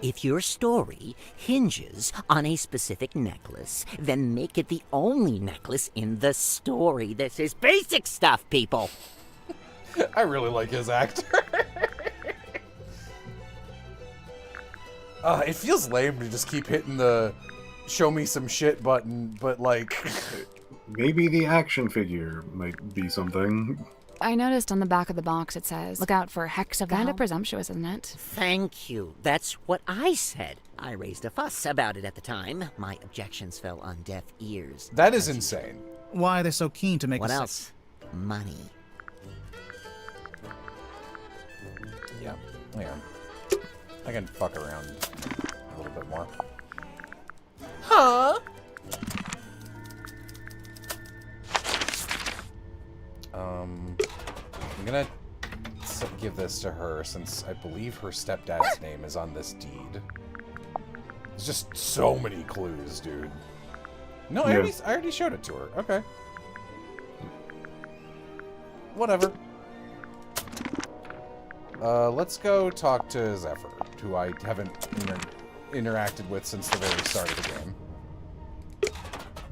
If your story hinges on a specific necklace, then make it the only necklace in the story. This is basic stuff, people. I really like his actor. It feels lame to just keep hitting the show me some shit button, but like... Maybe the action figure might be something. I noticed on the back of the box it says, look out for Hex of the Kind of presumptuous, isn't it? Thank you. That's what I said. I raised a fuss about it at the time. My objections fell on deaf ears. That is insane. Why are they so keen to make What else? Money. Yeah. I can fuck around a little bit more. Huh? I'm gonna give this to her since I believe her stepdad's name is on this deed. There's just so many clues, dude. No, I already showed it to her. Okay. Whatever. Let's go talk to Zephyr, who I haven't interacted with since the very start of the game.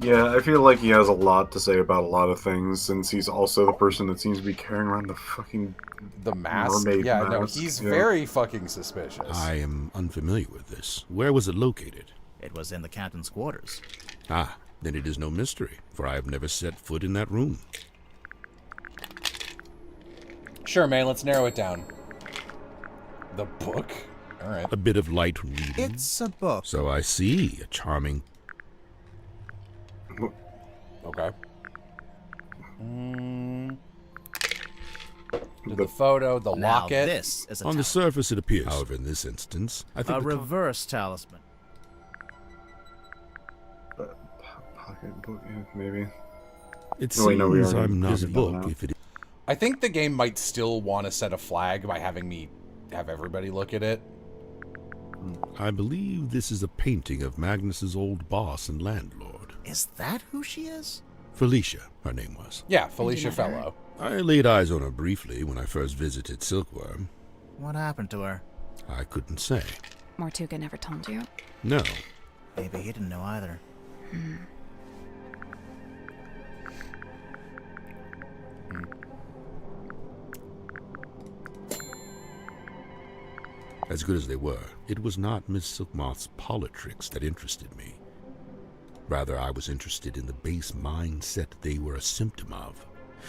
Yeah, I feel like he has a lot to say about a lot of things, since he's also the person that seems to be carrying around the fucking... The mask? Mermaid Yeah, mask. no, he's very fucking suspicious. I am unfamiliar with this. Where was it located? It was in the captain's quarters. Ah, then it is no mystery, for I have never set foot in that room. Sure, man, let's narrow it down. The book? Alright. A bit of light reading. It's a book. So I see. A charming... Okay. The photo, the Now locket. this is a On the talisman. surface it appears. However, in this instance, I think A reverse talisman. Pocketbook, yeah, maybe. it Oh, wait, no, we seems already I'm not a visited that book now. if it I think the game might still want to set a flag by having me have everybody look at it. I believe this is a painting of Magnus's old boss and landlord. Is that who she is? Felicia, her name was. Yeah, Felicia Fellow. I laid eyes on her briefly when I first visited Silkworm. What happened to her? I couldn't say. Mortuga never told you? No. Maybe he didn't know either. As good as they were, it was not Miss Silkmoth's politricks that interested me. Rather, I was interested in the base mindset they were a symptom of.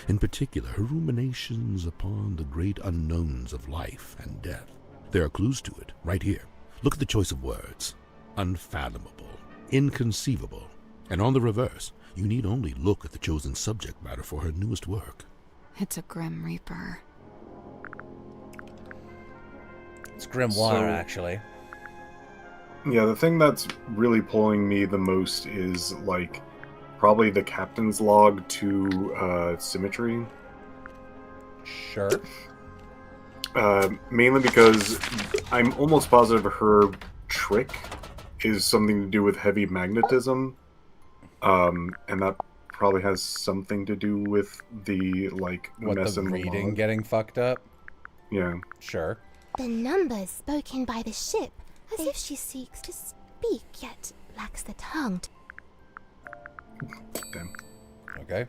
In particular, her ruminations upon the great unknowns of life and death. There are clues to it, right here. Look at the choice of words. Unfathomable, inconceivable. And on the reverse, you need only look at the chosen subject matter for her newest work. It's a Grim Reaper. It's Grimoire, actually. Yeah, the thing that's really pulling me the most is, like, probably the captain's log to symmetry. Sure. Mainly because I'm almost positive her trick is something to do with heavy magnetism. And that probably has something to do with the, like, What, mess the in the reading log. getting fucked up? Yeah. Sure. The numbers spoken by the ship, as if she seeks to speak, yet lacks the tongue. Damn. Okay.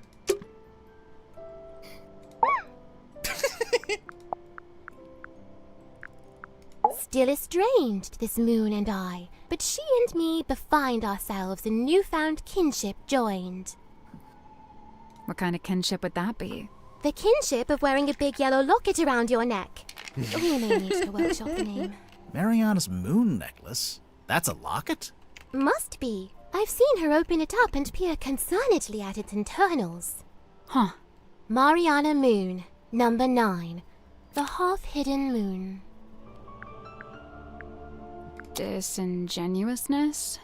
Still estranged, this moon and I, but she and me befind ourselves in newfound kinship joined. What kind of kinship would that be? The kinship of wearing a big yellow locket around your neck. We may need to workshop the name. Mariana's moon necklace? That's a locket? Must be. I've seen her open it up and peer concernedly at its internals. Huh. Mariana Moon, number 9. The half-hidden moon. Disingenuousness?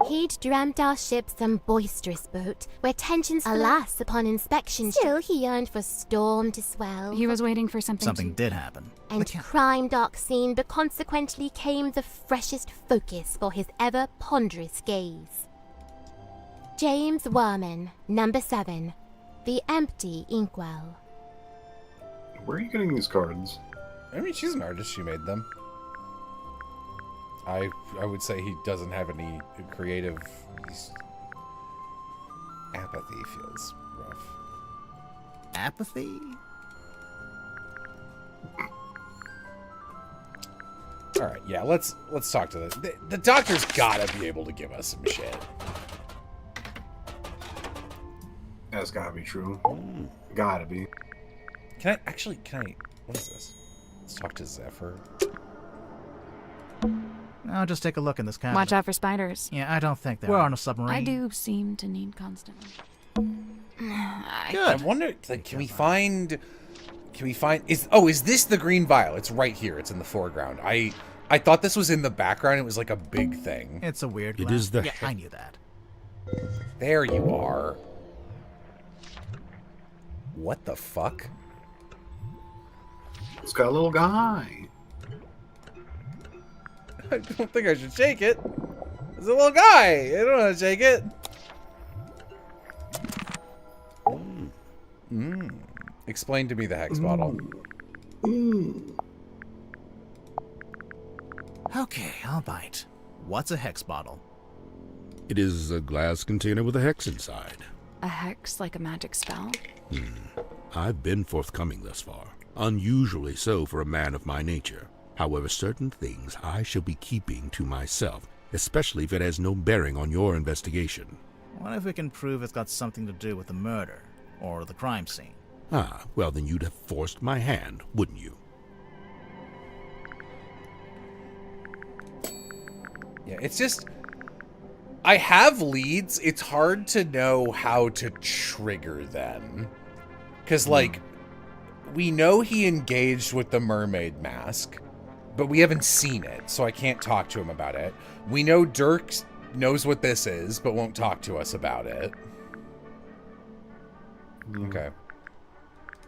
He'd dreamt our ship some boisterous boat, where tensions alas upon inspection. Still he yearned for storm to swell. He was waiting for something Something did happen. And crime dark scene, but consequently came the freshest focus for his ever ponderous gaze. James Werman, number 7. The empty inkwell. Where are you getting these cards? I mean, she's an artist. She made them. I would say he doesn't have any creative... Apathy feels rough. Apathy? Alright, yeah, let's talk to the doctor's gotta be able to give us some shit. That's gotta be true. Gotta be. Can I... What is this? Let's talk to Zephyr. I'll just take a look in this cabinet. Watch out for spiders. Yeah, I don't think we're on a submarine. I do seem to need constant. I wonder, like, can we find... Is this the green vial? It's right here. It's in the foreground. I thought this was in the background. It was like a big thing. It's a weird glass. It is the... Yeah, I knew that. There you are. What the fuck? It's got a little guy. I don't think I should shake it. It's a little guy. I don't want to shake it. Explain to me the hex bottle. Okay, I'll bite. What's a hex bottle? It is a glass container with a hex inside. A hex like a magic spell? I've been forthcoming thus far. Unusually so for a man of my nature. However, certain things I shall be keeping to myself, especially if it has no bearing on your investigation. What if we can prove it's got something to do with the murder, or the crime scene? Ah, well then you'd have forced my hand, wouldn't you? Yeah, it's just... I have leads. It's hard to know how to trigger them. Because, like, we know he engaged with the mermaid mask, but we haven't seen it, so I can't talk to him about it. We know Dirk knows what this is, but won't talk to us about it. Okay.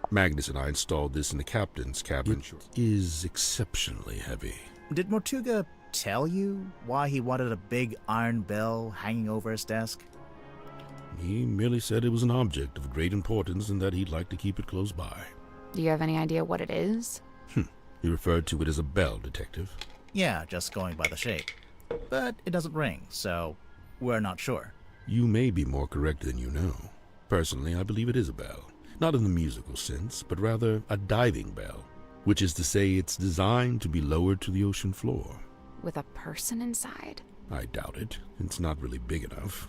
Magnus and I installed this in the captain's cabin. It is exceptionally heavy. Did Mortuga tell you why he wanted a big iron bell hanging over his desk? He merely said it was an object of great importance and that he'd like to keep it close by. Do you have any idea what it is? He referred to it as a bell, Detective. Yeah, just going by the shape. But it doesn't ring, so we're not sure. You may be more correct than you know. Personally, I believe it is a bell. Not in the musical sense, but rather a diving bell, which is to say it's designed to be lowered to the ocean floor. With a person inside? I doubt it. It's not really big enough.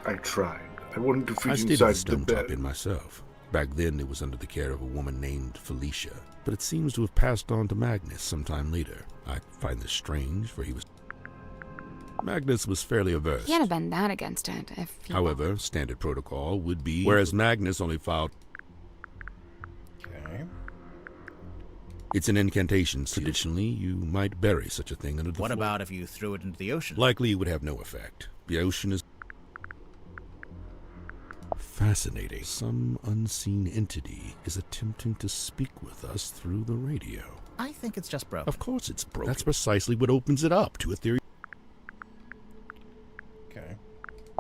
I tried. I wanted to I fit stayed at inside the the stone bed. top inn myself. Back then, it was under the care of a woman named Felicia, but it seems to have passed on to Magnus sometime later. I find this strange, for Magnus was fairly averse. He had been that against it if he... However, standard protocol would be, whereas Magnus only filed... Okay. It's an incantation. Traditionally, you might bury such a thing under the floor. What about if you threw it into the ocean? Likely it would have no effect. The ocean is fascinating. Some unseen entity is attempting to speak with us through the radio. I think it's just broken. Of course it's broken. That's precisely what opens it up to a theory. Okay.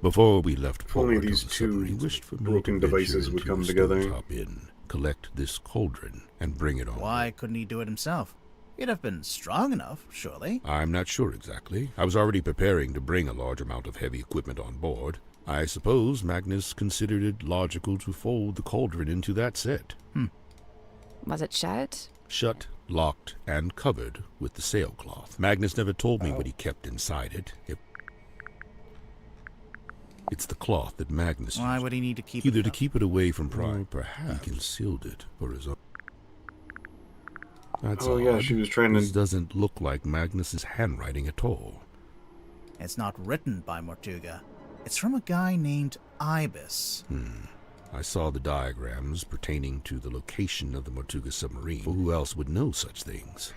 Before we left If only port these on the two submarine, he wished for me broken to venture devices would into come the together. Stone Top Inn, collect this cauldron, and bring it on. Why couldn't he do it himself? He'd have been strong enough, surely. I'm not sure exactly. I was already preparing to bring a large amount of heavy equipment on board. I suppose Magnus considered it logical to fold the cauldron into that set. Was it shut? Shut, locked, and covered with the sailcloth. Magnus never told me what he kept inside it. It's the cloth that Magnus Why used. would he need to keep Either it to up? keep it away from pride, perhaps he concealed it for his own. That's Oh, yeah, odd. she was trying to- This doesn't look like Magnus's handwriting at all. It's not written by Mortuga. It's from a guy named Ibis. I saw the diagrams pertaining to the location of the Mortuga submarine. Well, who else would know such things?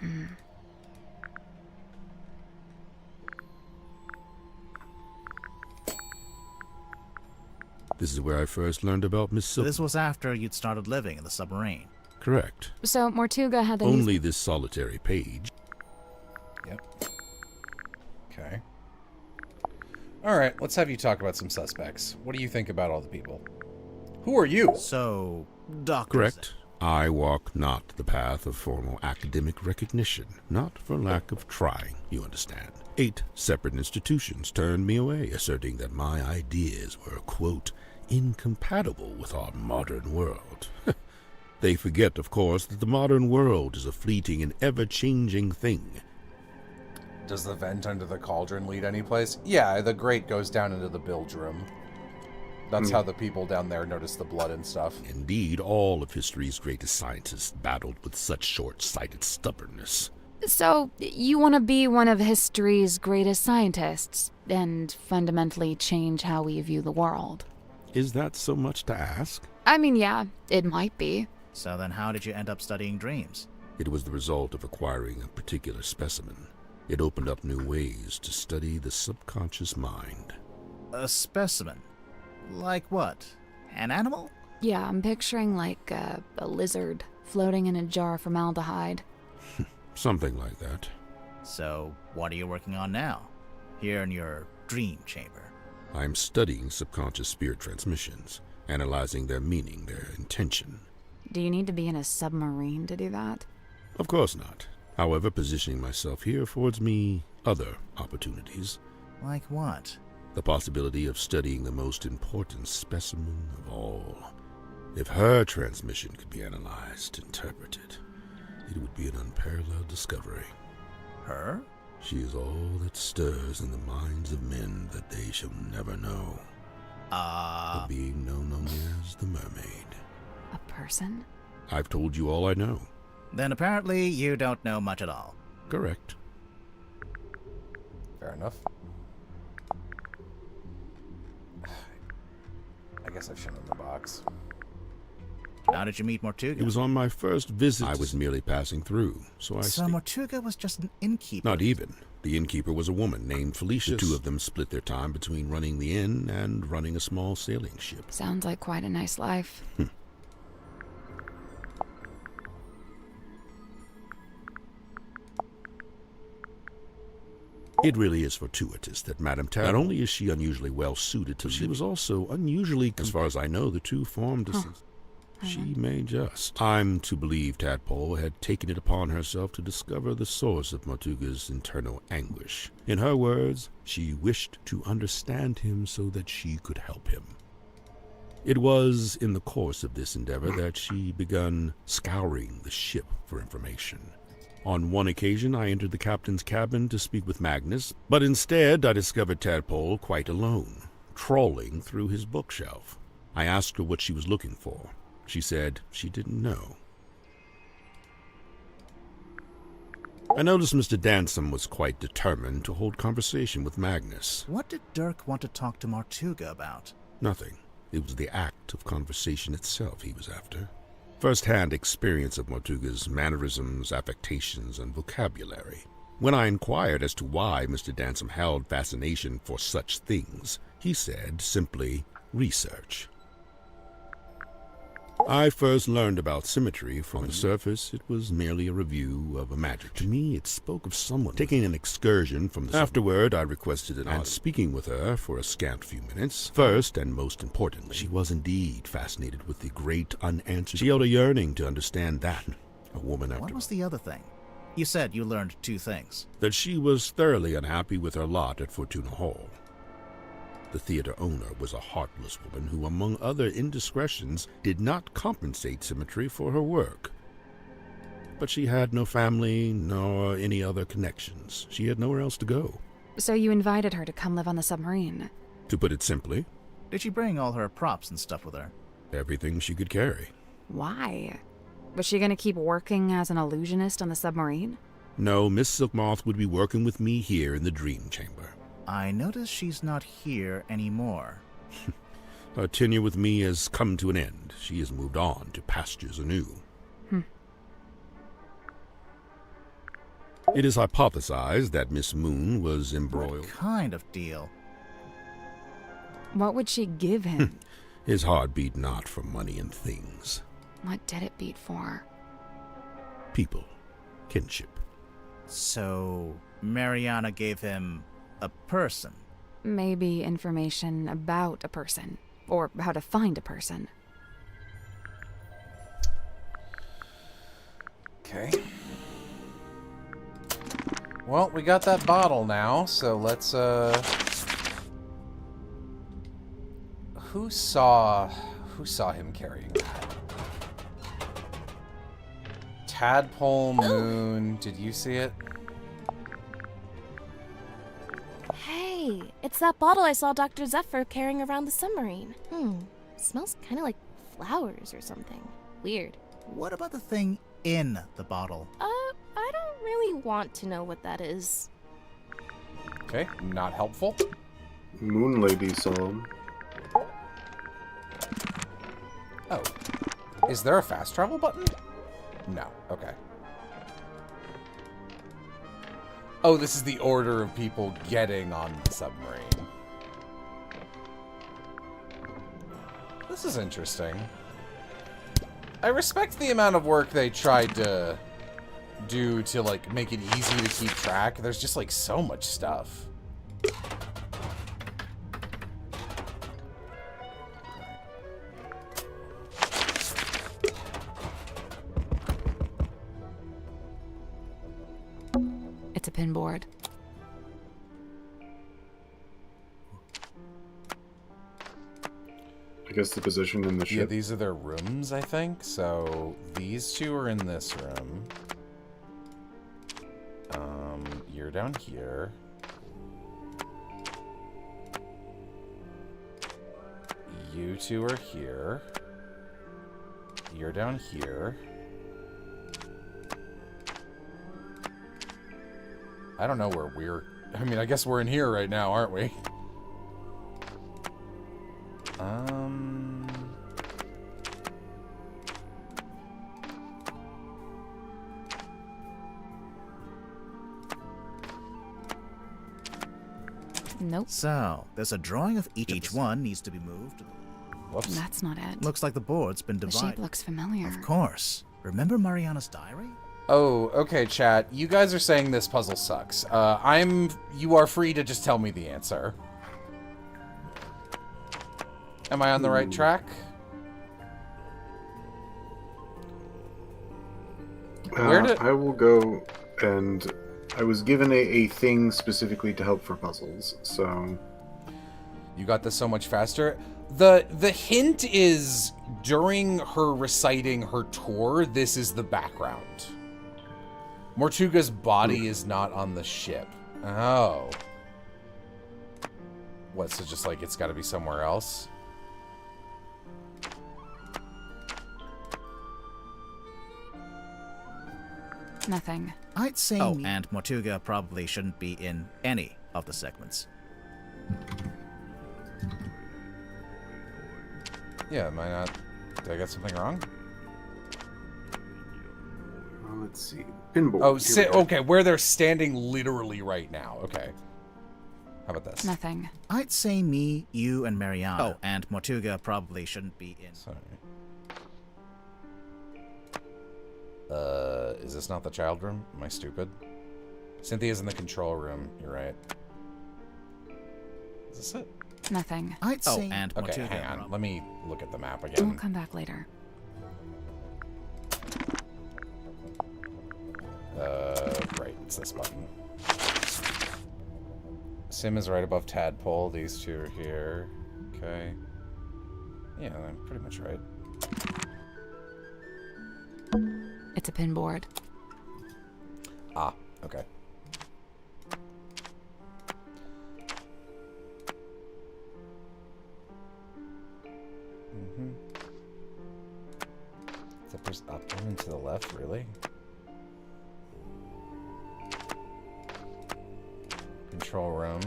This is where I first learned about Miss Silk. This was after you'd started living in the submarine. Correct. So Mortuga had the Only this solitary page. Yep. Okay. All right, let's have you talk about some suspects. What do you think about all the people? Who are you? So, doctors. Correct. I walk not the path of formal academic recognition, not for lack of trying, you understand. 8 separate institutions turned me away, asserting that my ideas were, quote, incompatible with our modern world. They forget, of course, that the modern world is a fleeting and ever-changing thing. Does the vent under the cauldron lead anyplace? Yeah, the grate goes down into the bilge room. That's how the people down there notice the blood and stuff. Indeed, all of history's greatest scientists battled with such short-sighted stubbornness. So, you want to be one of history's greatest scientists and fundamentally change how we view the world? Is that so much to ask? I mean, yeah, it might be. So then how did you end up studying dreams? It was the result of acquiring a particular specimen. It opened up new ways to study the subconscious mind. A specimen? Like what? An animal? Yeah, I'm picturing like a lizard floating in a jar of formaldehyde. Something like that. So, what are you working on now? Here in your dream chamber? I'm studying subconscious spirit transmissions, analyzing their meaning, their intention. Do you need to be in a submarine to do that? Of course not. However, positioning myself here affords me other opportunities. Like what? The possibility of studying the most important specimen of all. If her transmission could be analyzed, interpreted, it would be an unparalleled discovery. Her? She is all that stirs in the minds of men that they shall never know. A being known only as the Mermaid. A person? I've told you all I know. Then apparently you don't know much at all. Correct. Fair enough. I guess I've shown him the box. How did you meet Mortuga? It was on my first visit. I was merely passing through, so I So Mortuga was just an innkeeper? Not even. The innkeeper was a woman named Felicia. The two of them split their time between running the inn and running a small sailing ship. Sounds like quite a nice life. It really is fortuitous that Madame Tadpole, not only is she unusually well suited to, she was also unusually, as far as I know, the two formed a She may just. I'm to believe Tadpole had taken it upon herself to discover the source of Mortuga's internal anguish. In her words, she wished to understand him so that she could help him. It was in the course of this endeavor that she began scouring the ship for information. On one occasion, I entered the captain's cabin to speak with Magnus, but instead I discovered Tadpole quite alone, trawling through his bookshelf. I asked her what she was looking for. She said she didn't know. I noticed Mr. Dansom was quite determined to hold conversation with Magnus. What did Dirk want to talk to Martuga about? Nothing. It was the act of conversation itself he was after. First-hand experience of Martuga's mannerisms, affectations, and vocabulary. When I inquired as to why Mr. Dansom held fascination for such things, he said simply, research. I first learned about symmetry from the surface. It was merely a review of a magic. To me, it spoke of someone taking an excursion from the... Afterward, I requested an and speaking with her for a scant few minutes. First, and most importantly, she was indeed fascinated with the great unanswered... She held a yearning to understand that. A woman after... What was the other thing? You said you learned 2 things. That she was thoroughly unhappy with her lot at Fortuna Hall. The theater owner was a heartless woman who, among other indiscretions, did not compensate Symmetry for her work. But she had no family, nor any other connections. She had nowhere else to go. So you invited her to come live on the submarine? To put it simply... Did she bring all her props and stuff with her? Everything she could carry. Why? Was she gonna keep working as an illusionist on the submarine? No, Miss Silkmoth would be working with me here in the Dream Chamber. I notice she's not here anymore. Her tenure with me has come to an end. She has moved on to pastures anew. It is hypothesized that Miss Moon was embroiled. What kind of deal? What would she give him? His heart beat not for money and things. What did it beat for? People. Kinship. So, Mariana gave him a person? Maybe information about a person, or how to find a person. Okay. Well, we got that bottle now, so let's, Who saw him carrying that? Tadpole Moon, did you see it? Hey, it's that bottle I saw Dr. Zephyr carrying around the submarine. Smells kind of like flowers or something. Weird. What about the thing in the bottle? I don't really want to know what that is. Okay, not helpful. Moon Lady song. Oh. Is there a fast travel button? No. Okay. Oh, this is the order of people getting on the submarine. This is interesting. I respect the amount of work they tried to do to, like, make it easy to keep track. There's just, like, so much stuff. It's a pinboard. I guess the position in the ship. Yeah, these are their rooms, I think. So these 2 are in this room. You're down here. You 2 are here. You're down here. I don't know where we're... I mean, I guess we're in here right now, aren't we? Nope. So, there's a drawing of each one needs to be moved. Whoops. That's not it. Looks like the board's been The divided. shape looks familiar. Of course. Remember Mariana's diary? Oh, okay, chat. You guys are saying this puzzle sucks. You are free to just tell me the answer. Am I on the right track? Where did... I will go, and I was given a thing specifically to help for puzzles, so... You got this so much faster. The hint is, during her reciting her tour, this is the background. Mortuga's body is not on the ship. Oh. What, so just like it's got to be somewhere else? Nothing. I'd say and Mortuga probably shouldn't be in any of the segments. Yeah, am I not... Did I get something wrong? Let's see. Pinboard. Oh, okay, where they're standing literally right now. Okay. How about this? Nothing. I'd say me, you, and Mariana. And Mortuga probably shouldn't be in. Sorry. Is this not the child room? Am I stupid? Cynthia's in the control room. You're right. Is this it? Nothing. I'd say and okay, Mortuga hang on. probably. Let me look at the map We'll again. come back later. Right, it's this button. Sim is right above Tadpole. These two are here. Okay. Yeah, I'm pretty much right. It's a pinboard. Ah, okay. Mm-hmm. Except there's up and to the left, really? Control room.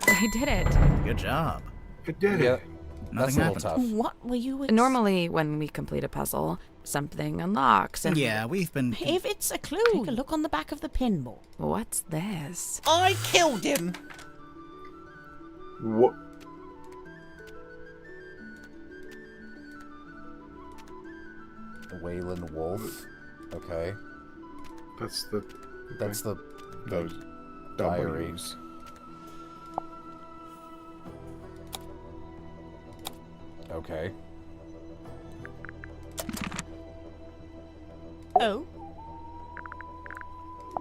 I did it. Good job. It did Yeah, it. that's a little tough. What were you... Normally, when we complete a puzzle, something unlocks and... Yeah, we've been... If it's a clue, take a look on the back of the pinball. What's this? I killed him! What? Wayland Wolf. Okay. That's the... That's the Those diary. W's. Okay. Oh?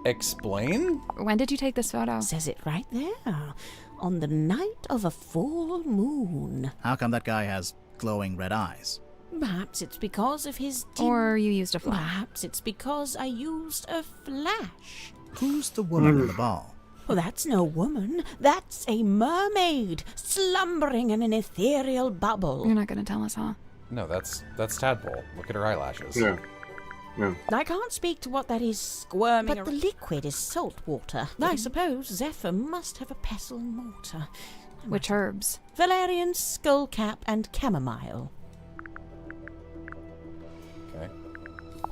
Explain? When did you take this photo? Says it right there. On the night of a full moon. How come that guy has glowing red eyes? Perhaps it's because of his... Or you used a flash. Perhaps it's because I used a flash. Who's the woman in the ball? Well, that's no woman. That's a mermaid, slumbering in an ethereal bubble. You're not going to tell us, huh? No, that's Tadpole. Look at her eyelashes. Yeah. Yeah. I can't speak to what that is squirming. But the liquid is salt water. I suppose Zephyr must have a pestle mortar. Which herbs? Valerian, skullcap, and chamomile. Okay.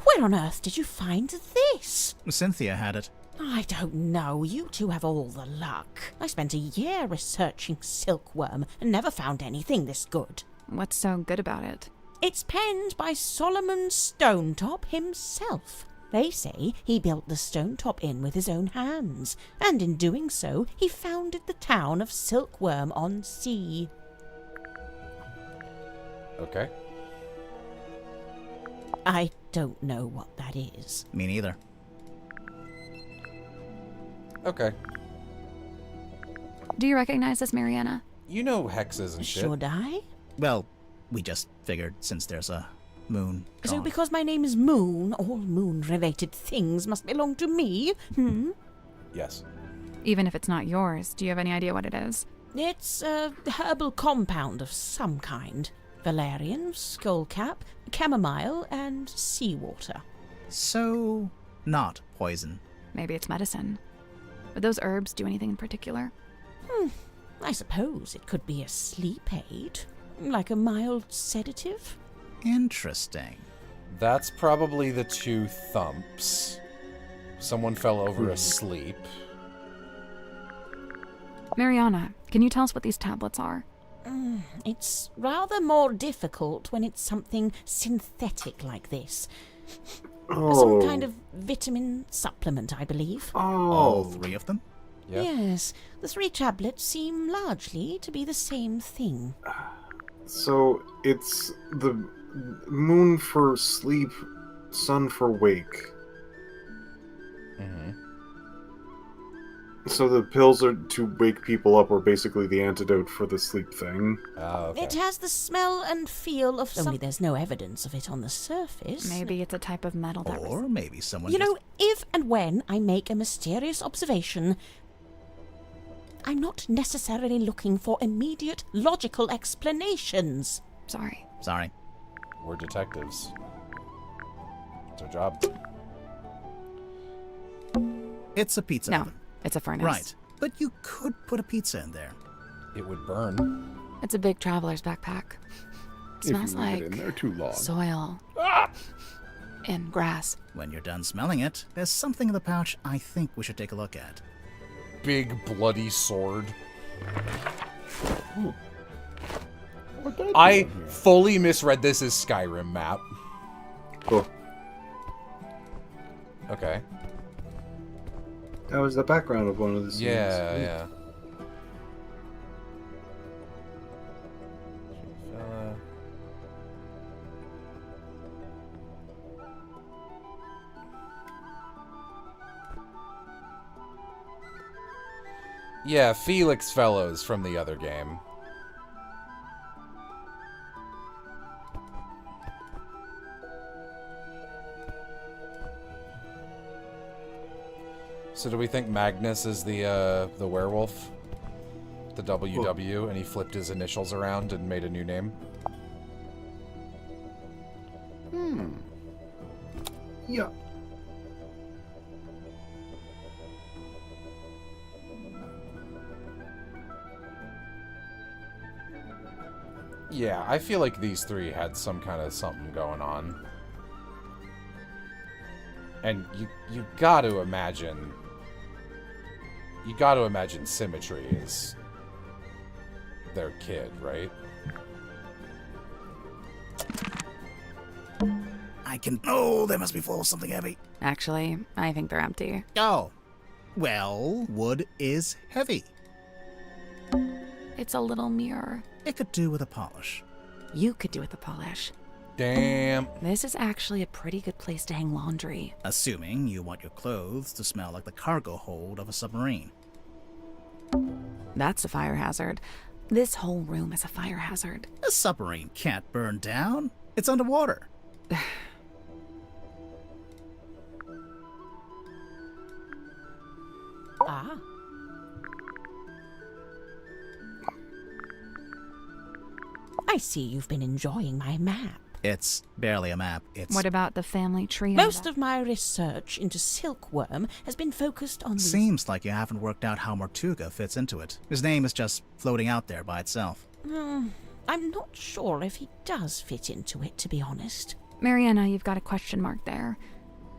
Where on earth did you find this? Cynthia had it. I don't know. You two have all the luck. I spent a year researching silkworm and never found anything this good. What's so good about it? It's penned by Solomon Stonetop himself. They say he built the Stonetop Inn with his own hands, and in doing so, he founded the town of Silkworm-on-Sea. Okay. I don't know what that is. Me neither. Okay. Do you recognize this, Mariana? You know hexes and shit. Should I? Well, we just figured since there's a moon So gone. because my name is Moon, all moon-related things must belong to me? Yes. Even if it's not yours, do you have any idea what it is? It's a herbal compound of some kind. Valerian, skullcap, chamomile, and seawater. So, not poison. Maybe it's medicine. Would those herbs do anything in particular? I suppose it could be a sleep aid, like a mild sedative. Interesting. That's probably the two thumps. Someone fell over asleep. Mariana, can you tell us what these tablets are? It's rather more difficult when it's something synthetic like this. Some kind of vitamin supplement, I believe. All three of them? Yep. Yes, the 3 tablets seem largely to be the same thing. So it's the moon for sleep, sun for wake. Mm-hmm. So the pills are to wake people up are basically the antidote for the sleep thing. Oh, okay. It has the smell and feel of only there's no evidence of it on the surface. Maybe it's a type of metal that... Or maybe someone You know, if and when I make a mysterious observation, I'm not necessarily looking for immediate logical explanations. Sorry. Sorry. We're detectives. It's our job. It's a pizza No, oven. it's a furnace. Right. But you could put a pizza in there. It would burn. It's a big traveler's backpack. It smells if you leave like it in there too long. soil and grass. When you're done smelling it, there's something in the pouch I think we should take a look at. Big bloody sword. I fully misread this as Skyrim map. Cool. Okay. That was the background of one of the scenes. Yeah, yeah. Yeah, Felix Fellows from the other game. So do we think Magnus is the werewolf? The WW, and he flipped his initials around and made a new name? Yeah. Yeah, I feel like these three had some kind of something going on. And you got to imagine Symmetry is their kid, right? Oh, they must be full of something heavy. Actually, I think they're empty. Oh. Well, wood is heavy. It's a little mirror. It could do with a polish. You could do with a polish. Damn. This is actually a pretty good place to hang laundry. Assuming you want your clothes to smell like the cargo hold of a submarine. That's a fire hazard. This whole room is a fire hazard. A submarine can't burn down. It's underwater. Ah. I see you've been enjoying my map. It's barely a map. It's... What about the family tree? Most of my research into silkworm has been focused on the... Seems like you haven't worked out how Mortuga fits into it. His name is just floating out there by itself. I'm not sure if he does fit into it, to be honest. Mariana, you've got a question mark there.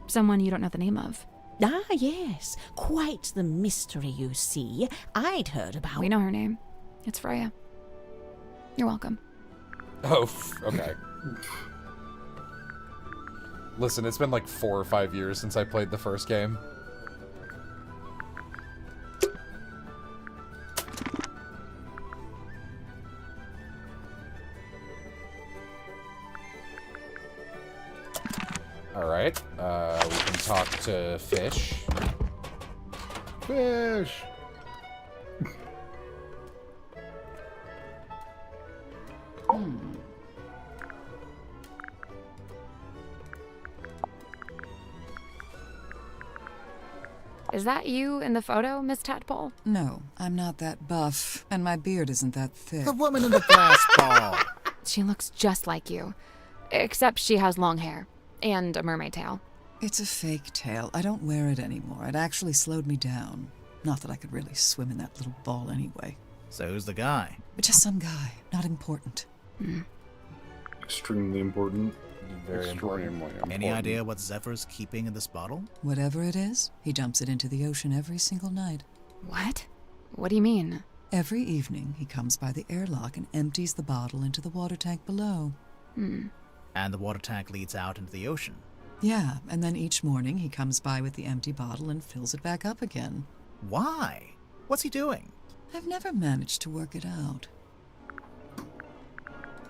Someone you don't know the name of. Ah, yes. Quite the mystery, you see. I'd heard about... We know her name. It's Freya. You're welcome. Oh, okay. Listen, it's been like 4 or 5 years since I played the first game. Alright, we can talk to Fish. Fish! Is that you in the photo, Miss Tadpole? No, I'm not that buff, and my beard isn't that thick. The woman in the glass ball. She looks just like you. Except she has long hair. And a mermaid tail. It's a fake tail. I don't wear it anymore. It actually slowed me down. Not that I could really swim in that little ball anyway. So who's the guy? But just some guy. Not important. Extremely important. Very important. Any idea what Zephyr's keeping in this bottle? Whatever it is, he dumps it into the ocean every single night. What? What do you mean? Every evening, he comes by the airlock and empties the bottle into the water tank below. And the water tank leads out into the ocean. Yeah, and then each morning he comes by with the empty bottle and fills it back up again. Why? What's he doing? I've never managed to work it out.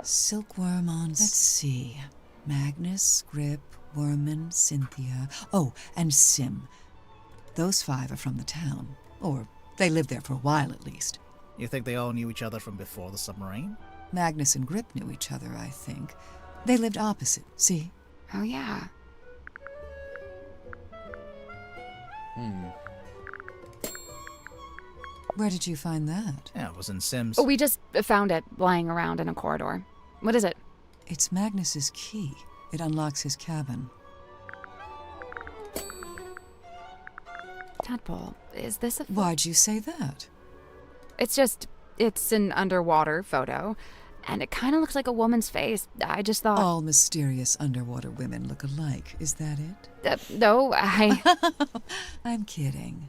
Silkworm on... Let's see. Magnus, Grip, Worman, Cynthia... Oh, and Sim. Those 5 are from the town. Or they lived there for a while at least. You think they all knew each other from before the submarine? Magnus and Grip knew each other, I think. They lived opposite, see? Oh, yeah. Where did you find that? Yeah, it was in Sim's. We just found it lying around in a corridor. What is it? It's Magnus's key. It unlocks his cabin. Tadpole, is this a... Why'd you say that? It's an underwater photo, and it kind of looks like a woman's face. I just thought... All mysterious underwater women look alike, is that it? No, I'm kidding.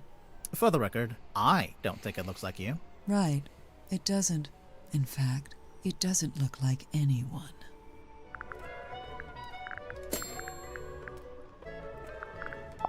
For the record, I don't think it looks like you. Right. It doesn't. In fact, it doesn't look like anyone.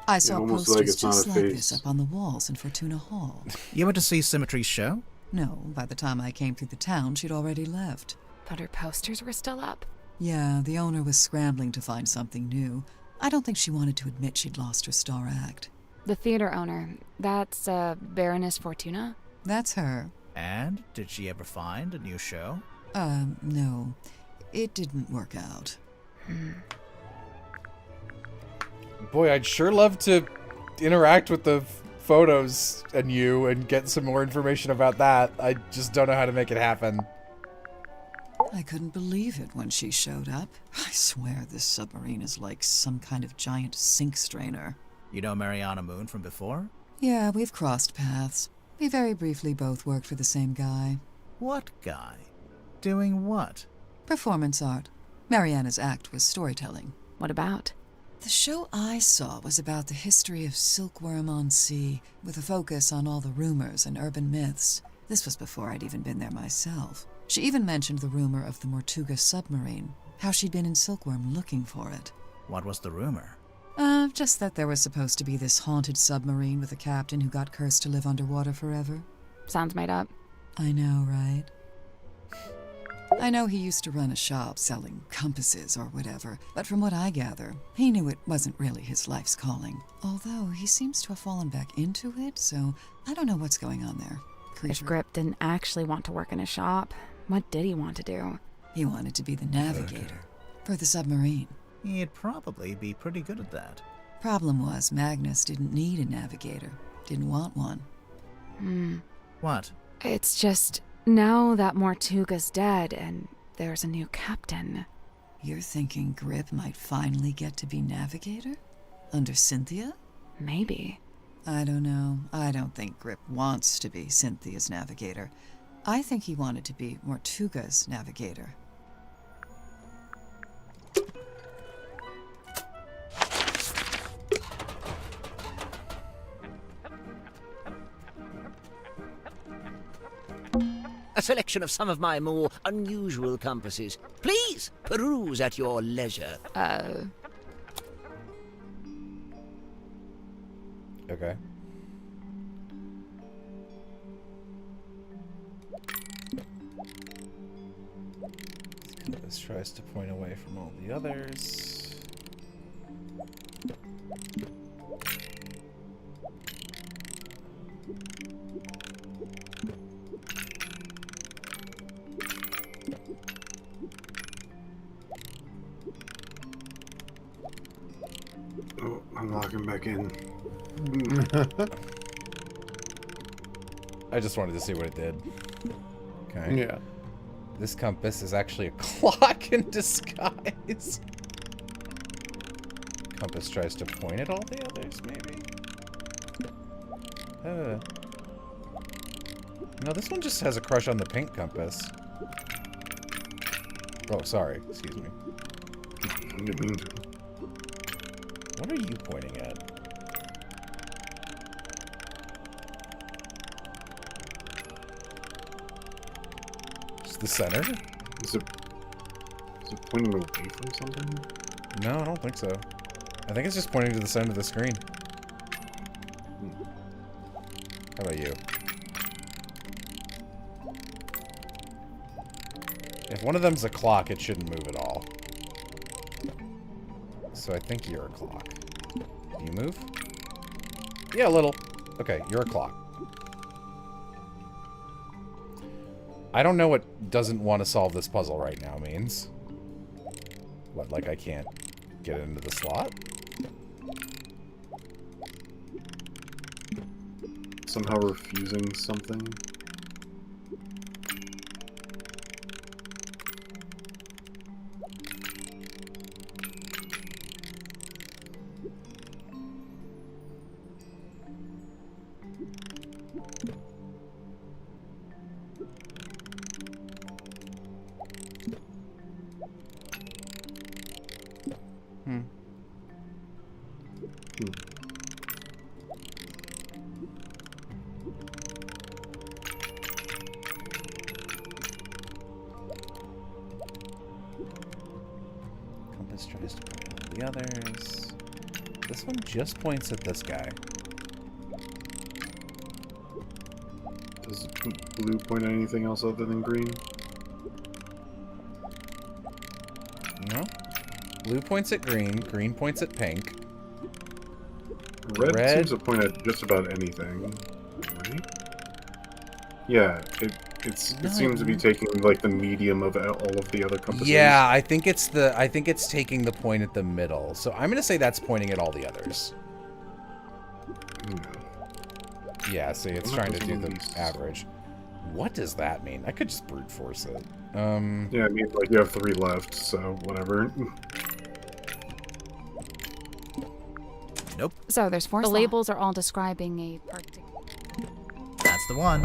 I saw posters just like this up on the walls in Fortuna Hall. You went to see Symmetry's show? No, by the time I came through the town, she'd already left. But her posters were still up? Yeah, the owner was scrambling to find something new. I don't think she wanted to admit she'd lost her star act. The theater owner, that's Baroness Fortuna? That's her. And did she ever find a new show? No. It didn't work out. Boy, I'd sure love to interact with the photos and you and get some more information about that. I just don't know how to make it happen. I couldn't believe it when she showed up. I swear this submarine is like some kind of giant sink strainer. You know Mariana Moon from before? Yeah, we've crossed paths. We very briefly both worked for the same guy. What guy? Doing what? Performance art. Mariana's act was storytelling. What about? The show I saw was about the history of silkworm on sea, with a focus on all the rumors and urban myths. This was before I'd even been there myself. She even mentioned the rumor of the Mortuga submarine, how she'd been in Silkworm looking for it. What was the rumor? Just that there was supposed to be this haunted submarine with a captain who got cursed to live underwater forever. Sounds made up. I know, right? I know he used to run a shop selling compasses or whatever, but from what I gather, he knew it wasn't really his life's calling. Although he seems to have fallen back into it, so I don't know what's going on there. If Grip didn't actually want to work in a shop, what did he want to do? He wanted to be the navigator for the submarine. He'd probably be pretty good at that. Problem was, Magnus didn't need a navigator. Didn't want one. What? It's just, now that Mortuga's dead and there's a new captain. You're thinking Grip might finally get to be navigator? Under Cynthia? Maybe. I don't know. I don't think Grip wants to be Cynthia's navigator. I think he wanted to be Mortuga's navigator. A selection of some of my more unusual compasses. Please peruse at your leisure. Okay. This tries to point away from all the others. Oh, I'm logging back in. I just wanted to see what it did. Okay. Yeah. This compass is actually a clock in disguise. Compass tries to point at all the others, maybe? No, this one just has a crush on the pink compass. Oh, sorry. Excuse me. What are you pointing at? Just the center? Is it pointing away from something? No, I don't think so. I think it's just pointing to the center of the screen. How about you? If one of them's a clock, it shouldn't move at all. So I think you're a clock. Do you move? Yeah, a little. Okay, you're a clock. I don't know what doesn't want to solve this puzzle right now means. What, like I can't get it into the slot? Somehow refusing something. Compass tries to point out the others. This one just points at this guy. Does blue point at anything else other than green? No. Blue points at green. Green points at pink. Red seems to point at just about anything, right? Yeah, it seems to be taking like the medium of all of the other compasses. Yeah, I think it's taking the point at the middle. So I'm gonna say that's pointing at all the others. Yeah, see, it's trying to do the average. What does that mean? I could just brute force it. Yeah, I mean, like, you have 3 left, so whatever. Nope. So there's 4 The slots. labels are all describing a particular... That's the one.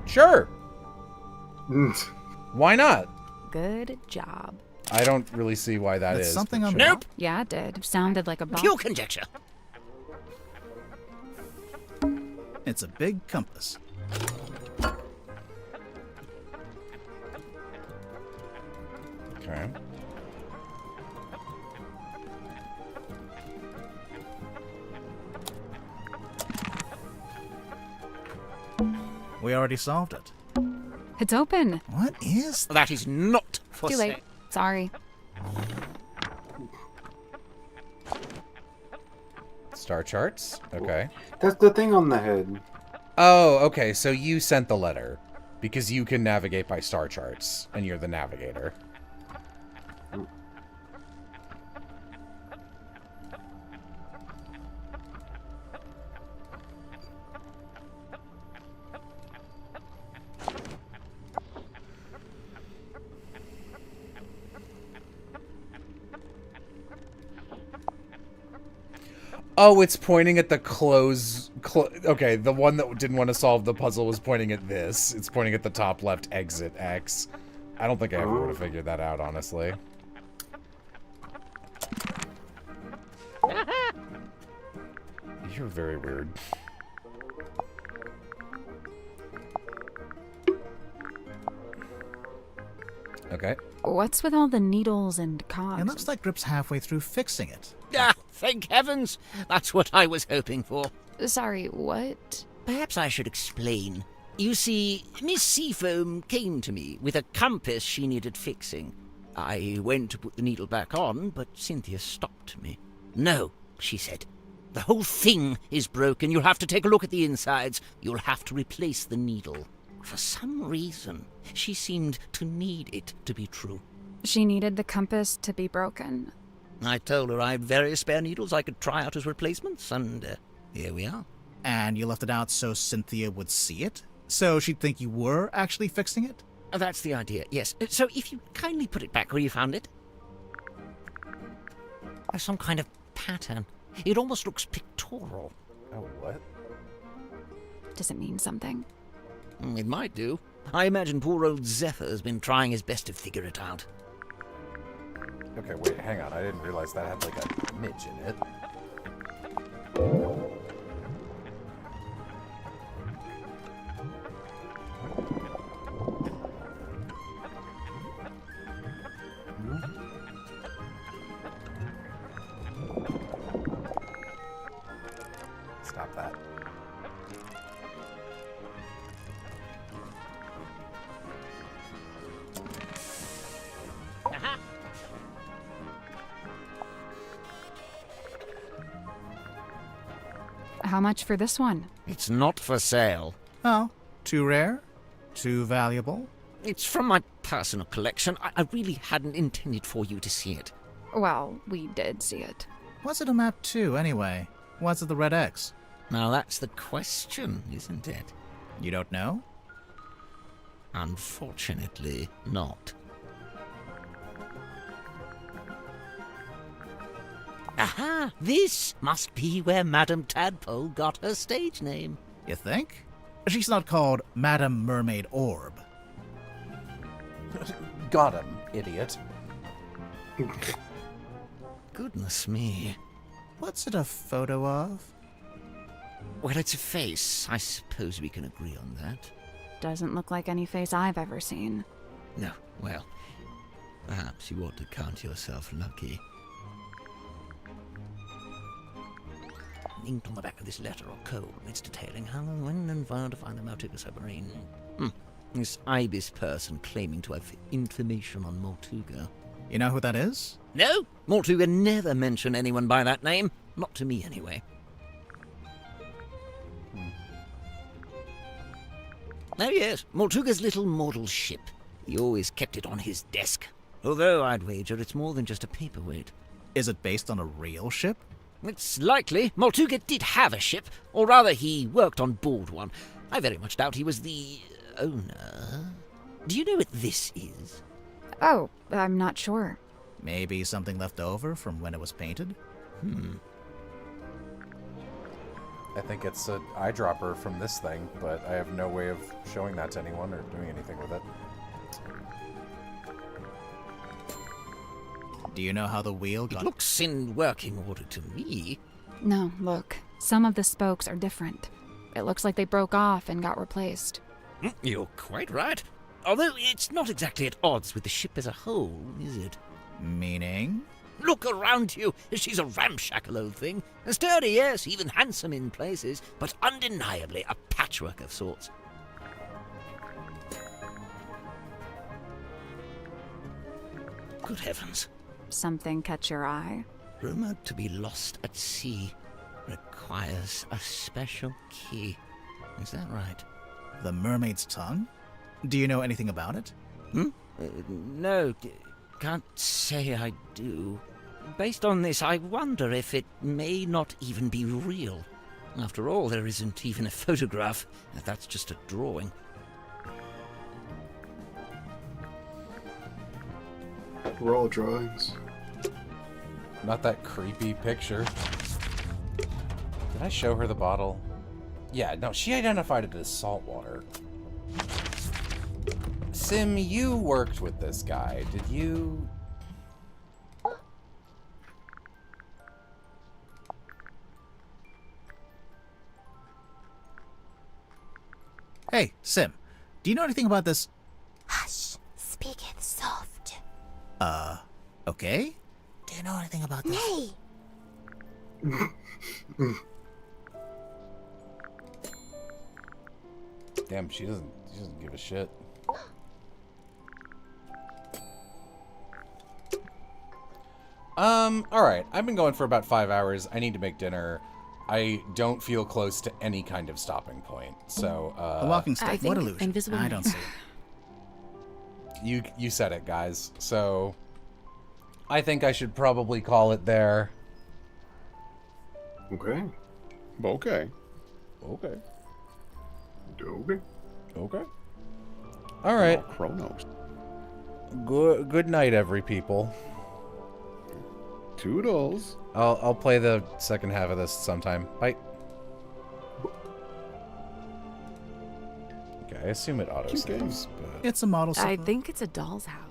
Sure. Why not? Good job. I don't really see why that That's is. something but on sure. Nope. Yeah, it did. Sounded like a bomb. Pure conjecture. It's a big compass. Okay. We already solved it. It's open. What is that? Is not for Too late. Sorry. Star charts? Okay. That's the thing on the head. Oh, okay. So you sent the letter because you can navigate by star charts and you're the navigator. Oh, it's pointing at the okay, the one that didn't want to solve the puzzle was pointing at this. It's pointing at the top left exit X. I don't think I ever would have figured that out, honestly. You're very weird. Okay. What's with all the needles and cogs? It looks like Grip's halfway through fixing it. Ah, thank heavens! That's what I was hoping for. Sorry, what? Perhaps I should explain. You see, Miss Seafoam came to me with a compass she needed fixing. I went to put the needle back on, but Cynthia stopped me. No, she said. The whole thing is broken. You'll have to take a look at the insides. You'll have to replace the needle. For some reason, she seemed to need it to be true. She needed the compass to be broken. I told her I had various spare needles I could try out as replacements, and here we are. And you left it out so Cynthia would see it? So she'd think you were actually fixing it? That's the idea, yes. So if you kindly put it back where you found it. There's some kind of pattern. It almost looks pictorial. Oh, what? Does it mean something? It might do. I imagine poor old Zephyr has been trying his best to figure it out. Okay, wait, hang on. I didn't realize that had like a midge in it. Stop that. How much for this one? It's not for sale. Oh, too rare? Too valuable? It's from my personal collection. I really hadn't intended for you to see it. Well, we did see it. What's it a map to, anyway? What's it the red X? Now that's the question, isn't it? You don't know? Unfortunately, not. Aha! This must be where Madame Tadpole got her stage name. You think? She's not called Madame Mermaid Orb. Got him, idiot. Goodness me. What's it a photo of? Well, it's a face. I suppose we can agree on that. Doesn't look like any face I've ever seen. No, well, perhaps you ought to count yourself lucky. Inked on the back of this letter or code, it's detailing how, when, and where to find the Maltuga submarine. This ibis person claiming to have information on Maltuga. You know who that is? No, Maltuga never mentioned anyone by that name. Not to me, anyway. Oh yes, Maltuga's little model ship. He always kept it on his desk. Although I'd wager it's more than just a paperweight. Is it based on a real ship? It's likely. Maltuga did have a ship, or rather he worked on board one. I very much doubt he was the owner. Do you know what this is? Oh, I'm not sure. Maybe something left over from when it was painted? I think it's an eyedropper from this thing, but I have no way of showing that to anyone or doing anything with it. Do you know how the wheel got... It looks in working order to me. No, look. Some of the spokes are different. It looks like they broke off and got replaced. You're quite right. Although it's not exactly at odds with the ship as a whole, is it? Meaning? Look around you. She's a ramshackle old thing. Sturdy, yes, even handsome in places, but undeniably a patchwork of sorts. Good heavens. Something catch your eye? Rumored to be lost at sea. Requires a special key. Is that right? The mermaid's tongue? Do you know anything about it? No, can't say I do. Based on this, I wonder if it may not even be real. After all, there isn't even a photograph. That's just a drawing. We're all drawings. Not that creepy picture. Did I show her the bottle? Yeah, no, she identified it as salt water. Sim, you worked with this guy. Did you... Hey, Sim, do you know anything about this? Hush, speaketh soft. Okay? Do you know anything about this? Nay. Damn, she doesn't give a shit. Alright. I've been going for about 5 hours. I need to make dinner. I don't feel close to any kind of stopping point. So, a walking stick. What illusion? Invisible I don't see it. You said it, guys. So, I think I should probably call it there. Okay. Okay. Okay. Okay. All right. Oh, Chronos. Good night, every people. Toodles. I'll play the second half of this sometime. Bye. Okay, I assume it auto saves, but It's a model. I think it's a doll's house.